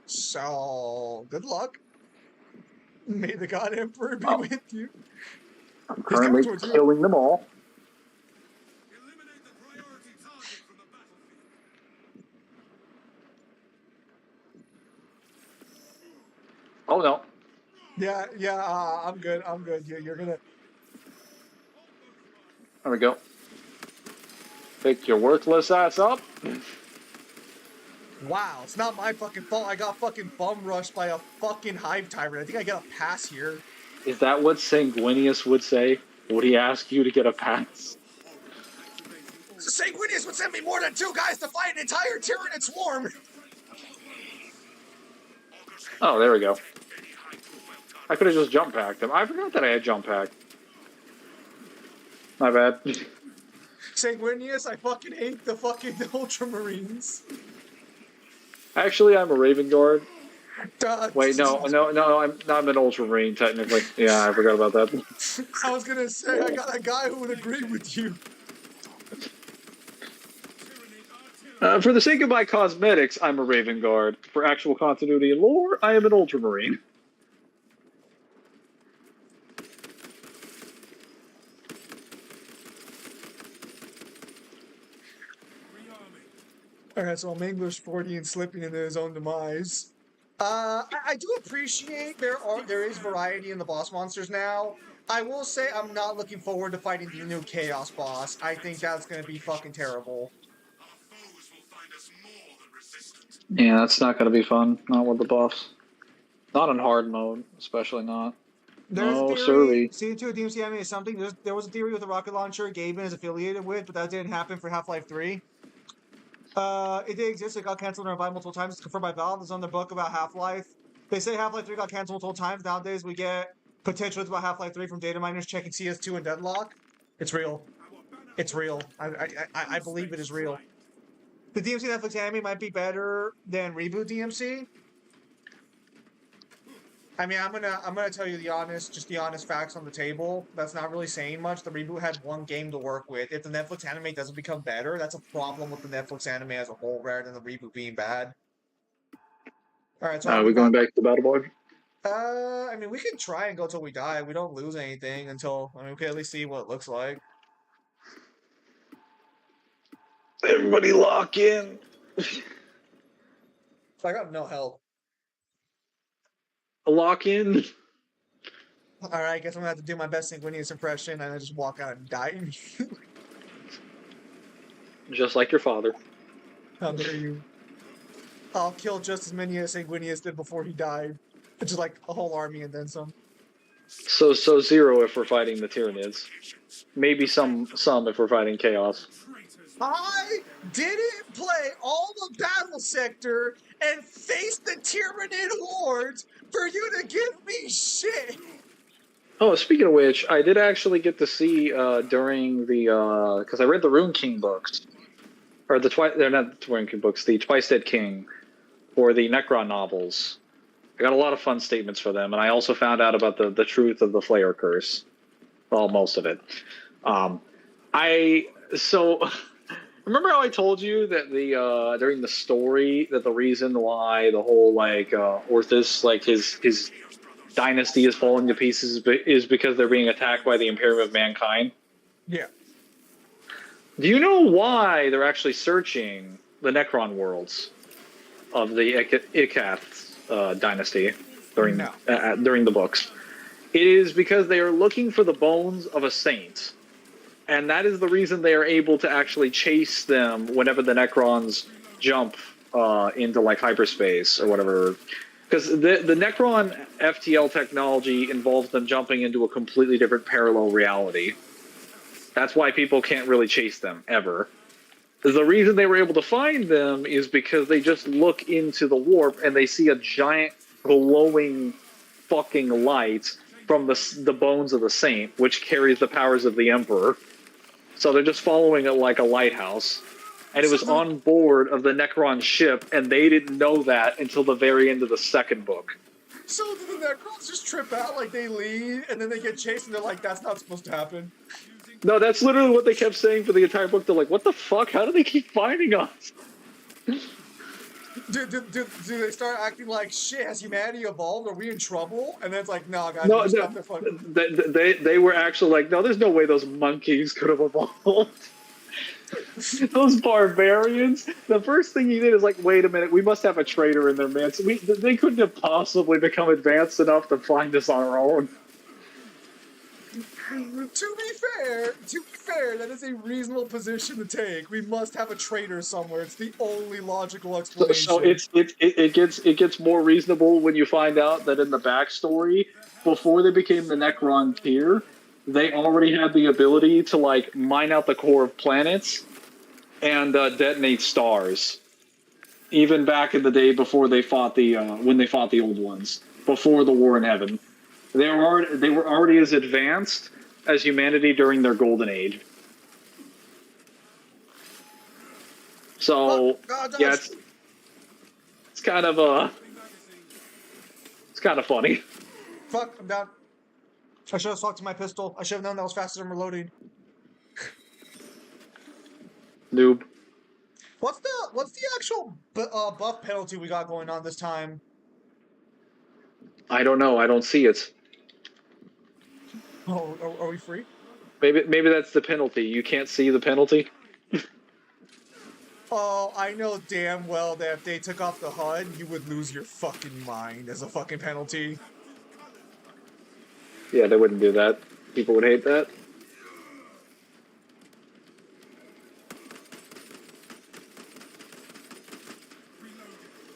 So, good luck. May the God Emperor be with you. I'm currently killing them all. Oh no. Yeah, I'm good. I'm good. You're gonna. There we go. Pick your worthless ass up. Wow, it's not my fucking fault. I got fucking bum rushed by a fucking hive tyrant. I think I get a pass here. Is that what Sanguinius would say? Would he ask you to get a pass? Sanguinius would send me more than 2 guys to fight an entire Tyranid swarm. Oh, there we go. I could have just jump packed him. I forgot that I had jump pack. My bad. Sanguinius, I fucking hate the fucking Ultramarines. Actually, I'm a Raven Guard. Duh. Wait, no, I'm an Ultramarine technically. Yeah, I forgot about that. I was gonna say, I got a guy who would agree with you. For the sake of my cosmetics, I'm a Raven Guard. For actual continuity and lore, I am an Ultramarine. Alright, so I'm English 40 and slipping into his own demise. I do appreciate there is variety in the boss monsters now. I will say I'm not looking forward to fighting the new Chaos boss. I think that's gonna be fucking terrible. Our foes will find us more than resistant. Yeah, that's not going to be fun. Not with the buffs. Not in hard mode, especially not. There's No, a theory, sirree. Season 2 of DMC anime is something, there was a theory with a rocket launcher Gaben is affiliated with, but that didn't happen for Half-Life 3. It did exist, it got cancelled and revived multiple times. It's confirmed by Valve. There's on their book about Half-Life. They say Half-Life 3 got cancelled multiple times. Nowadays, we get potentials about Half-Life 3 from data miners checking CS2 and Deadlock. It's real. It's real. I believe it is real. The DMC Netflix anime might be better than reboot DMC. I mean, I'm gonna tell you the honest facts on the table. That's not really saying much. The reboot had 1 game to work with. If the Netflix anime doesn't become better, that's a problem with the Netflix anime as a whole, rather than the reboot being bad. All right, so Are we going back to the Battle Boy? I mean, we can try and go till we die. We don't lose anything until we can at least see what it looks like. Everybody lock in. I got no help. Lock in. All right, I guess I'm gonna have to do my best Sanguinius impression and I just walk out and die. Just like your father. How dare you? I'll kill just as many as Sanguinius did before he died. Just like a whole army and then some. So 0 if we're fighting the Tyranids. Maybe some if we're fighting Chaos. I didn't play all the battle sector and face the Tyranid hordes for you to give me shit. Oh, speaking of which, I did actually get to see during the because I read the Rune King books, or they're not the Rune King books, the Twice Dead King, or the Necron novels. I got a lot of fun statements for them, and I also found out about the truth of the Flayer curse. Well, most of it. Remember how I told you that the during the story that the reason why the whole Orthus his dynasty is falling to pieces is because they're being attacked by the Imperium of Mankind? Yeah. Do you know why they're actually searching the Necron worlds of the Ikath dynasty during the books? It is because they are looking for the bones of a saint. And that is the reason they are able to actually chase them whenever the Necrons jump into hyperspace or whatever. Because the Necron FTL technology involves them jumping into a completely different parallel reality. That's why people can't really chase them, ever. The reason they were able to find them is because they just look into the warp and they see a giant glowing fucking light from the bones of the saint, which carries the powers of the Emperor. So they're just following it like a lighthouse. And it was on board of the Necron ship, and they didn't know that until the very end of the second book. So do the Necrons just trip out, they leave, and then they get chased, and they're like, that's not supposed to happen? No, that's literally what they kept saying for the entire book. They're like, what the fuck? How do they keep finding us? Do they start acting like, shit, has humanity evolved? Are we in trouble? And then it's like, nah, guys, No, stop their fucking... they were actually like, no, there's no way those monkeys could have evolved. Those barbarians. The first thing he did is like, wait a minute, we must have a traitor in there, man. So they couldn't have possibly become advanced enough to find us on our own. To be fair, that is a reasonable position to take. We must have a traitor somewhere. It's the only logical explanation. So it gets more reasonable when you find out that in the backstory, before they became the Necron tier, they already had the ability to like mine out the core of planets and detonate stars. Even back in the day before they fought the when they fought the old ones, before the War in Heaven, they were already as advanced as humanity during their golden age. So yeah, it's kind of funny. Fuck, I'm down. I should have stuck to my pistol. I should have known that was faster than reloading. Noob. What's the actual buff penalty we got going on this time? I don't know. I don't see it. Oh, are we free? Maybe that's the penalty. You can't see the penalty. Oh, I know damn well that if they took off the HUD, you would lose your fucking mind as a fucking penalty. Yeah, they wouldn't do that. People would hate that.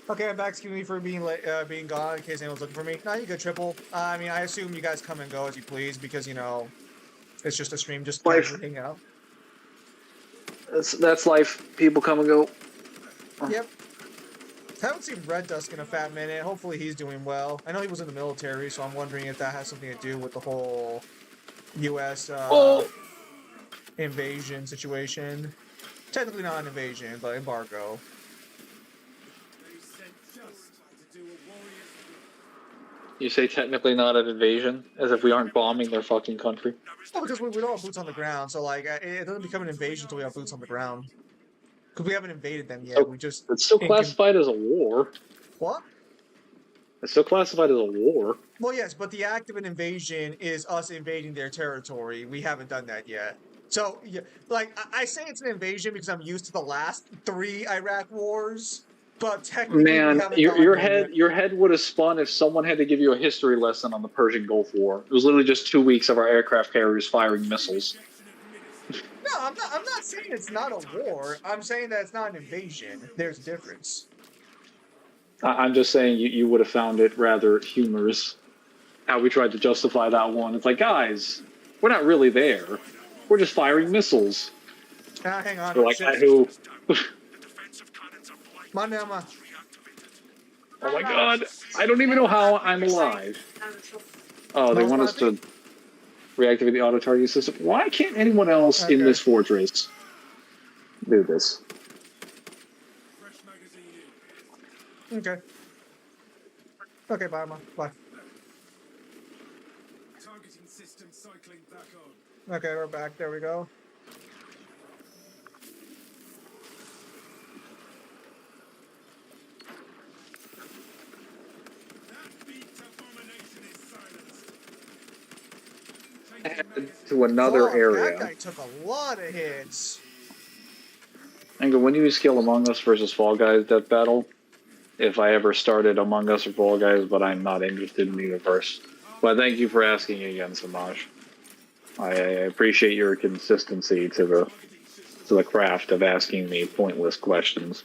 Okay, I'm back. Excuse me for being late, being gone in case anyone's looking for me. No, you good, Triple. I mean, I assume you guys come and go as you please because, you know, it's just a stream, just Life. hang out. That's life. People come and go. Yep. Haven't seen Red Dusk in a fat minute. Hopefully he's doing well. I know he was in the military, so I'm wondering if that has something to do with the whole U.S. Invasion situation. Technically not an invasion, but embargo. You say technically not an invasion, as if we aren't bombing their fucking country. Well, because we don't have boots on the ground, so like it doesn't become an invasion until we have boots on the ground. Because we haven't invaded them yet. So, We just it's still classified as a war. What? It's still classified as a war. Well, yes, but the act of an invasion is us invading their territory. We haven't done that yet. So, yeah, like I say it's an invasion because I'm used to the last 3 Iraq wars. But technically, Man, we haven't your gone there head yet. your head would have spun if someone had to give you a history lesson on the Persian Gulf War. It was literally just 2 weeks of our aircraft carriers firing missiles. No, I'm not saying it's not a war. I'm saying that it's not an invasion. There's a difference. I'm just saying you would have found it rather humorous how we tried to justify that one. It's like, guys, we're not really there. We're just firing missiles. Hang on. We're like, Shit. who? Manama. Oh my god, I don't even know how I'm alive. Oh, they want us to reactivate the auto targeting system. Why can't anyone else in this fortress do this? Okay. Okay, bye, Ma. Bye. Targeting system cycling back on. Okay, we're back. There we go. That beat abomination is silenced. Head to another Fuck, area. That guy took a lot of hits. And when you skill Among Us versus Fall Guys Death Battle, if I ever started Among Us or Fall Guys, but I'm not interested in the universe. But thank you for asking again, Samaj. I appreciate your consistency to the craft of asking me pointless questions.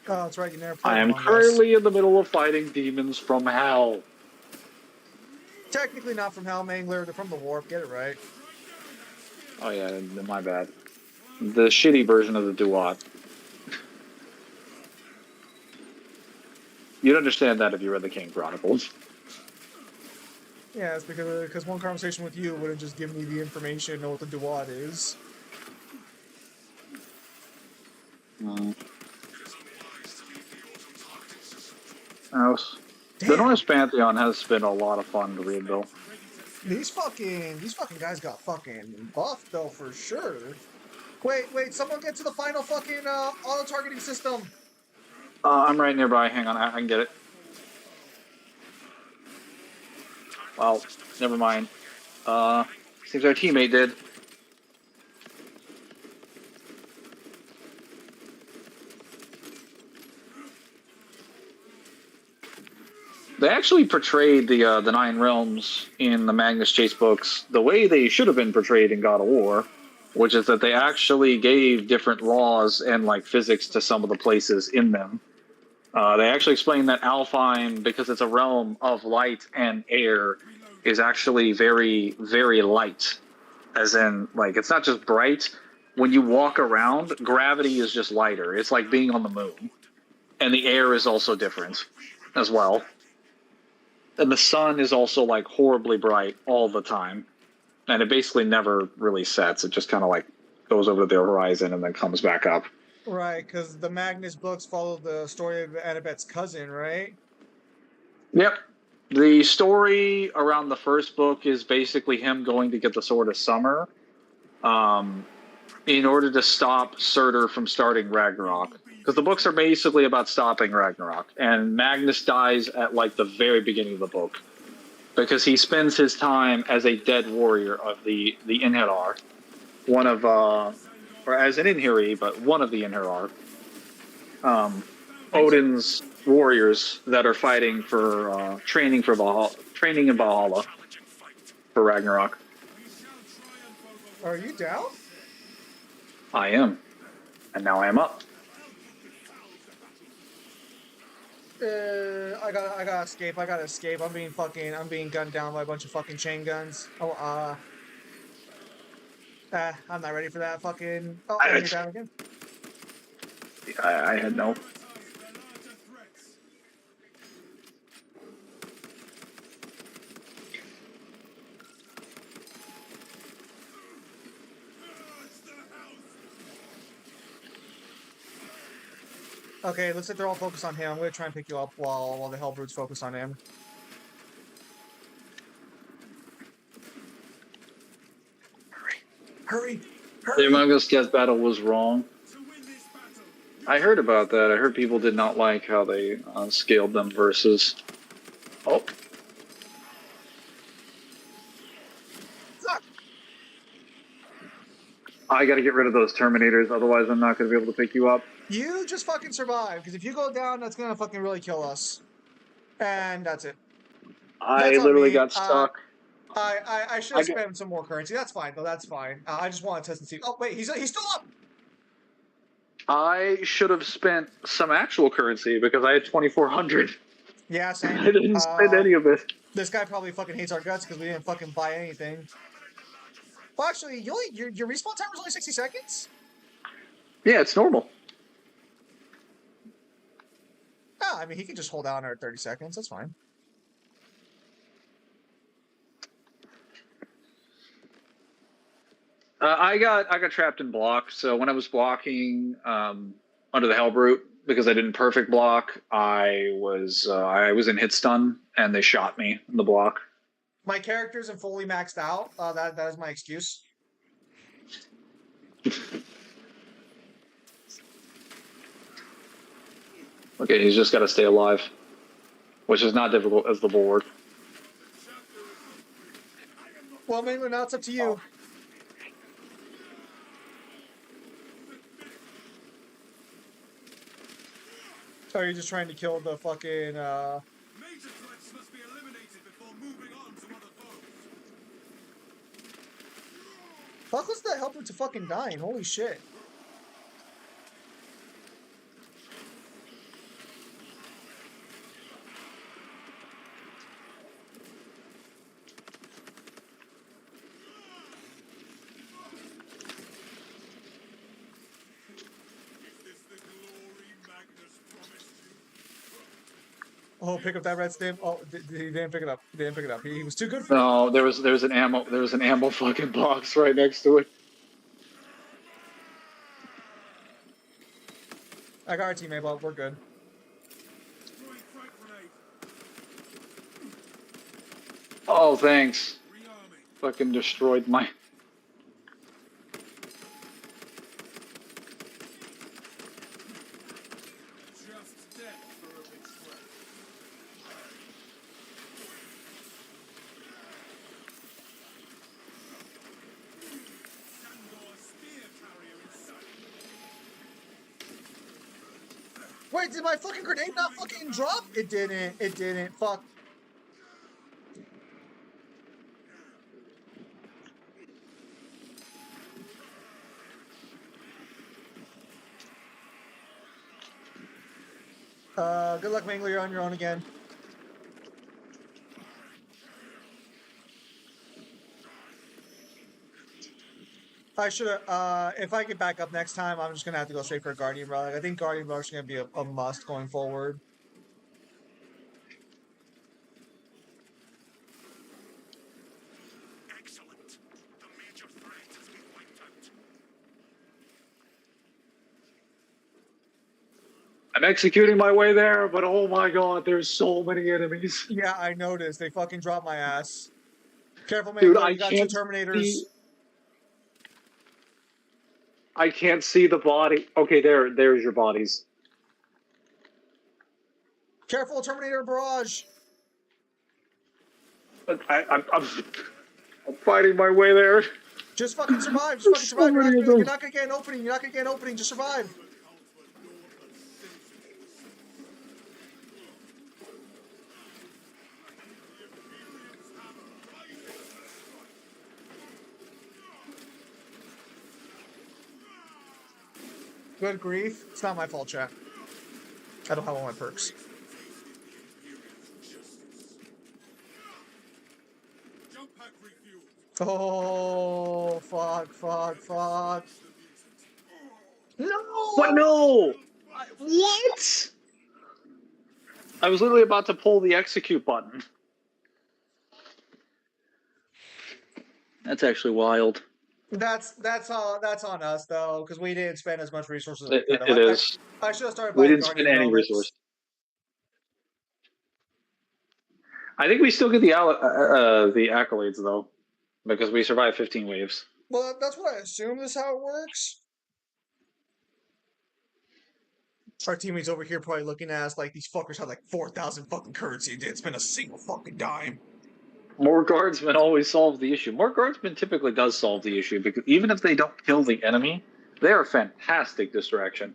Oh, that's right. You never played I am Among Us. currently in the middle of fighting demons from hell. Technically not from Hell Mangler. They're from the Warp. Get it right. Oh yeah, my bad. The shitty version of the Duat. You'd understand that if you read the King Chronicles. Yeah, it's because one conversation with you wouldn't just give me the information to know what the Duat is. The Norse Pantheon has been a lot of fun to read, though. These fucking guys got fucking buffed though for sure. Wait, someone get to the final fucking auto targeting system. I'm right nearby. Hang on, I can get it. Well, never mind. Seems our teammate did. They actually portrayed the Nine Realms in the Magnus Chase books the way they should have been portrayed in God of War, which is that they actually gave different laws and like physics to some of the places in them. They actually explained that Alfheim, because it's a realm of light and air, is actually very, very light. As in, like, it's not just bright. When you walk around, gravity is just lighter. It's like being on the moon. And the air is also different as well. And the sun is also like horribly bright all the time. And it basically never really sets. It just kind of like goes over the horizon and then comes back up. Right, because the Magnus books follow the story of Annabeth's cousin, right? Yep. The story around the first book is basically him going to get the Sword of Summer in order to stop Surtur from starting Ragnarok. Because the books are basically about stopping Ragnarok. And Magnus dies at like the very beginning of the book. Because he spends his time as a dead warrior of the Inhedar. One of, or as an Inhiri, but one of the Inhedar. Odin's warriors that are fighting for training for Valhalla, training in Valhalla for Ragnarok. Are you down? I am, and now I am up. I gotta escape. I gotta escape. I'm being gunned down by a bunch of fucking chain guns. Oh, I'm not ready for that fucking. Oh, and you're down again. I had no. Okay, looks like they're all focused on him. I'm gonna try and pick you up while the Hellbrutes focus on him. Hurry! The Among Us Death Battle was wrong. I heard about that. I heard people did not like how they scaled them versus. Oh. Fuck! I gotta get rid of those Terminators, otherwise I'm not gonna be able to pick you up. You just fucking survive, because if you go down, that's gonna fucking really kill us. And that's it. I That's on literally me. got stuck. I should have spent some more currency. That's fine, though. That's fine. I just want to test and see. Oh, wait, he's still up! I should have spent some actual currency because I had 2,400. Yeah, same. I didn't spend any of it. This guy probably fucking hates our guts because we didn't fucking buy anything. Well, actually, your respawn time was only 60 seconds? Yeah, it's normal. Ah, I mean, he can just hold down there at 30 seconds. That's fine. I got trapped in block. So when I was blocking under the Hellbrute, because I didn't perfect block, I was in hit stun and they shot me in the block. My character isn't fully maxed out. That is my excuse. Okay, he's just got to stay alive, which is not difficult as the bulwark. Well, Mingler, now it's up to you. So are you just trying to kill the fucking, Major threats must be eliminated before moving on to other foes. Fuck was the helper to fucking dying? Holy shit. Is this the glory Magnus promised you? Oh, pick up that red stamp. Oh, he didn't pick it up. He didn't pick it up. He was too good for No, there was an ammo fucking box right next to it. I got our teammate, but we're good. Throwing frag grenade. Oh, thanks. Rearming. Fucking destroyed my. Just death for a big threat. Sandor spear carrier in sight. Wait, did my fucking grenade not fucking drop? It didn't. It didn't. Fuck. Good luck, Mangler. You're on your own again. I should have. If I get back up next time, I'm just gonna have to go straight for a Guardian Relic. I think Guardian Relic is gonna be a must going forward. Excellent. The major threat has been wiped out. I'm executing my way there, but oh my god, there's so many enemies. Yeah, I noticed. They fucking dropped my ass. Careful, Dude, Mangler. You got two Terminators. I can't see the body. Okay, there's your bodies. Careful, Terminator barrage. I'm fighting my way there. Just fucking survive. Just fucking So survive. many of them. You're not gonna get an opening. You're not gonna get an opening. Just survive. Good grief. It's not my fault, chat. I don't have all my perks. Jump pack refueled. Oh, fuck. No! What? No! What? I was literally about to pull the execute button. That's actually wild. That's on us though, because we didn't spend as much resources as we could have. It is. I should have started We buying didn't spend Guardian any Relics. resource. I think we still get the accolades though, because we survived 15 waves. Well, that's what I assume is how it works. Our teammates over here probably looking at us like these fuckers had like 4,000 fucking currency and didn't spend a single fucking dime. More guardsmen always solve the issue. More guardsmen typically does solve the issue because even if they don't kill the enemy, they are fantastic distraction.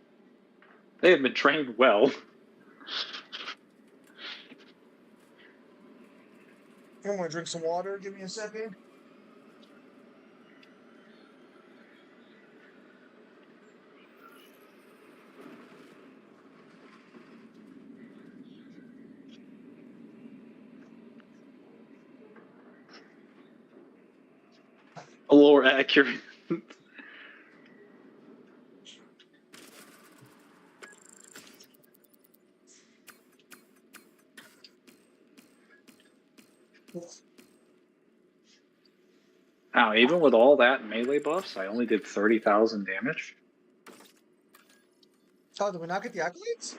They have been trained well. I'm gonna drink some water. Give me a second. A little more accurate. Now, even with all that melee buffs, I only did 30,000 damage. Oh, did we not get the accolades?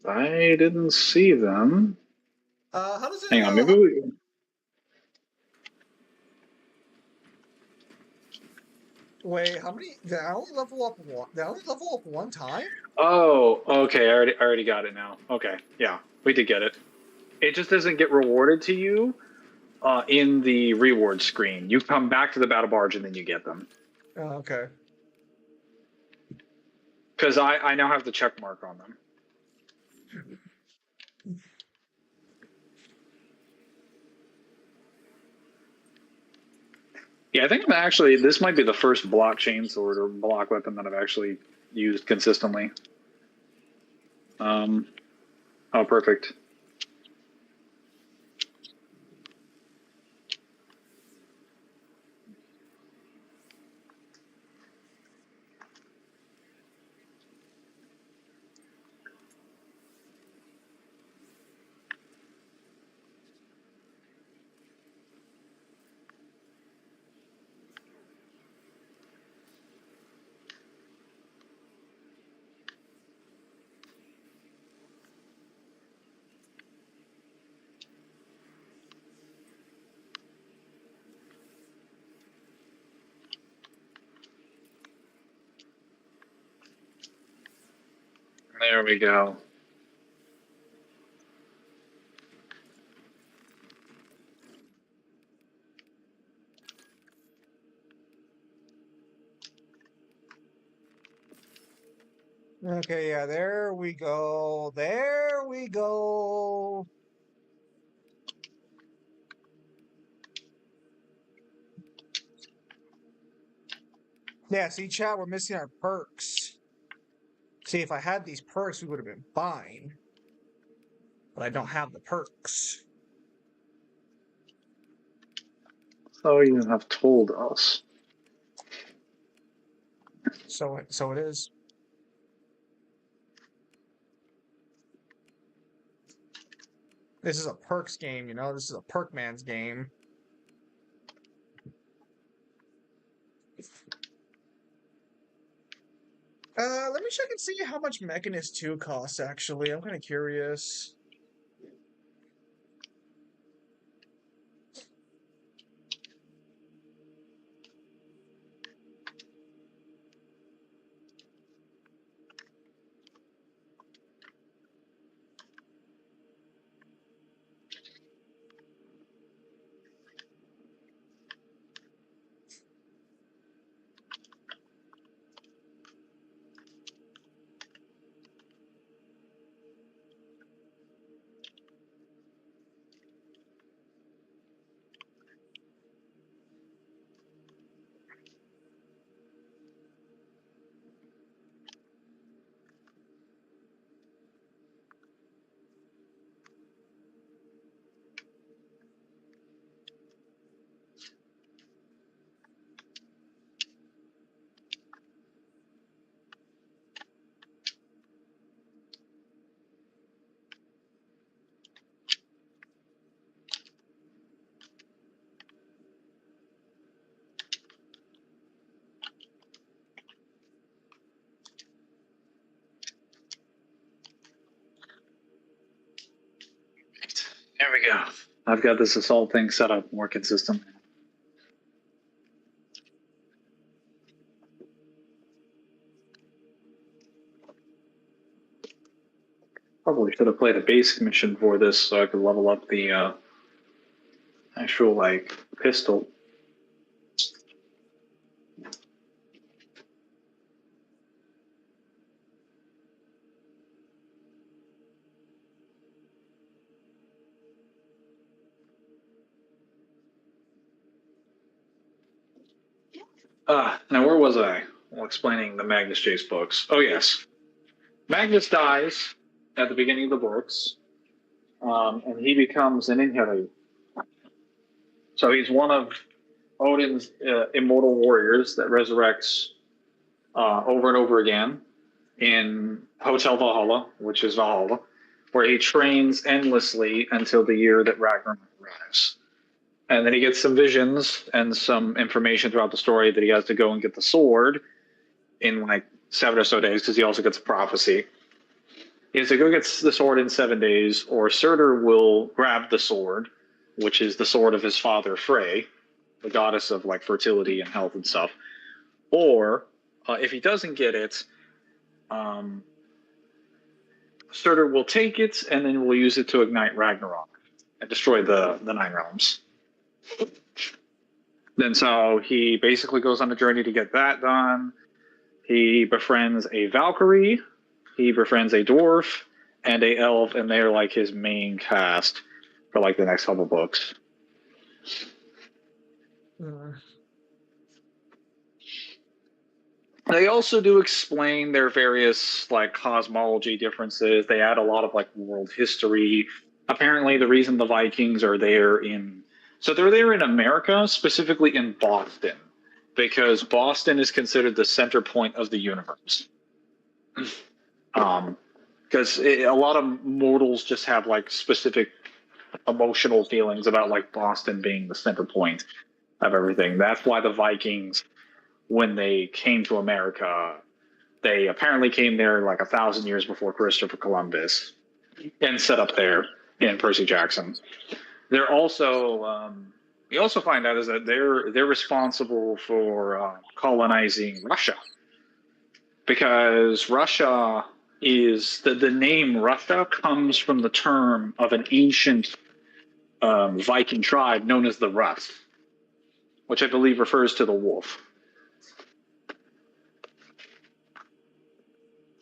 I didn't see them. How does it? Hang on, maybe we... Wait, how many? Did I only level up one? Did I only level up one time? Oh, okay. I already got it now. Okay, yeah, we did get it. It just doesn't get rewarded to you in the reward screen. You come back to the battle barge and then you get them. Oh, okay. Because I now have the check mark on them. Yeah, I think I'm actually, this might be the first block chainsword or block weapon that I've actually used consistently. Oh, perfect. There we go. Okay, yeah, there we go. There we go. Yeah, see, chat, we're missing our perks. See, if I had these perks, we would have been fine. But I don't have the perks. So you have told us. So it is. This is a perks game, you know? This is a perk man's game. Let me check and see how much Mechanist 2 costs, actually. I'm kind of curious. There we go. I've got this assault thing set up more consistent. Probably should have played a basic mission for this so I could level up the actual like pistol. Now where was I? Well, explaining the Magnus Chase books. Oh yes, Magnus dies at the beginning of the books, and he becomes an inhaler. So he's one of Odin's immortal warriors that resurrects over and over again in Hotel Valhalla, which is Valhalla, where he trains endlessly until the year that Ragnarok arrives. And then he gets some visions and some information throughout the story that he has to go and get the sword in like 7 or so days, because he also gets a prophecy. He has to go get the sword in 7 days, or Surtur will grab the sword, which is the sword of his father Frey, the goddess of like fertility and health and stuff. Or if he doesn't get it, Surtur will take it and then will use it to ignite Ragnarok and destroy the Nine Realms. Then so he basically goes on a journey to get that done. He befriends a Valkyrie, he befriends a dwarf, and a elf, and they're like his main cast for like the next couple books. They also do explain their various like cosmology differences. They add a lot of like world history. Apparently, the reason the Vikings are there they're there in America, specifically in Boston, because Boston is considered the center point of the universe. Because a lot of mortals just have like specific emotional feelings about like Boston being the center point of everything. That's why the Vikings, when they came to America, they apparently came there like 1,000 years before Christopher Columbus and set up there in Percy Jackson. They're also we also find out is that they're responsible for colonizing Russia, because Russia is the name Russia comes from the term of an ancient Viking tribe known as the Rus, which I believe refers to the wolf.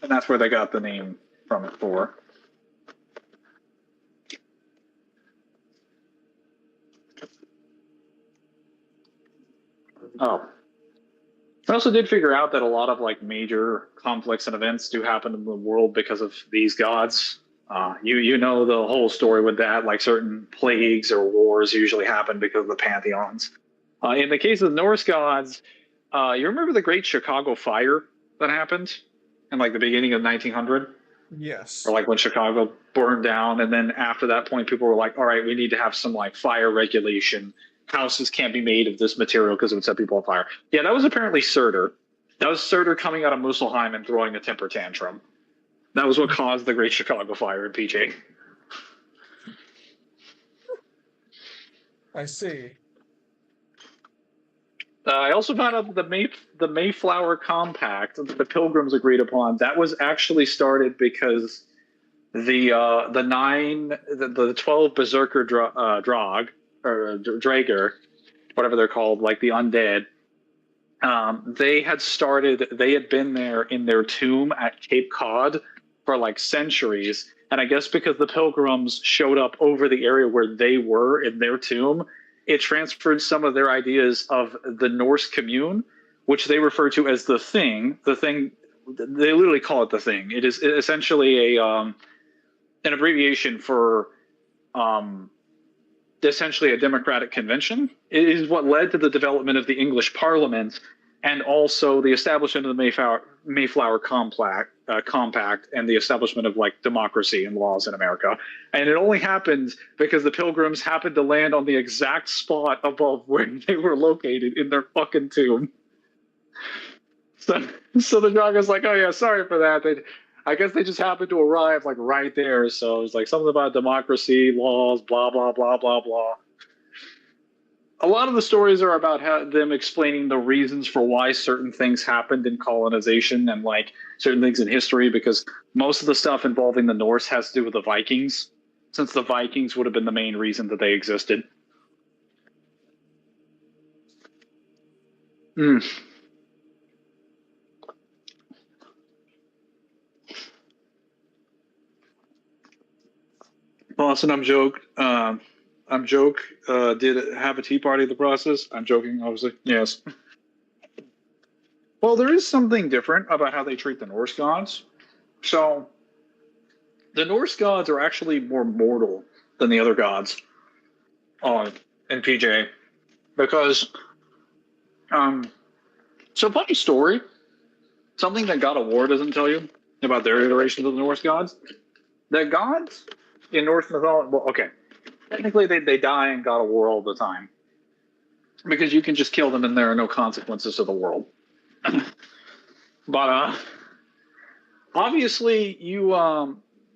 And that's where they got the name from it for. Oh. I also did figure out that a lot of like major conflicts and events do happen in the world because of these gods. You know the whole story with that, like certain plagues or wars usually happen because of the pantheons. In the case of the Norse gods, you remember the Great Chicago Fire that happened in like the beginning of 1900? Yes. Or like when Chicago burned down, and then after that point, people were like, "All right, we need to have some like fire regulation. Houses can't be made of this material because it would set people on fire." Yeah, that was apparently Surtur. That was Surtur coming out of Muspelheim and throwing a temper tantrum. That was what caused the Great Chicago Fire in PJ. I see. I also found out that the Mayflower Compact that the Pilgrims agreed upon, that was actually started because the 12 Berserker Drog or Drager, whatever they're called, like the undead. They had been there in their tomb at Cape Cod for like centuries, and I guess because the Pilgrims showed up over the area where they were in their tomb, it transferred some of their ideas of the Norse commune, which they refer to as the Thing. The Thing, they literally call it the Thing. It is essentially an abbreviation for essentially a democratic convention. It is what led to the development of the English Parliament and also the establishment of the Mayflower Compact and the establishment of like democracy and laws in America. And it only happened because the Pilgrims happened to land on the exact spot above where they were located in their fucking tomb. So the Drago's like, "Oh yeah, sorry for that. I guess they just happened to arrive like right there." So it's like something about democracy, laws, blah blah blah blah blah. A lot of the stories are about them explaining the reasons for why certain things happened in colonization and like certain things in history, because most of the stuff involving the Norse has to do with the Vikings, since the Vikings would have been the main reason that they existed. Boston, I'm joke. Did it have a tea party in the process? I'm joking, obviously. Yes. Well, there is something different about how they treat the Norse gods. So, the Norse gods are actually more mortal than the other gods in PJ. Because, so funny story, something that God of War doesn't tell you about their iterations of the Norse gods. The gods in Norse mythology, well, okay, technically they die in God of War all the time. Because you can just kill them and there are no consequences to the world. But obviously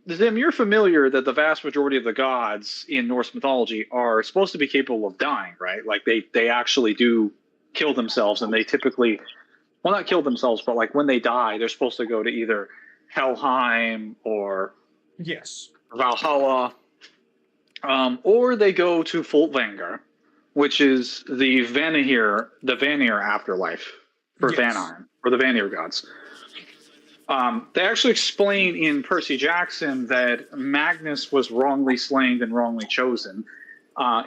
Zim, you're familiar that the vast majority of the gods in Norse mythology are supposed to be capable of dying, right? Like they actually do kill themselves, and they typically, well, not kill themselves, but like when they die, they're supposed to go to either Helheim or Yes. Valhalla, or they go to Folkvanger, which is the Vanir afterlife for Yes. Vanheim, or the Vanir gods. They actually explain in Percy Jackson that Magnus was wrongly slain and wrongly chosen.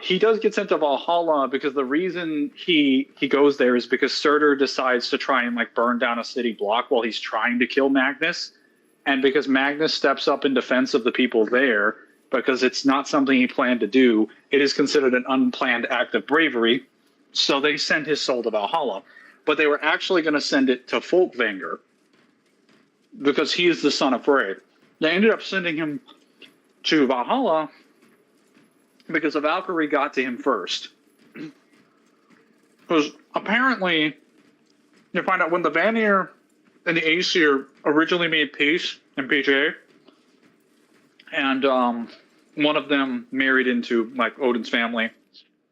He does get sent to Valhalla because the reason he goes there is because Surtur decides to try and like burn down a city block while he's trying to kill Magnus, and because Magnus steps up in defense of the people there because it's not something he planned to do, it is considered an unplanned act of bravery. So they send his soul to Valhalla, but they were actually going to send it to Folkvanger because he is the son of Frey. They ended up sending him to Valhalla because a Valkyrie got to him first. Because apparently, you find out when the Vanir and the Aesir originally made peace in PJ, and one of them married into like Odin's family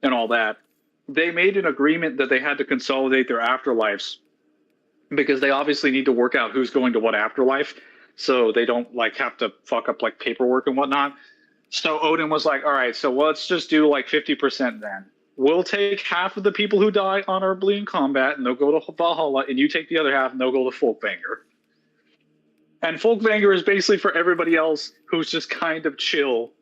and all that, they made an agreement that they had to consolidate their afterlives because they obviously need to work out who's going to what afterlife, so they don't like have to fuck up like paperwork and whatnot. So Odin was like, all right, so let's just do like 50% then. We'll take half of the people who die honorably in combat and they'll go to Valhalla, and you take the other half and they'll go to Folkvanger. And Folkvanger is basically for everybody else who's just kind of chill.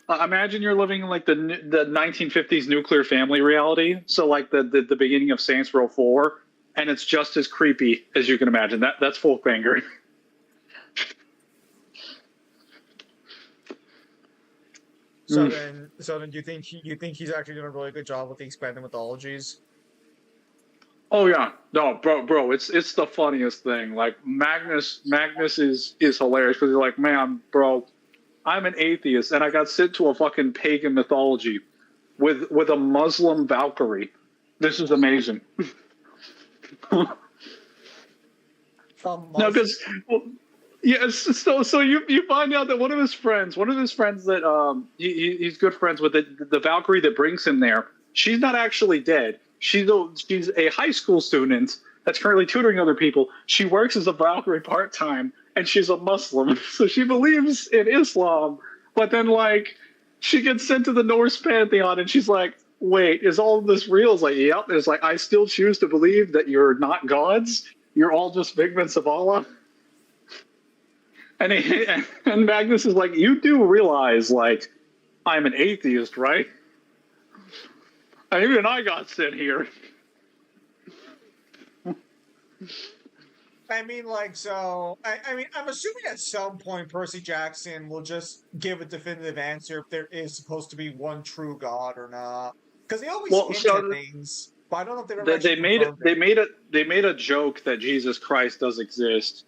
Imagine you're living in like the 1950s nuclear family reality. So like the beginning of Saints Row 4, and it's just as creepy as you can imagine. That's Folkvanger. So then, do you think he's actually doing a really good job with the expanded mythologies? Oh yeah, no, bro, it's the funniest thing. Like Magnus is hilarious because he's like, man, bro, I'm an atheist and I got sent to a fucking pagan mythology with a Muslim Valkyrie. This is amazing. No, because yes, so you find out that one of his friends that he's good friends with, the Valkyrie that brings him there, she's not actually dead. She's a high school student that's currently tutoring other people. She works as a Valkyrie part-time, and she's a Muslim, so she believes in Islam. But then, like, she gets sent to the Norse pantheon, and she's like, "Wait, is all of this real?" It's like, "Yep." It's like, I still choose to believe that you're not gods. You're all just figments of Allah. And Magnus is like, "You do realize, like, I'm an atheist, right? Even I got sent here." I mean, like, so, I mean, I'm assuming at some point Percy Jackson will just give a definitive answer if there is supposed to be one true God or not. Because they always hint at things, but I don't know if they've ever actually confirmed it. They made a joke that Jesus Christ does exist,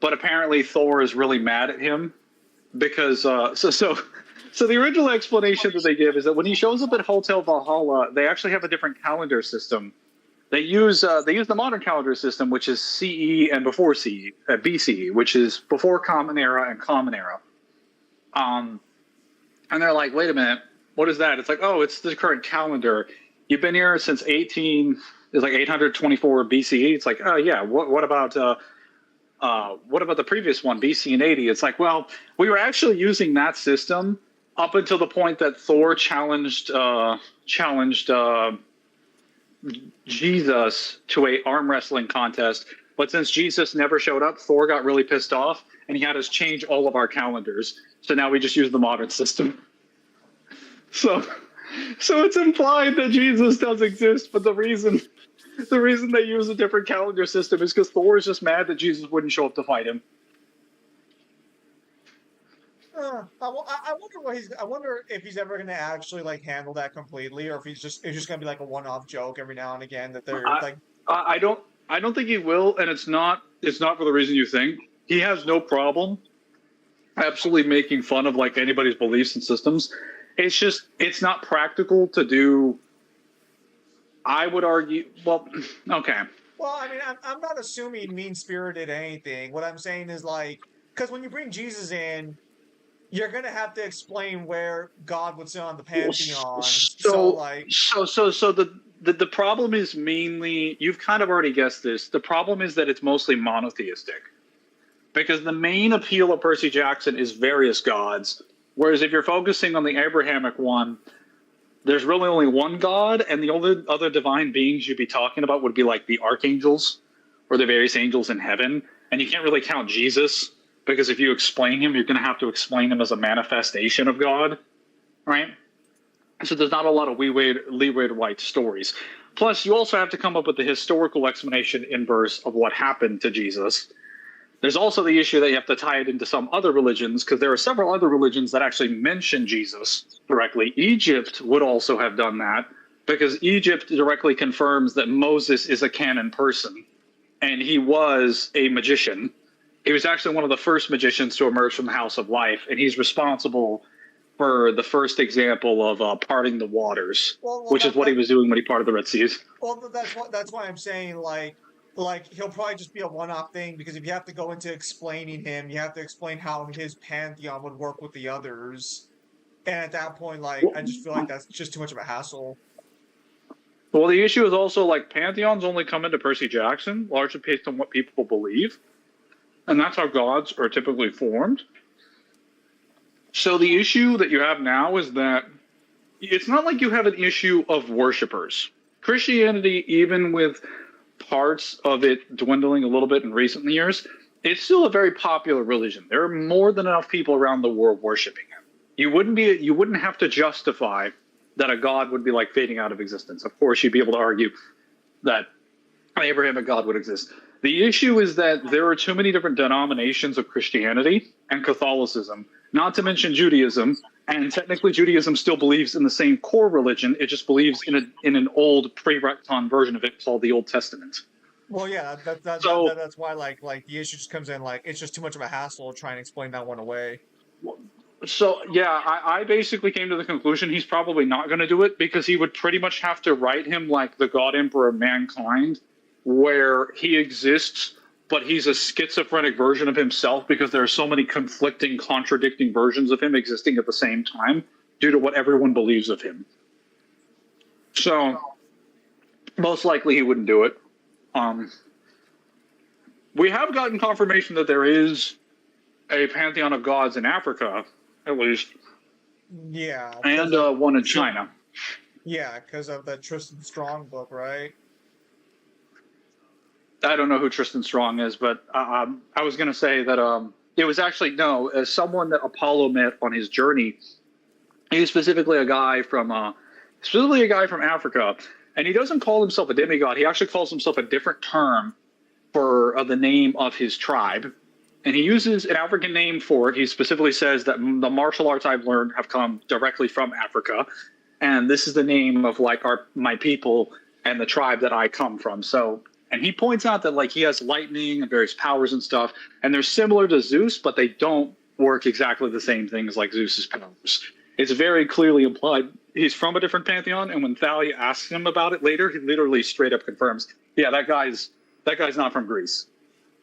but apparently Thor is really mad at him because so the original explanation that they give is that when he shows up at Hotel Valhalla, they actually have a different calendar system. They use the modern calendar system, which is CE and before CE, BCE, which is before Common Era and Common Era. And they're like, wait a minute, what is that? It's like, oh, it's the current calendar. You've been here since 824 BCE. It's like, oh yeah, what about the previous one, BC and 80? It's like, well, we were actually using that system up until the point that Thor challenged Jesus to a arm wrestling contest. But since Jesus never showed up, Thor got really pissed off, and he had us change all of our calendars. So now we just use the modern system. So it's implied that Jesus does exist, but the reason they use a different calendar system is because Thor is just mad that Jesus wouldn't show up to fight him. I wonder if he's ever going to actually like handle that completely, or if it's just going to be like a one-off joke every now and again that they're like. I don't think he will, and it's not for the reason you think. He has no problem absolutely making fun of like anybody's beliefs and systems. It's just it's not practical to do. I would argue. Well, okay. Well, I mean, I'm not assuming mean-spirited anything. What I'm saying is like, because when you bring Jesus in, you're gonna have to explain where God would sit on the pantheon. So the problem is mainly, you've kind of already guessed this. The problem is that it's mostly monotheistic, because the main appeal of Percy Jackson is various gods. Whereas if you're focusing on the Abrahamic one, there's really only one God, and the only other divine beings you'd be talking about would be like the archangels or the various angels in heaven, and you can't really count Jesus. Because if you explain him, you're going to have to explain him as a manifestation of God, right? So there's not a lot of leeway to write stories. Plus, you also have to come up with the historical explanation in verse of what happened to Jesus. There's also the issue that you have to tie it into some other religions, because there are several other religions that actually mention Jesus directly. Egypt would also have done that, because Egypt directly confirms that Moses is a canon person, and he was a magician. He was actually one of the first magicians to emerge from the House of Life, and he's responsible for the first example of parting the waters, which is what he was doing when he parted the Red Seas. Well, that's why I'm saying like he'll probably just be a one-off thing, because if you have to go into explaining him, you have to explain how his pantheon would work with the others, and at that point, like, I just feel like that's just too much of a hassle. Well, the issue is also like pantheons only come into Percy Jackson largely based on what people believe. And that's how gods are typically formed. So the issue that you have now is that it's not like you have an issue of worshipers. Christianity, even with parts of it dwindling a little bit in recent years, it's still a very popular religion. There are more than enough people around the world worshiping him. You wouldn't have to justify that a god would be like fading out of existence. Of course, you'd be able to argue that Abrahamic God would exist. The issue is that there are too many different denominations of Christianity and Catholicism, not to mention Judaism. And technically, Judaism still believes in the same core religion. It just believes in an old pre-Recton version of it called the Old Testament. Well, yeah, So- that's why like the issue just comes in like it's just too much of a hassle to try and explain that one away. So yeah, I basically came to the conclusion he's probably not going to do it because he would pretty much have to write him like the God Emperor of Mankind, where he exists, but he's a schizophrenic version of himself because there are so many conflicting, contradicting versions of him existing at the same time due to what everyone believes of him. So most likely he wouldn't do it. We have gotten confirmation that there is a pantheon of gods in Africa, at least, Yeah, and one in China. yeah, because of the Tristan Strong book, right? I don't know who Tristan Strong is, but I was going to say that it was actually, no, as someone that Apollo met on his journey. He's specifically a guy from Africa, and he doesn't call himself a demigod. He actually calls himself a different term for the name of his tribe, and he uses an African name for it. He specifically says that the martial arts I've learned have come directly from Africa, and this is the name of like my people and the tribe that I come from. So, and he points out that like he has lightning and various powers and stuff, and they're similar to Zeus, but they don't work exactly the same things like Zeus's powers. It's very clearly implied he's from a different pantheon, and when Thalia asks him about it later, he literally straight up confirms, yeah, that guy's not from Greece.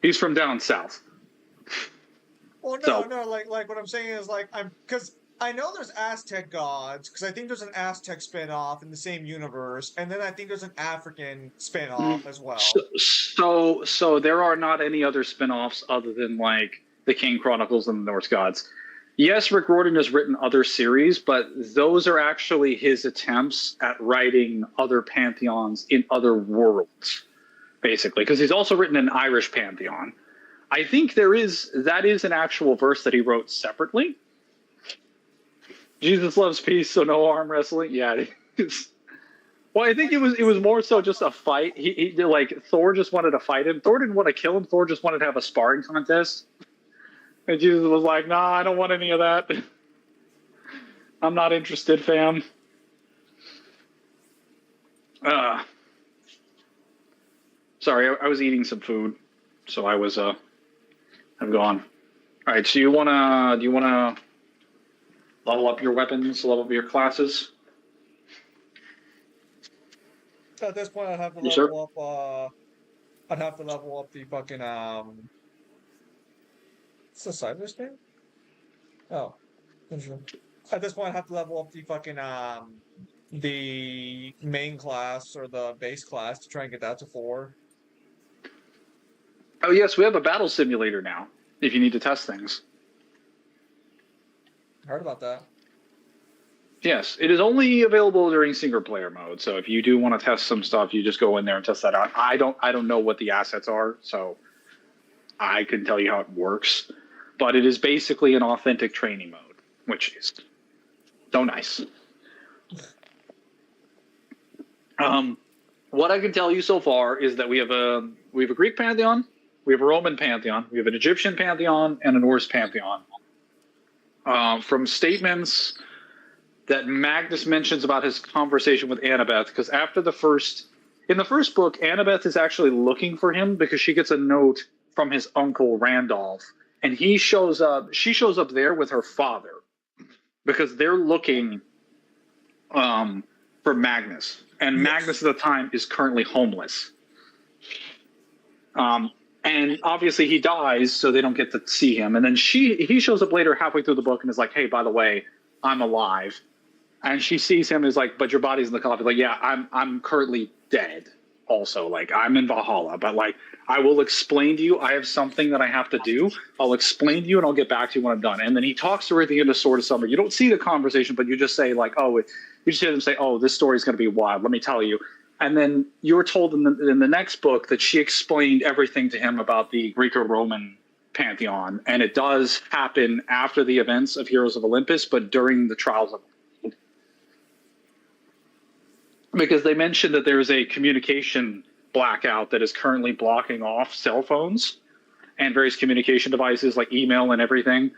He's from down south. Well, no, like what I'm saying is like because I know there's Aztec gods because I think there's an Aztec spin-off in the same universe, and then I think there's an African spin-off as well. So there are not any other spin-offs other than like the King Chronicles and the Norse gods. Yes, Rick Riordan has written other series, but those are actually his attempts at writing other pantheons in other worlds, basically, because he's also written an Irish pantheon. I think that is an actual verse that he wrote separately. Jesus loves peace, so no arm wrestling. Yeah, it is. Well, I think it was more so just a fight. He like Thor just wanted to fight him. Thor didn't want to kill him. Thor just wanted to have a sparring contest. And Jesus was like, nah, I don't want any of that. I'm not interested, fam. Sorry, I was eating some food, so I'm gone. All right, so do you wanna level up your weapons, level up your classes? At this point, I'd have to Yes, level up. I'd have to level up the fucking What's the Cyber's name? Oh, interesting. At this point, I'd have to level up the fucking the main class or the base class to try and get that to 4. Oh yes, we have a battle simulator now. If you need to test things. Heard about that. Yes, it is only available during single player mode. So if you do want to test some stuff, you just go in there and test that out. I don't know what the assets are, so I couldn't tell you how it works. But it is basically an authentic training mode, which is so nice. What I can tell you so far is that we have a Greek pantheon, we have a Roman pantheon, we have an Egyptian pantheon, and a Norse pantheon. From statements that Magnus mentions about his conversation with Annabeth, because in the first book, Annabeth is actually looking for him because she gets a note from his uncle Randolph, and she shows up there with her father because they're looking for Magnus, and yes. Magnus at the time is currently homeless. And obviously he dies, so they don't get to see him. And then he shows up later halfway through the book and is like, hey, by the way, I'm alive. And she sees him and is like, but your body's in the coffin. Like, yeah, I'm currently dead also. Like, I'm in Valhalla. But, like, I will explain to you. I have something that I have to do. I'll explain to you and I'll get back to you when I'm done. And then he talks to her at the end of Sword of Summer. You don't see the conversation, but you just say, like, you just hear them say, oh, this story's going to be wild. Let me tell you. And then you were told in the next book that she explained everything to him about the Greco-Roman pantheon, and it does happen after the events of Heroes of Olympus, but during the Trials of, because they mentioned that there is a communication blackout that is currently blocking off cell phones and various communication devices like email and everything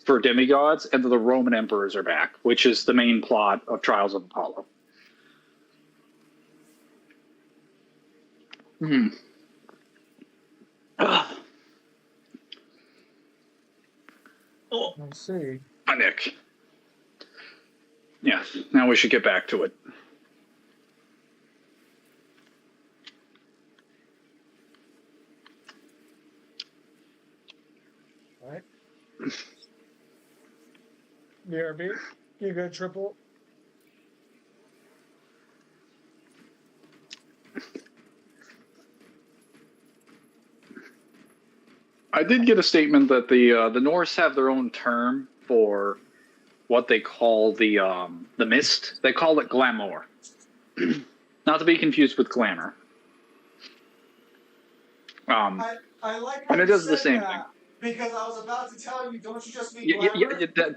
for demigods, and the Roman emperors are back, which is the main plot of Trials of Apollo. Oh, Let's see. hi, Nick. Yes, now we should get back to it. All right. BRB, you good triple? I did get a statement that the Norse have their own term for what they call the mist. They call it glamour, not to be confused with glamour. I like how and it you does the said same that, because I was about to tell you, don't you just mean thing. glamour?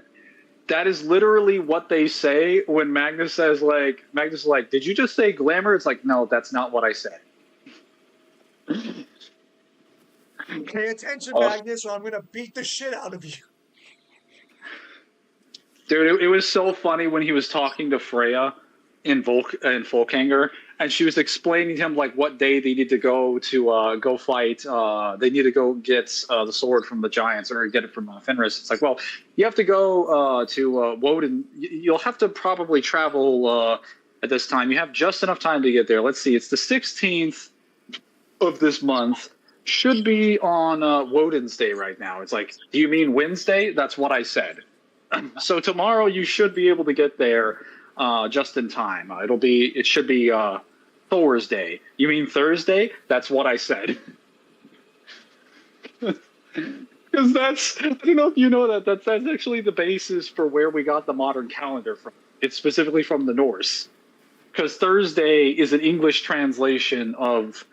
That is literally what they say when Magnus says, like, Magnus is like, did you just say glamour? It's like, no, that's not what I said. Pay attention, Oh. Magnus, or I'm gonna beat the shit out of you. Dude, it was so funny when he was talking to Freya in Volkanger, and she was explaining to him like what day they need to go fight. They need to go get the sword from the giants or get it from Fenris. It's like, well, you have to go to Woden. You'll have to probably travel at this time. You have just enough time to get there. Let's see, it's the 16th of this month. Should be on Woden's Day right now. It's like, do you mean Wednesday? That's what I said. So tomorrow you should be able to get there just in time. It should be Thor's Day. You mean Thursday? That's what I said. Because I don't know if you know that's actually the basis for where we got the modern calendar from. It's specifically from the Norse. Because Thursday is an English translation of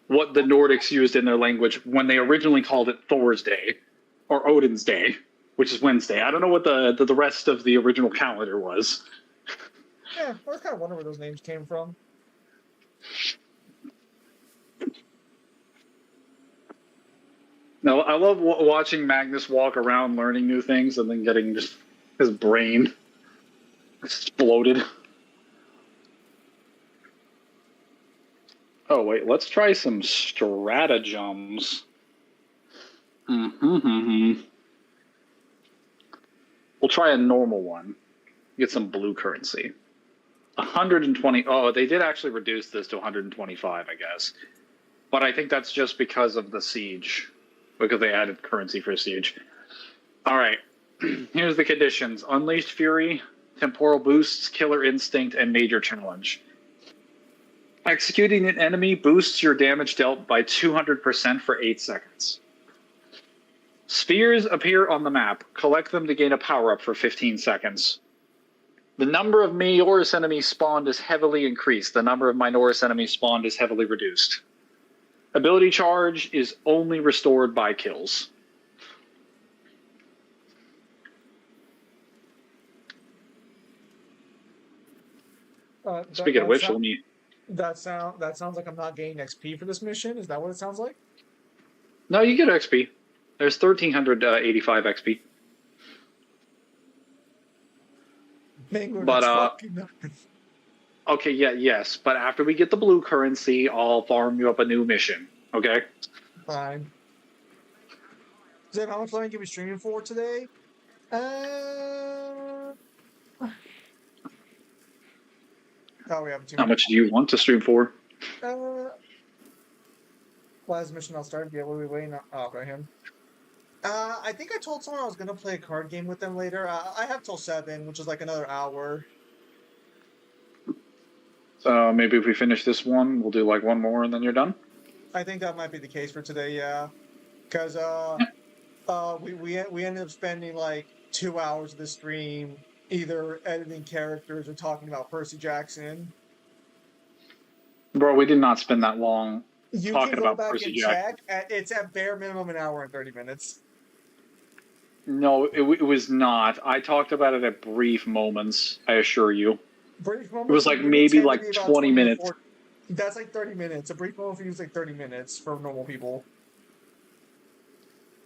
what the Nordics used in their language when they originally called it Thor's Day or Odin's Day, which is Wednesday. I don't know what the rest of the original calendar was. Yeah, I was kind of wondering where those names came from. No, I love watching Magnus walk around learning new things and then getting just his brain exploded. Oh, wait, let's try some stratagems. We'll try a normal one. Get some blue currency. 120. Oh, they did actually reduce this to 125, I guess. But I think that's just because of the siege. Because they added currency for siege. All right. Here's the conditions. Unleashed Fury, Temporal Boosts, Killer Instinct, and Major Challenge. Executing an enemy boosts your damage dealt by 200% for 8 seconds. Spheres appear on the map. Collect them to gain a power-up for 15 seconds. The number of Majoris enemies spawned is heavily increased. The number of Minoris enemies spawned is heavily reduced. Ability charge is only restored by kills. Speaking of which, let me... That sounds like I'm not gaining XP for this mission. Is that what it sounds like? No, you get XP. There's 1,385 XP. But okay, yes. But after we get the blue currency, I'll farm you up a new mission. Okay. Fine. Zeb, how much long are you gonna be streaming for today? Oh, we have 2 minutes. How much do you want to stream for? Last mission I'll start. Yeah, what are we waiting on? Oh, right him. I think I told someone I was gonna play a card game with them later. I have till 7, which is like another hour. So maybe if we finish this one, we'll do like one more and then you're done? I think that might be the case for today, yeah. Because we ended up spending like 2 hours of the stream either editing characters or talking about Percy Jackson. Bro, we did not spend that long. You talking can go about back Percy and Jackson. check. It's at bare minimum an hour and 30 minutes. No, it was not. I talked about it at brief moments, I assure you. Brief It moments was for like you maybe tend to like be about 20 20 to minutes. 40. That's like 30 minutes. A brief moment for you is like 30 minutes for normal people.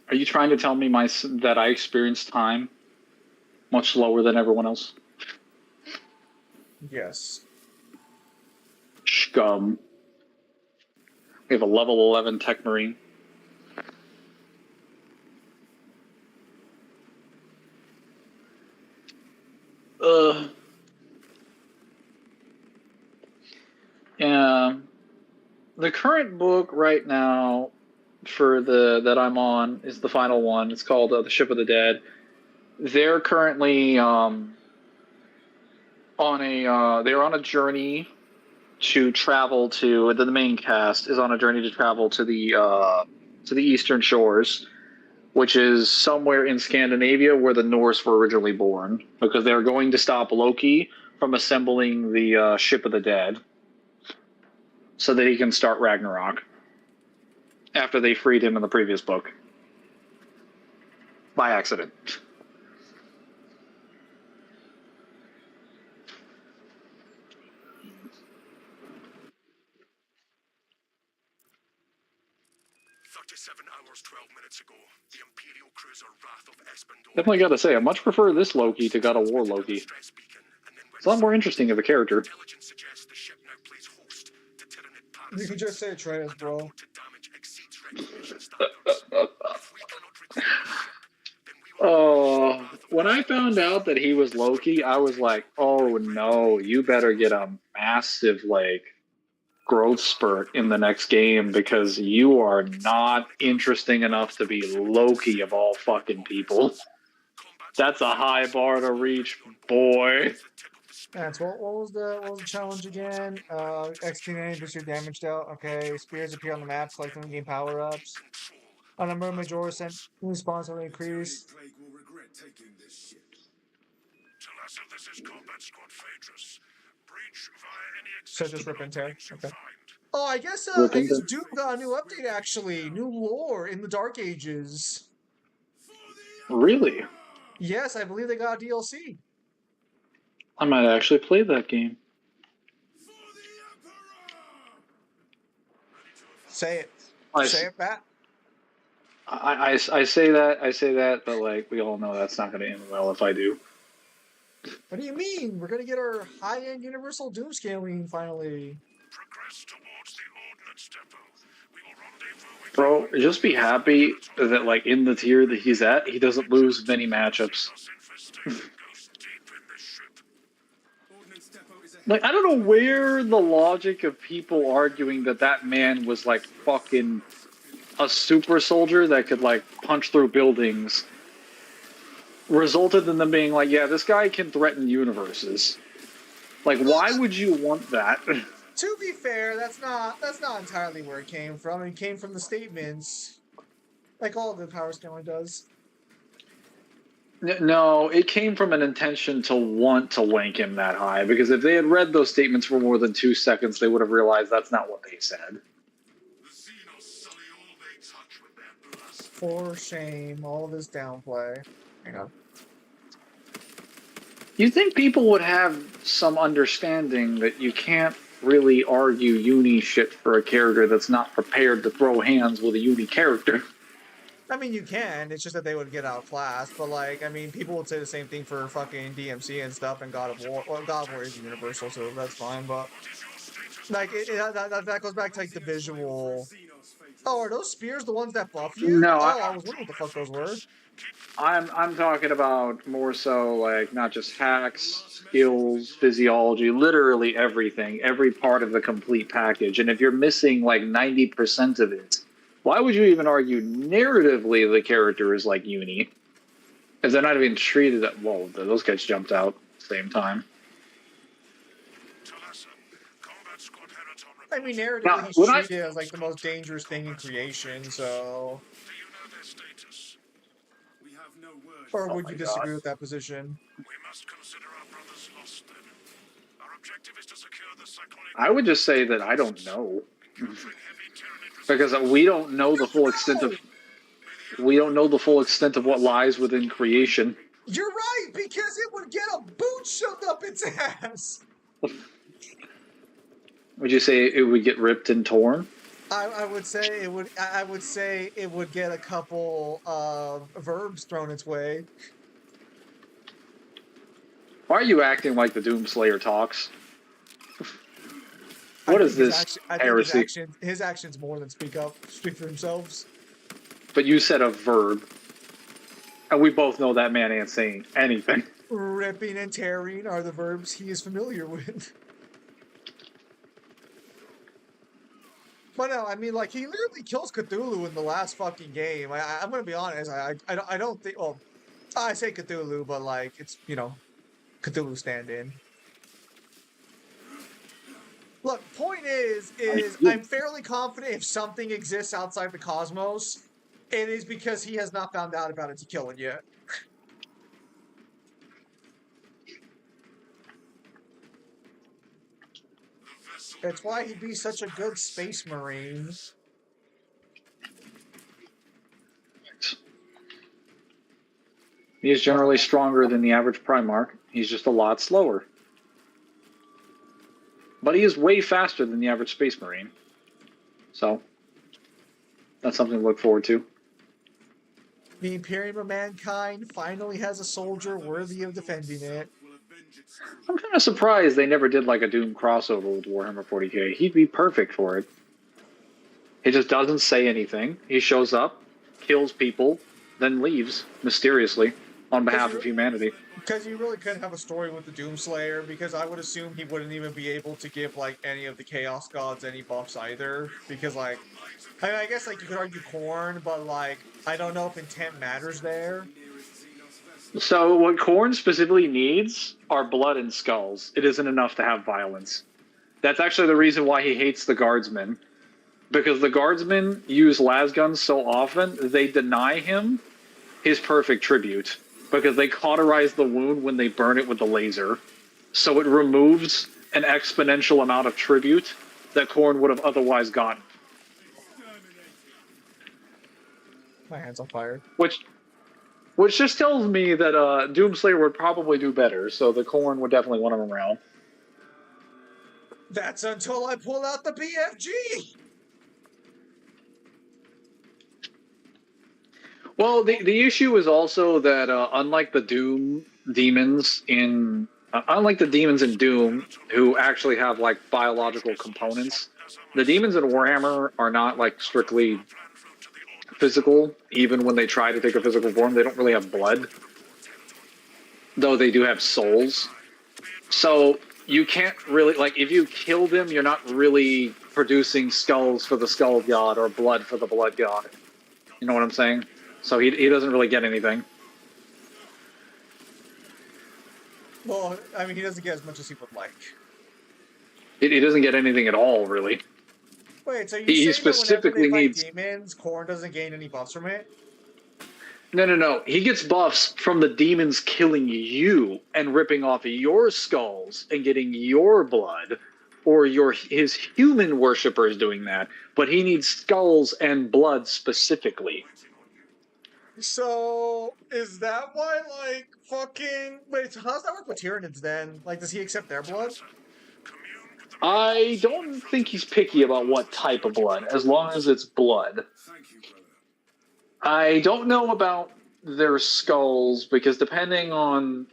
Are you trying to tell me that I experience time much slower than everyone else? Yes. Scum. We have a level 11 Tech Marine. Yeah. The current book right now for that I'm on is the final one. It's called The Ship of the Dead. They're currently on a journey to travel to the main cast is on a journey to travel to the eastern shores, which is somewhere in Scandinavia where the Norse were originally born, because they're going to stop Loki from assembling the Ship of the Dead so that he can start Ragnarok after they freed him in the previous book by accident. Hours, 12 minutes ago, the Imperial cruiser Wrath of Espandor Definitely got to say, I much prefer this Loki to God of War Loki. It's a lot more interesting of a character. Intelligence suggests the ship now plays host to Tyranid You can just say Atreus, bro. damage exceeds reclamation standards. If we cannot reclaim the ship, then we will Oh, when I found out that he was Loki, I was like, oh no, you better get a massive, like, growth spurt in the next game, because you are not interesting enough to be Loki of all fucking people. That's a high bar to reach, boy. That's what was the challenge again? Execute any booster damage dealt. Okay, spears appear on the map, select them to gain power ups. A number of major sent response will increase. Plague will regret taking this ship. Talassa, this is Combat Squad Phaedrus. Breach via any So just rip and tear. openings you Okay. find. Oh, I guess Doom got a new update actually. New lore in the Dark Ages. Really? Yes, I believe they got a DLC. I might actually play that game. Say it. Say it, Pat. I say that, but like we all know that's not going to end well if I do. What do you mean? We're gonna get our high-end Universal Doom scaling finally. Progress towards the Ordnance Depot. We will rendezvous with Bro, just be happy that like in the tier that he's at, he doesn't lose many matchups. Like, I don't know where the logic of people arguing that man was like fucking a super soldier that could like punch through buildings resulted in them being like, yeah, this guy can threaten universes. Like, why would you want that? To be fair, that's not entirely where it came from. It came from the statements, like all the power scaling does. No, it came from an intention to want to wank him that high, because if they had read those statements for more than 2 seconds, they would have realized that's not what they said. For shame, all of this downplay. Hang on. You'd think people would have some understanding that you can't really argue uni shit for a character that's not prepared to throw hands with a uni character. I mean, you can. It's just that they would get outclassed. But like, I mean, people would say the same thing for fucking DMC and stuff and God of War. Well, God of War is universal, so that's fine. But like, that goes back to like the visual. Oh, are those spears the ones that buff you? No, I was wondering what the fuck those were. I'm talking about more so like not just hacks, skills, physiology, literally everything, every part of the complete package. And if you're missing like 90% of it, why would you even argue narratively the character is like uni? Because they're not even treated at, well, those guys jumped out at the same time. I mean, narratively, he's treated as like the most dangerous thing in creation, so. We have no word. Or would you disagree with that position? We must consider our brothers lost then. Our objective is to secure the cyclonic. I would just say that I don't know. Because we don't know the full extent of what lies within creation. You're right, because it would get a boot shoved up its ass. Would you say it would get ripped and torn? I would say it would. I would say it would get a couple of verbs thrown its way. Why are you acting like the Doomslayer talks? What is this heresy? His actions more than speak for themselves. But you said a verb. And we both know that man ain't saying anything. Ripping and tearing are the verbs he is familiar with. But no, I mean, like, he literally kills Cthulhu in the last fucking game. I'm gonna be honest, I don't think, well, I say Cthulhu, but, like, it's, you know, Cthulhu stand-in. Look, point is I'm fairly confident if something exists outside the cosmos, it is because he has not found out about it to kill it yet. That's why he'd be such a good space marine. He is generally stronger than the average Primarch. He's just a lot slower. But he is way faster than the average Space Marine. So, that's something to look forward to. The Imperium of Mankind finally has a soldier worthy of defending it. I'm kind of surprised they never did like a Doom crossover with Warhammer 40k. He'd be perfect for it. He just doesn't say anything. He shows up, kills people, then leaves mysteriously on behalf of humanity. Because you really couldn't have a story with the Doomslayer, because I would assume he wouldn't even be able to give, like, any of the Chaos Gods any buffs either. Because, like, I guess, like, you could argue Khorne, but, like, I don't know if intent matters there. So what Khorne specifically needs are blood and skulls. It isn't enough to have violence. That's actually the reason why he hates the Guardsmen. Because the Guardsmen use lasguns so often, they deny him his perfect tribute. Because they cauterize the wound when they burn it with the laser. So it removes an exponential amount of tribute that Khorne would have otherwise gotten. My hand's on fire. Which just tells me that Doomslayer would probably do better, so the Khorne would definitely want him around. That's until I pull out the BFG! Well, the issue is also that unlike the demons in Doom, who actually have like biological components, the demons in Warhammer are not like strictly physical. Even when they try to take a physical form, they don't really have blood, though they do have souls. So you can't really, like, if you kill them, you're not really producing skulls for the Skull God or blood for the Blood God. You know what I'm saying? So he doesn't really get anything. Well, I mean, he doesn't get as much as he would like. He doesn't get anything at all, really. Wait, so you he saying specifically that whenever they needs fight demons, Khorne doesn't gain any buffs from it? No. He gets buffs from the demons killing you and ripping off your skulls and getting your blood, or his human worshippers doing that. But he needs skulls and blood specifically. So, is that why, like, fucking... Wait, so how does that work with Tyranids, then? Like, does he accept their blood? I don't think he's picky about what type of blood, as long as it's blood. I don't know about their skulls, because depending on...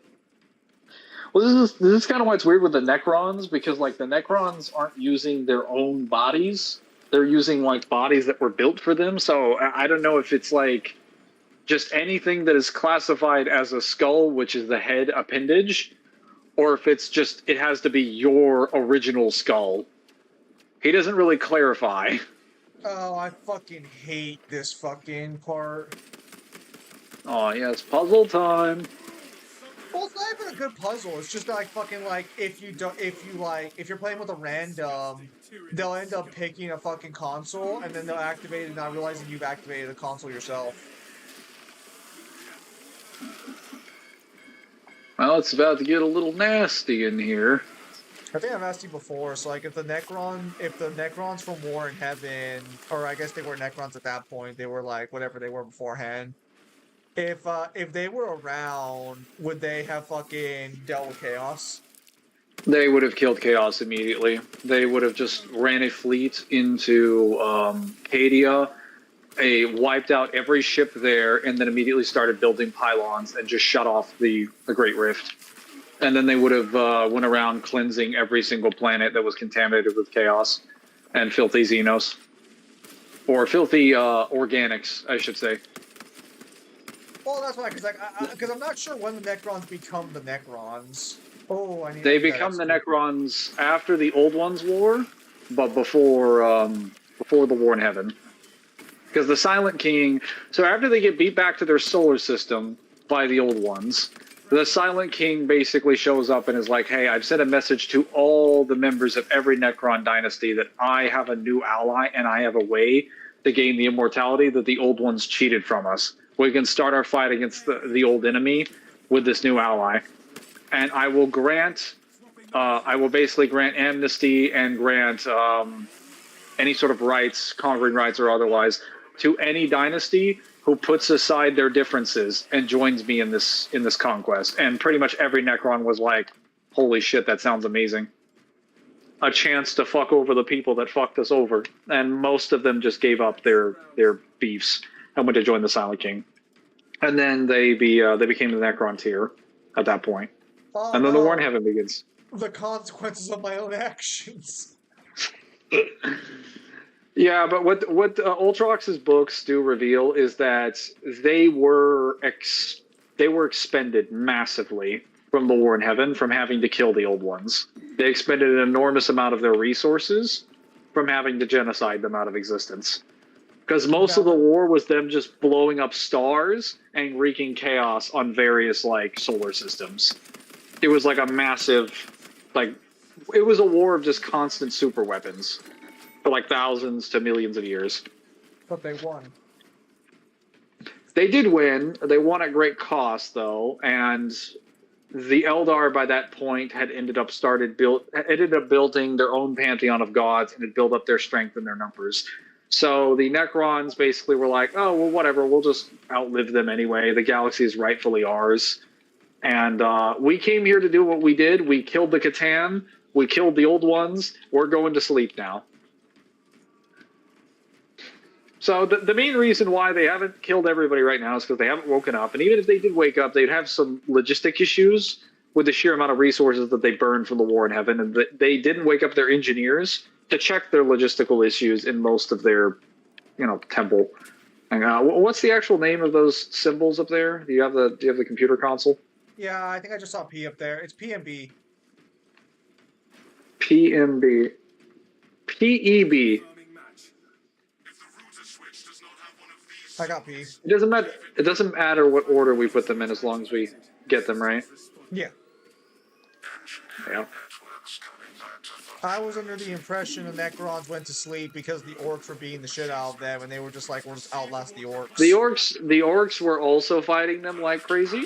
Well, this is kind of why it's weird with the Necrons, because, like, the Necrons aren't using their own bodies. They're using, like, bodies that were built for them, so I don't know if it's, like... just anything that is classified as a skull, which is the head appendage, or if it's just, it has to be your original skull. He doesn't really clarify. Oh, I fucking hate this fucking part. Oh, yeah, it's puzzle time. Well, it's not even a good puzzle. It's just like fucking like if you're playing with a random, they'll end up picking a fucking console and then they'll activate it, not realizing you've activated the console yourself. Well, it's about to get a little nasty in here. I think I've asked you before. So, like, if the Necrons from War in Heaven, or I guess they were Necrons at that point, they were like whatever they were beforehand. If they were around, would they have fucking dealt with chaos? They would have killed Chaos immediately. They would have just ran a fleet into Cadia, wiped out every ship there, and then immediately started building pylons and just shut off the Great Rift. And then they would have went around cleansing every single planet that was contaminated with Chaos and filthy Xenos. Or filthy organics, I should say. Well, that's why, because I'm not sure when the Necrons become the Necrons. Oh, I need. They become the Necrons after the Old Ones War, but before the War in Heaven. Because the Silent King, so after they get beat back to their solar system by the Old Ones, the Silent King basically shows up and is like, hey, I've sent a message to all the members of every Necron dynasty that I have a new ally and I have a way to gain the immortality that the Old Ones cheated from us. We can start our fight against the old enemy with this new ally. And I will basically grant amnesty and grant any sort of rights, conquering rights or otherwise, to any dynasty who puts aside their differences and joins me in this conquest. And pretty much every Necron was like, holy shit, that sounds amazing. A chance to fuck over the people that fucked us over. And most of them just gave up their beefs and went to join the Silent King. And then they became the Necron tier at that point. Oh, and then the War in Heaven begins. The consequences of my own actions. Yeah, but what Ultrox's books do reveal is that they were expended massively from the War in Heaven from having to kill the Old Ones. They expended an enormous amount of their resources from having to genocide them out of existence. Because most of the war was them just blowing up stars and wreaking chaos on various like solar systems. It was like a massive, it was a war of just constant super weapons for like thousands to millions of years. But they won. They did win. They won at great cost, though, and the Eldar by that point had ended up building their own pantheon of gods and had built up their strength and their numbers. So the Necrons basically were like, oh, well, whatever, we'll just outlive them anyway. The galaxy is rightfully ours. And we came here to do what we did. We killed the Catan. We killed the Old Ones. We're going to sleep now. So the main reason why they haven't killed everybody right now is because they haven't woken up. And even if they did wake up, they'd have some logistic issues with the sheer amount of resources that they burned from the War in Heaven. And they didn't wake up their engineers to check their logistical issues in most of their, temple. And, what's the actual name of those symbols up there? Do you have the computer console? Yeah, I think I just saw P up there. It's PMB. PMB. PEB. I got P. It doesn't matter. It doesn't matter what order we put them in as long as we get them right. Yeah. Yeah. I was under the impression the Necrons went to sleep because the orcs were beating the shit out of them, and they were just like, we'll just outlast the orcs. The orcs were also fighting them like crazy.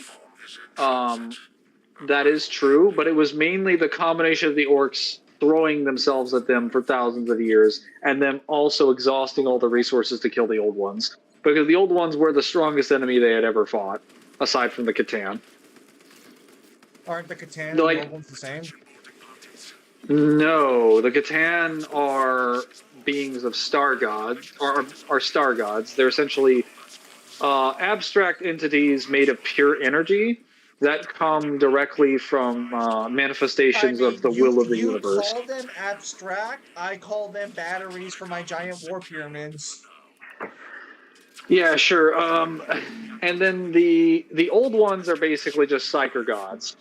That is true, but it was mainly the combination of the orcs throwing themselves at them for thousands of years, and them also exhausting all the resources to kill the Old Ones. Because the Old Ones were the strongest enemy they had ever fought, aside from the Catan. Aren't the Catan and the Old Ones the same? No, the Catan are beings of star gods, are star gods. They're essentially abstract entities made of pure energy that come directly from manifestations of the will of the universe. You call them abstract, I call them batteries for my giant war pyramids. Yeah, sure. And then the Old Ones are basically just psyker gods.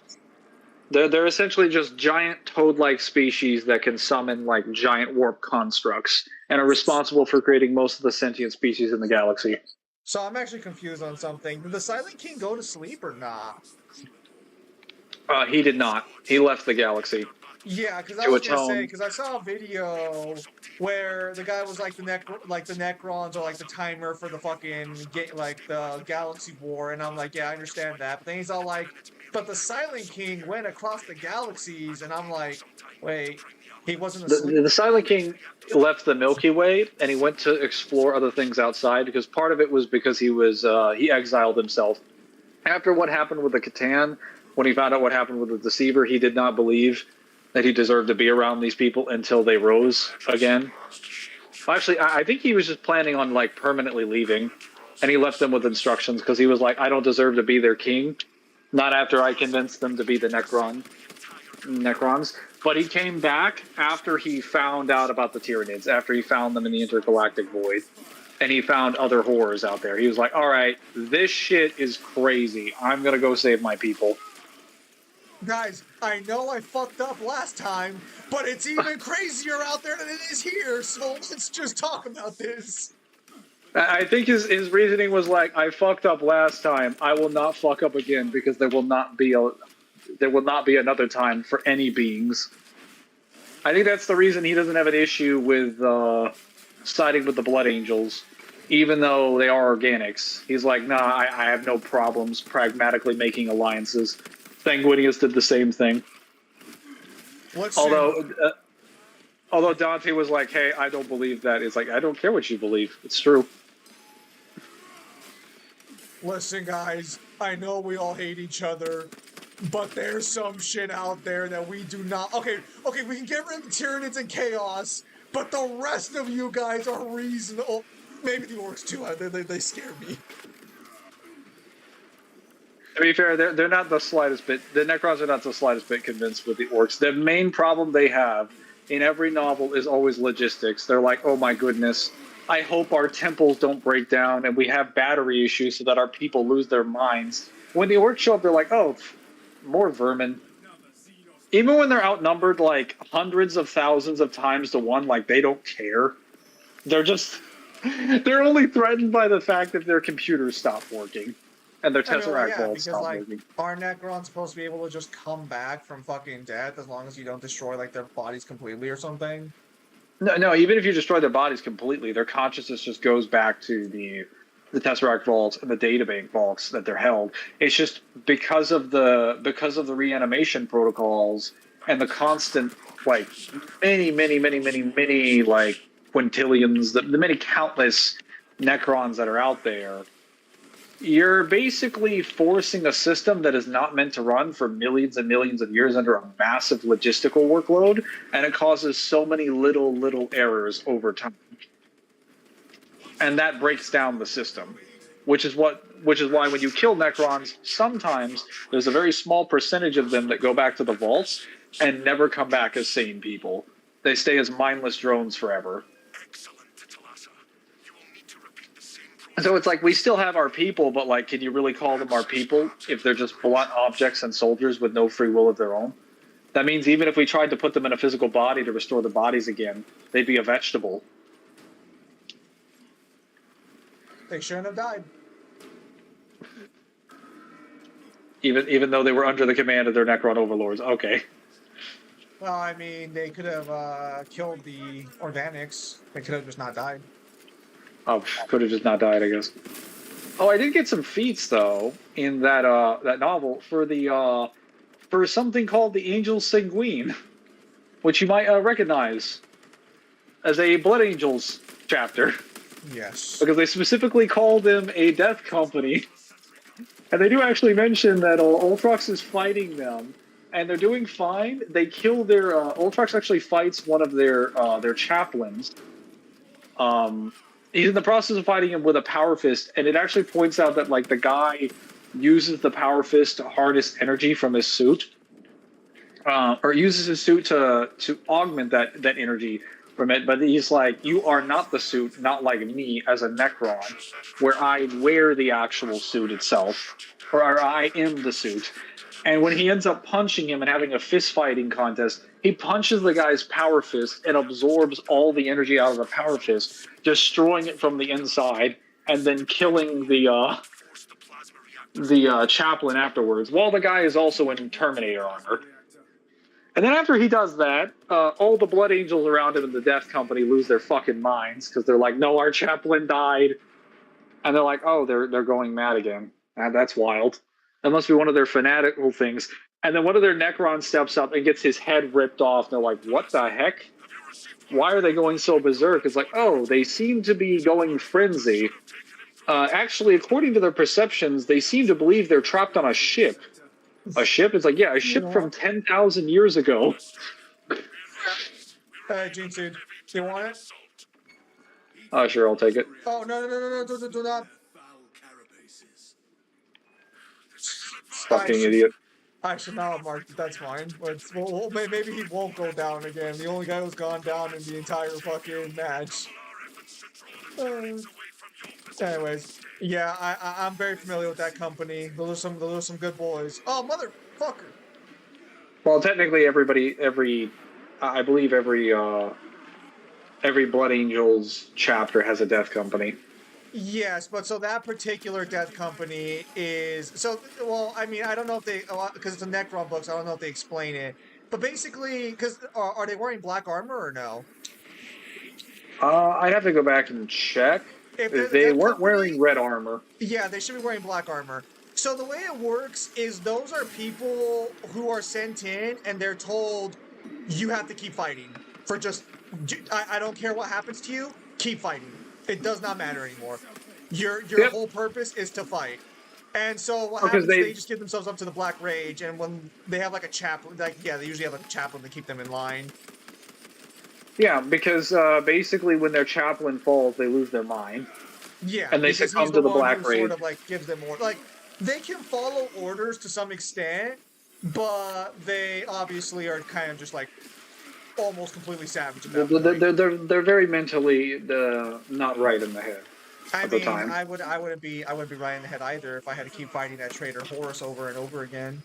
They're essentially just giant toad-like species that can summon like giant warp constructs and are responsible for creating most of the sentient species in the galaxy. So I'm actually confused on something. Did the Silent King go to sleep or not? He did not. He left the galaxy. Yeah, because I to was gonna say, atone. because I saw a video where the guy was like the Necrons or like the timer for the fucking like the Galaxy War, and I'm like, yeah, I understand that. But then he's all like, but the Silent King went across the galaxies, and I'm like, wait, he wasn't asleep? The Silent King left the Milky Way and he went to explore other things outside because part of it was because he exiled himself after what happened with the Catan. When he found out what happened with the Deceiver, he did not believe that he deserved to be around these people until they rose again. Actually, I think he was just planning on like permanently leaving, and he left them with instructions because he was like, I don't deserve to be their king. Not after I convinced them to be the Necrons. But he came back after he found out about the Tyranids, after he found them in the intergalactic void, and he found other horrors out there. He was like, all right, this shit is crazy. I'm going to go save my people. Guys, I know I fucked up last time, but it's even crazier out there than it is here, so let's just talk about this. I think his reasoning was like, I fucked up last time. I will not fuck up again because there will not be another time for any beings. I think that's the reason he doesn't have an issue with siding with the Blood Angels, even though they are organics. He's like, nah, I have no problems pragmatically making alliances. Sanguinius did the same thing. Although Dante was like, hey, I don't believe that. It's like, I don't care what you believe. It's true. Listen, guys, I know we all hate each other, but there's some shit out there that we do not. Okay, we can get rid of the Tyranids and Chaos, but the rest of you guys are reasonable. Maybe the Orcs too. They scare me. To be fair, they're not the slightest bit. The Necrons are not the slightest bit convinced with the Orcs. The main problem they have in every novel is always logistics. They're like, oh my goodness, I hope our temples don't break down and we have battery issues so that our people lose their minds. When the Orcs show up, they're like, oh, more vermin. Even when they're outnumbered like hundreds of thousands of times to one, like they don't care. They're only threatened by the fact that their computers stop working. And their Tesseract vaults stop working. Are Necrons supposed to be able to just come back from fucking death as long as you don't destroy like their bodies completely or something? No, even if you destroy their bodies completely, their consciousness just goes back to the Tesseract vaults and the databank vaults that they're held. It's just because of the reanimation protocols and the constant like many like quintillions, the many countless Necrons that are out there. You're basically forcing a system that is not meant to run for millions and millions of years under a massive logistical workload, and it causes so many little errors over time. And that breaks down the system, which is why when you kill Necrons, sometimes there's a very small percentage of them that go back to the vaults and never come back as sane people. They stay as mindless drones forever. So it's like we still have our people, but like, can you really call them our people if they're just blunt objects and soldiers with no free will of their own? That means even if we tried to put them in a physical body to restore the bodies again, they'd be a vegetable. They shouldn't have died. Even though they were under the command of their Necron overlords. Okay. Well, I mean, they could have killed the Organics. They could have just not died. Oh, could have just not died, I guess. Oh, I did get some feats though in that novel for something called the Angel Sanguine, which you might recognize as a Blood Angels chapter. Yes. Because they specifically called them a death company, and they do actually mention that Ultrax is fighting them, and they're doing fine. They kill their Ultrax actually fights one of their chaplains. He's in the process of fighting him with a power fist, and it actually points out that like the guy uses the power fist to harness energy from his suit, or uses his suit to augment that energy from it. But he's like, you are not the suit, not like me as a Necron, where I wear the actual suit itself, or I am the suit. And when he ends up punching him and having a fist fighting contest, he punches the guy's power fist and absorbs all the energy out of the power fist, destroying it from the inside, and then killing the chaplain afterwards, while the guy is also in Terminator armor. And then after he does that, all the Blood Angels around him in the Death Company lose their fucking minds because they're like, "No, our chaplain died," and they're like, "Oh, they're going mad again." And that's wild. That must be one of their fanatical things. And then one of their Necrons steps up and gets his head ripped off. And they're like, "What the heck? Why are they going so berserk?" It's like, "Oh, they seem to be going frenzy. Actually, according to their perceptions, they seem to believe they're trapped on a ship." A ship? It's like, yeah, a ship from 10,000 years ago. Hey, Gene Seed, do you want it? Sure, I'll take it. Oh, no, do not. Foul carapaces. Fucking idiot. I should not have marked it, that's fine. But well, maybe he won't go down again. The only guy who's gone down in the entire fucking match. Anyways, yeah, I'm very familiar with that company. Those are some good boys. Oh, motherfucker! Well, technically, I believe every Blood Angels chapter has a Death Company. Yes, but so that particular Death Company is so. Well, I mean, I don't know if they because it's a Necron book, so I don't know if they explain it. But basically, because are they wearing black armor or no? I'd have to go back and check. If They weren't wearing red armor. Yeah, they should be wearing black armor. So the way it works is those are people who are sent in and they're told you have to keep fighting for just I don't care what happens to you, keep fighting. It does not matter anymore. Your Yep. whole purpose is to fight. And so what Because happens is they just give themselves up to the Black Rage, and when they have like a chaplain, like they usually have a chaplain to keep them in line. Yeah, because basically when their chaplain falls, they lose their mind. Yeah, And they because succumb he's to the one Black who Rage. sort of like gives them more. Like they can follow orders to some extent, but they obviously are kind of just like almost completely savage at that point. They're very mentally not right in the head at the time. I wouldn't be right in the head either if I had to keep fighting that traitor Horus over and over again.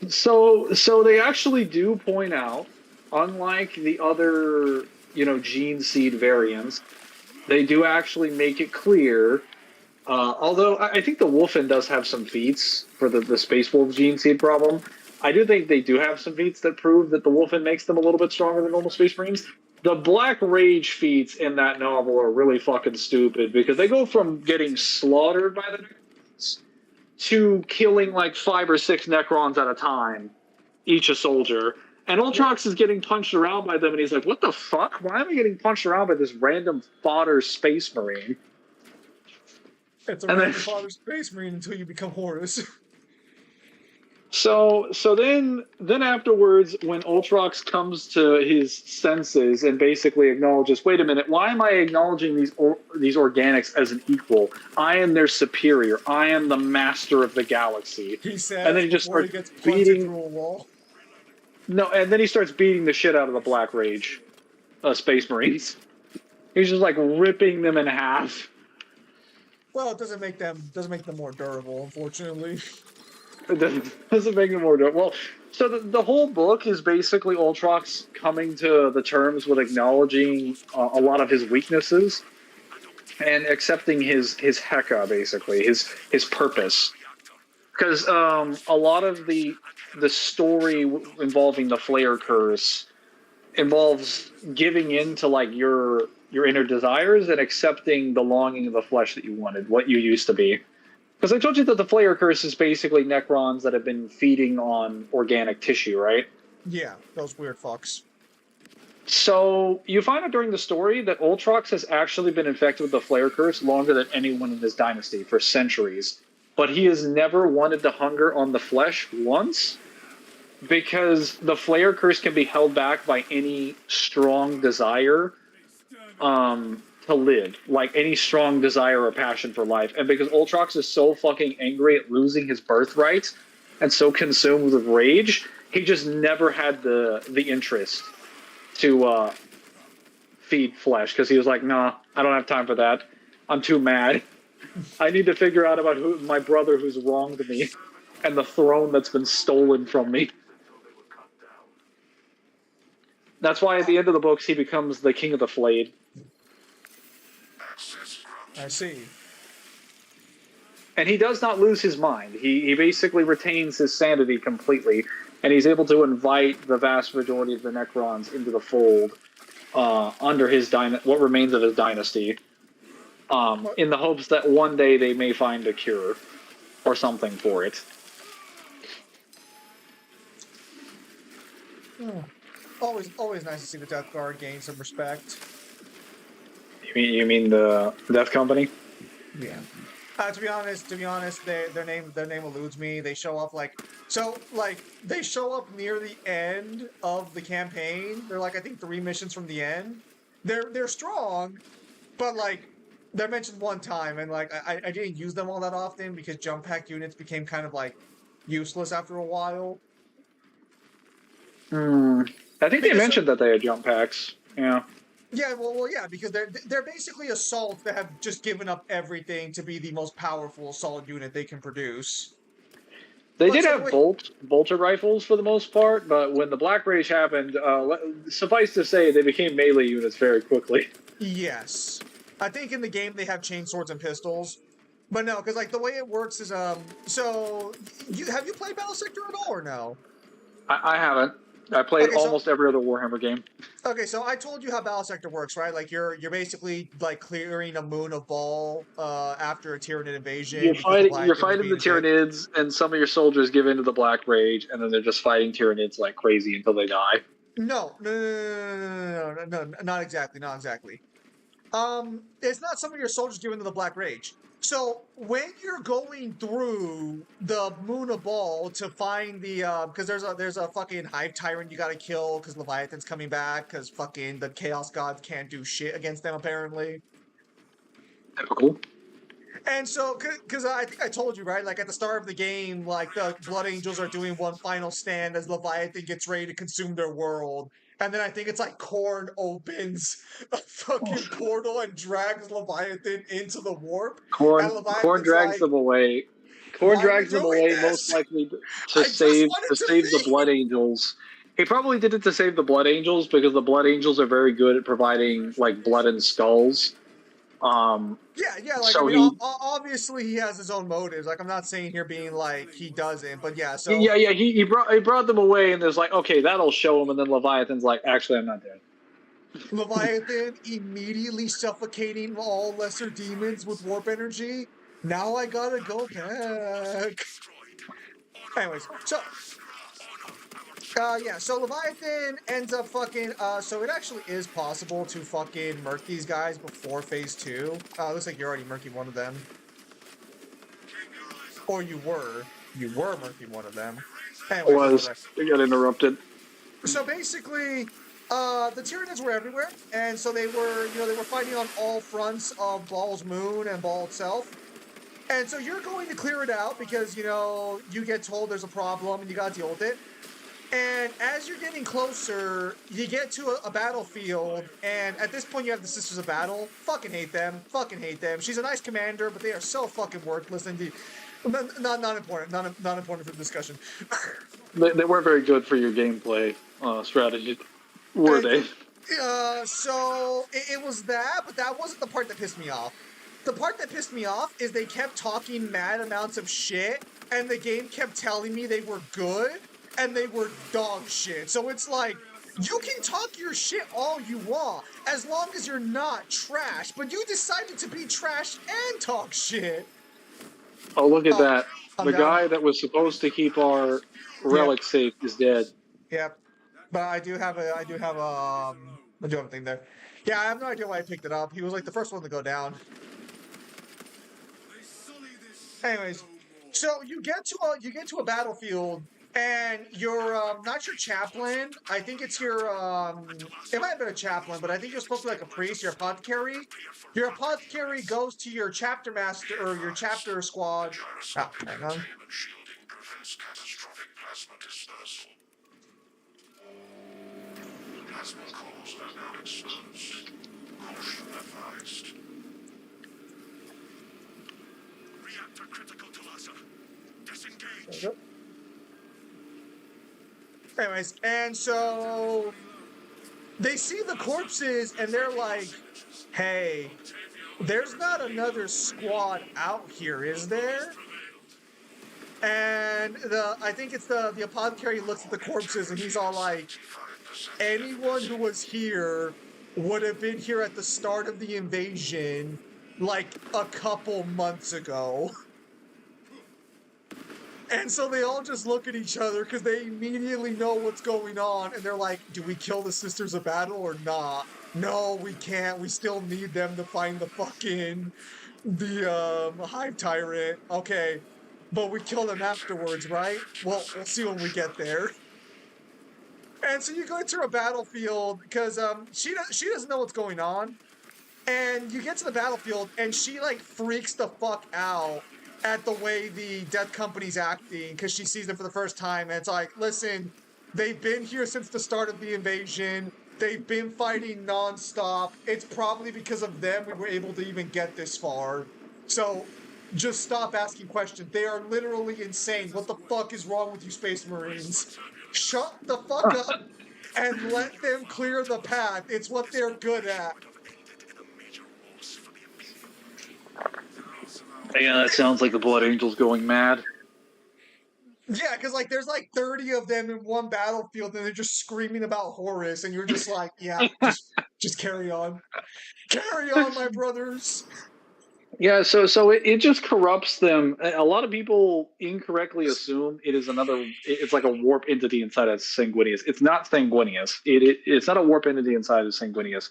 So they actually do point out, unlike the other, gene seed variants, they do actually make it clear. Although I think the Wolfen does have some feats for the Space Wolf gene seed problem. I do think they do have some feats that prove that the Wolfen makes them a little bit stronger than normal Space Marines. The Black Rage feats in that novel are really fucking stupid because they go from getting slaughtered by the Necrons to killing like 5 or 6 Necrons at a time, each a soldier. And Ultrox is getting punched around by them, and he's like, "What the fuck? Why am I getting punched around by this random fodder Space Marine?" It's a random fodder Space Marine until you become Horus. So then afterwards, when Ultrox comes to his senses and basically acknowledges, "Wait a minute, why am I acknowledging these organics as an equal? I am their superior. I am the master of the galaxy." He said, and then he just before starts he gets punted beating. through a wall. No, and then he starts beating the shit out of the Black Rage, Space Marines. He's just like ripping them in half. Well, it doesn't make them more durable, unfortunately. It doesn't make them more durable. Well, so the whole book is basically Ultrox coming to the terms with acknowledging a lot of his weaknesses and accepting his Heka, basically his purpose. Because a lot of the story involving the Flare Curse involves giving in to like your inner desires and accepting the longing of the flesh that you wanted, what you used to be. Because I told you that the Flare Curse is basically Necrons that have been feeding on organic tissue, right? Yeah, those weird fucks. So you find out during the story that Ultrox has actually been infected with the Flare Curse longer than anyone in this dynasty, for centuries. But he has never wanted to hunger on the flesh once, because the Flare Curse can be held back by any strong desire to live, like any strong desire or passion for life. And because Ultrox is so fucking angry at losing his birthright and so consumed with rage, he just never had the interest to feed flesh, because he was like, "Nah, I don't have time for that. I'm too mad. I need to figure out about my brother who's wronged me and the throne that's been stolen from me." That's why at the end of the books he becomes the king of the Flayed. I see. And he does not lose his mind. He basically retains his sanity completely. and he's able to invite the vast majority of the Necrons into the fold under his what remains of his dynasty, in the hopes that one day they may find a cure or something for it. Always nice to see the Death Guard gain some respect. You mean the Death Company? Yeah. To be honest, their name eludes me. They show up they show up near the end of the campaign. They're like I think 3 missions from the end. They're strong, but like they're mentioned one time, and like I didn't use them all that often because jump pack units became kind of like useless after a while. I think they mentioned that they had jump packs. Yeah. Yeah, well, yeah, because they're basically assaults that have just given up everything to be the most powerful assault unit they can produce. They did have bolter rifles for the most part, but when the Black Rage happened, suffice to say, they became melee units very quickly. Yes, I think in the game they have chainswords and pistols, but no, because like the way it works is So, have you played Battle Sector at all or no? I haven't. I played almost every other Warhammer game. Okay, so I told you how Battle Sector works, right? Like you're basically like clearing a moon of Ball after a Tyranid invasion. You're fighting the Tyranids, and some of your soldiers give into the Black Rage, and then they're just fighting Tyranids like crazy until they die. No, not exactly, not exactly. It's not some of your soldiers give into the Black Rage. So when you're going through the Moon of Ball to find the because there's a fucking Hive Tyrant you gotta kill because Leviathan's coming back because fucking the Chaos Gods can't do shit against them apparently. Typical. And so, because I think I told you, right? Like at the start of the game, like the Blood Angels are doing one final stand as Leviathan gets ready to consume their world. And then I think it's like Khorne opens a fucking portal and drags Leviathan into the warp. Khorne drags them away. Khorne drags them away most likely to save the Blood Angels. He probably did it to save the Blood Angels because the Blood Angels are very good at providing like blood and skulls. Like so I mean, obviously he has his own motives. Like I'm not saying here being like he doesn't, but yeah. So he brought them away, and there's like, okay, that'll show him, and then Leviathan's like, actually, I'm not dead. Leviathan immediately suffocating all lesser demons with warp energy. Now I gotta go back. Anyways, so so Leviathan ends up fucking, so it actually is possible to fucking murk these guys before phase 2. Looks like you're already murking one of them. Or you were murking one of them. Anyways, I got interrupted. So basically, the Tyranids were everywhere, and so they were fighting on all fronts of Ball's Moon and Ball itself. And so you're going to clear it out because, you get told there's a problem and you gotta deal with it. And as you're getting closer, you get to a battlefield, and at this point you have the Sisters of Battle. Fucking hate them. She's a nice commander, but they are so fucking worthless. Indeed. Not important. Not important for the discussion. They weren't very good for your gameplay strategy, were they? So it was that, but that wasn't the part that pissed me off. The part that pissed me off is they kept talking mad amounts of shit, and the game kept telling me they were good. And they were dog shit. So it's like, you can talk your shit all you want, as long as you're not trash. But you decided to be trash and talk shit. Oh, look at that. The guy that was supposed to keep our relic safe is dead. Yep. But I do have a thing there. Yeah, I have no idea why I picked it up. He was like the first one to go down. Anyways, so you get to a battlefield. And you're not your chaplain. I think it's your it might have been a chaplain, but I think you're supposed to be like a priest, your apothecary. Your apothecary goes to your chapter master or your chapter squad. Oh, hang on. Reactor critical to laser. Disengage. Anyways, and so they see the corpses and they're like, hey, there's not another squad out here, is there? And I think it's the apothecary looks at the corpses and he's all like, anyone who was here would have been here at the start of the invasion like a couple months ago. And so they all just look at each other because they immediately know what's going on. And they're like, do we kill the Sisters of Battle or not? No, we can't. We still need them to find the Hive Tyrant. Okay, but we kill them afterwards, right? Well, we'll see when we get there. And so you go to a battlefield because she doesn't know what's going on. And you get to the battlefield and she like freaks the fuck out at the way the Death Company's acting because she sees them for the first time. And it's like, listen, they've been here since the start of the invasion. They've been fighting nonstop. It's probably because of them we were able to even get this far. So just stop asking questions. They are literally insane. What the fuck is wrong with you, Space Marines? Shut the fuck up and let them clear the path. It's what they're good at. Yeah, that sounds like the Blood Angels going mad. Yeah, because like there's like 30 of them in one battlefield, and they're just screaming about Horus, and you're just like, yeah, just carry on, my brothers. Yeah, so it just corrupts them. A lot of people incorrectly assume it is it's like a warp entity inside of Sanguinius. It's not Sanguinius. It's not a warp entity inside of Sanguinius.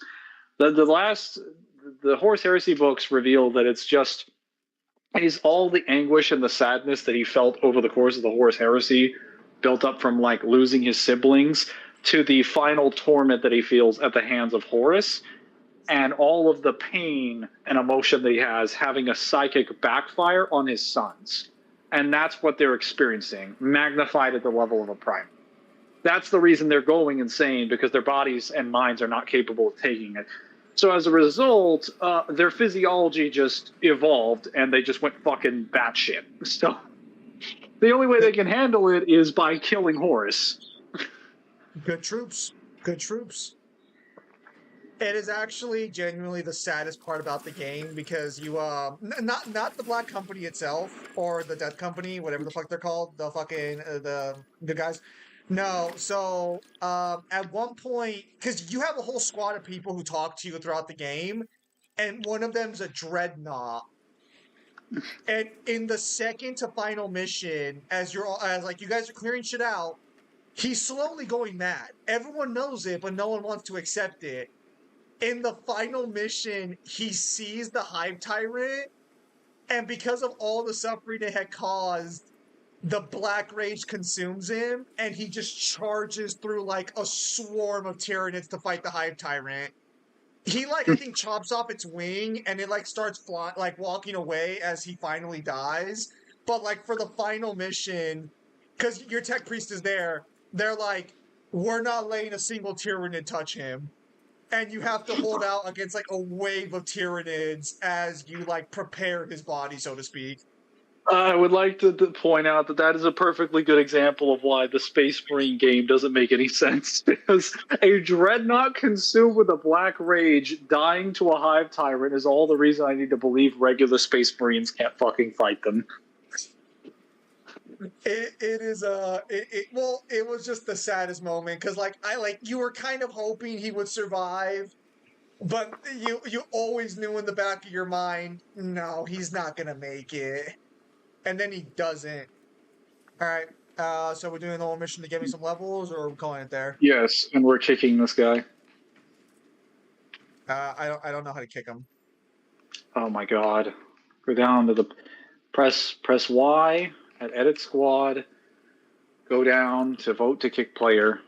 The Horus Heresy books reveal that it is all the anguish and the sadness that he felt over the course of the Horus Heresy, built up from like losing his siblings to the final torment that he feels at the hands of Horus, and all of the pain and emotion that he has having a psychic backfire on his sons. And that's what they're experiencing, magnified at the level of a prime. That's the reason they're going insane, because their bodies and minds are not capable of taking it. So as a result, their physiology just evolved, and they just went fucking batshit. So the only way they can handle it is by killing Horus. Good troops. Good troops. It is actually genuinely the saddest part about the game because you not the Black Company itself or the Death Company, whatever the fuck they're called, the fucking the good guys. No, so at one point, because you have a whole squad of people who talk to you throughout the game, and one of them's a dreadnought. And in the second to final mission, as like you guys are clearing shit out, he's slowly going mad. Everyone knows it, but no one wants to accept it. In the final mission, he sees the Hive Tyrant, and because of all the suffering it had caused, the Black Rage consumes him, and he just charges through like a swarm of Tyranids to fight the Hive Tyrant. He like I think chops off its wing, and it like starts flying, like walking away as he finally dies. But like for the final mission, because your tech priest is there, they're like, we're not letting a single Tyranid touch him. And you have to hold out against like a wave of Tyranids as you like prepare his body, so to speak. I would like to point out that is a perfectly good example of why the Space Marine game doesn't make any sense. Because a dreadnought consumed with a Black Rage dying to a Hive Tyrant is all the reason I need to believe regular Space Marines can't fucking fight them. It was just the saddest moment because you were kind of hoping he would survive, but you always knew in the back of your mind, no, he's not gonna make it, and then he doesn't. All right, so we're doing the whole mission to get me some levels, or are we calling it there? Yes, and we're kicking this guy. I don't know how to kick him. Oh my god! Go down to the press Y at Edit Squad. Go down to Vote to Kick Player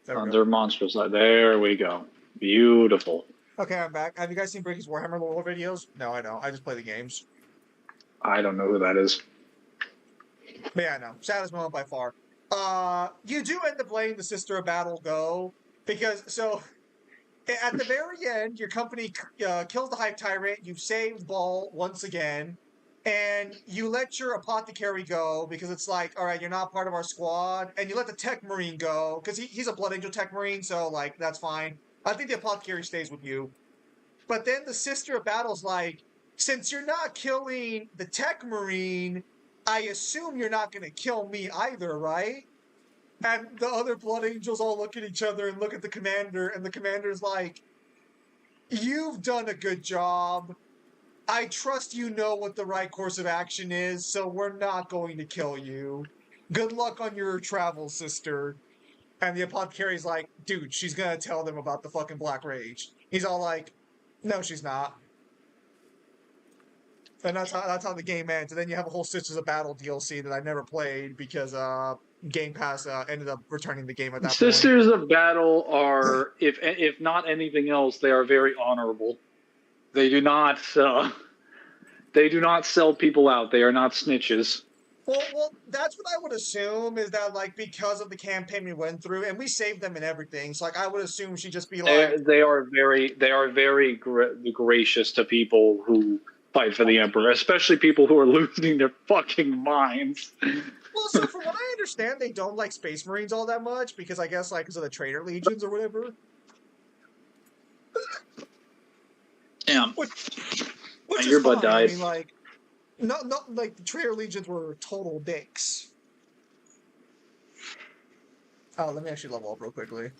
under Monstrous. There we go. Beautiful. Okay, I'm back. Have you guys seen Bricky's Warhammer lore videos? No, I don't. I just play the games. I don't know who that is. But yeah, no. Saddest moment by far. You do end up letting the Sister of Battle go because at the very end, your company kills the Hive Tyrant. You've saved Ball once again, and you let your apothecary go because it's like, all right, you're not part of our squad, and you let the Tech Marine go because he's a Blood Angel Tech Marine, so like that's fine. I think the apothecary stays with you, but then the Sister of Battle's like, since you're not killing the Tech Marine, I assume you're not gonna kill me either, right? And the other Blood Angels all look at each other and look at the commander, and the commander's like, you've done a good job. I trust you know what the right course of action is, so we're not going to kill you. Good luck on your travels, sister. And the apothecary's like, dude, she's gonna tell them about the fucking Black Rage. He's all like, no, she's not. And that's how the game ends. And then you have a whole Sisters of Battle DLC that I never played because Game Pass ended up returning the game at that point. Sisters of Battle are, if not anything else, they are very honorable. They do not sell people out. They are not snitches. Well, that's what I would assume is that like because of the campaign we went through, and we saved them and everything. So like I would assume she'd just be like, They are very gracious to people who fight for the Emperor, especially people who are losing their fucking minds. well, so from what I understand, they don't like Space Marines all that much because I guess like because of the Traitor Legions or whatever. Yeah. Which My is earbud fine. died. I mean, like, no, like the Traitor Legions were total dicks. Oh, let me actually level up real quickly.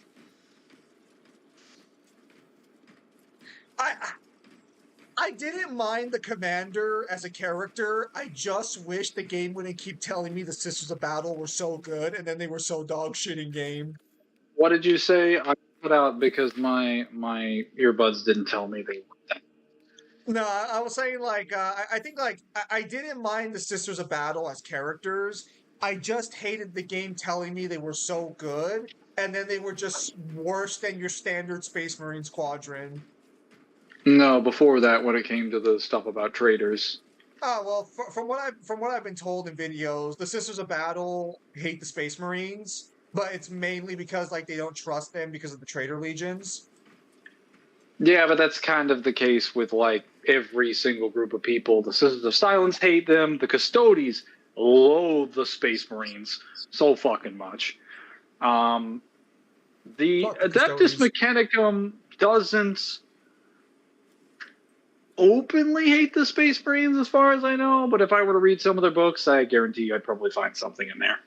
I didn't mind the commander as a character. I just wish the game wouldn't keep telling me the Sisters of Battle were so good and then they were so dog shit in game. What did you say? I put out because my earbuds didn't tell me they were that. No, I was saying like I think like I didn't mind the Sisters of Battle as characters. I just hated the game telling me they were so good, and then they were just worse than your standard Space Marine squadron. No, before that, when it came to the stuff about traitors. Oh well, from what I've been told in videos, the Sisters of Battle hate the Space Marines, but it's mainly because like they don't trust them because of the Traitor Legions. Yeah, but that's kind of the case with like every single group of people. The Sisters of Silence hate them. The Custodes loathe the Space Marines so fucking much. The Fuck the Adeptus Custodes. Mechanicum doesn't openly hate the Space Marines as far as I know, but if I were to read some of their books, I guarantee you I'd probably find something in there.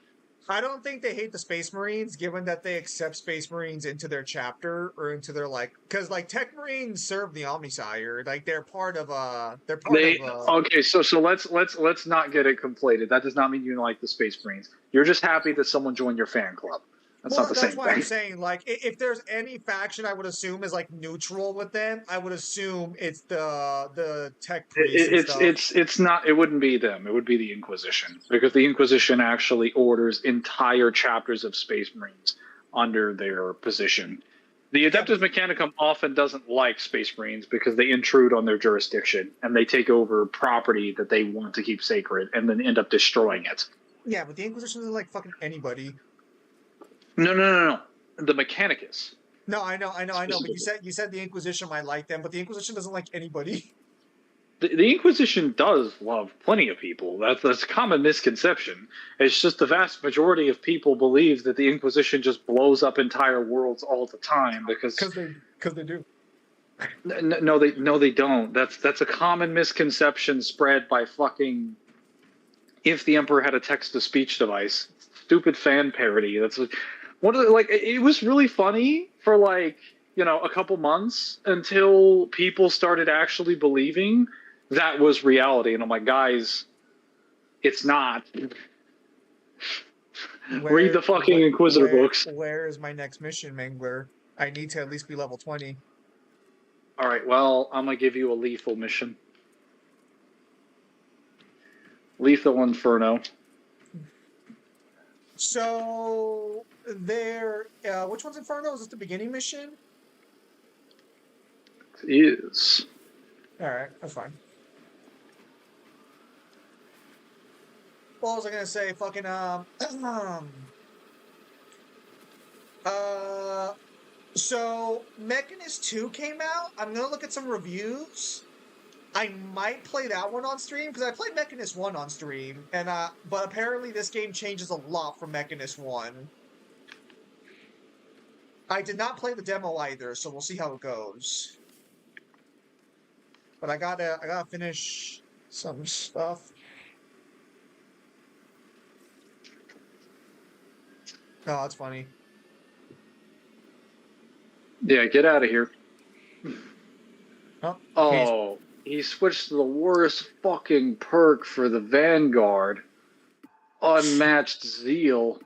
I don't think they hate the Space Marines, given that they accept Space Marines into their chapter or into their like, because like Tech Marines serve the Omnisire, like they're part of Okay, so let's not get it conflated. That does not mean you like the Space Marines. You're just happy that someone joined your fan club. That's well, not the that's same why I'm thing. saying like if there's any faction I would assume is like neutral with them, I would assume it's the Tech Priests and stuff. It's not. It wouldn't be them. It would be the Inquisition, because the Inquisition actually orders entire chapters of Space Marines under their position. The Adeptus Mechanicum often doesn't like Space Marines because they intrude on their jurisdiction and they take over property that they want to keep sacred and then end up destroying it. Yeah, but the Inquisition doesn't like fucking anybody. No. The Mechanicus. No, I know. But you said the Inquisition might like them, but the Inquisition doesn't like anybody. The Inquisition does love plenty of people. That's a common misconception. It's just the vast majority of people believe that the Inquisition just blows up entire worlds all the time because they do. No, they don't. That's a common misconception spread by fucking if the Emperor had a text-to-speech device. Stupid fan parody. That's one of the, like it was really funny for like, you know, a couple months until people started actually believing that was reality. And I'm like, guys, it's not. Read the fucking Inquisitor books. Where is my next mission, Mangler? I need to at least be level 20. All right, well, I'm going to give you a lethal mission. Lethal Inferno. So, which one's Inferno? Is this the beginning mission? It is. Alright, that's fine. What was I gonna say? Fucking, so, Mechanist 2 came out. I'm gonna look at some reviews. I might play that one on stream, because I played Mechanist 1 on stream, and, but apparently this game changes a lot from Mechanist 1. I did not play the demo either, so we'll see how it goes. But I gotta finish some stuff. Oh, that's funny. Yeah, get out of here. Oh, Oh, he switched to the worst fucking perk for the Vanguard. Unmatched Zeal.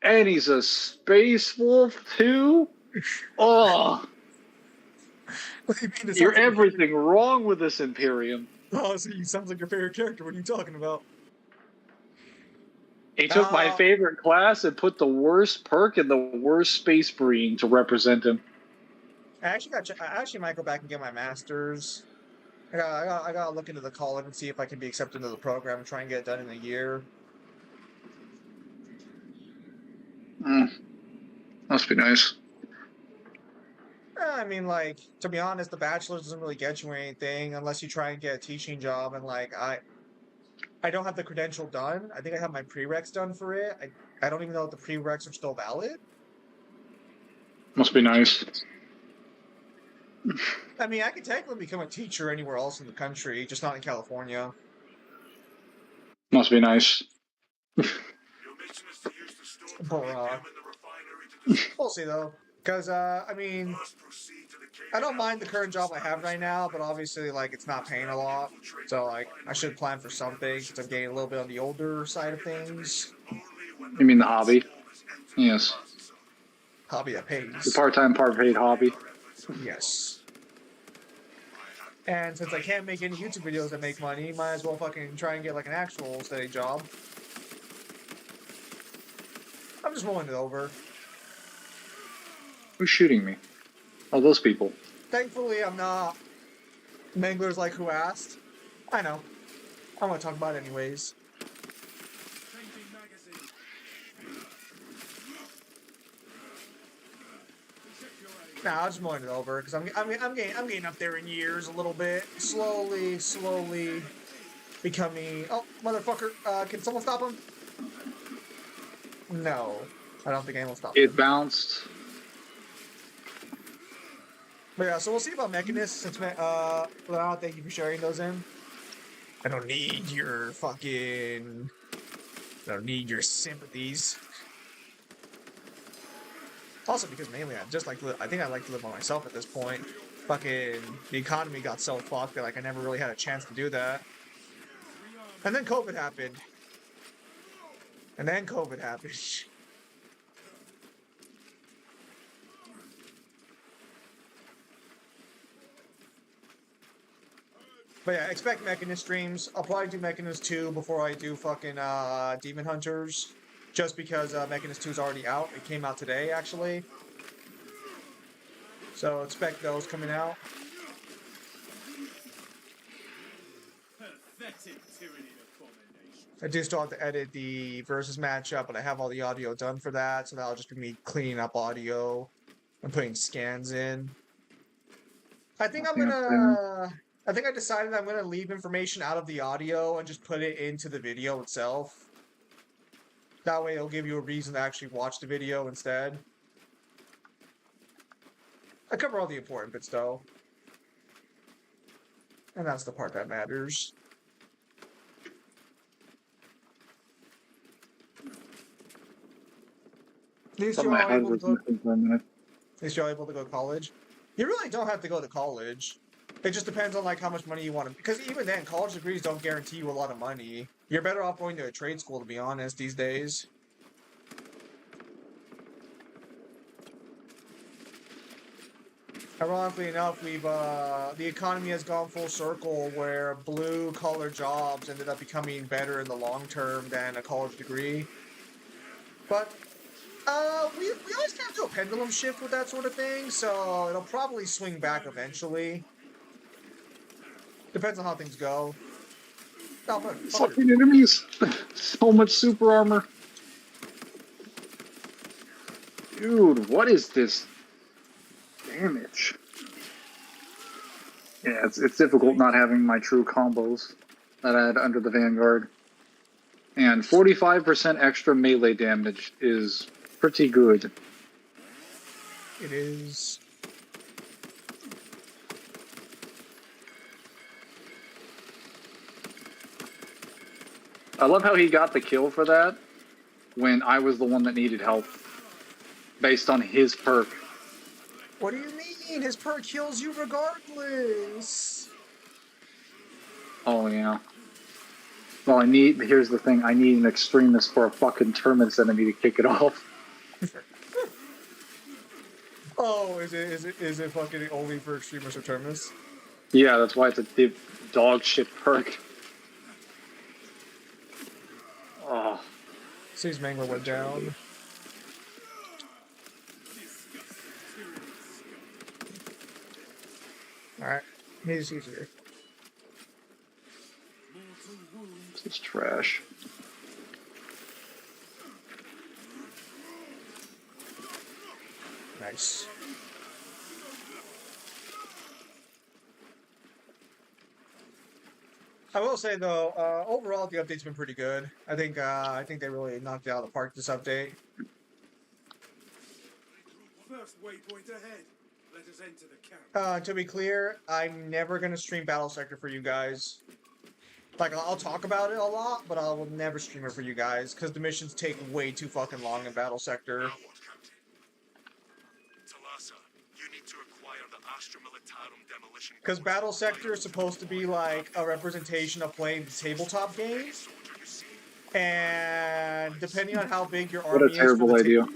And he's a Space Wolf too? Oh, what do you mean? It you're sounds like everything wrong with this Imperium. oh, so he sounds like your favorite character. What are you talking about? He took my favorite class and put the worst perk and the worst Space Marine to represent him. I actually might go back and get my master's. I gotta look into the college and see if I can be accepted into the program and try and get it done in a year. Must be nice. I mean, like, to be honest, the bachelor's doesn't really get you anything unless you try and get a teaching job. And like, I don't have the credential done. I think I have my prereqs done for it. I don't even know if the prereqs are still valid. Must be nice. I mean, I could technically become a teacher anywhere else in the country, just not in California. Must be nice. Your mission is to use the stored Bruh. uranium in the refinery to We'll see though, because I mean, first proceed to the I don't mind the current job I have right now, but obviously, like, it's not paying a lot. So, like, I should plan for something since I'm getting a little bit on the older side of things. You mean the hobby? Yes. Hobby that The pays. part-time, part-paid hobby. Yes. And since I can't make any YouTube videos that make money, might as well fucking try and get, like, an actual steady job. I'm just mulling it over. Who's shooting me? Oh, those people. Thankfully, I'm not. Mangler's like, who asked? I know. I'm gonna talk about it anyways. Changing magazine. Check your aim. Nah, I'll just mulling it over because I'm getting up there in years a little bit, slowly becoming. Oh, motherfucker! Can someone stop him? No, I don't think anyone will stop him. It bounced. But yeah, so we'll see about Mechanist since well, thank you for sharing those in. I don't need your fucking. I don't need your sympathies. Also, because mainly I just like to I think I like to live by myself at this point. Fucking the economy got so fucked that like I never really had a chance to do that. And then COVID happened. But yeah, expect Mechanist streams. I'll probably do Mechanist 2 before I do fucking Demon Hunters. Just because Mechanist 2 is already out. It came out today, actually. So expect those coming out. Pathetic tyranny of abomination. I do still have to edit the versus matchup, but I have all the audio done for that, so that'll just be me cleaning up audio and putting scans in. I think I think I decided I'm gonna leave information out of the audio and just put it into the video itself. That way it'll give you a reason to actually watch the video instead. I cover all the important bits though. And that's the part that matters. At least Thought you're my all head able to was go, missing for a minute. at least you're able to go to college. You really don't have to go to college. It just depends on like how much money you want to. Because even then, college degrees don't guarantee you a lot of money. You're better off going to a trade school, to be honest, these days. Ironically enough, we've the economy has gone full circle where blue-collar jobs ended up becoming better in the long term than a college degree. But we always kind of do a pendulum shift with that sort of thing, so it'll probably swing back eventually. Depends on how things go. Oh, fucker. Fucking enemies. So much super armor. Dude, what is this damage? Yeah, it's difficult not having my true combos that I had under the Vanguard. And 45% extra melee damage is pretty good. It is. I love how he got the kill for that. when I was the one that needed help based on his perk. What do you mean? His perk kills you regardless. Oh, yeah. Well, here's the thing, I need an extremist for a fucking Terminus enemy to kick it off. Oh, is it fucking only for extremists or terminus? Yeah, that's why it's a dog shit perk. Oh. Seems Mangler went down. Alright, he's here. This is trash. Nice. I will say though, overall the update's been pretty good. I think they really knocked it out of the park this update. First waypoint ahead. Let us enter the camp. To be clear, I'm never gonna stream Battle Sector for you guys. Like, I'll talk about it a lot, but I will never stream it for you guys, because the missions take way too fucking long in Battle Sector. Now what, Captain? Talassa, you need to acquire the Astra Militarum demolition. Because Battle Sector is supposed to be like a representation of playing the tabletop game, Soldier you see. and depending on how big your What army a terrible is for the idea.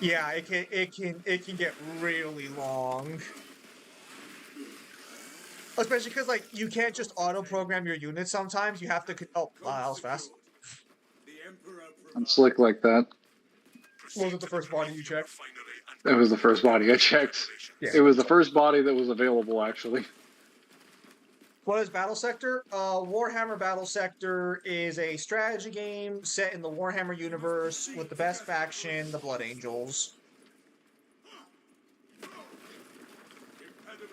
yeah, it can get really long. Especially because, like, you can't just auto-program your units sometimes. You have to... Oh, wow, that was fast. The Emperor I'm slick like that. What was it, the first body you checked? It was the first body I checked. Yeah. It was the first body that was available, actually. What is Battle Sector? Warhammer Battle Sector is a strategy game set in the Warhammer universe with the best faction, the Blood Angels.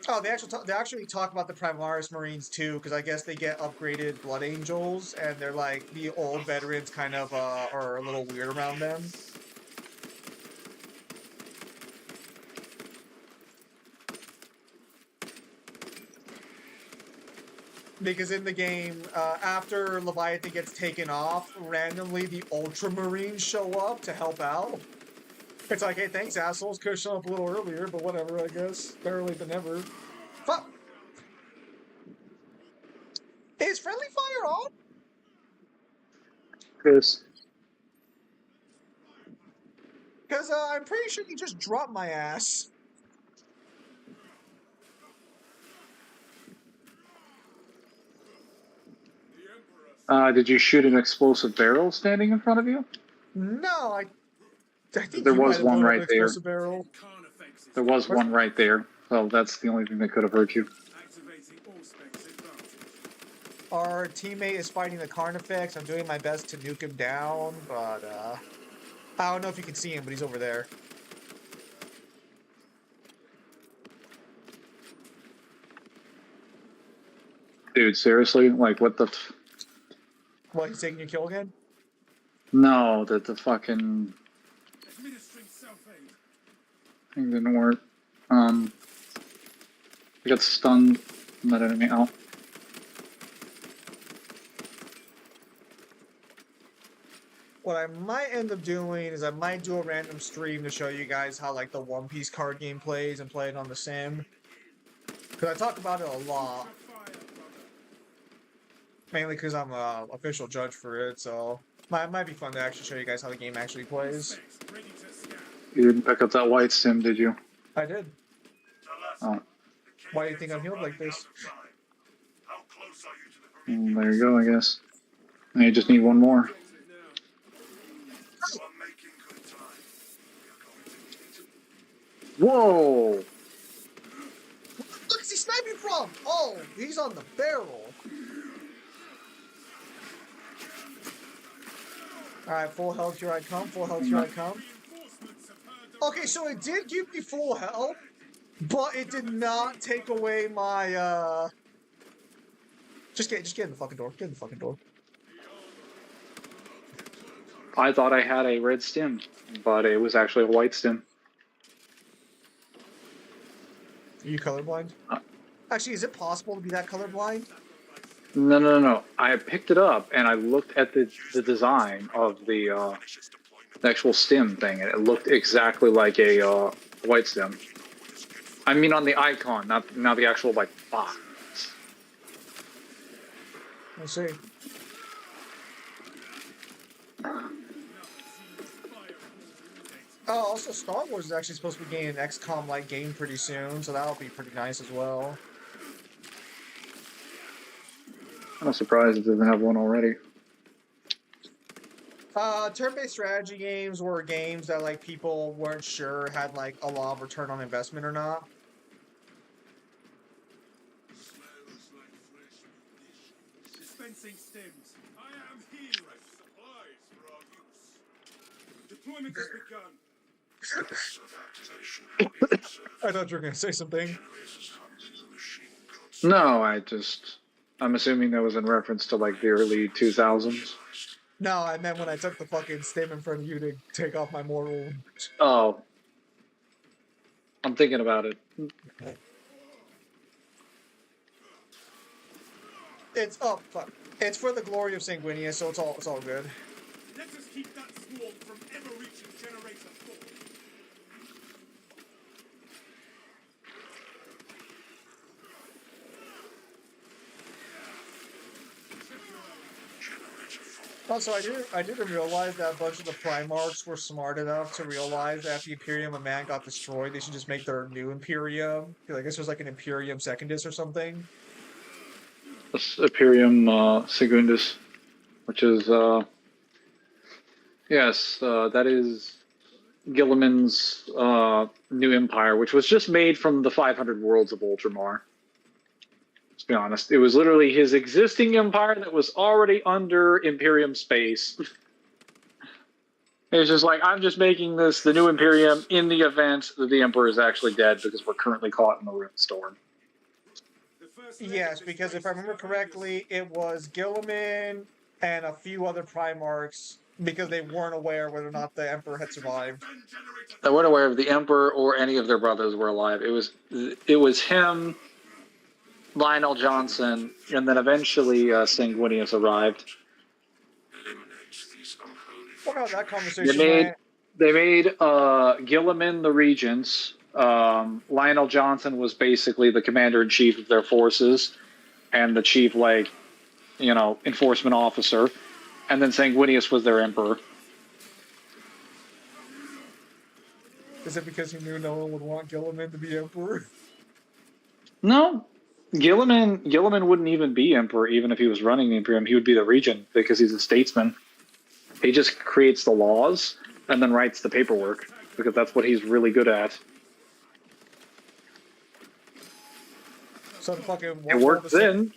Oh, they actually talk about the Primaris Marines too, because I guess they get upgraded Blood Angels, and they're like the old veterans kind of are a little weird around them. Because in the game, after Leviathan gets taken off, randomly the Ultramarines show up to help out. It's like, hey, thanks, assholes. Could have shown up a little earlier, but whatever, I guess. Better late than never. Fuck! Is friendly fire on? Chris. Because I'm pretty sure you just dropped my ass. Did you shoot an explosive barrel standing in front of you? No, I think There you was might have one blown up right an there. explosive barrel. There was one right there. Well, that's the only thing that could have hurt you. activating all specs advantage. Our teammate is fighting the Carnifex. I'm doing my best to nuke him down, but I don't know if you can see him, but he's over there. Dude, seriously? Like, what the... What, he's taking your kill again? No, the fucking Administering self-aid. thing didn't work. I got stunned from that enemy out. What I might end up doing is I might do a random stream to show you guys how, like, the One Piece card game plays and play it on the sim. Because I talk about it a lot. Mainly because I'm a official judge for it, so it might be fun to actually show you guys how the game actually plays. Ready to scan. You didn't pick up that white sim, did you? I did. Oh, Why do you think I'm healed like this? How close are you to the there you go, I guess. Now you just need one more. You are making good time. We are going to need Whoa! Look, is he sniping from? Oh, he's on the barrel. Alright, full health, here I come. Full health, here I come. Okay, so it did give me full health, but it did not take away my, Just get in the fucking door. Get in the fucking door. I thought I had a red stim, but it was actually a white stim. Are you colorblind? Actually, is it possible to be that colorblind? No. I picked it up and I looked at the design of the actual stem thing, and it looked exactly like a white stem. I mean, on the icon, not the actual like box. Let's see. Oh, also Star Wars is actually supposed to be getting an XCOM-like game pretty soon, so that'll be pretty nice as well. I'm not surprised it doesn't have one already. Turn-based strategy games were games that like people weren't sure had like a lot of return on investment or not. Dispensing stems. I am here. Supplies for our use. Deployment has begun. I thought you were gonna say something. No, I'm assuming that was in reference to like the early 2000s. No, I meant when I took the fucking stem in front of you to take off my mortal. Oh, I'm thinking about it. It's fuck. It's for the glory of Sanguinia, so it's all good. Let us keep that swarm from ever reaching generator 4. Also, I didn't realize that a bunch of the Primarchs were smart enough to realize that if the Imperium of Man got destroyed, they should just make their new Imperium. I guess there's like an Imperium Secundus or something. Imperium Secundus, which is yes, that is Gilliman's new empire, which was just made from the 500 worlds of Ultramar. Let's be honest, it was literally his existing empire that was already under Imperium space. It's just like, I'm just making this the new Imperium in the event that the Emperor is actually dead, because we're currently caught in the Ruin Storm. Yes, because if I remember correctly, it was Gilliman and a few other Primarchs, because they weren't aware whether or not the Emperor had survived. They weren't aware if the Emperor or any of their brothers were alive. It was him, Lionel Johnson, and then eventually Sanguinius arrived. Well, no, that conversation They made Gilliman the regents. Lionel Johnson was basically the commander-in-chief of their forces and the chief, like, enforcement officer. And then Sanguinius was their emperor. Is it because he knew no one would want Gilliman to be emperor? No. Gilliman wouldn't even be emperor, even if he was running the Imperium. He would be the regent, because he's a statesman. He just creates the laws and then writes the paperwork, because that's what he's really good at. So the fucking it worked then.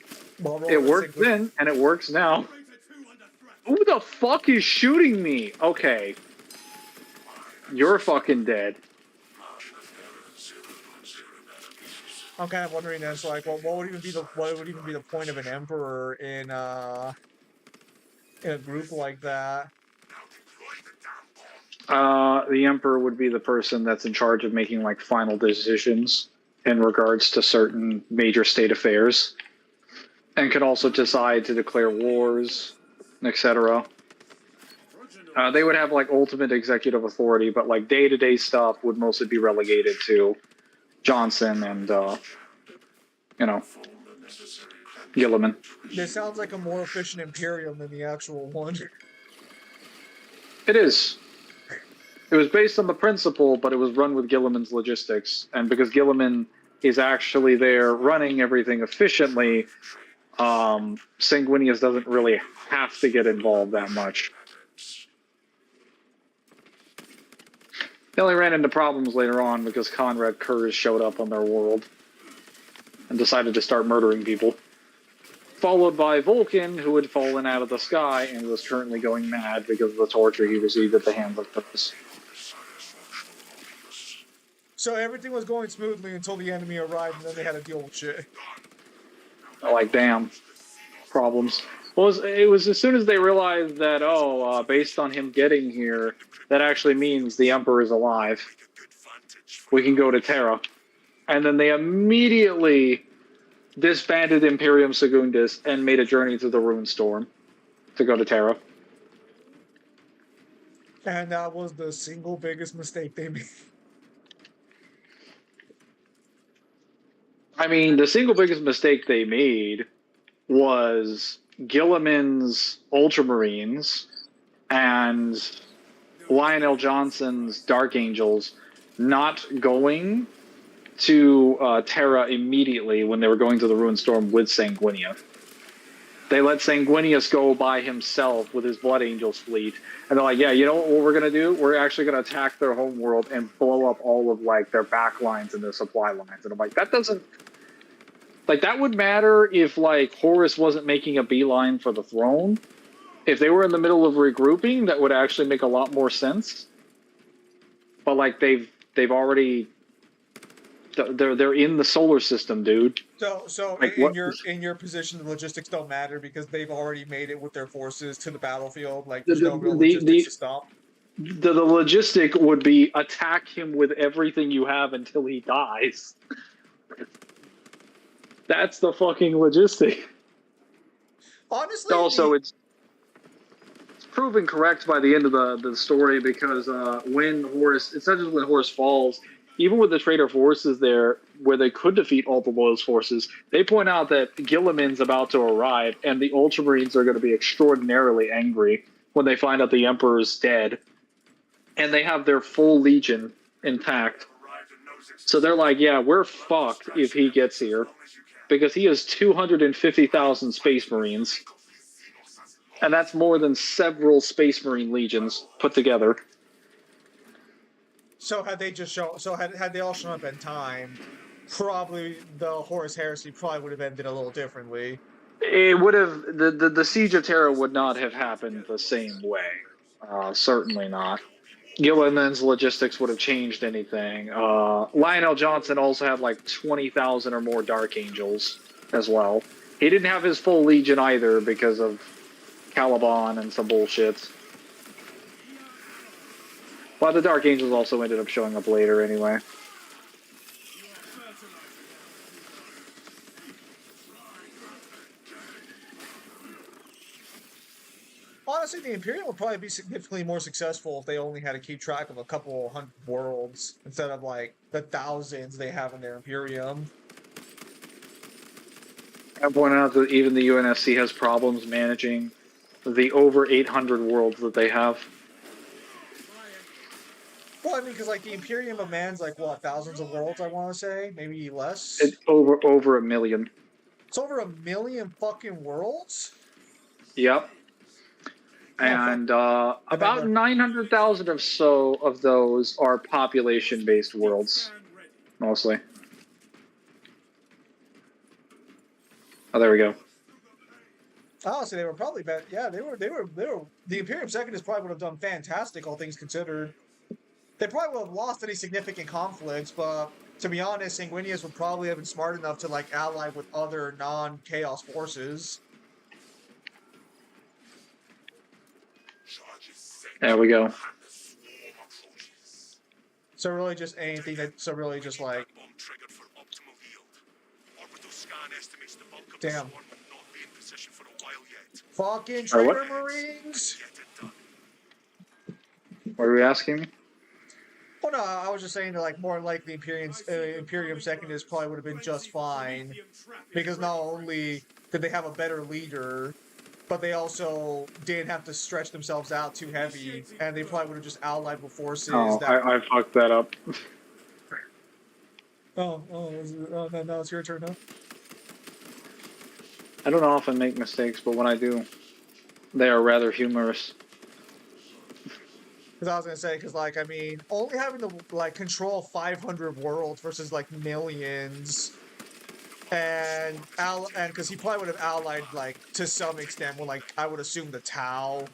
It worked then, and it works now. Who the fuck is shooting me? Okay. You're fucking dead. I'm kind of wondering then, so like, well, what would even be the point of an emperor in a group like that? The emperor would be the person that's in charge of making like final decisions in regards to certain major state affairs, and could also decide to declare wars, etc. They would have like ultimate executive authority, but like day-to-day stuff would mostly be relegated to Johnson and Gilliman. This sounds like a more efficient Imperium than the actual one. It is. It was based on the principle, but it was run with Gilliman's logistics. And because Gilliman is actually there running everything efficiently, Sanguinius doesn't really have to get involved that much. They only ran into problems later on because Conrad Kurz showed up on their world and decided to start murdering people. Followed by Vulcan, who had fallen out of the sky and was currently going mad because of the torture he received at the hands of Kurz. So everything was going smoothly until the enemy arrived, and then they had to deal with shit. Like, damn. Problems. Well, it was as soon as they realized that, based on him getting here, that actually means the Emperor is alive. We can go to Terra. And then they immediately disbanded Imperium Secundus and made a journey to the Rune Storm to go to Terra. And that was the single biggest mistake they made. I mean, the single biggest mistake they made was Gilliman's Ultramarines and Lionel Johnson's Dark Angels not going to Terra immediately when they were going to the Ruin Storm with Sanguinius. They let Sanguinius go by himself with his Blood Angels fleet, and they're like, yeah, you know what we're going to do? We're actually going to attack their home world and blow up all of, like, their back lines and their supply lines. And I'm like, that doesn't... Like, that would matter if, like, Horus wasn't making a beeline for the throne. If they were in the middle of regrouping, that would actually make a lot more sense. But, like, they've already... They're in the solar system, dude. So Like, in your position, the logistics don't matter because they've already made it with their forces to the battlefield. Like, there's no real logistics to stop. The logistic would be attack him with everything you have until he dies. That's the fucking logistic. Honestly, Also, it's proven correct by the end of the story because when Horus, it's not just when Horus falls, even with the traitor forces there, where they could defeat all the Loyal's forces, they point out that Gilliman's about to arrive, and the Ultramarines are going to be extraordinarily angry when they find out the Emperor's dead. And they have their full legion intact. So they're like, yeah, we're fucked if he gets here. Because he has 250,000 Space Marines. And that's more than several Space Marine legions put together. So had they just shown, had they all shown up in time, probably the Horus Heresy probably would have ended a little differently. It would have, the Siege of Terra would not have happened the same way. Certainly not. Gilliman's logistics would have changed anything. Lionel Johnson also had like 20,000 or more Dark Angels as well. He didn't have his full legion either because of Caliban and some bullshit. But the Dark Angels also ended up showing up later anyway. Honestly, the Imperium would probably be significantly more successful if they only had to keep track of a couple hundred worlds instead of like the thousands they have in their Imperium. I point out that even the UNSC has problems managing the over 800 worlds that they have. Well, I mean, because like the Imperium demands like what, thousands of worlds? I want to say, maybe less. It's over a million. It's over 1 million fucking worlds. Yep. And about 900,000 or so of those are population-based worlds, mostly. Oh, there we go. Honestly, they were probably better. Yeah, they were. The Imperium Secondus probably would have done fantastic, all things considered. They probably would have lost any significant conflicts, but to be honest, Sanguinius would probably have been smart enough to like ally with other non-chaos forces. There we go. So really just anything that, so really just like, damn. Fucking traitor Marines! What are we asking? Well, no, I was just saying that like more likely Imperium Secondus probably would have been just fine. Because not only did they have a better leader, but they also didn't have to stretch themselves out too heavy, and they probably would have just allied with forces. Oh, I fucked that up. Now it's your turn, huh? I don't often make mistakes, but when I do, they are rather humorous. Because I was gonna say, because like I mean, only having to like control 500 worlds versus like millions. And because he probably would have allied like to some extent with like I would assume the Tau,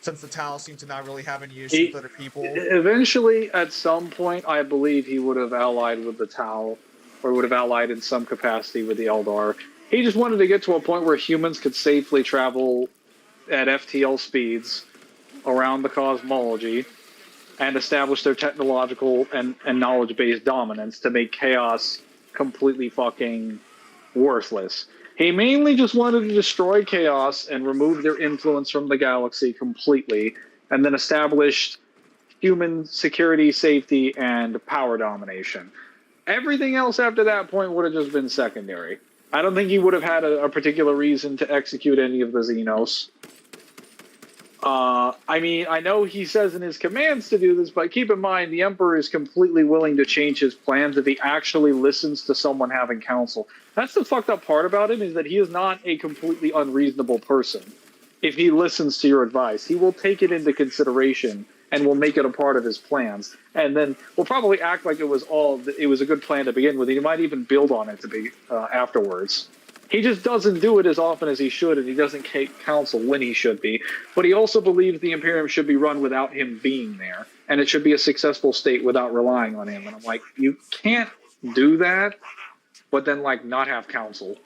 since the Tau seem to not really have any issues with other people. Eventually, at some point, I believe he would have allied with the Tau, or would have allied in some capacity with the Eldar. He just wanted to get to a point where humans could safely travel at FTL speeds around the cosmology and establish their technological and knowledge-based dominance to make chaos completely fucking worthless. He mainly just wanted to destroy chaos and remove their influence from the galaxy completely, and then established human security, safety, and power domination. Everything else after that point would have just been secondary. I don't think he would have had a particular reason to execute any of the Xenos. I mean, I know he says in his commands to do this, but keep in mind, the Emperor is completely willing to change his plans if he actually listens to someone having counsel. That's the fucked up part about him, is that he is not a completely unreasonable person. If he listens to your advice, he will take it into consideration and will make it a part of his plans. And then will probably act like it was a good plan to begin with. He might even build on it to be afterwards. He just doesn't do it as often as he should, and he doesn't take counsel when he should be. But he also believes the Imperium should be run without him being there, and it should be a successful state without relying on him. And I'm like, you can't do that, but then like not have counsel.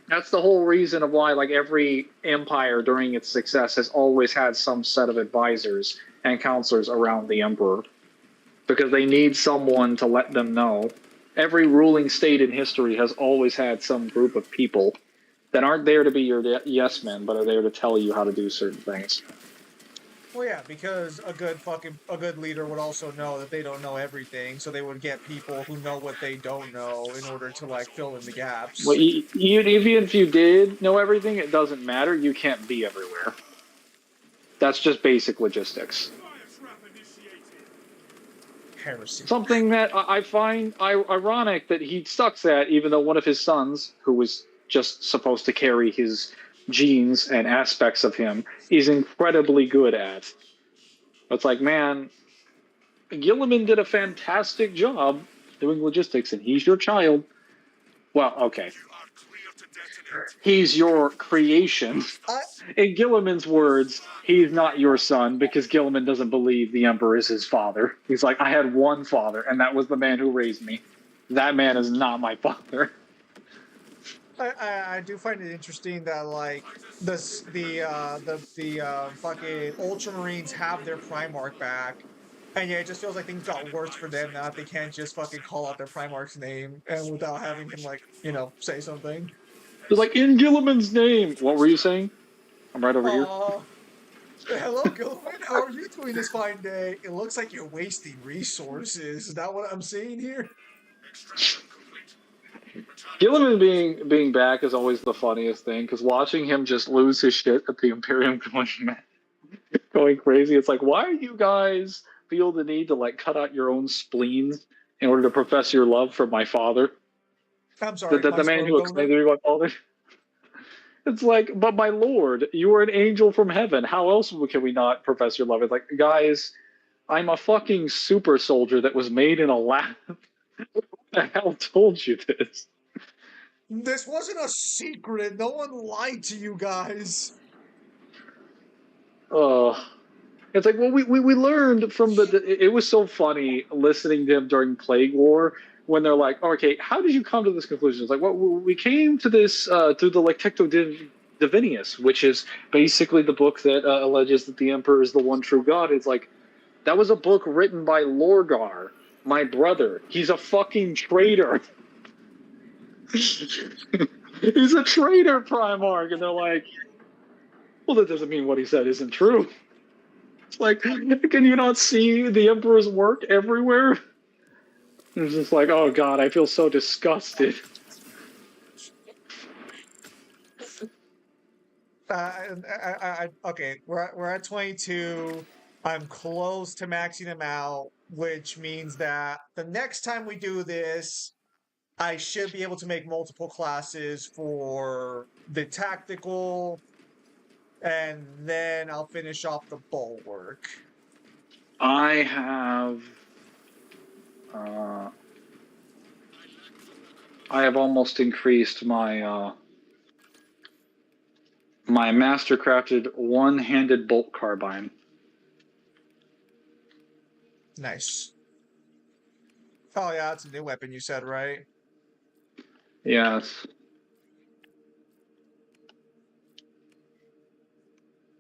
That's the whole reason of why like every empire during its success has always had some set of advisors and counselors around the Emperor, because they need someone to let them know. Every ruling state in history has always had some group of people that aren't there to be your yes men, but are there to tell you how to do certain things. Well, yeah, because a good leader would also know that they don't know everything, so they would get people who know what they don't know in order to like fill in the gaps. Well, even if you did know everything, it doesn't matter. You can't be everywhere. That's just basic logistics. Heresy. Something that I find ironic that he sucks at, even though one of his sons, who was just supposed to carry his genes and aspects of him, is incredibly good at. It's like, man, Gilliman did a fantastic job doing logistics, and he's your child. Well, okay. He's your creation. In Gilliman's words, he's not your son, because Gilliman doesn't believe the Emperor is his father. He's like, I had one father, and that was the man who raised me. That man is not my father. I do find it interesting that like the fucking Ultramarines have their Primarch back, and yeah, it just feels like things got worse for them now that they can't just fucking call out their Primarch's name and without having him like say something. They're like, in Gilliman's name. What were you saying? I'm right over here. Hello, Gilliman. How are you doing this fine day? It looks like you're wasting resources. Is that what I'm seeing here? Gilliman being back is always the funniest thing, because watching him just lose his shit at the Imperium going crazy, it's like, why do you guys feel the need to like cut out your own spleens in order to profess your love for my father? I'm sorry, the man who explained to me my father. It's like, but my lord, you are an angel from heaven. How else can we not profess your love? It's like, guys, I'm a fucking super soldier that was made in a lab. Who the hell told you this? This wasn't a secret. No one lied to you guys. It's like, well, we learned from it was so funny listening to him during Plague War, when they're like, oh, okay, how did you come to this conclusion? It's like, well, we came to this through the Lectecto Divinius, which is basically the book that alleges that the Emperor is the one true God. It's like, that was a book written by Lorgar, my brother. He's a fucking traitor. He's a traitor, Primarch. And they're like, well, that doesn't mean what he said isn't true. It's like, can you not see the Emperor's work everywhere? It's just like, oh god, I feel so disgusted. Okay, we're at 22. I'm close to maxing them out, which means that the next time we do this, I should be able to make multiple classes for the tactical, and then I'll finish off the bulwark. I have almost increased my my master-crafted one-handed bolt carbine. Nice. Oh yeah, that's a new weapon you said, right? Yes.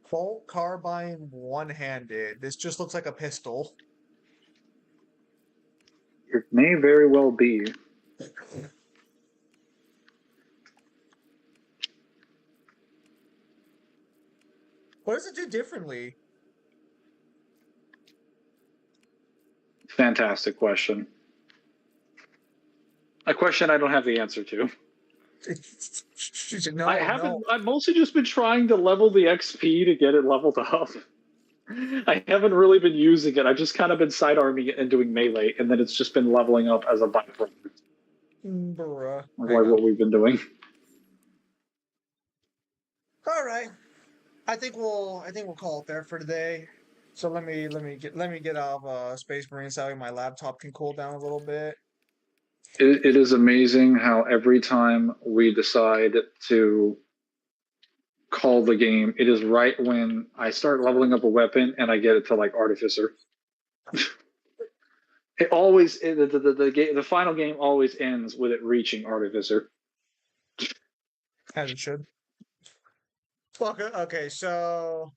Bolt carbine one-handed. This just looks like a pistol. It may very well be. What does it do differently? Fantastic question. A question I don't have the answer to. No, I no. haven't. I've mostly just been trying to level the XP to get it leveled up. I haven't really been using it. I've just kind of been side arming it and doing melee, and then it's just been leveling up as a byproduct. Bruh. Like Hang on. what we've been doing. All right. I think we'll call it there for today. So let me get out of Space Marine so my laptop can cool down a little bit. It is amazing how every time we decide to call the game, it is right when I start leveling up a weapon and I get it to like Artificer. It always the final game always ends with it reaching Artificer. As it should. Fuck it. Okay, so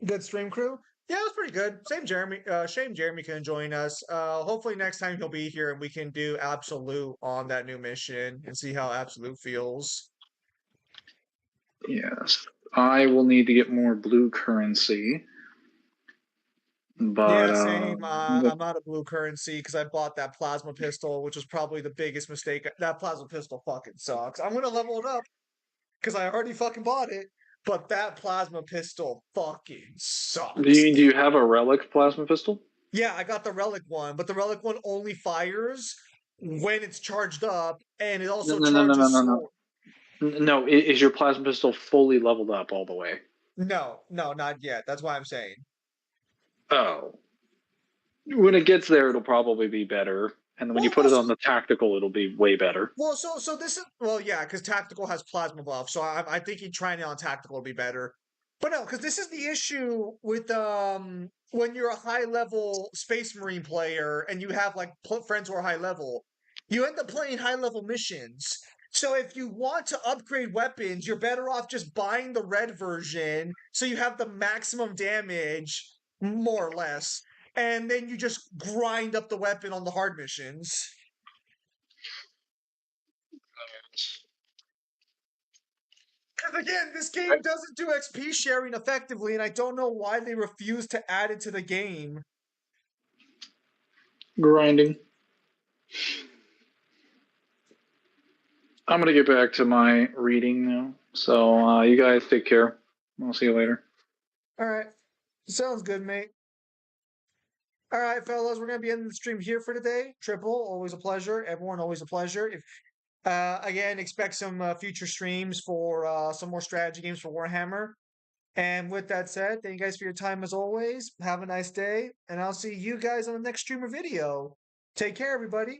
good stream crew. Yeah, it was pretty good. Same Jeremy. Shame Jeremy couldn't join us. Hopefully next time he'll be here and we can do Absolute on that new mission and see how Absolute feels. Yes. I will need to get more blue currency. But Yeah, same. I'm out of blue currency because I bought that plasma pistol, which was probably the biggest mistake. That plasma pistol fucking sucks. I'm gonna level it up because I already fucking bought it. But that plasma pistol fucking sucks. do you have a relic plasma pistol? Yeah, I got the relic one, but the relic one only fires when it's charged up, and it also charges slower. No, is your plasma pistol fully leveled up all the way? No, not yet. That's why I'm saying. Oh. When it gets there, it'll probably be better. And then when you put it on the tactical, it'll be way better. Well, so this is yeah, because tactical has plasma buff, so I think trying it on tactical will be better. But no, because this is the issue with when you're a high level Space Marine player and you have like friends who are high level, you end up playing high level missions. So if you want to upgrade weapons, you're better off just buying the red version so you have the maximum damage, more or less, and then you just grind up the weapon on the hard missions. Because again, this game doesn't do XP sharing effectively, and I don't know why they refuse to add it to the game. Grinding. I'm going to get back to my reading now. So you guys take care. I'll see you later. All right. Sounds good, mate. All right, fellas, we're going to be ending the stream here for today. Triple, always a pleasure. Everyone, always a pleasure. If again, expect some future streams for some more strategy games for Warhammer. And with that said, thank you guys for your time as always. Have a nice day, and I'll see you guys on the next streamer video. Take care, everybody.